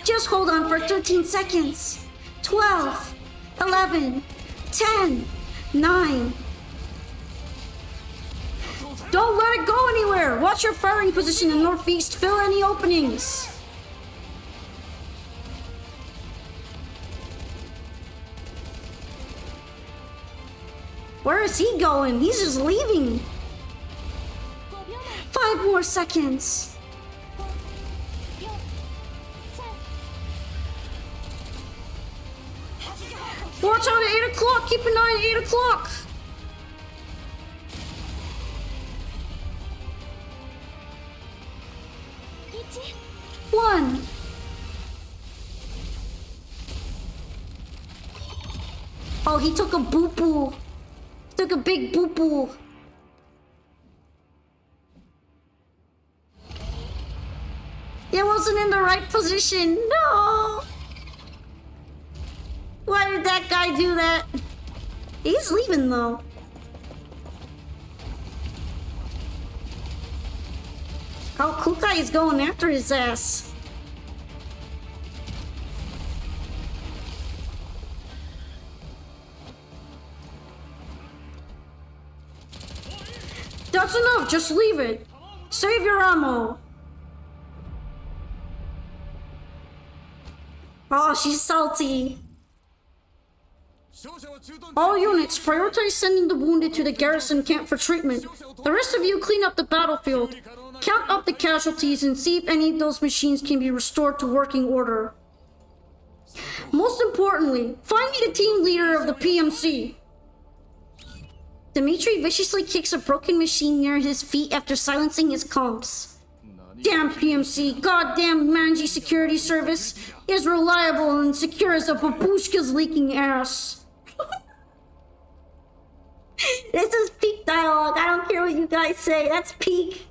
Just hold on for 13 seconds. 12, 11, 10, 9. Don't let it go anywhere. Watch your firing position in northeast. Fill any openings. Where is he going? He's just leaving. 5 more seconds. Watch out at 8 o'clock. Keep an eye at 8 o'clock. One. Oh, he took a boo-boo. Took a big boo-boo. It wasn't in the right position. No. Why did that guy do that? He's leaving though. Oh, Kukai is going after his ass. That's enough, just leave it. Save your ammo. Oh, she's salty. All units, prioritize sending the wounded to the garrison camp for treatment. The rest of you clean up the battlefield. count up the casualties and see if any of those machines can be restored to working order. Most importantly, find me the team leader of the PMC. Dimitri viciously kicks a broken machine near his feet after silencing his comms. Damn PMC, goddamn Manji security service is reliable and secure as a babushka's leaking ass. This is peak dialogue. I don't care what you guys say. That's peak.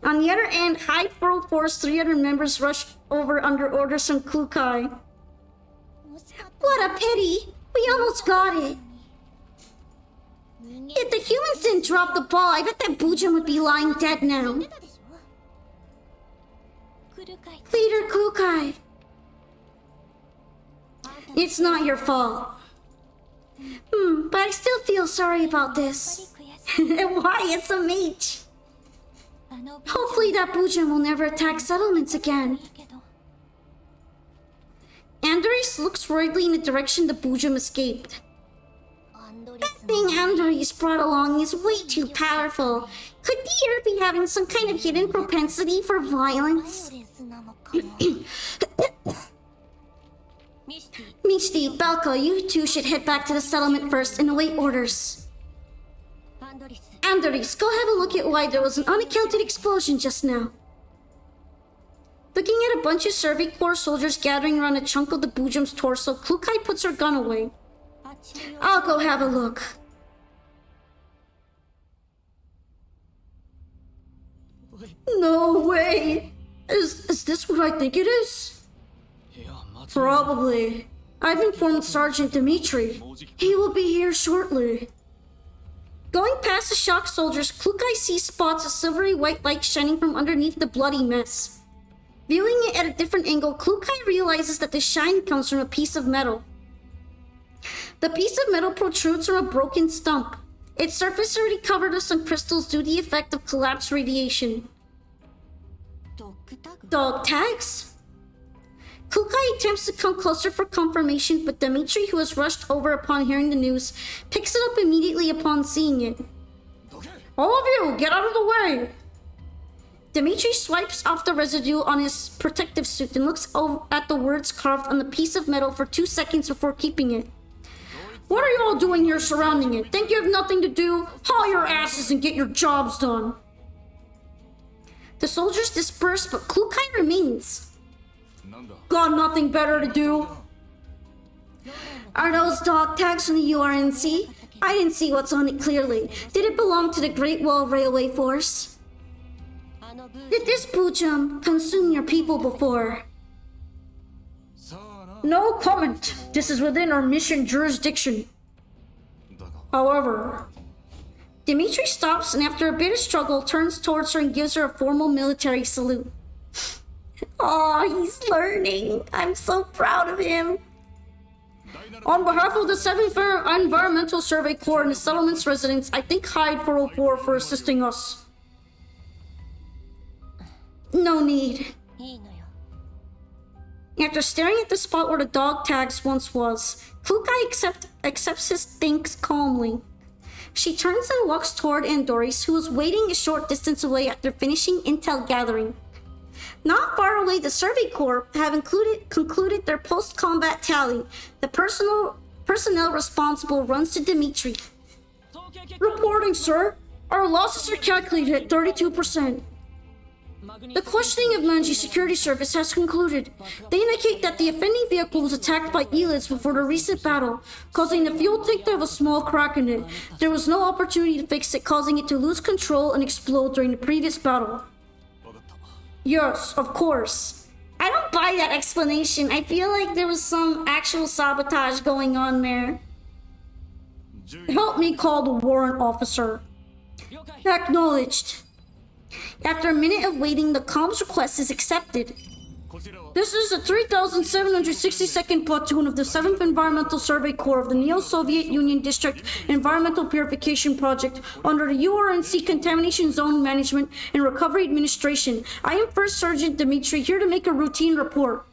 On the other end, Hyde 404's 300 members rush over under orders from Kukai. What a pity. We almost got it. If the humans didn't drop the ball, I bet that Bujin would be lying dead now. Leader Kukai. It's not your fault. But I still feel sorry about this. Why? It's a mage. Hopefully that Bujin will never attack settlements again. Andres looks worriedly in the direction the Bujin escaped. That thing Andres brought along is way too powerful. Could the Earth be having some kind of hidden propensity for violence? Mishti, Belko, you two should head back to the settlement first and await orders. Andres, go have a look at why there was an unaccounted explosion just now. Looking at a bunch of Survey Corps soldiers gathering around a chunk of the Bujum's torso, Klukai puts her gun away. I'll go have a look. No way! Is this what I think it is? Probably. I've informed Sergeant Dimitri. He will be here shortly. Going past the shocked soldiers, Klukai sees spots of silvery white light shining from underneath the bloody mess. Viewing it at a different angle, Klukai realizes that the shine comes from a piece of metal. The piece of metal protrudes from a broken stump. Its surface already covered with some crystals due to the effect of collapsed radiation. Dog tags? Kukai attempts to come closer for confirmation, but Dimitri, who has rushed over upon hearing the news, picks it up immediately upon seeing it. All of you, get out of the way! Dimitri swipes off the residue on his protective suit and looks at the words carved on the piece of metal for 2 seconds before keeping it. What are you all doing here surrounding it? Think you have nothing to do? Haul your asses and get your jobs done. The soldiers disperse, but Klukai remains. Got nothing better to do? Are those dog tags from the URNC? I didn't see what's on it clearly. Did it belong to the Great Wall Railway Force? Did this Bujum consume your people before? No comment. This is within our mission jurisdiction. However, Dimitri stops and after a bit of struggle turns towards her and gives her a formal military salute. Aw, he's learning. I'm so proud of him. On behalf of the 7th Environmental Survey Corps and the settlement's residents, I thank Hyde 404 for assisting us. No need. After staring at the spot where the dog tags once was, Kukai accepts his thanks calmly. She turns and walks toward Andoris, who was waiting a short distance away after finishing intel gathering. Not far away, the Survey Corps have concluded their post-combat tally. The personnel responsible runs to Dimitri. Reporting, sir. Our losses are calculated at 32%. The questioning of Manji Security Service has concluded. They indicate that the offending vehicle was attacked by elites before the recent battle, causing the fuel tank to have a small crack in it. There was no opportunity to fix it, causing it to lose control and explode during the previous battle. Yes, of course. I don't buy that explanation. I feel like there was some actual sabotage going on there. Help me call the warrant officer. Acknowledged. After a minute of waiting, the comms request is accepted. This is the 3,762nd Platoon of the 7th Environmental Survey Corps of the Neo-Soviet Union District Environmental Purification Project under the URNC Contamination Zone Management and Recovery Administration. I am First Sergeant Dimitri, here to make a routine report.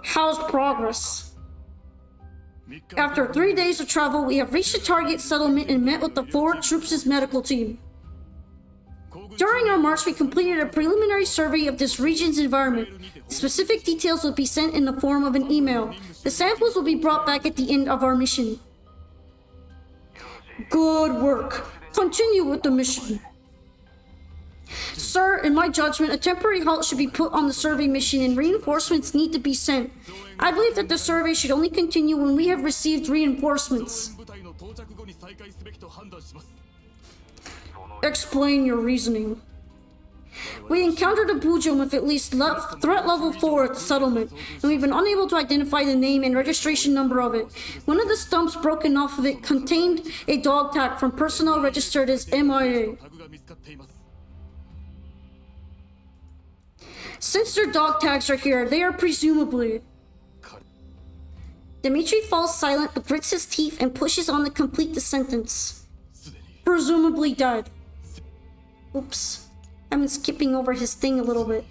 How's progress? After 3 days of travel, we have reached the target settlement and met with the forward troops' medical team. During our march, we completed a preliminary survey of this region's environment. Specific details will be sent in the form of an email. The samples will be brought back at the end of our mission. Good work. Continue with the mission. Sir, in my judgment, a temporary halt should be put on the survey mission and reinforcements need to be sent. I believe that the survey should only continue when we have received reinforcements. Explain your reasoning. We encountered a Bujum with at least threat level 4 at the settlement, and we've been unable to identify the name and registration number of it. One of the stumps broken off of it contained a dog tag from personnel registered as MIA. Since their dog tags are here, they are presumably... Dimitri falls silent but grits his teeth and pushes on to complete the sentence. Presumably dead. Oops. I'm skipping over his thing a little bit.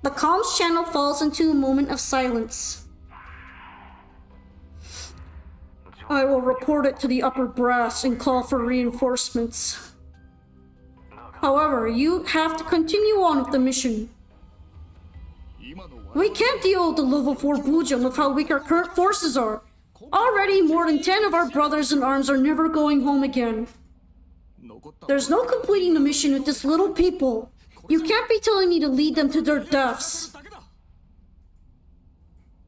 The comms channel falls into a moment of silence. I will report it to the upper brass and call for reinforcements. However, you have to continue on with the mission. We can't deal with the level 4 Bujum with how weak our current forces are. Already, more than 10 of our brothers in arms are never going home again. There's no completing the mission with this little people. You can't be telling me to lead them to their deaths.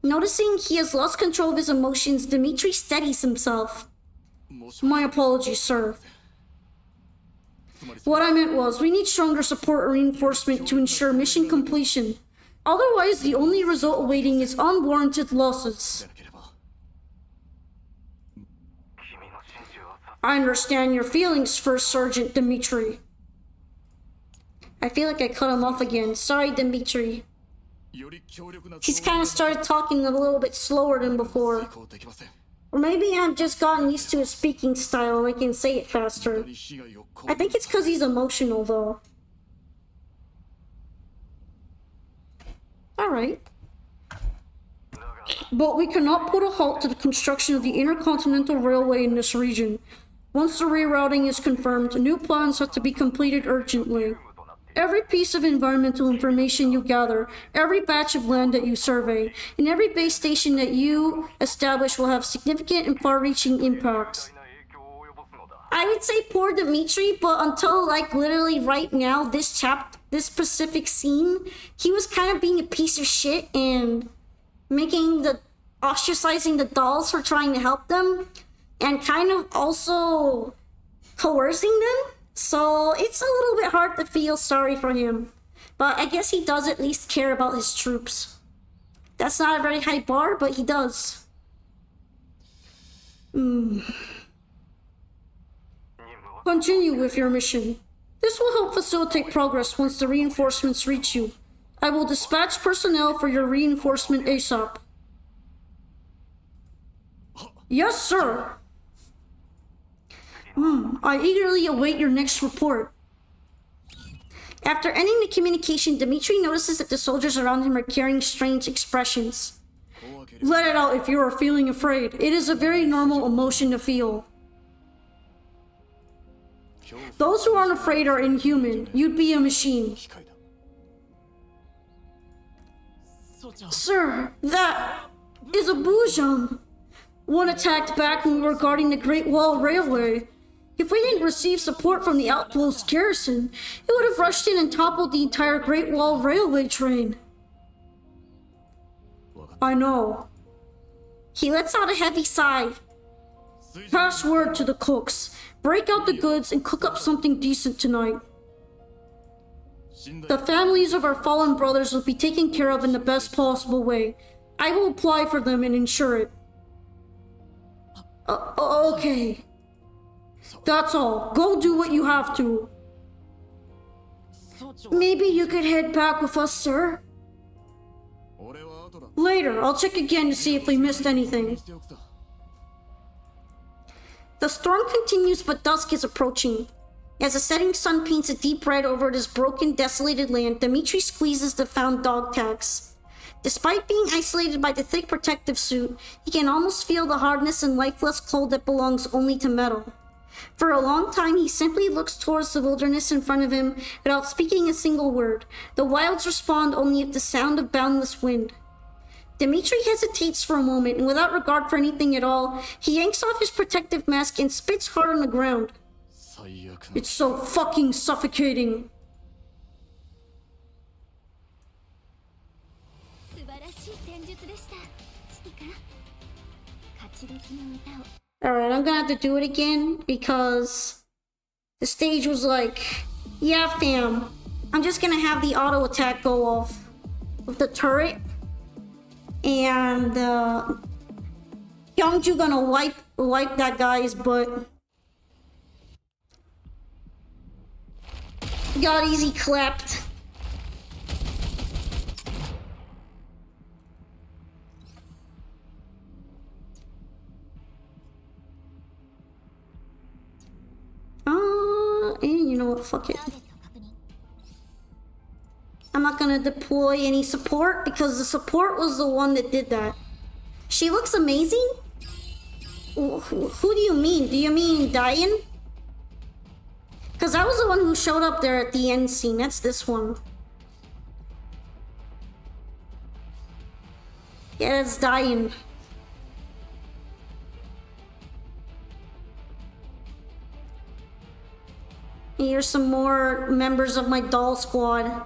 Noticing he has lost control of his emotions, Dimitri steadies himself. My apologies, sir. What I meant was, we need stronger support or reinforcement to ensure mission completion. Otherwise, the only result awaiting is unwarranted losses. I understand your feelings, First Sergeant Dimitri. I feel like I cut him off again. Sorry, Dimitri. He's kind of started talking a little bit slower than before. Or maybe I've just gotten used to his speaking style and I can say it faster. I think it's because he's emotional, though. Alright. But we cannot put a halt to the construction of the Intercontinental Railway in this region. Once the rerouting is confirmed, new plans have to be completed urgently. Every piece of environmental information you gather, every batch of land that you survey, and every base station that you establish will have significant and far-reaching impacts. I would say poor Dimitri, but until like literally right now, this specific scene, he was kind of being a piece of shit and ostracizing the dolls for trying to help them, and kind of also coercing them. So it's a little bit hard to feel sorry for him. But I guess he does at least care about his troops. That's not a very high bar, but he does. Continue with your mission. This will help facilitate progress once the reinforcements reach you. I will dispatch personnel for your reinforcement ASAP. Yes, sir. I eagerly await your next report. After ending the communication, Dimitri notices that the soldiers around him are carrying strange expressions. Let it out if you are feeling afraid. It is a very normal emotion to feel. Those who aren't afraid are inhuman. You'd be a machine. Sir, that is a Bujum. One attacked back when we were guarding the Great Wall Railway. If we didn't receive support from the outpost garrison, it would have rushed in and toppled the entire Great Wall Railway train. I know. He lets out a heavy sigh. Pass word to the cooks. Break out the goods and cook up something decent tonight. The families of our fallen brothers will be taken care of in the best possible way. I will apply for them and ensure it. Okay. That's all. Go do what you have to. Maybe you could head back with us, sir? Later, I'll check again to see if we missed anything. The storm continues, but dusk is approaching. As the setting sun paints a deep red over this broken, desolated land, Dimitri squeezes the found dog tags. Despite being isolated by the thick protective suit, he can almost feel the hardness and lifeless cold that belongs only to metal. For a long time, he simply looks towards the wilderness in front of him without speaking a single word. The wilds respond only with the sound of boundless wind. Dimitri hesitates for a moment, and without regard for anything at all, he yanks off his protective mask and spits hard on the ground. It's so fucking suffocating. Alright, I'm gonna have to do it again because the stage was like, yeah fam, I'm just gonna have the auto attack go off with the turret, and Youngju gonna wipe that guy's butt. Got easy clapped. And you know what, fuck it. I'm not gonna deploy any support because the support was the one that did that. She looks amazing? Who do you mean? Do you mean Diane? Because I was the one who showed up there at the end scene. That's this one. Yeah, that's Diane. Here's some more members of my doll squad.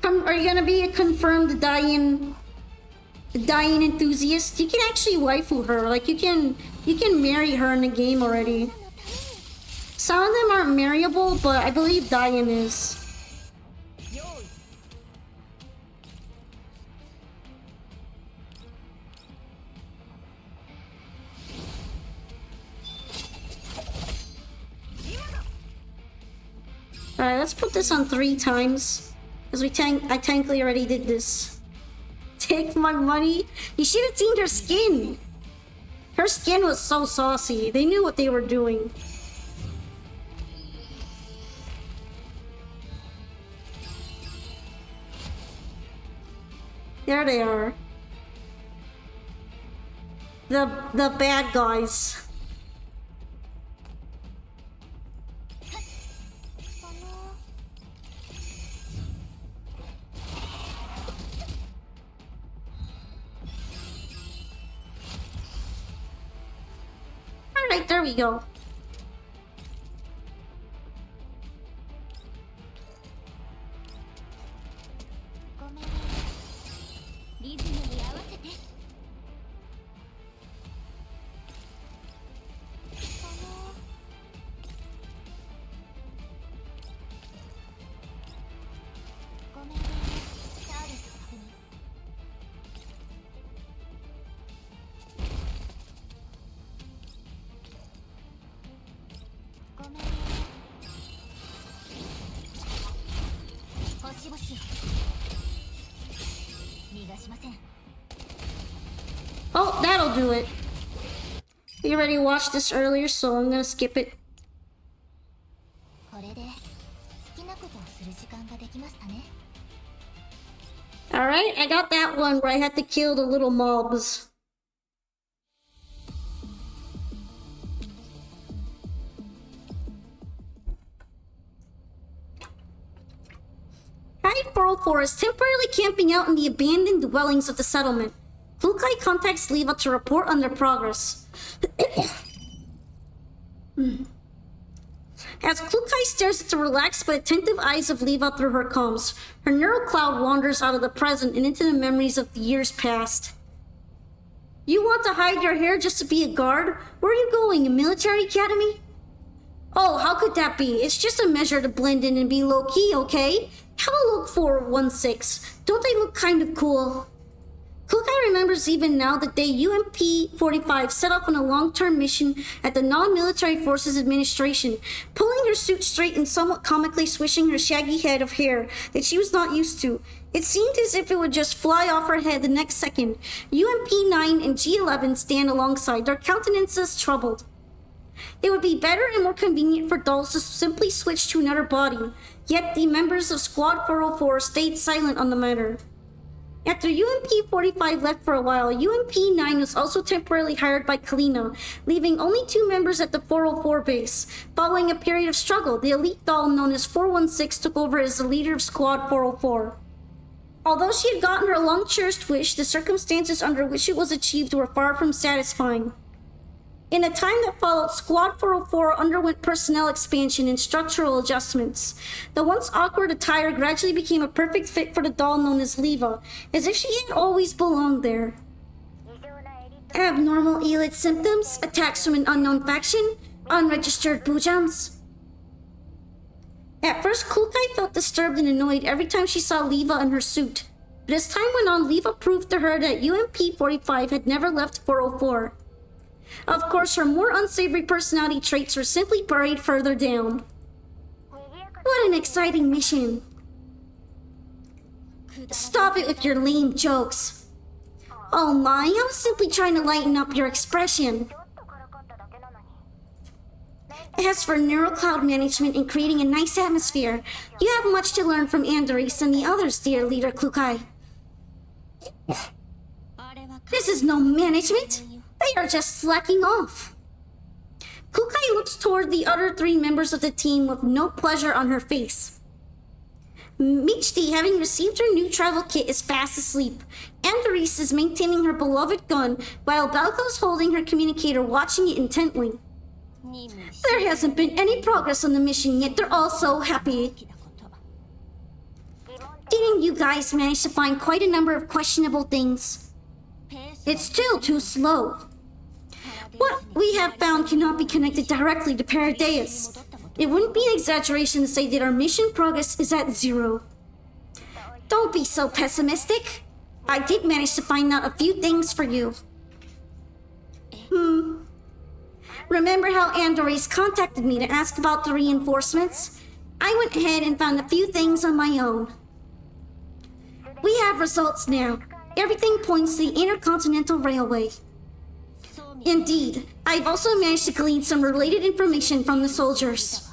Are you gonna be a confirmed Diane enthusiast? You can actually waifu her. Like you can marry her in the game already. Some of them aren't marryable, but I believe Diane is. Alright, let's put this on 3 times. Because I technically already did this. Take my money? You should have seen her skin! Her skin was so saucy. They knew what they were doing. There they are. The bad guys. Alright, there we go. Oh, that'll do it. We already watched this earlier, so I'm gonna skip it. Alright, I got that one where I had to kill the little mobs. High 404 is temporarily camping out in the abandoned dwellings of the settlement. Klukai contacts Leva to report on their progress. As Klukai stares at the relaxed but attentive eyes of Leva through her comms, her neural cloud wanders out of the present and into the memories of the years past. You want to hide your hair just to be a guard? Where are you going, a military academy? Oh, how could that be? It's just a measure to blend in and be low-key, okay? Have a look 416. Don't they look kind of cool? Kukai remembers even now the day UMP-45 set off on a long-term mission at the Non-Military Forces Administration, pulling her suit straight and somewhat comically swishing her shaggy head of hair that she was not used to. It seemed as if it would just fly off her head the next second. UMP-9 and G11 stand alongside, their countenances troubled. It would be better and more convenient for dolls to simply switch to another body, yet the members of Squad 404 stayed silent on the matter. After UMP-45 left for a while, UMP-9 was also temporarily hired by Kalina, leaving only 2 members at the 404 base. Following a period of struggle, the elite doll known as 416 took over as the leader of Squad 404. Although she had gotten her long-cherished wish, the circumstances under which it was achieved were far from satisfying. In the time that followed, Squad 404 underwent personnel expansion and structural adjustments. The once awkward attire gradually became a perfect fit for the doll known as Leva, as if she had always belonged there. Abnormal elite symptoms, attacks from an unknown faction, unregistered bujams. At first, Kukai felt disturbed and annoyed every time she saw Leva in her suit. But as time went on, Leva proved to her that UMP-45 had never left 404. Of course, her more unsavory personality traits were simply buried further down. What an exciting mission. Stop it with your lame jokes. Oh my, I was simply trying to lighten up your expression. As for neural cloud management and creating a nice atmosphere, you have much to learn from Andres and the others, dear leader Kukai. This is no management. They are just slacking off. Kukai looks toward the other 3 members of the team with no pleasure on her face. Michti, having received her new travel kit, is fast asleep. Andres is maintaining her beloved gun, while Balko's holding her communicator, watching it intently. There hasn't been any progress on the mission, yet they're all so happy. Didn't you guys manage to find quite a number of questionable things? It's still too slow. What we have found cannot be connected directly to Paradeus. It wouldn't be an exaggeration to say that our mission progress is at 0. Don't be so pessimistic. I did manage to find out a few things for you. Remember how Andores contacted me to ask about the reinforcements? I went ahead and found a few things on my own. We have results now. Everything points to the Intercontinental Railway. Indeed, I've also managed to glean some related information from the soldiers.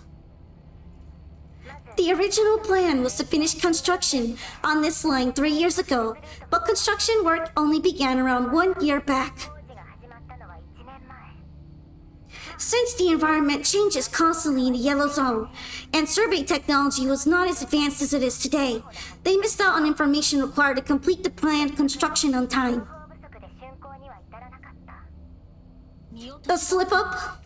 The original plan was to finish construction on this line 3 years ago, but construction work only began around 1 year back. Since the environment changes constantly in the Yellow Zone, and survey technology was not as advanced as it is today, they missed out on information required to complete the planned construction on time. The slip-up?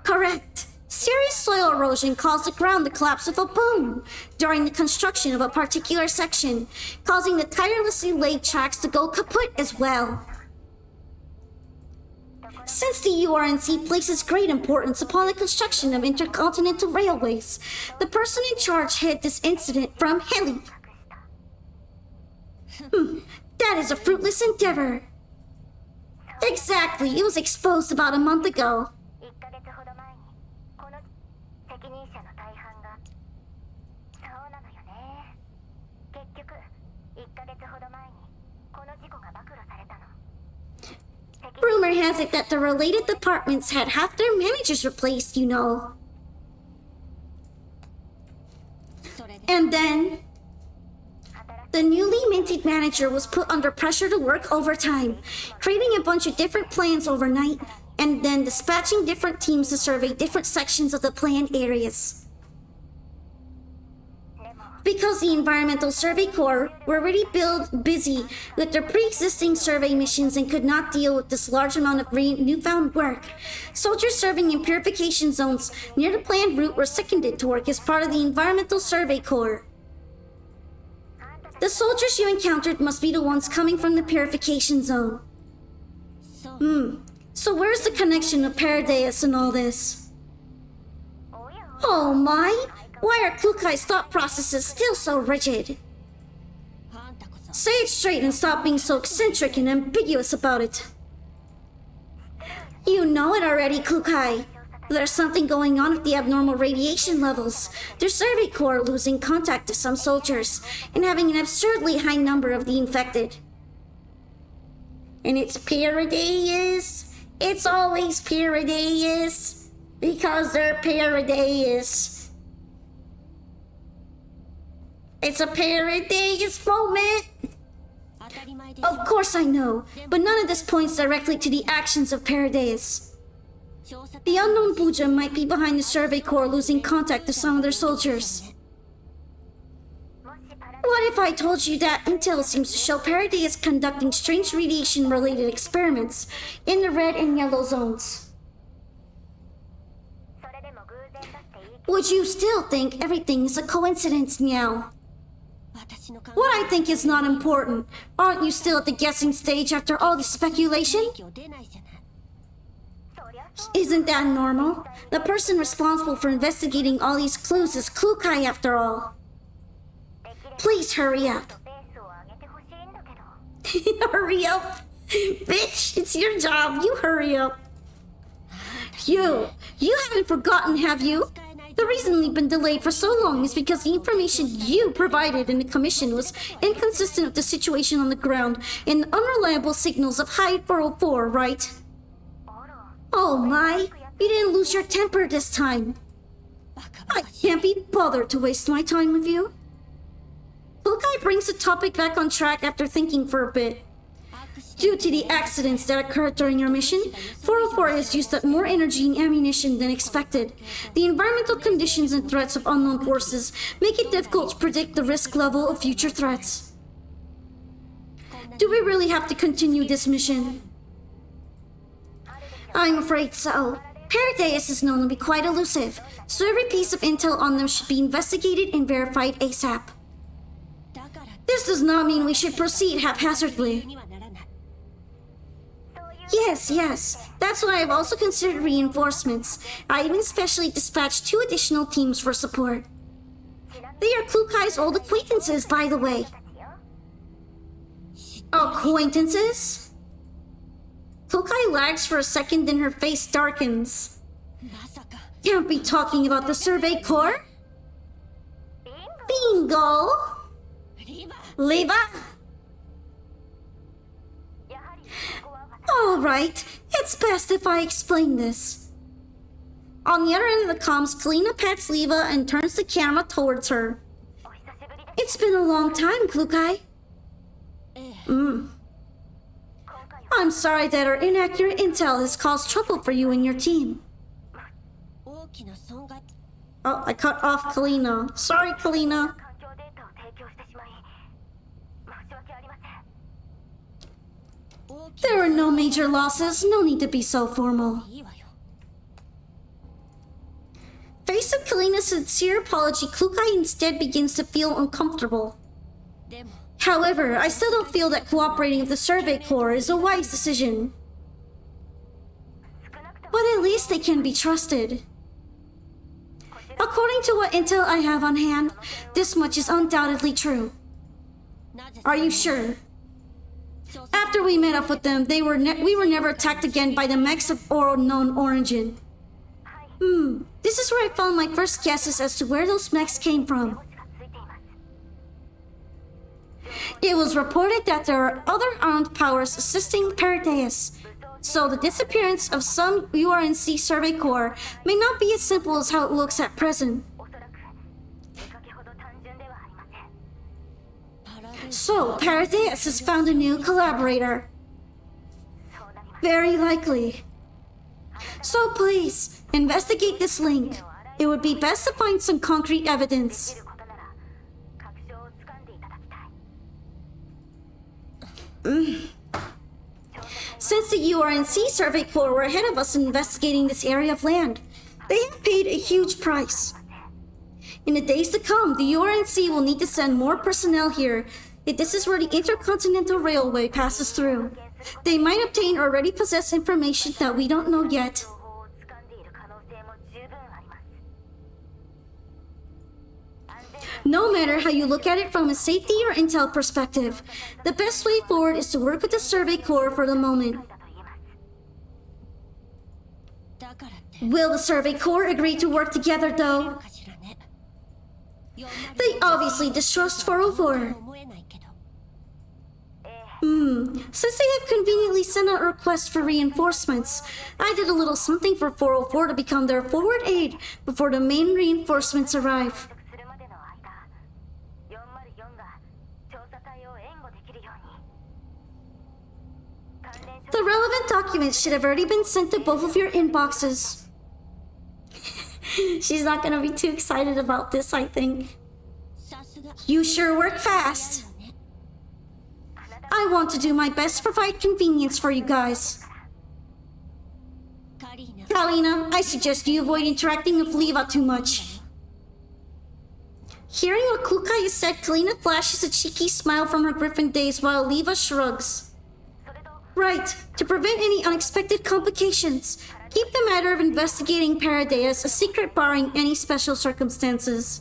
Correct. Serious soil erosion caused the ground to collapse with a boom during the construction of a particular section, causing the tirelessly laid tracks to go kaput as well. Since the URNC places great importance upon the construction of intercontinental railways, the person in charge hid this incident from Heli. That is a fruitless endeavor. Exactly, it was exposed about a month ago. Rumor has it that the related departments had half their managers replaced, you know. And then, the newly minted manager was put under pressure to work overtime, creating a bunch of different plans overnight, and then dispatching different teams to survey different sections of the planned areas. Because the Environmental Survey Corps were already busy with their pre-existing survey missions and could not deal with this large amount of newfound work, soldiers serving in purification zones near the planned route were seconded to work as part of the Environmental Survey Corps. The soldiers you encountered must be the ones coming from the purification zone. So where's the connection of Paradeus and all this? Oh my! Why are Kukai's thought processes still so rigid? Say it straight and stop being so eccentric and ambiguous about it. You know it already, Kukai. There's something going on with the abnormal radiation levels. The Survey Corps are losing contact to some soldiers and having an absurdly high number of the infected. And it's Paradise. It's always Paradise. Because they're Paradise. It's a Paradise moment. Of course I know, but none of this points directly to the actions of Paradise. The unknown Buja might be behind the Survey Corps losing contact to some of their soldiers. What if I told you that intel seems to show Paradise conducting strange radiation-related experiments in the red and yellow zones? Would you still think everything is a coincidence, Meow? What I think is not important. Aren't you still at the guessing stage after all the speculation? Isn't that normal? The person responsible for investigating all these clues is Kukai after all. Please hurry up. Hurry up? Bitch, it's your job. You hurry up. You haven't forgotten, have you? The reason we've been delayed for so long is because the information you provided in the commission was inconsistent with the situation on the ground and unreliable signals of Hide 404, right? Oh my, you didn't lose your temper this time. I can't be bothered to waste my time with you. Kukai brings the topic back on track after thinking for a bit. Due to the accidents that occurred during your mission, 404 has used up more energy and ammunition than expected. The environmental conditions and threats of unknown forces make it difficult to predict the risk level of future threats. Do we really have to continue this mission? I'm afraid so. Paradise is known to be quite elusive, so every piece of intel on them should be investigated and verified ASAP. This does not mean we should proceed haphazardly. Yes. That's why I've also considered reinforcements. I even specially dispatched 2 additional teams for support. They are Kukai's old acquaintances, by the way. Acquaintances? Kukai lags for a second, then her face darkens. Can't be talking about the Survey Corps? Bingo! Leva? Alright, it's best if I explain this. On the other end of the comms, Kalina pats Leva and turns the camera towards her. It's been a long time, Kukai. I'm sorry that our inaccurate intel has caused trouble for you and your team. Oh, I cut off Kalina. Sorry, Kalina. There were no major losses. No need to be so formal. Faced with Kalina's sincere apology, Kukai instead begins to feel uncomfortable. However, I still don't feel that cooperating with the Survey Corps is a wise decision. But at least they can be trusted. According to what intel I have on hand, this much is undoubtedly true. Are you sure? After we met up with them, we were never attacked again by the mechs of unknown origin. This is where I found my first guesses as to where those mechs came from. It was reported that there are other armed powers assisting Paradise, so the disappearance of some URNC Survey Corps may not be as simple as how it looks at present. So, Paradise has found a new collaborator. Very likely. So please, investigate this link. It would be best to find some concrete evidence. Since the URNC Survey Corps were ahead of us in investigating this area of land, they have paid a huge price. In the days to come, the URNC will need to send more personnel here if this is where the Intercontinental Railway passes through. They might obtain or already possess information that we don't know yet. No matter how you look at it from a safety or intel perspective, the best way forward is to work with the Survey Corps for the moment. Will the Survey Corps agree to work together, though? They obviously distrust 404. Since they have conveniently sent out a request for reinforcements, I did a little something for 404 to become their forward aid before the main reinforcements arrive. The relevant documents should have already been sent to both of your inboxes. She's not gonna be too excited about this, I think. You sure work fast. I want to do my best to provide convenience for you guys. Kalina, I suggest you avoid interacting with Leva too much. Hearing what Kukai has said, Kalina flashes a cheeky smile from her Griffin days while Leva shrugs. Right, to prevent any unexpected complications, keep the matter of investigating Paradeus a secret barring any special circumstances.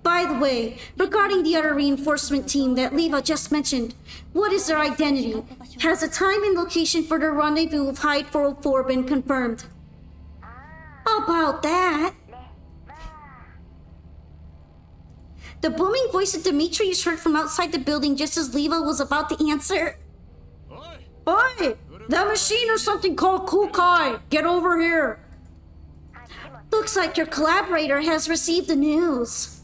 By the way, regarding the other reinforcement team that Leva just mentioned, what is their identity? Has a time and location for their rendezvous with Hyde 404 been confirmed? About that... The booming voice of Dimitri is heard from outside the building just as Leva was about to answer. Oi! That machine or something called Kukai! Get over here! Looks like your collaborator has received the news.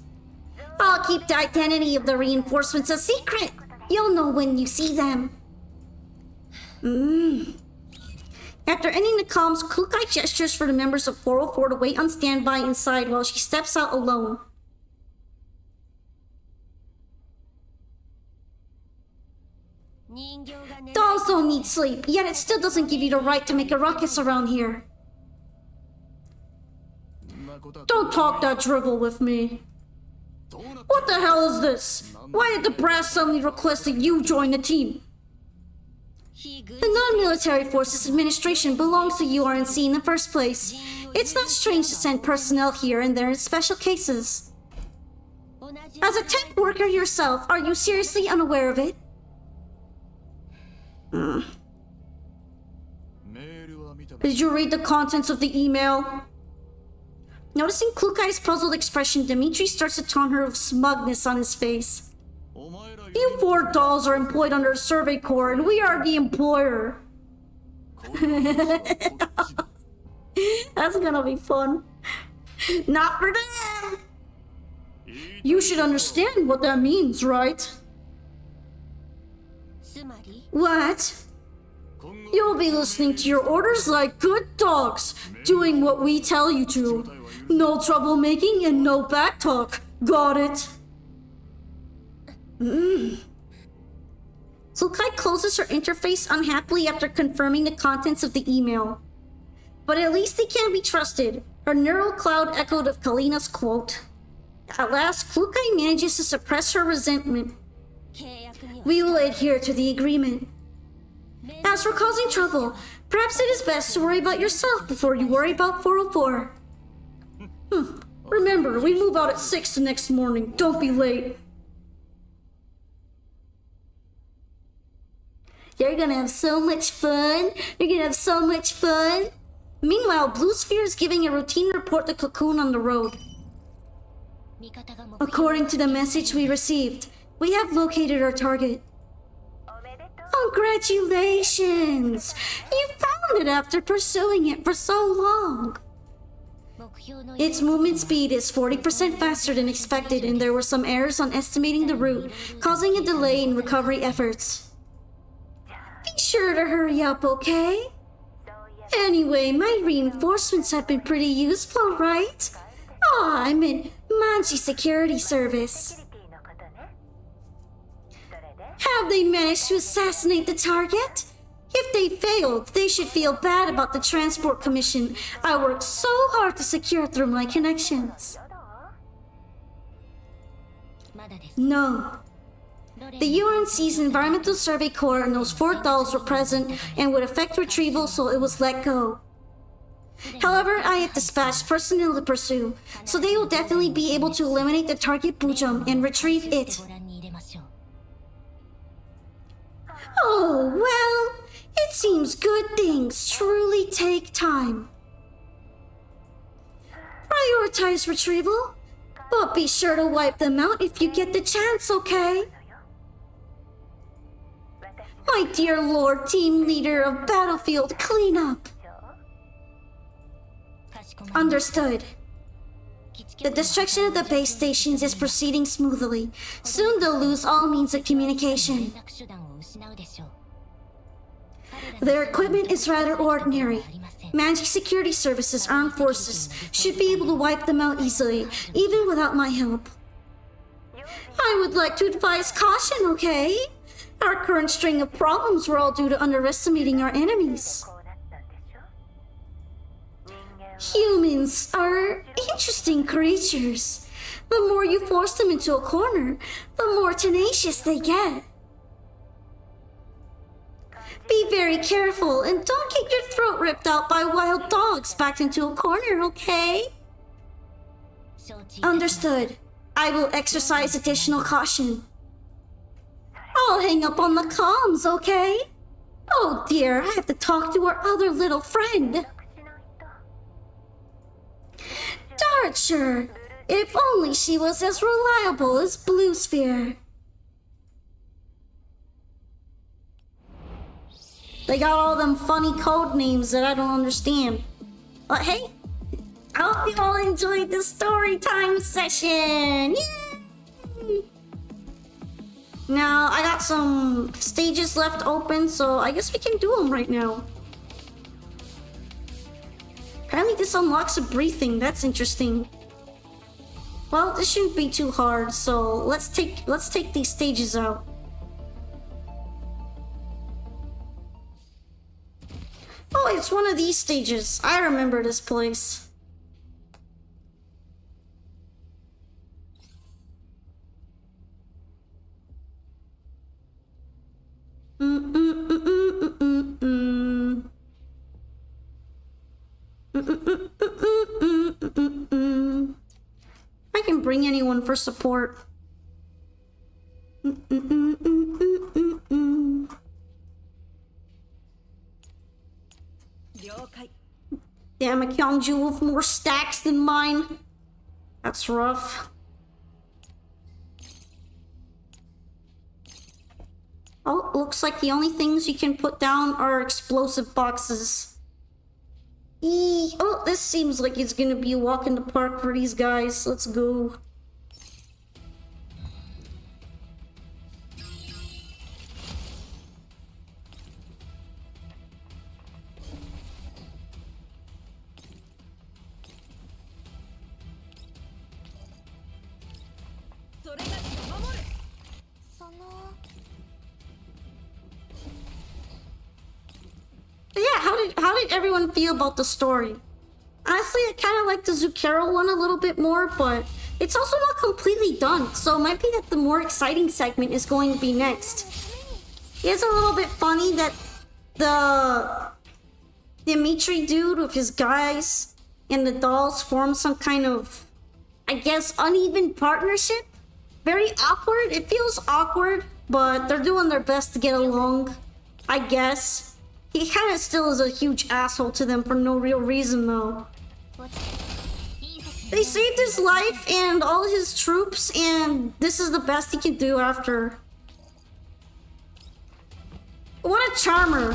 I'll keep the identity of the reinforcements a secret. You'll know when you see them. After ending the comms, Kukai gestures for the members of 404 to wait on standby inside while she steps out alone. Dolls don't need sleep, yet it still doesn't give you the right to make a ruckus around here. Don't talk that drivel with me. What the hell is this? Why did the brass suddenly request that you join the team? The Non-Military Forces Administration belongs to URNC in the first place. It's not strange to send personnel here and there in special cases. As a temp worker yourself, are you seriously unaware of it? Did you read the contents of the email? Noticing Klukai's puzzled expression, Dimitri starts to taunt her with smugness on his face. You 4 dolls are employed under a Survey Corps, and we are the employer. That's gonna be fun. Not for them! You should understand what that means, right? What? You'll be listening to your orders like good dogs, doing what we tell you to. No troublemaking and no backtalk. Got it? Sukai closes her interface unhappily after confirming the contents of the email. But at least they can be trusted. Her neural cloud echoed of Kalina's quote. At last, Klukai manages to suppress her resentment. We will adhere to the agreement. As for causing trouble, perhaps it is best to worry about yourself before you worry about 404. Remember, we move out at 6 the next morning. Don't be late. You're gonna have so much fun. You're gonna have so much fun. Meanwhile, Blue Sphere is giving a routine report to Cocoon on the road. According to the message we received, we have located our target. Congratulations! You found it after pursuing it for so long. Its movement speed is 40% faster than expected, and there were some errors on estimating the route, causing a delay in recovery efforts. Be sure to hurry up, okay? Anyway, my reinforcements have been pretty useful, right? I meant Manji Security Service. Have they managed to assassinate the target? If they failed, they should feel bad about the Transport Commission I worked so hard to secure through my connections. No. The UNC's Environmental Survey Corps and those 4 dolls were present and would affect retrieval, so it was let go. However, I have dispatched personnel to pursue, so they will definitely be able to eliminate the target Bujum and retrieve it. Oh, well, it seems good things truly take time. Prioritize retrieval, but be sure to wipe them out if you get the chance, okay? My dear Lord Team Leader of Battlefield Cleanup. Understood. The destruction of the base stations is proceeding smoothly. Soon they'll lose all means of communication. Their equipment is rather ordinary. Managed Security Services Armed Forces should be able to wipe them out easily, even without my help. I would like to advise caution, okay? Our current string of problems were all due to underestimating our enemies. Humans are interesting creatures. The more you force them into a corner, the more tenacious they get. Be very careful and don't get your throat ripped out by wild dogs backed into a corner, okay? Understood. I will exercise additional caution. I'll hang up on the comms, okay? Oh dear, I have to talk to our other little friend. Darcher, if only she was as reliable as Blue Sphere. They got all them funny code names that I don't understand. But hey, I hope you all enjoyed the story time session. Yay! Now, I got some stages left open, so I guess we can do them right now. Apparently this unlocks a breathing. That's interesting. Well, this shouldn't be too hard, so let's take these stages out. Oh, it's one of these stages. I remember this place. I can bring anyone for support. Damn, a Kyongju with more stacks than mine. That's rough. Oh, looks like the only things you can put down are explosive boxes. Oh, this seems like it's gonna be a walk in the park for these guys. Let's go. But yeah, how did everyone feel about the story? Honestly, I kind of like the Zucchero one a little bit more, but it's also not completely done, so it might be that the more exciting segment is going to be next. It's a little bit funny that the Dimitri dude with his guys and the dolls form some kind of, I guess, uneven partnership. Very awkward. It feels awkward, but they're doing their best to get along, I guess. He kind of still is a huge asshole to them for no real reason, though. They saved his life and all his troops, and this is the best he can do after. What a charmer.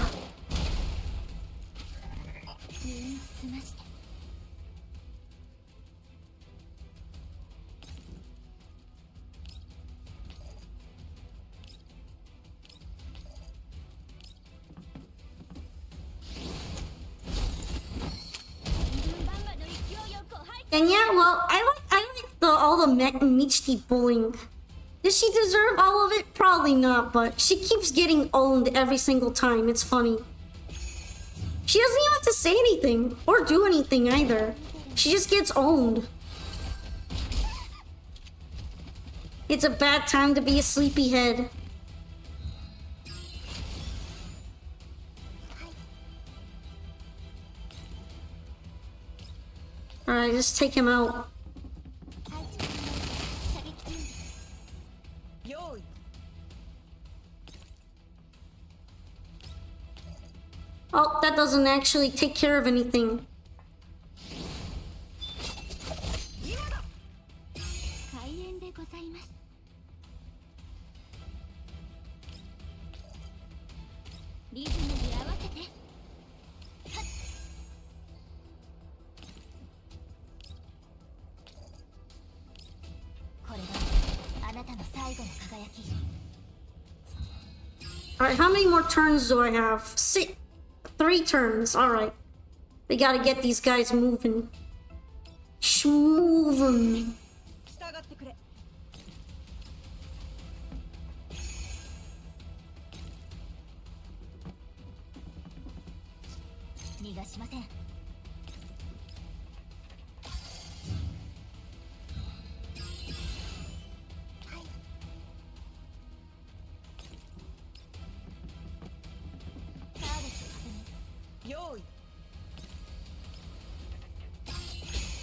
And yeah, well, I like all the Michti bullying. Does she deserve all of it? Probably not, but she keeps getting owned every single time. It's funny. She doesn't even have to say anything or do anything either. She just gets owned. It's a bad time to be a sleepyhead. Alright, just take him out. Oh, that doesn't actually take care of anything. Alright, how many more turns do I have? 3 turns. Alright. We gotta get these guys moving. Schmoovin'.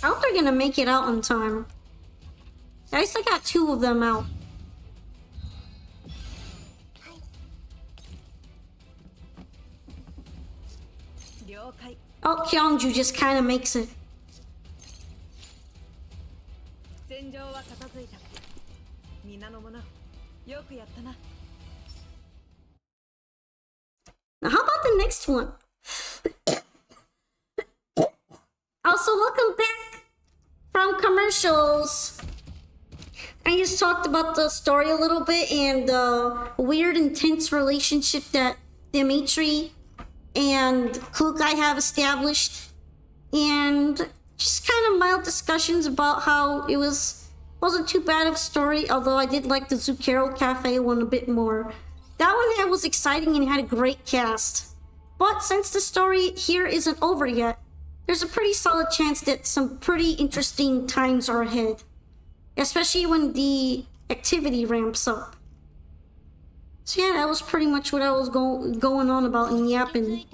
I hope they're gonna make it out on time. At least I got 2 of them out. Oh, Kyungju just kind of makes it. Now, how about the next one? Also, welcome back from commercials. I just talked about the story a little bit and the weird, intense relationship that Dimitri and Kukai have established, and just kind of mild discussions about how it wasn't too bad of a story, although I did like the Zucchero Cafe one a bit more. That one was exciting and had a great cast. But since the story here isn't over yet, there's a pretty solid chance that some pretty interesting times are ahead. Especially when the activity ramps up. So yeah, that was pretty much what I was going on about and yapping.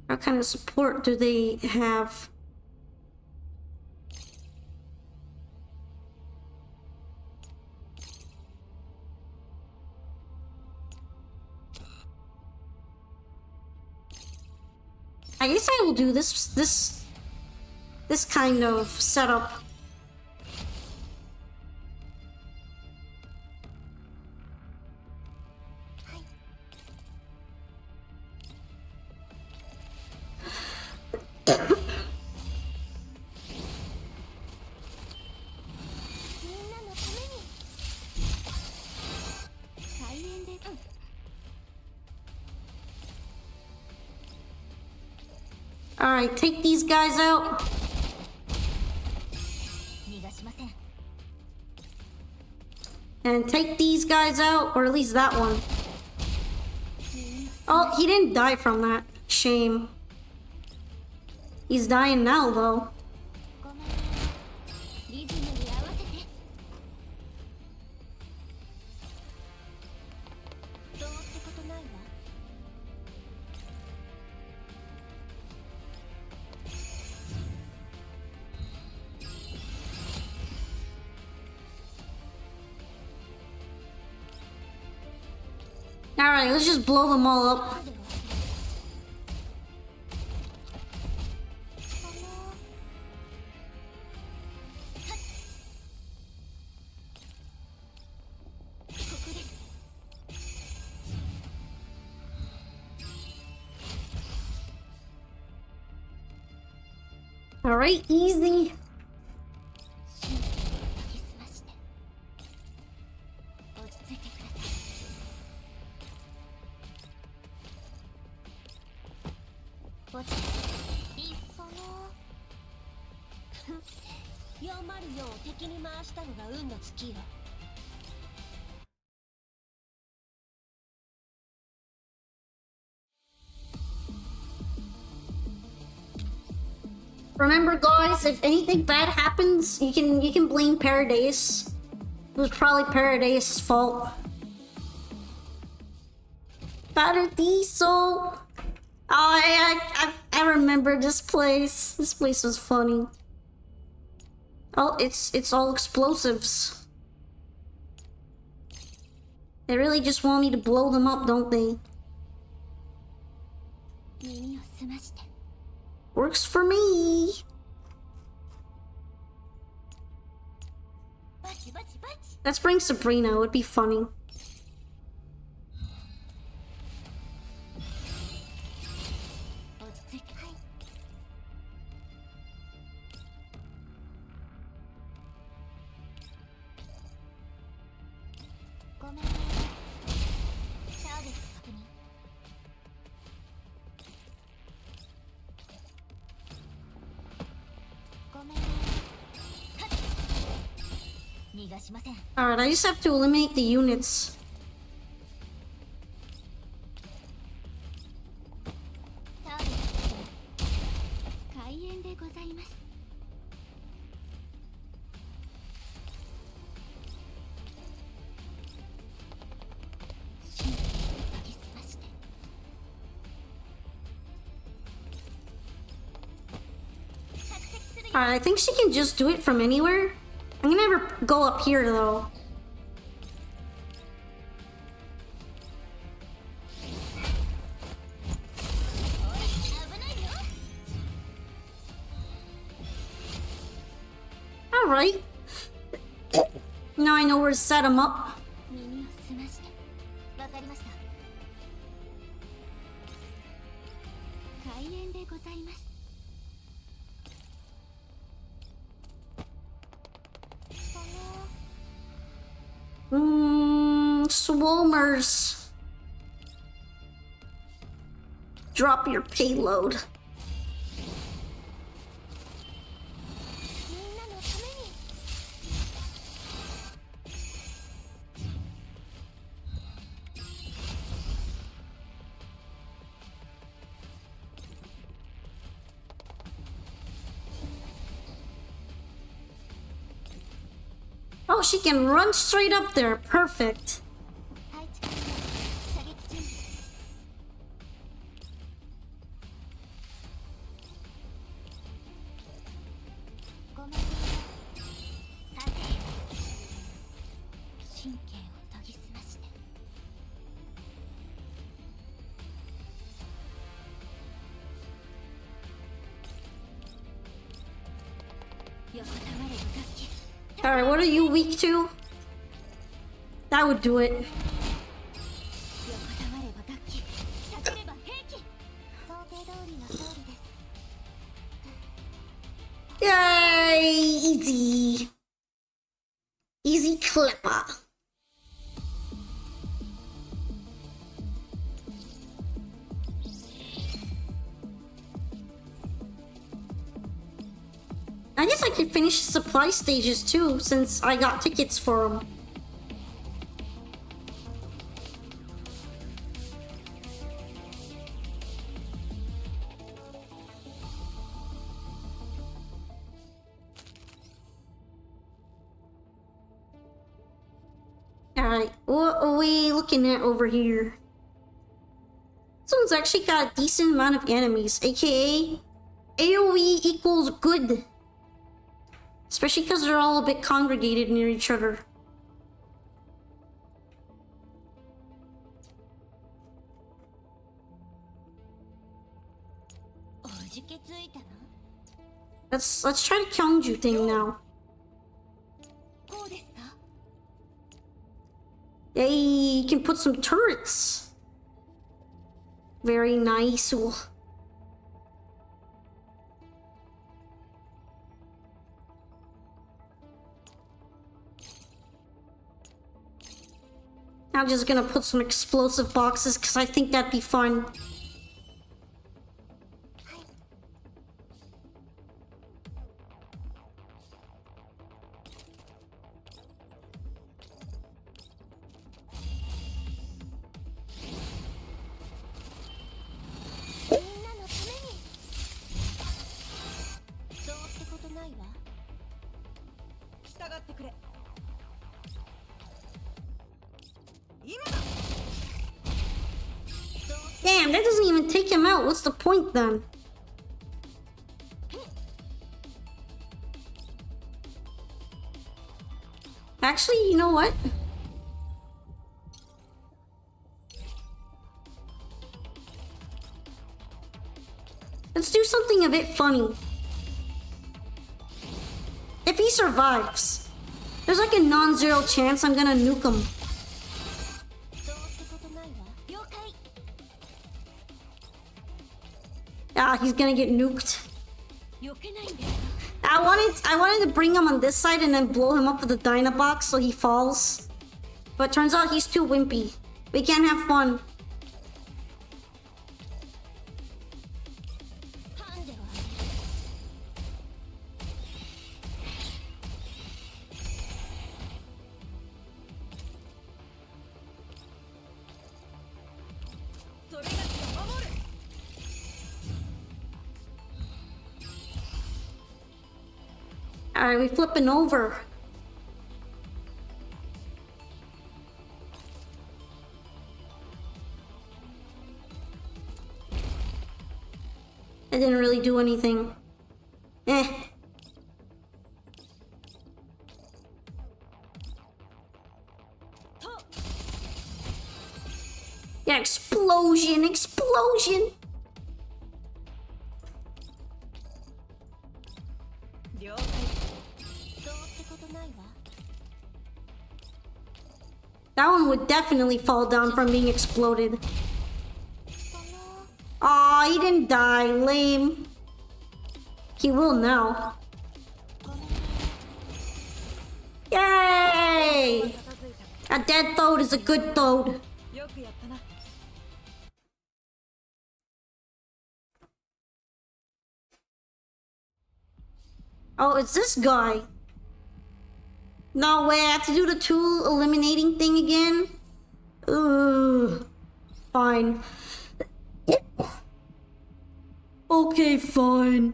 What kind of support do they have? I guess I will do this kind of setup. Alright, take these guys out. And take these guys out, or at least that one. Oh, he didn't die from that. Shame. He's dying now, though. Alright, let's just blow them all up. Alright, easy. Remember, guys, if anything bad happens, you can blame Paradise. It was probably Paradise's fault. Paradiso. Oh, I remember this place. This place was funny. Oh, it's all explosives. They really just want me to blow them up, don't they? Works for me. Let's bring Sabrina. It would be funny. Alright, I just have to eliminate the units. Alright, I think she can just do it from anywhere. I'm gonna never go up here though. Alright. Now I know where to set him up. Swarmers. Drop your payload. Oh, she can run straight up there. Perfect. Alright, what are you weak to? That would do it. Yay! Easy. Easy clipper. I guess I could finish the supply stages too, since I got tickets for them. Alright, what are we looking at over here? This one's actually got a decent amount of enemies, aka AoE equals good. Especially because they're all a bit congregated near each other. Let's try the Kyongju thing now. Yay, you can put some turrets. Very nice. I'm just gonna put some explosive boxes because I think that'd be fun. Damn, that doesn't even take him out. What's the point then? Actually, you know what? Let's do something a bit funny. If he survives, there's like a non-zero chance I'm gonna nuke him. Ah, he's gonna get nuked. I wanted to bring him on this side and then blow him up with the Dynabox so he falls. But turns out he's too wimpy. We can't have fun. Alright, we flipping over. I didn't really do anything. Eh. Yeah, explosion, explosion! That one would definitely fall down from being exploded. Aw, he didn't die. Lame. He will now. Yay! A dead toad is a good toad. Oh, it's this guy. No way, I have to do the tool eliminating thing again? Ugh. Fine. Okay, fine.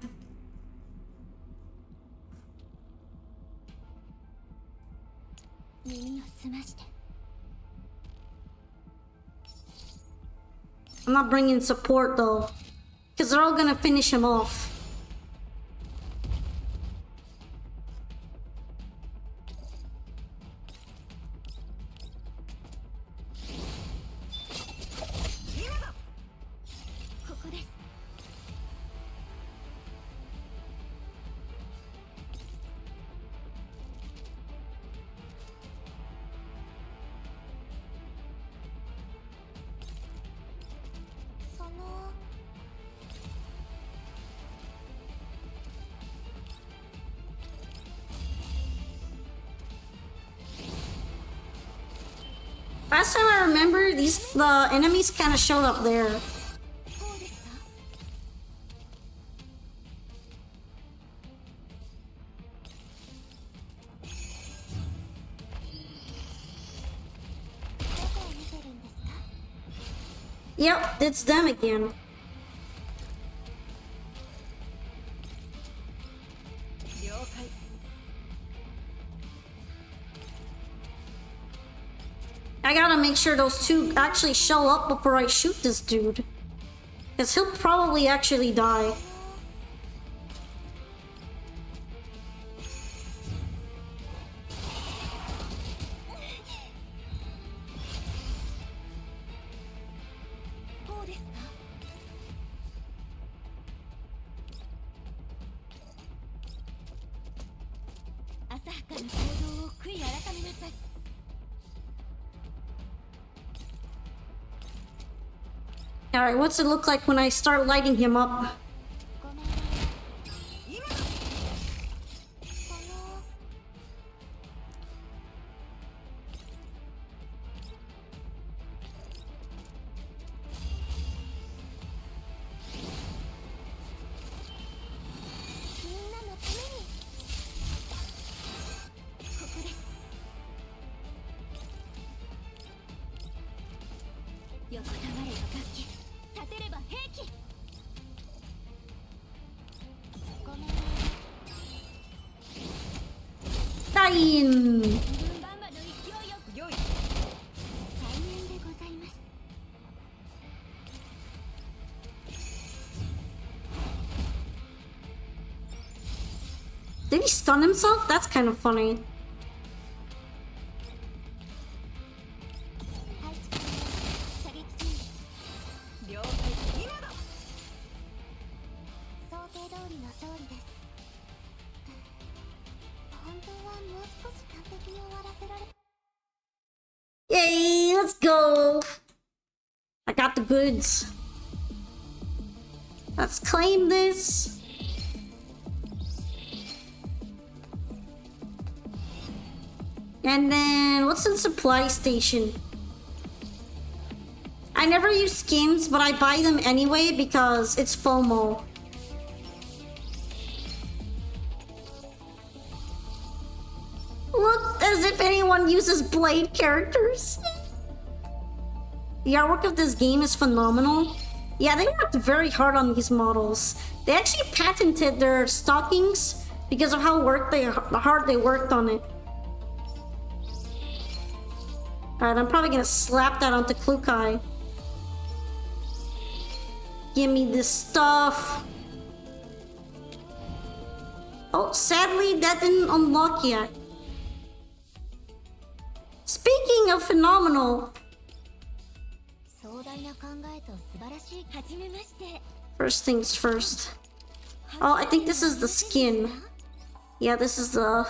I'm not bringing support though, because they're all gonna finish him off. Last time I remember, the enemies kind of showed up there. Yep, it's them again. I gotta make sure those two actually show up before I shoot this dude. Because he'll probably actually die. Alright, what's it look like when I start lighting him up? Dying! Did he stun himself? That's kind of funny. Yay, let's go. I got the goods. Let's claim this. And then, what's in supply station? I never use skins, but I buy them anyway because it's FOMO. Look as if anyone uses Blade characters. The artwork of this game is phenomenal. Yeah, they worked very hard on these models. They actually patented their stockings because of how hard they worked on it. Alright, I'm probably gonna slap that onto Klukai. Give me this stuff. Oh, sadly, that didn't unlock yet. Speaking of phenomenal. First things first. Oh, I think this is the skin. Yeah, this is the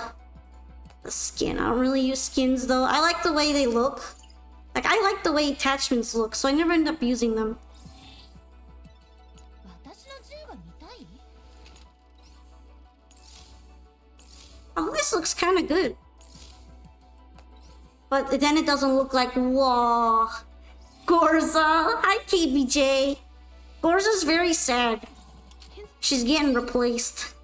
skin. I don't really use skins though. I like the way they look. Like, I like the way attachments look, so I never end up using them. Oh, this looks kind of good. But then it doesn't look like, whoa. Groza! Hi, KBJ! Gorza's very sad. She's getting replaced.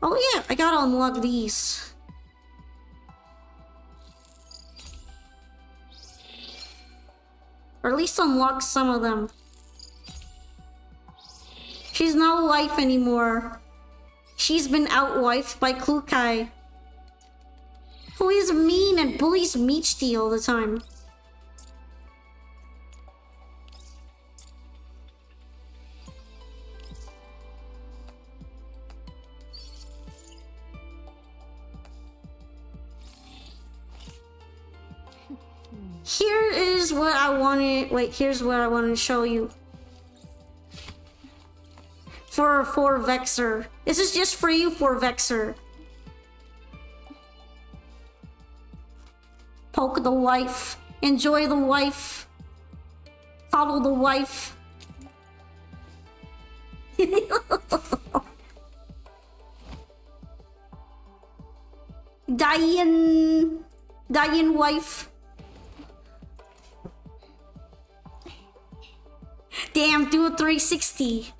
Oh yeah, I gotta unlock these. Or at least unlock some of them. She's not a wife anymore. She's been out-wifed by Klukai, who is mean and bullies Meechty all the time. Here is what I wanted. Wait, here's what I wanted to show you. For Vexer. This is just for you, for Vexer. Poke the wife. Enjoy the wife. Follow the wife. Dying wife. Damn, do a 360.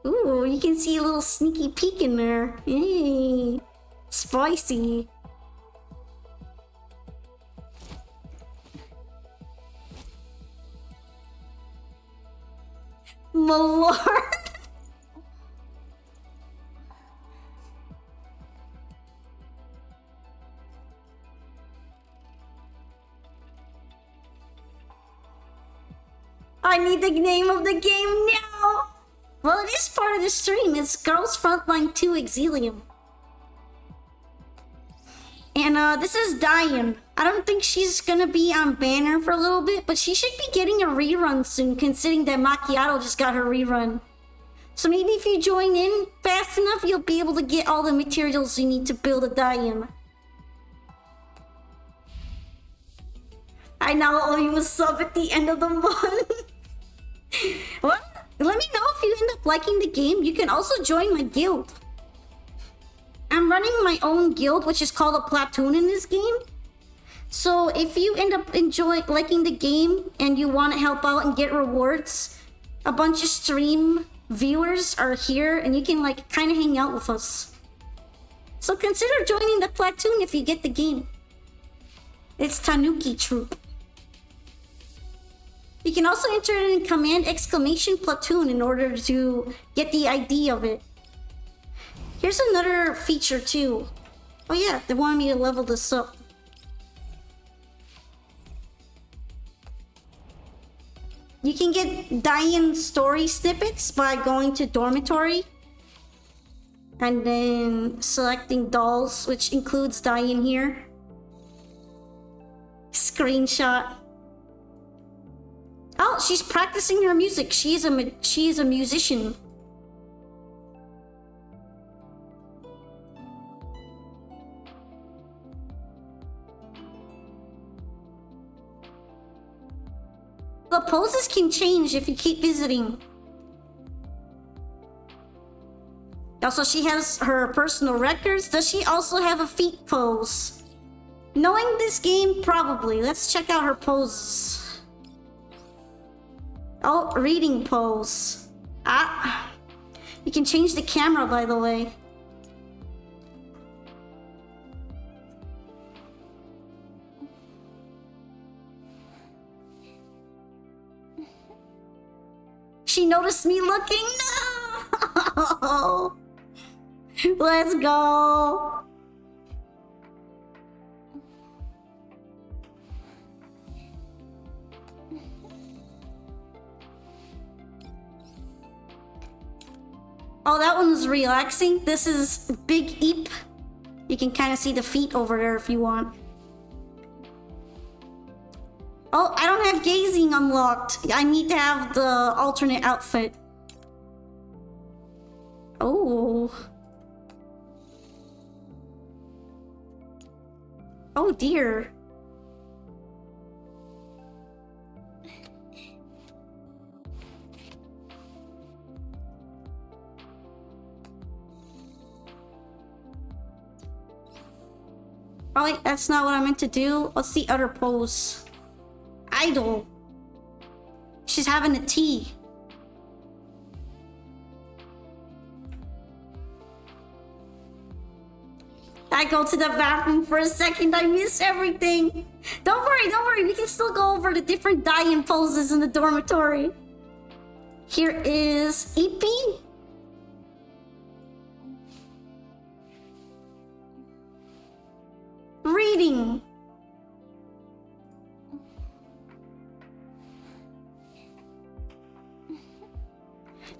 Ooh, you can see a little sneaky peek in there. Yay. Spicy. My lord. I need the name of the game now. Well, it is part of the stream. It's Girls Frontline 2 Exilium. And this is Diane. I don't think she's gonna be on banner for a little bit, but she should be getting a rerun soon, considering that Macchiato just got her rerun. So maybe if you join in fast enough, you'll be able to get all the materials you need to build a Diane. I now owe you a sub at the end of the month. Well, let me know if you end up liking the game. You can also join my guild. I'm running my own guild, which is called a platoon in this game. So if you end up liking the game and you want to help out and get rewards, a bunch of stream viewers are here and you can like kind of hang out with us. So consider joining the platoon if you get the game. It's Tanuki Troop. You can also enter it in command !platoon in order to get the ID of it. Here's another feature too. Oh yeah, they wanted me to level this up. You can get Diane story snippets by going to dormitory and then selecting dolls, which includes Diane here. Screenshot. Oh, she's practicing her music. She is a musician. The poses can change if you keep visiting. Also, she has her personal records. Does she also have a feet pose? Knowing this game, probably. Let's check out her poses. Oh, reading pose. Ah. You can change the camera, by the way. She noticed me looking. No! Let's go. Oh, that one was relaxing. This is Big Eep. You can kind of see the feet over there if you want. Oh, I don't have gazing unlocked. I need to have the alternate outfit. Oh. Oh dear. Oh wait, that's not what I meant to do. What's the other pose? Idol. She's having a tea. I go to the bathroom for a second. I miss everything. Don't worry. We can still go over the different Diane poses in the dormitory. Here is Eepy. Reading.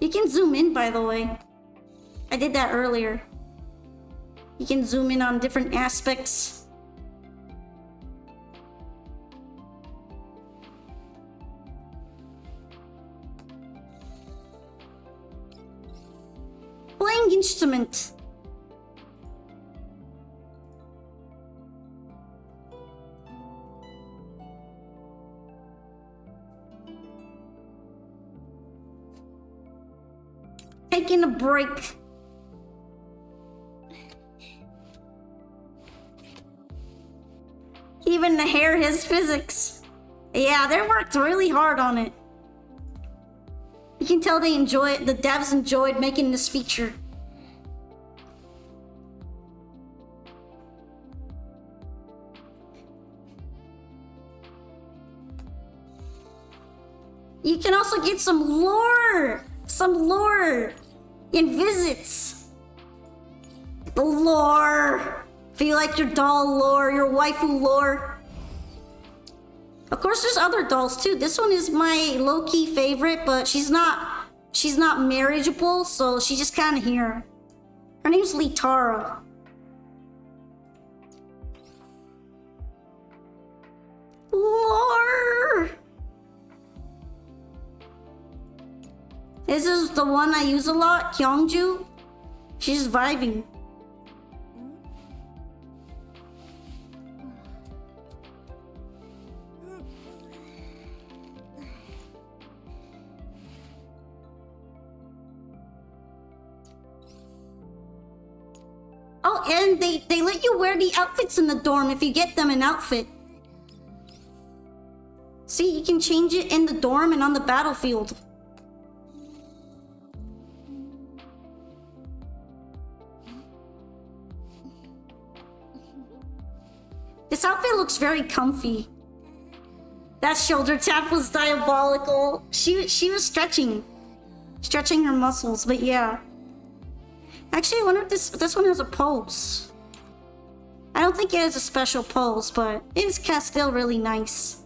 You can zoom in, by the way. I did that earlier. You can zoom in on different aspects. Playing instrument. Taking a break. Even the hair has physics. Yeah, they worked really hard on it. You can tell they enjoy it. The devs enjoyed making this feature. You can also get some lore in visits. The lore. If you like your doll lore, your waifu lore. Of course, there's other dolls too. This one is my low-key favorite, but she's not marriageable, so she's just kind of here. Her name's Litara. Lore. This is the one I use a lot, Kyungju. She's vibing. Oh, and they let you wear the outfits in the dorm if you get them an outfit. See, you can change it in the dorm and on the battlefield. This outfit looks very comfy. That shoulder tap was diabolical. She was stretching her muscles, but yeah. Actually, I wonder if this one has a pose. I don't think it has a special pose, but it is still really nice.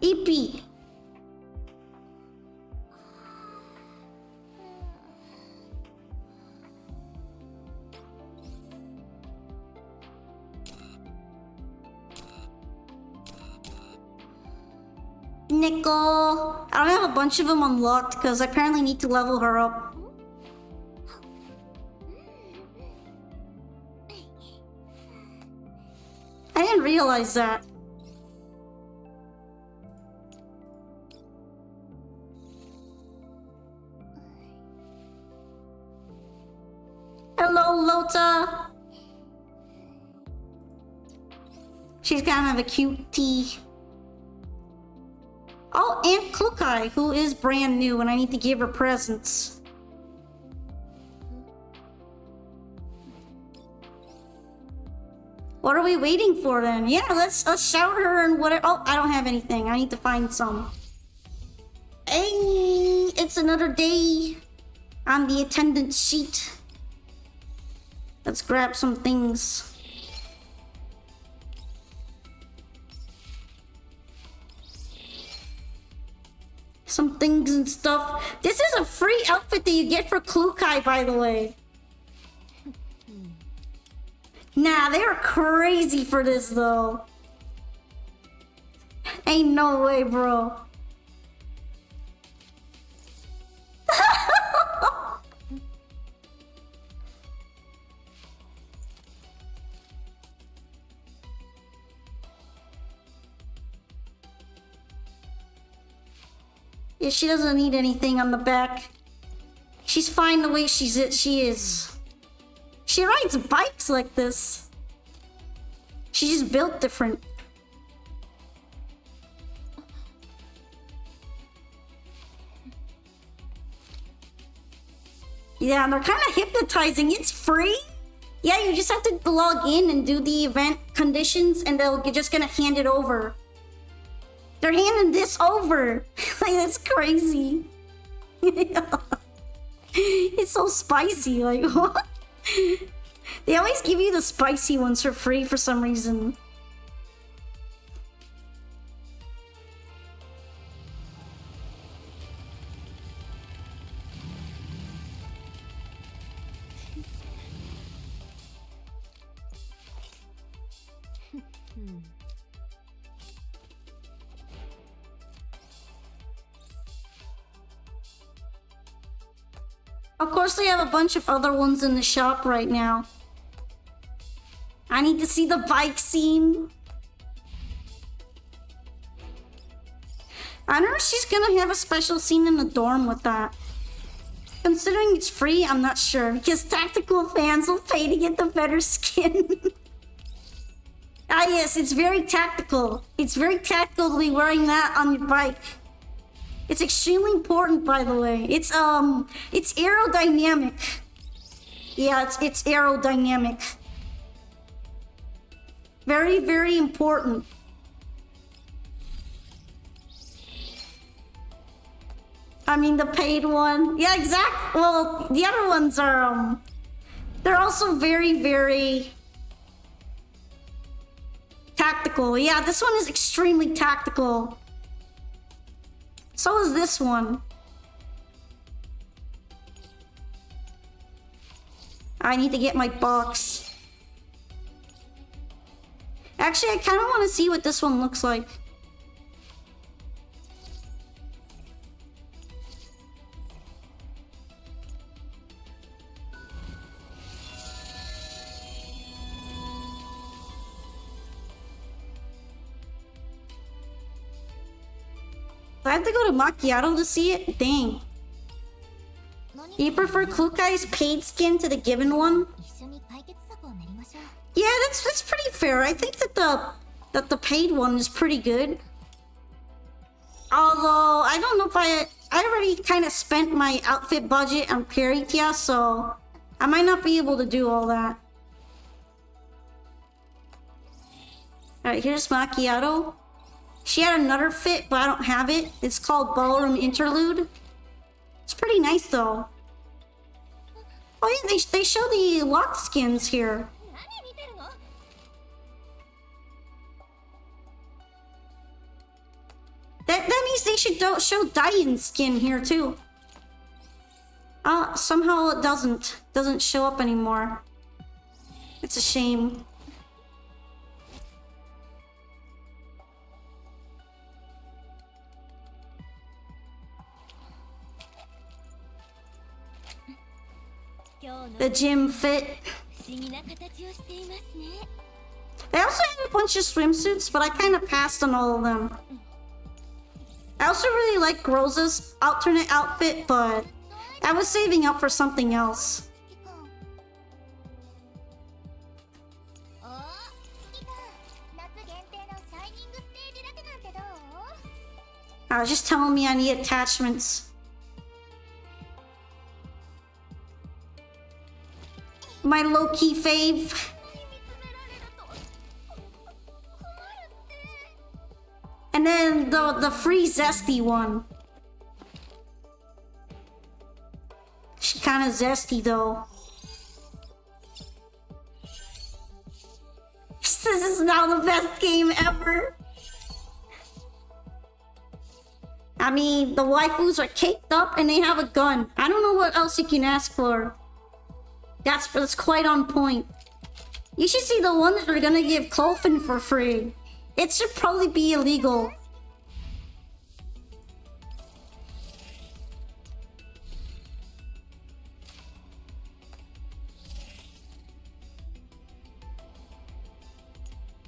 EP. Nickel. I don't have a bunch of them unlocked because I apparently need to level her up. I didn't realize that. Hello, Lota. She's kind of a cutie. Oh, Aunt Klukai, who is brand new, and I need to give her presents. What are we waiting for then? Yeah, let's shout her and whatever. Oh, I don't have anything. I need to find some. Hey, it's another day on the attendance sheet. Let's grab some things. Some things and stuff. This is a free outfit that you get for Klukai, by the way. Nah, they are crazy for this, though. Ain't no way, bro. Yeah, she doesn't need anything on the back. She's fine the way she is. She rides bikes like this. She's just built different. Yeah, they're kind of hypnotizing. It's free. Yeah, you just have to log in and do the event conditions, and they're just gonna hand it over. They're handing this over. Like, that's crazy. It's so spicy. Like, what? They always give you the spicy ones for free for some reason. Of course, they have a bunch of other ones in the shop right now. I need to see the bike scene. I know she's gonna have a special scene in the dorm with that. Considering it's free, I'm not sure, because tactical fans will pay to get the better skin. Ah yes, it's very tactical. It's very tactical to be wearing that on your bike. It's extremely important, by the way. It's aerodynamic. Yeah, it's aerodynamic. Very, very important. I mean, the paid one. Yeah, exactly. Well, the other ones are, they're also very, very tactical. Yeah, this one is extremely tactical. So is this one. I need to get my box. Actually, I kind of want to see what this one looks like. I have to go to Macchiato to see it? Dang. Do you prefer Klukai's paid skin to the given one? Yeah, that's pretty fair. I think that the paid one is pretty good. Although I don't know if I already kind of spent my outfit budget on Peritia, so I might not be able to do all that. Alright, here's Macchiato. She had another fit, but I don't have it. It's called Ballroom Interlude. It's pretty nice, though. Oh yeah, they show the lock skins here. That means they should show Diane skin here too. Somehow it doesn't show up anymore. It's a shame. The gym fit. They also have a bunch of swimsuits, but I kind of passed on all of them. I also really like Groza's alternate outfit, but I was saving up for something else. I was just telling me I need attachments. My low-key fave. And then the free zesty one. She kinda zesty though. This is now the best game ever. I mean, the waifus are caked up and they have a gun. I don't know what else you can ask for. That's quite on point. You should see the one that they're gonna give Clofin for free. It should probably be illegal.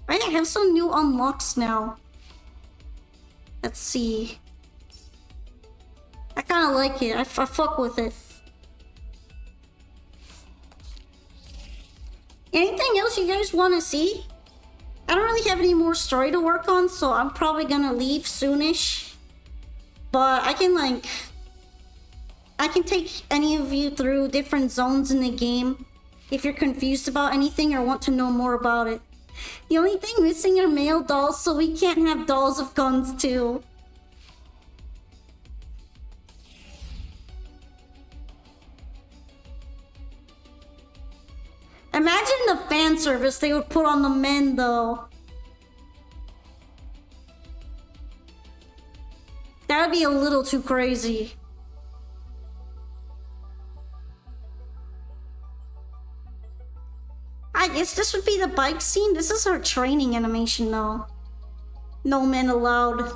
I have some new unlocks now. Let's see. I kind of like it. I fuck with it. Anything else you guys want to see? I don't really have any more story to work on, so I'm probably gonna leave soonish. But I can take any of you through different zones in the game if you're confused about anything or want to know more about it. The only thing missing are male dolls, so we can't have dolls with guns too. Imagine the fan service they would put on the men, though. That would be a little too crazy. I guess this would be the bike scene. This is her training animation, though. No men allowed.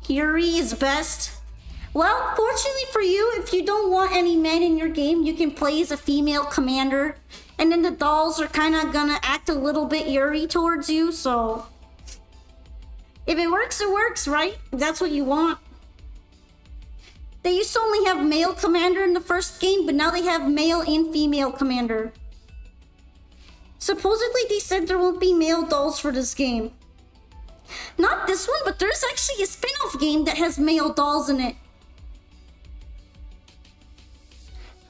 Yuri is best. Well, fortunately for you, if you don't want any men in your game, you can play as a female commander. And then the dolls are kind of gonna act a little bit Yuri towards you, so... If it works, right? That's what you want. They used to only have male commander in the first game, but now they have male and female commander. Supposedly they said there won't be male dolls for this game. Not this one, but there's actually a spin-off game that has male dolls in it.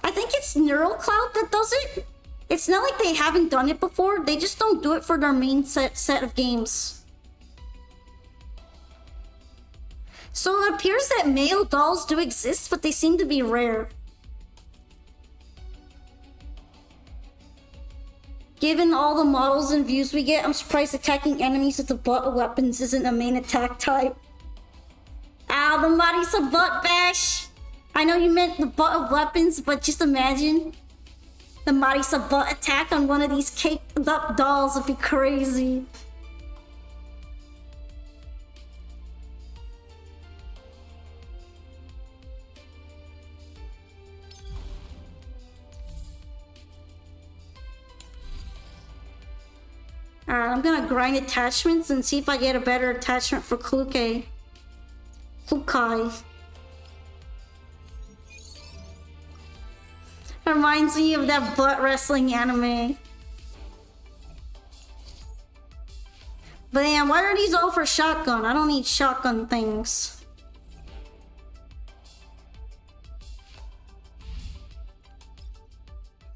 I think it's NeuroCloud that does it. It's not like they haven't done it before, they just don't do it for their main set of games. So it appears that male dolls do exist, but they seem to be rare. Given all the models and views we get, I'm surprised attacking enemies with the butt of weapons isn't a main attack type. Ow, the Marisa butt bash! I know you meant the butt of weapons, but just imagine the Marisa butt attack on one of these caked up dolls would be crazy. I'm gonna grind attachments and see if I get a better attachment for Klukai. Reminds me of that butt wrestling anime. But damn, why are these all for shotgun? I don't need shotgun things.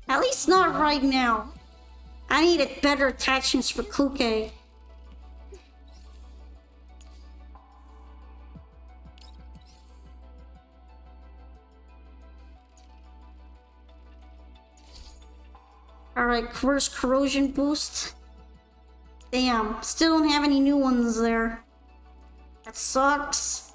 At least not right now. I needed better attachments for Klukai. Alright, first corrosion boost. Damn, still don't have any new ones there. That sucks.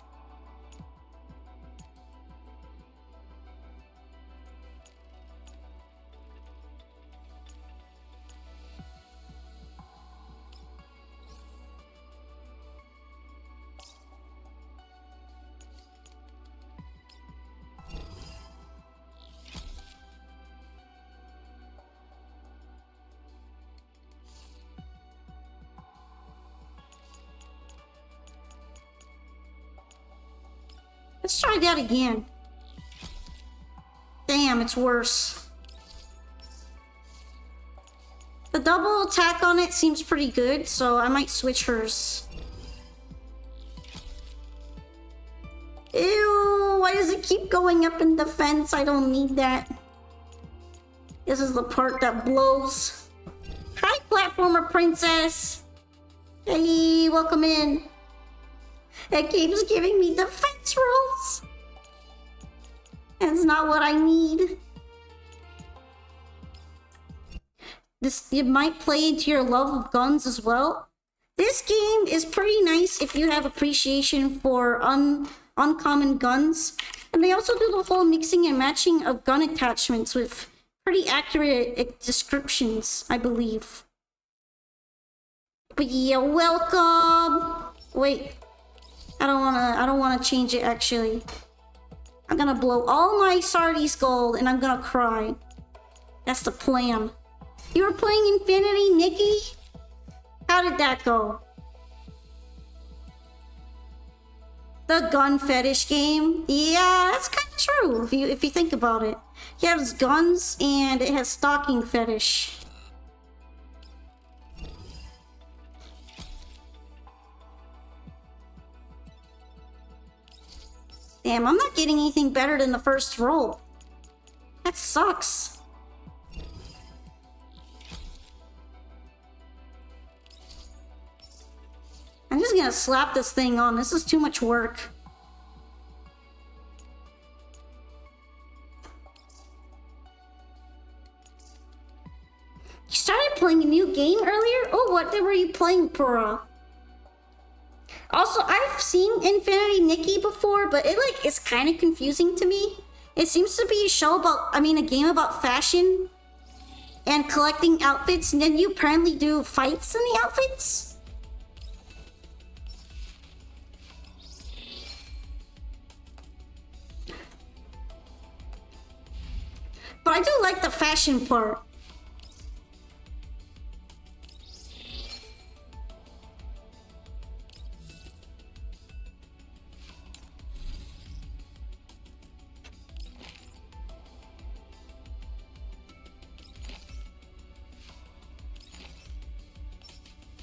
Let's try that again. Damn, it's worse. The double attack on it seems pretty good, so I might switch hers. Ew, why does it keep going up in the fence? I don't need that. This is the part that blows. Hi, platformer princess. Hey, welcome in. It keeps giving me defense rolls. That's not what I need. You might play into your love of guns as well. This game is pretty nice if you have appreciation for uncommon guns. And they also do the whole mixing and matching of gun attachments with pretty accurate descriptions, I believe. But yeah, welcome. Wait. I don't wanna change it actually. I'm gonna blow all my Sardis gold and I'm gonna cry. That's the plan. You were playing Infinity, Nikki? How did that go? The gun fetish game? Yeah, that's kind of true if you think about it. It has guns and it has stalking fetish. Damn, I'm not getting anything better than the first roll. That sucks. I'm just gonna slap this thing on. This is too much work. You started playing a new game earlier? Oh, what were you playing, Pura? Also, I've seen Infinity Nikki before, but it is kind of confusing to me. It seems to be a game about fashion and collecting outfits, and then you apparently do fights in the outfits. But I do like the fashion part.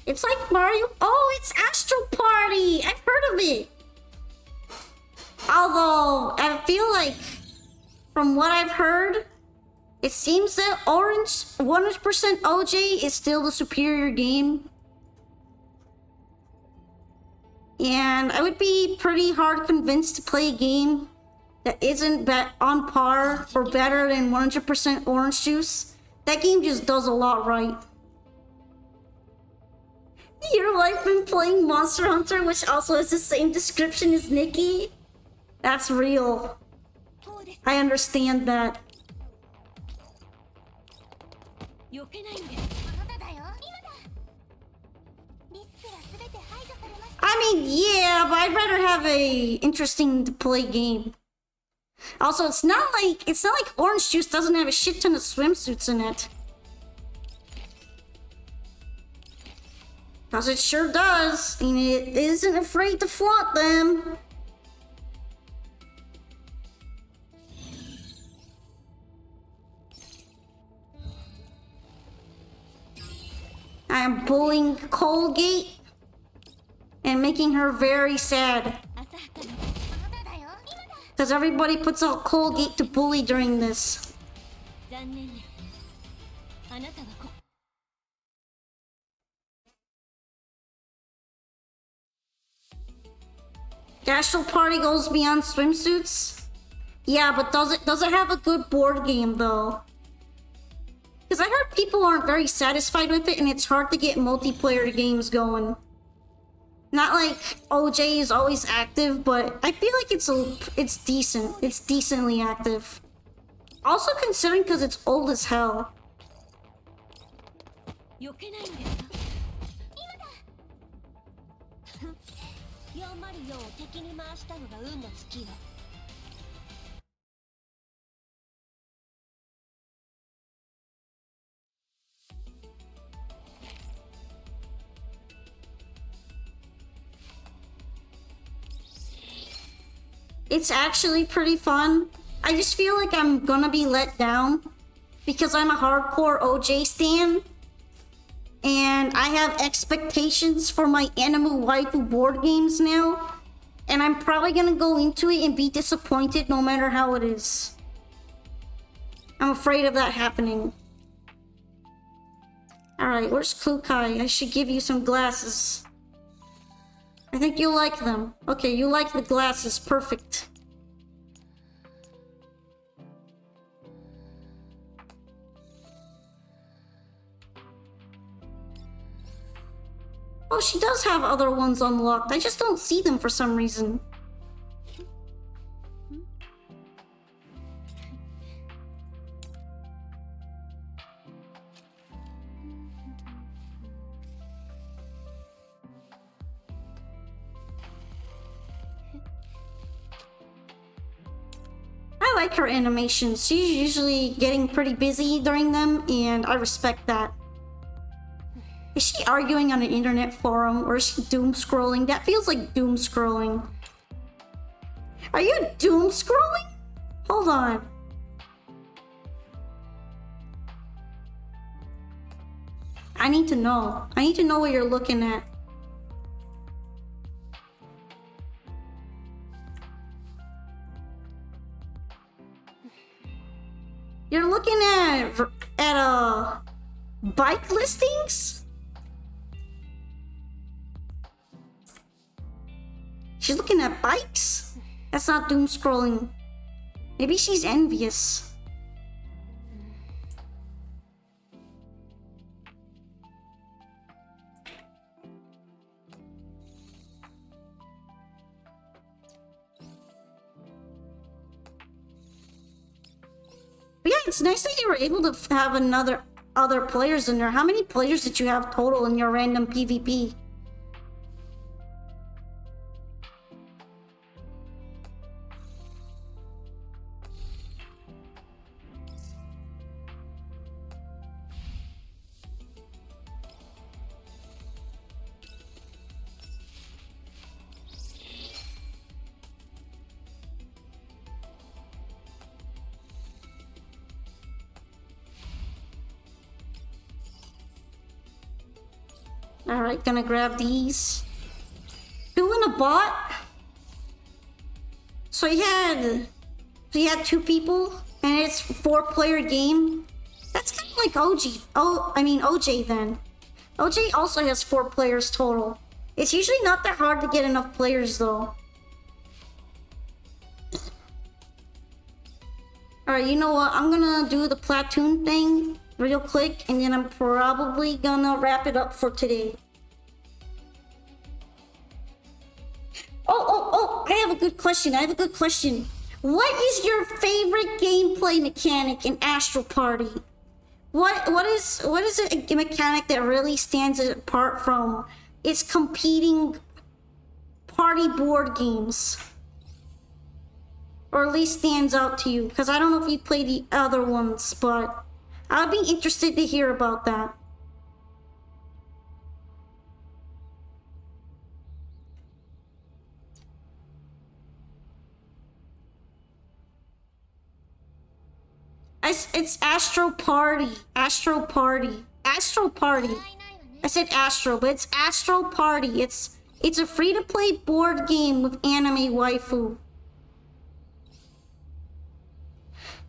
It's like Mario. Oh, it's Astro Party. I've heard of it. Although, I feel like, from what I've heard, it seems that Orange 100% OJ is still the superior game. And I would be pretty hard convinced to play a game that isn't on par or better than 100% Orange Juice. That game just does a lot right. Your wife been playing Monster Hunter, which also has the same description as Nikki? That's real. I understand that. I mean, yeah, but I'd rather have a interesting to play game. Also, it's not like Orange Juice doesn't have a shit ton of swimsuits in it. Because it sure does, and it isn't afraid to flaunt them. I am bullying Colgate and making her very sad. Because everybody puts out Colgate to bully during this. Astral Party goes beyond swimsuits? Yeah, but does it have a good board game though? Because I heard people aren't very satisfied with it and it's hard to get multiplayer games going. Not like OJ is always active, but I feel like it's decent. It's decently active. Also considering because it's old as hell. It's actually pretty fun. I just feel like I'm gonna be let down because I'm a hardcore OJ stan and I have expectations for my anime waifu board games now, and I'm probably gonna go into it and be disappointed no matter how it is. I'm afraid of that happening. Alright, where's Klukai? I should give you some glasses. I think you'll like them. Okay, you like the glasses. Perfect. Oh, she does have other ones unlocked. I just don't see them for some reason. I like her animations. She's usually getting pretty busy during them, and I respect that. Is she arguing on an internet forum, or is she doom scrolling? That feels like doom scrolling. Are you doom scrolling? Hold on. I need to know. I need to know what you're looking at. You're looking at bike listings? She's looking at bikes? That's not doom scrolling. Maybe she's envious. But yeah, it's nice that you were able to have other players in there. How many players did you have total in your random PvP? Alright, gonna grab these. 2 in a bot? So you had 2 people, and it's 4-player game? That's kind of like OJ then. OJ also has 4 players total. It's usually not that hard to get enough players though. Alright, you know what? I'm gonna do the platoon thing real quick, and then I'm probably gonna wrap it up for today. Oh, I have a good question. What is your favorite gameplay mechanic in Astral Party? What is a mechanic that really stands apart from its competing party board games? Or at least stands out to you? Because I don't know if you played the other ones, but I'd be interested to hear about that. It's Astro Party. I said Astro, but it's Astro Party. It's a free-to-play board game with anime waifu.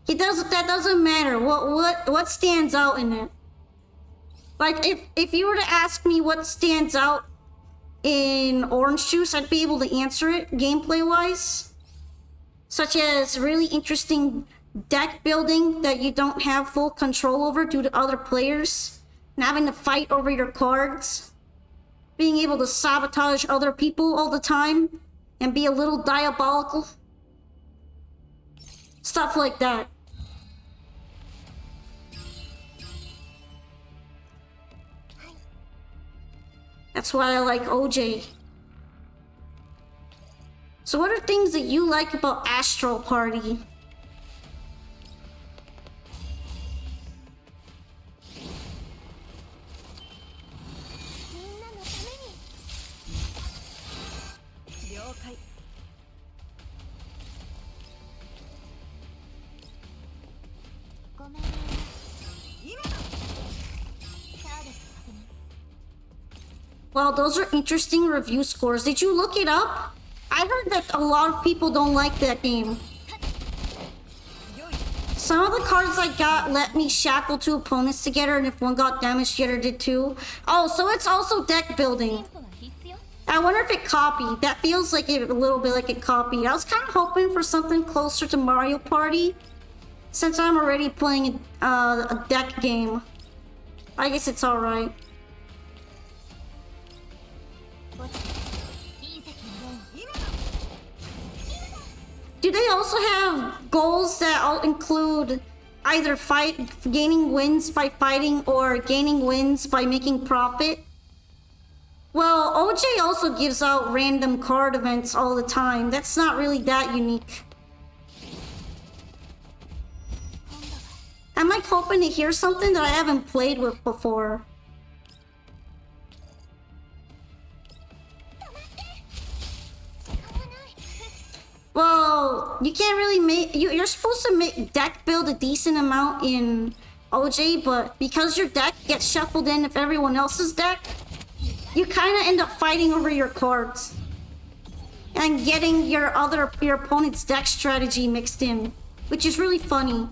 That doesn't matter. What stands out in it? Like if you were to ask me what stands out in Orange Juice, I'd be able to answer it gameplay wise. Such as really interesting deck building that you don't have full control over due to other players and having to fight over your cards, being able to sabotage other people all the time and be a little diabolical, stuff like that. That's why I like OJ. So what are things that you like about Astral Party? Well, those are interesting review scores. Did you look it up? I heard that a lot of people don't like that game. Some of the cards I got let me shackle two opponents together, and if one got damaged, the other did too. Oh, so it's also deck building. I wonder if it copied. That feels like it, a little bit like it copied. I was kind of hoping for something closer to Mario Party, since I'm already playing a deck game. I guess it's alright. Do they also have goals that all include either gaining wins by fighting or gaining wins by making profit? Well, OJ also gives out random card events all the time. That's not really that unique. I'm like hoping to hear something that I haven't played with before. Well, you can't really make... You're supposed to make deck build a decent amount in OJ, but because your deck gets shuffled in with everyone else's deck, you kind of end up fighting over your cards and getting your opponent's deck strategy mixed in, which is really funny.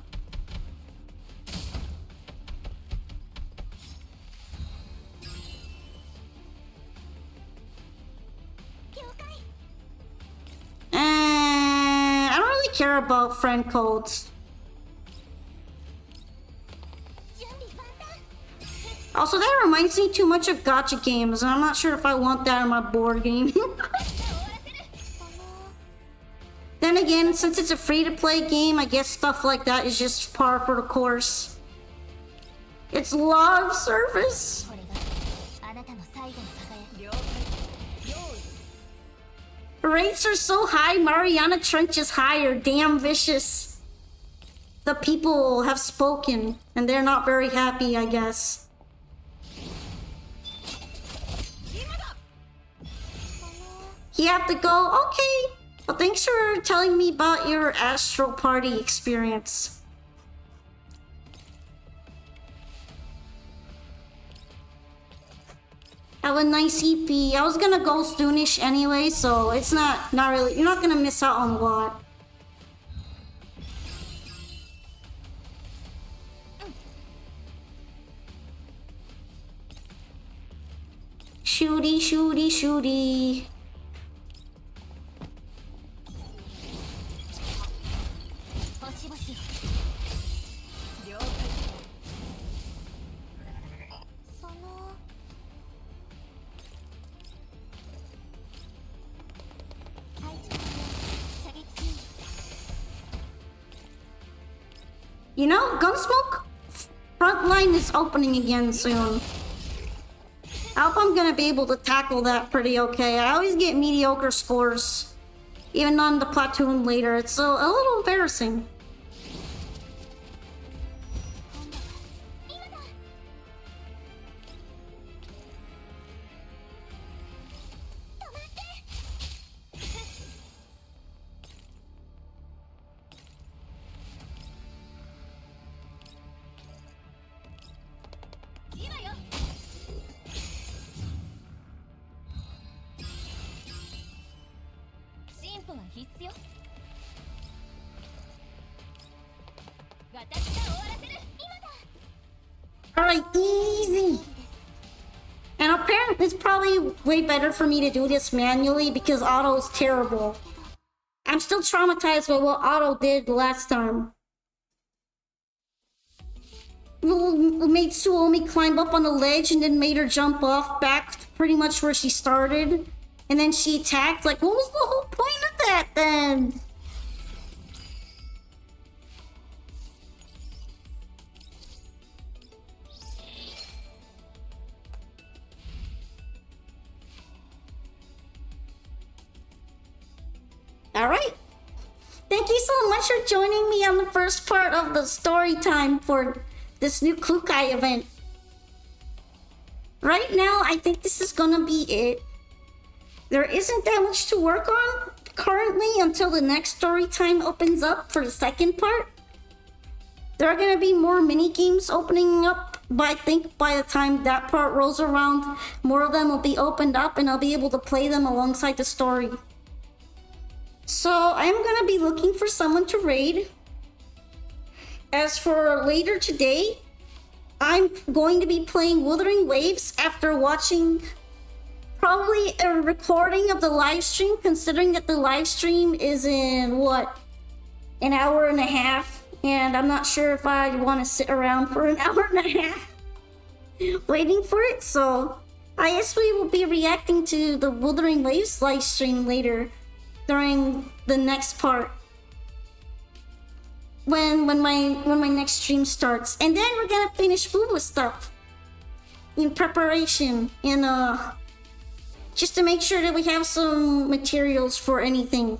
And I don't really care about friend codes. Also, that reminds me too much of gacha games, and I'm not sure if I want that in my board game. Then again, since it's a free-to-play game, I guess stuff like that is just par for the course. It's love service. Rates are so high, Mariana Trench is higher. Damn vicious. The people have spoken, and they're not very happy, I guess. You have to go? Okay. Well, thanks for telling me about your Astral Party experience. Have a nice EP. I was gonna go soonish anyway, so it's not really... You're not gonna miss out on a lot. Shooty, shooty, shooty. You know, Gunsmoke Frontline is opening again soon. I hope I'm gonna be able to tackle that pretty okay. I always get mediocre scores, even on the platoon later. It's a little embarrassing. Alright, easy! And apparently it's probably way better for me to do this manually because Otto's terrible. I'm still traumatized by what Otto did last time. made Suomi climb up on a ledge and then made her jump off back pretty much where she started. And then she attacked. Like, what was the whole point of that then? Alright. Thank you so much for joining me on the first part of the story time for this new Klukai event. Right now, I think this is gonna be it. There isn't that much to work on currently until the next story time opens up for the second part. There are gonna be more mini games opening up, but I think by the time that part rolls around, more of them will be opened up and I'll be able to play them alongside the story. So I'm gonna be looking for someone to raid. As for later today, I'm going to be playing Wuthering Waves after watching probably a recording of the live stream, considering that the live stream is in what, an hour and a half, and I'm not sure if I want to sit around for an hour and a half waiting for it. So I guess we will be reacting to the Wuthering Waves live stream later during the next part when my next stream starts, and then we're gonna finish Booba stuff in preparation and just to make sure that we have some materials for anything.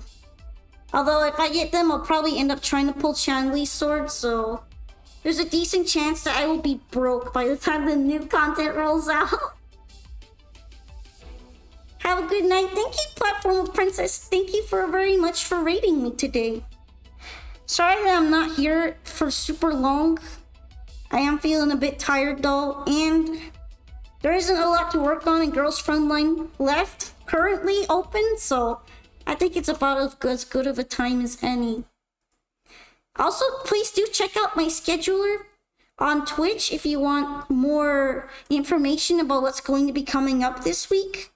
Although if I get them, I'll probably end up trying to pull Chanli's sword, so there's a decent chance that I will be broke by the time the new content rolls out. Have a good night. Thank you, Platform Princess. Thank you very much for raiding me today. Sorry that I'm not here for super long. I am feeling a bit tired though, and there isn't a lot to work on, and Girls Frontline left currently open, so I think it's about as good of a time as any. Also, please do check out my scheduler on Twitch if you want more information about what's going to be coming up this week,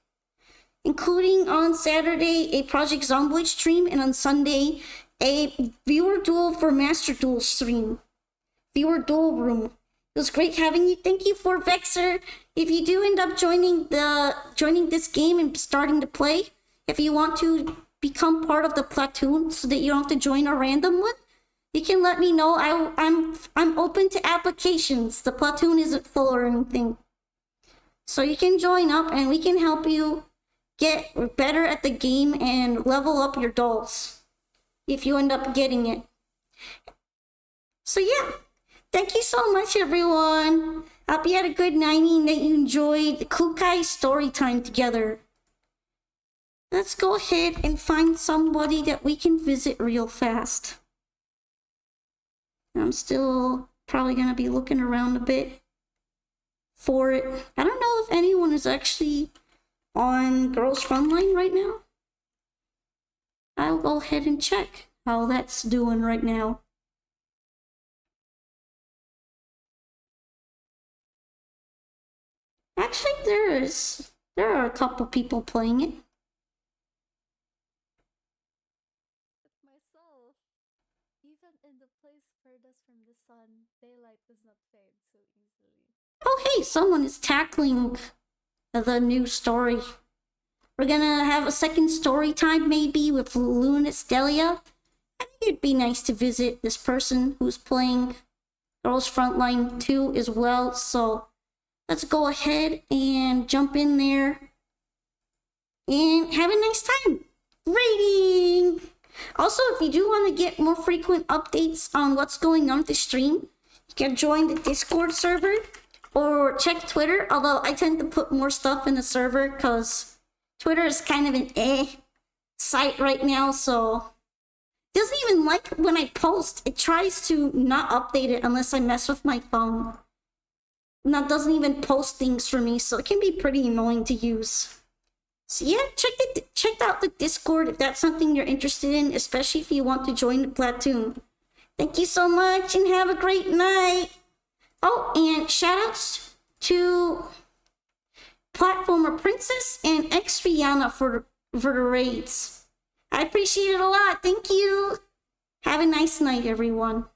including on Saturday a Project Zomboid stream, and on Sunday a viewer duel for Master Duel stream. Viewer duel room. It was great having you. Thank you for Vexer. If you do end up joining this game and starting to play, if you want to become part of the platoon so that you don't have to join a random one, you can let me know. I'm open to applications. The platoon isn't full or anything. So you can join up and we can help you get better at the game and level up your dolls if you end up getting it. So yeah, thank you so much everyone. Hope you had a good night and that you enjoyed the Klukai story time together. Let's go ahead and find somebody that we can visit real fast. I'm still probably gonna be looking around a bit for it. I don't know if anyone is actually on Girls Frontline right now. I'll go ahead and check how that's doing right now. Actually, there are a couple people playing it. Myself, even in the place furthest from the sun, daylight does not fade so easily. Oh hey, someone is tackling the new story. We're gonna have a second story time maybe with Lunis Delia. I think it'd be nice to visit this person who's playing Girls Frontline 2 as well. So let's go ahead and jump in there and have a nice time raiding. Also, if you do want to get more frequent updates on what's going on with the stream, you can join the Discord server or check Twitter, although I tend to put more stuff in the server because Twitter is kind of an site right now, so it doesn't even like when I post. It tries to not update it unless I mess with my phone. And that doesn't even post things for me, so it can be pretty annoying to use. So yeah, check out the Discord if that's something you're interested in, especially if you want to join the platoon. Thank you so much and have a great night. Oh, and shoutouts to Platformer Princess and Xriana for the raids. I appreciate it a lot. Thank you. Have a nice night, everyone.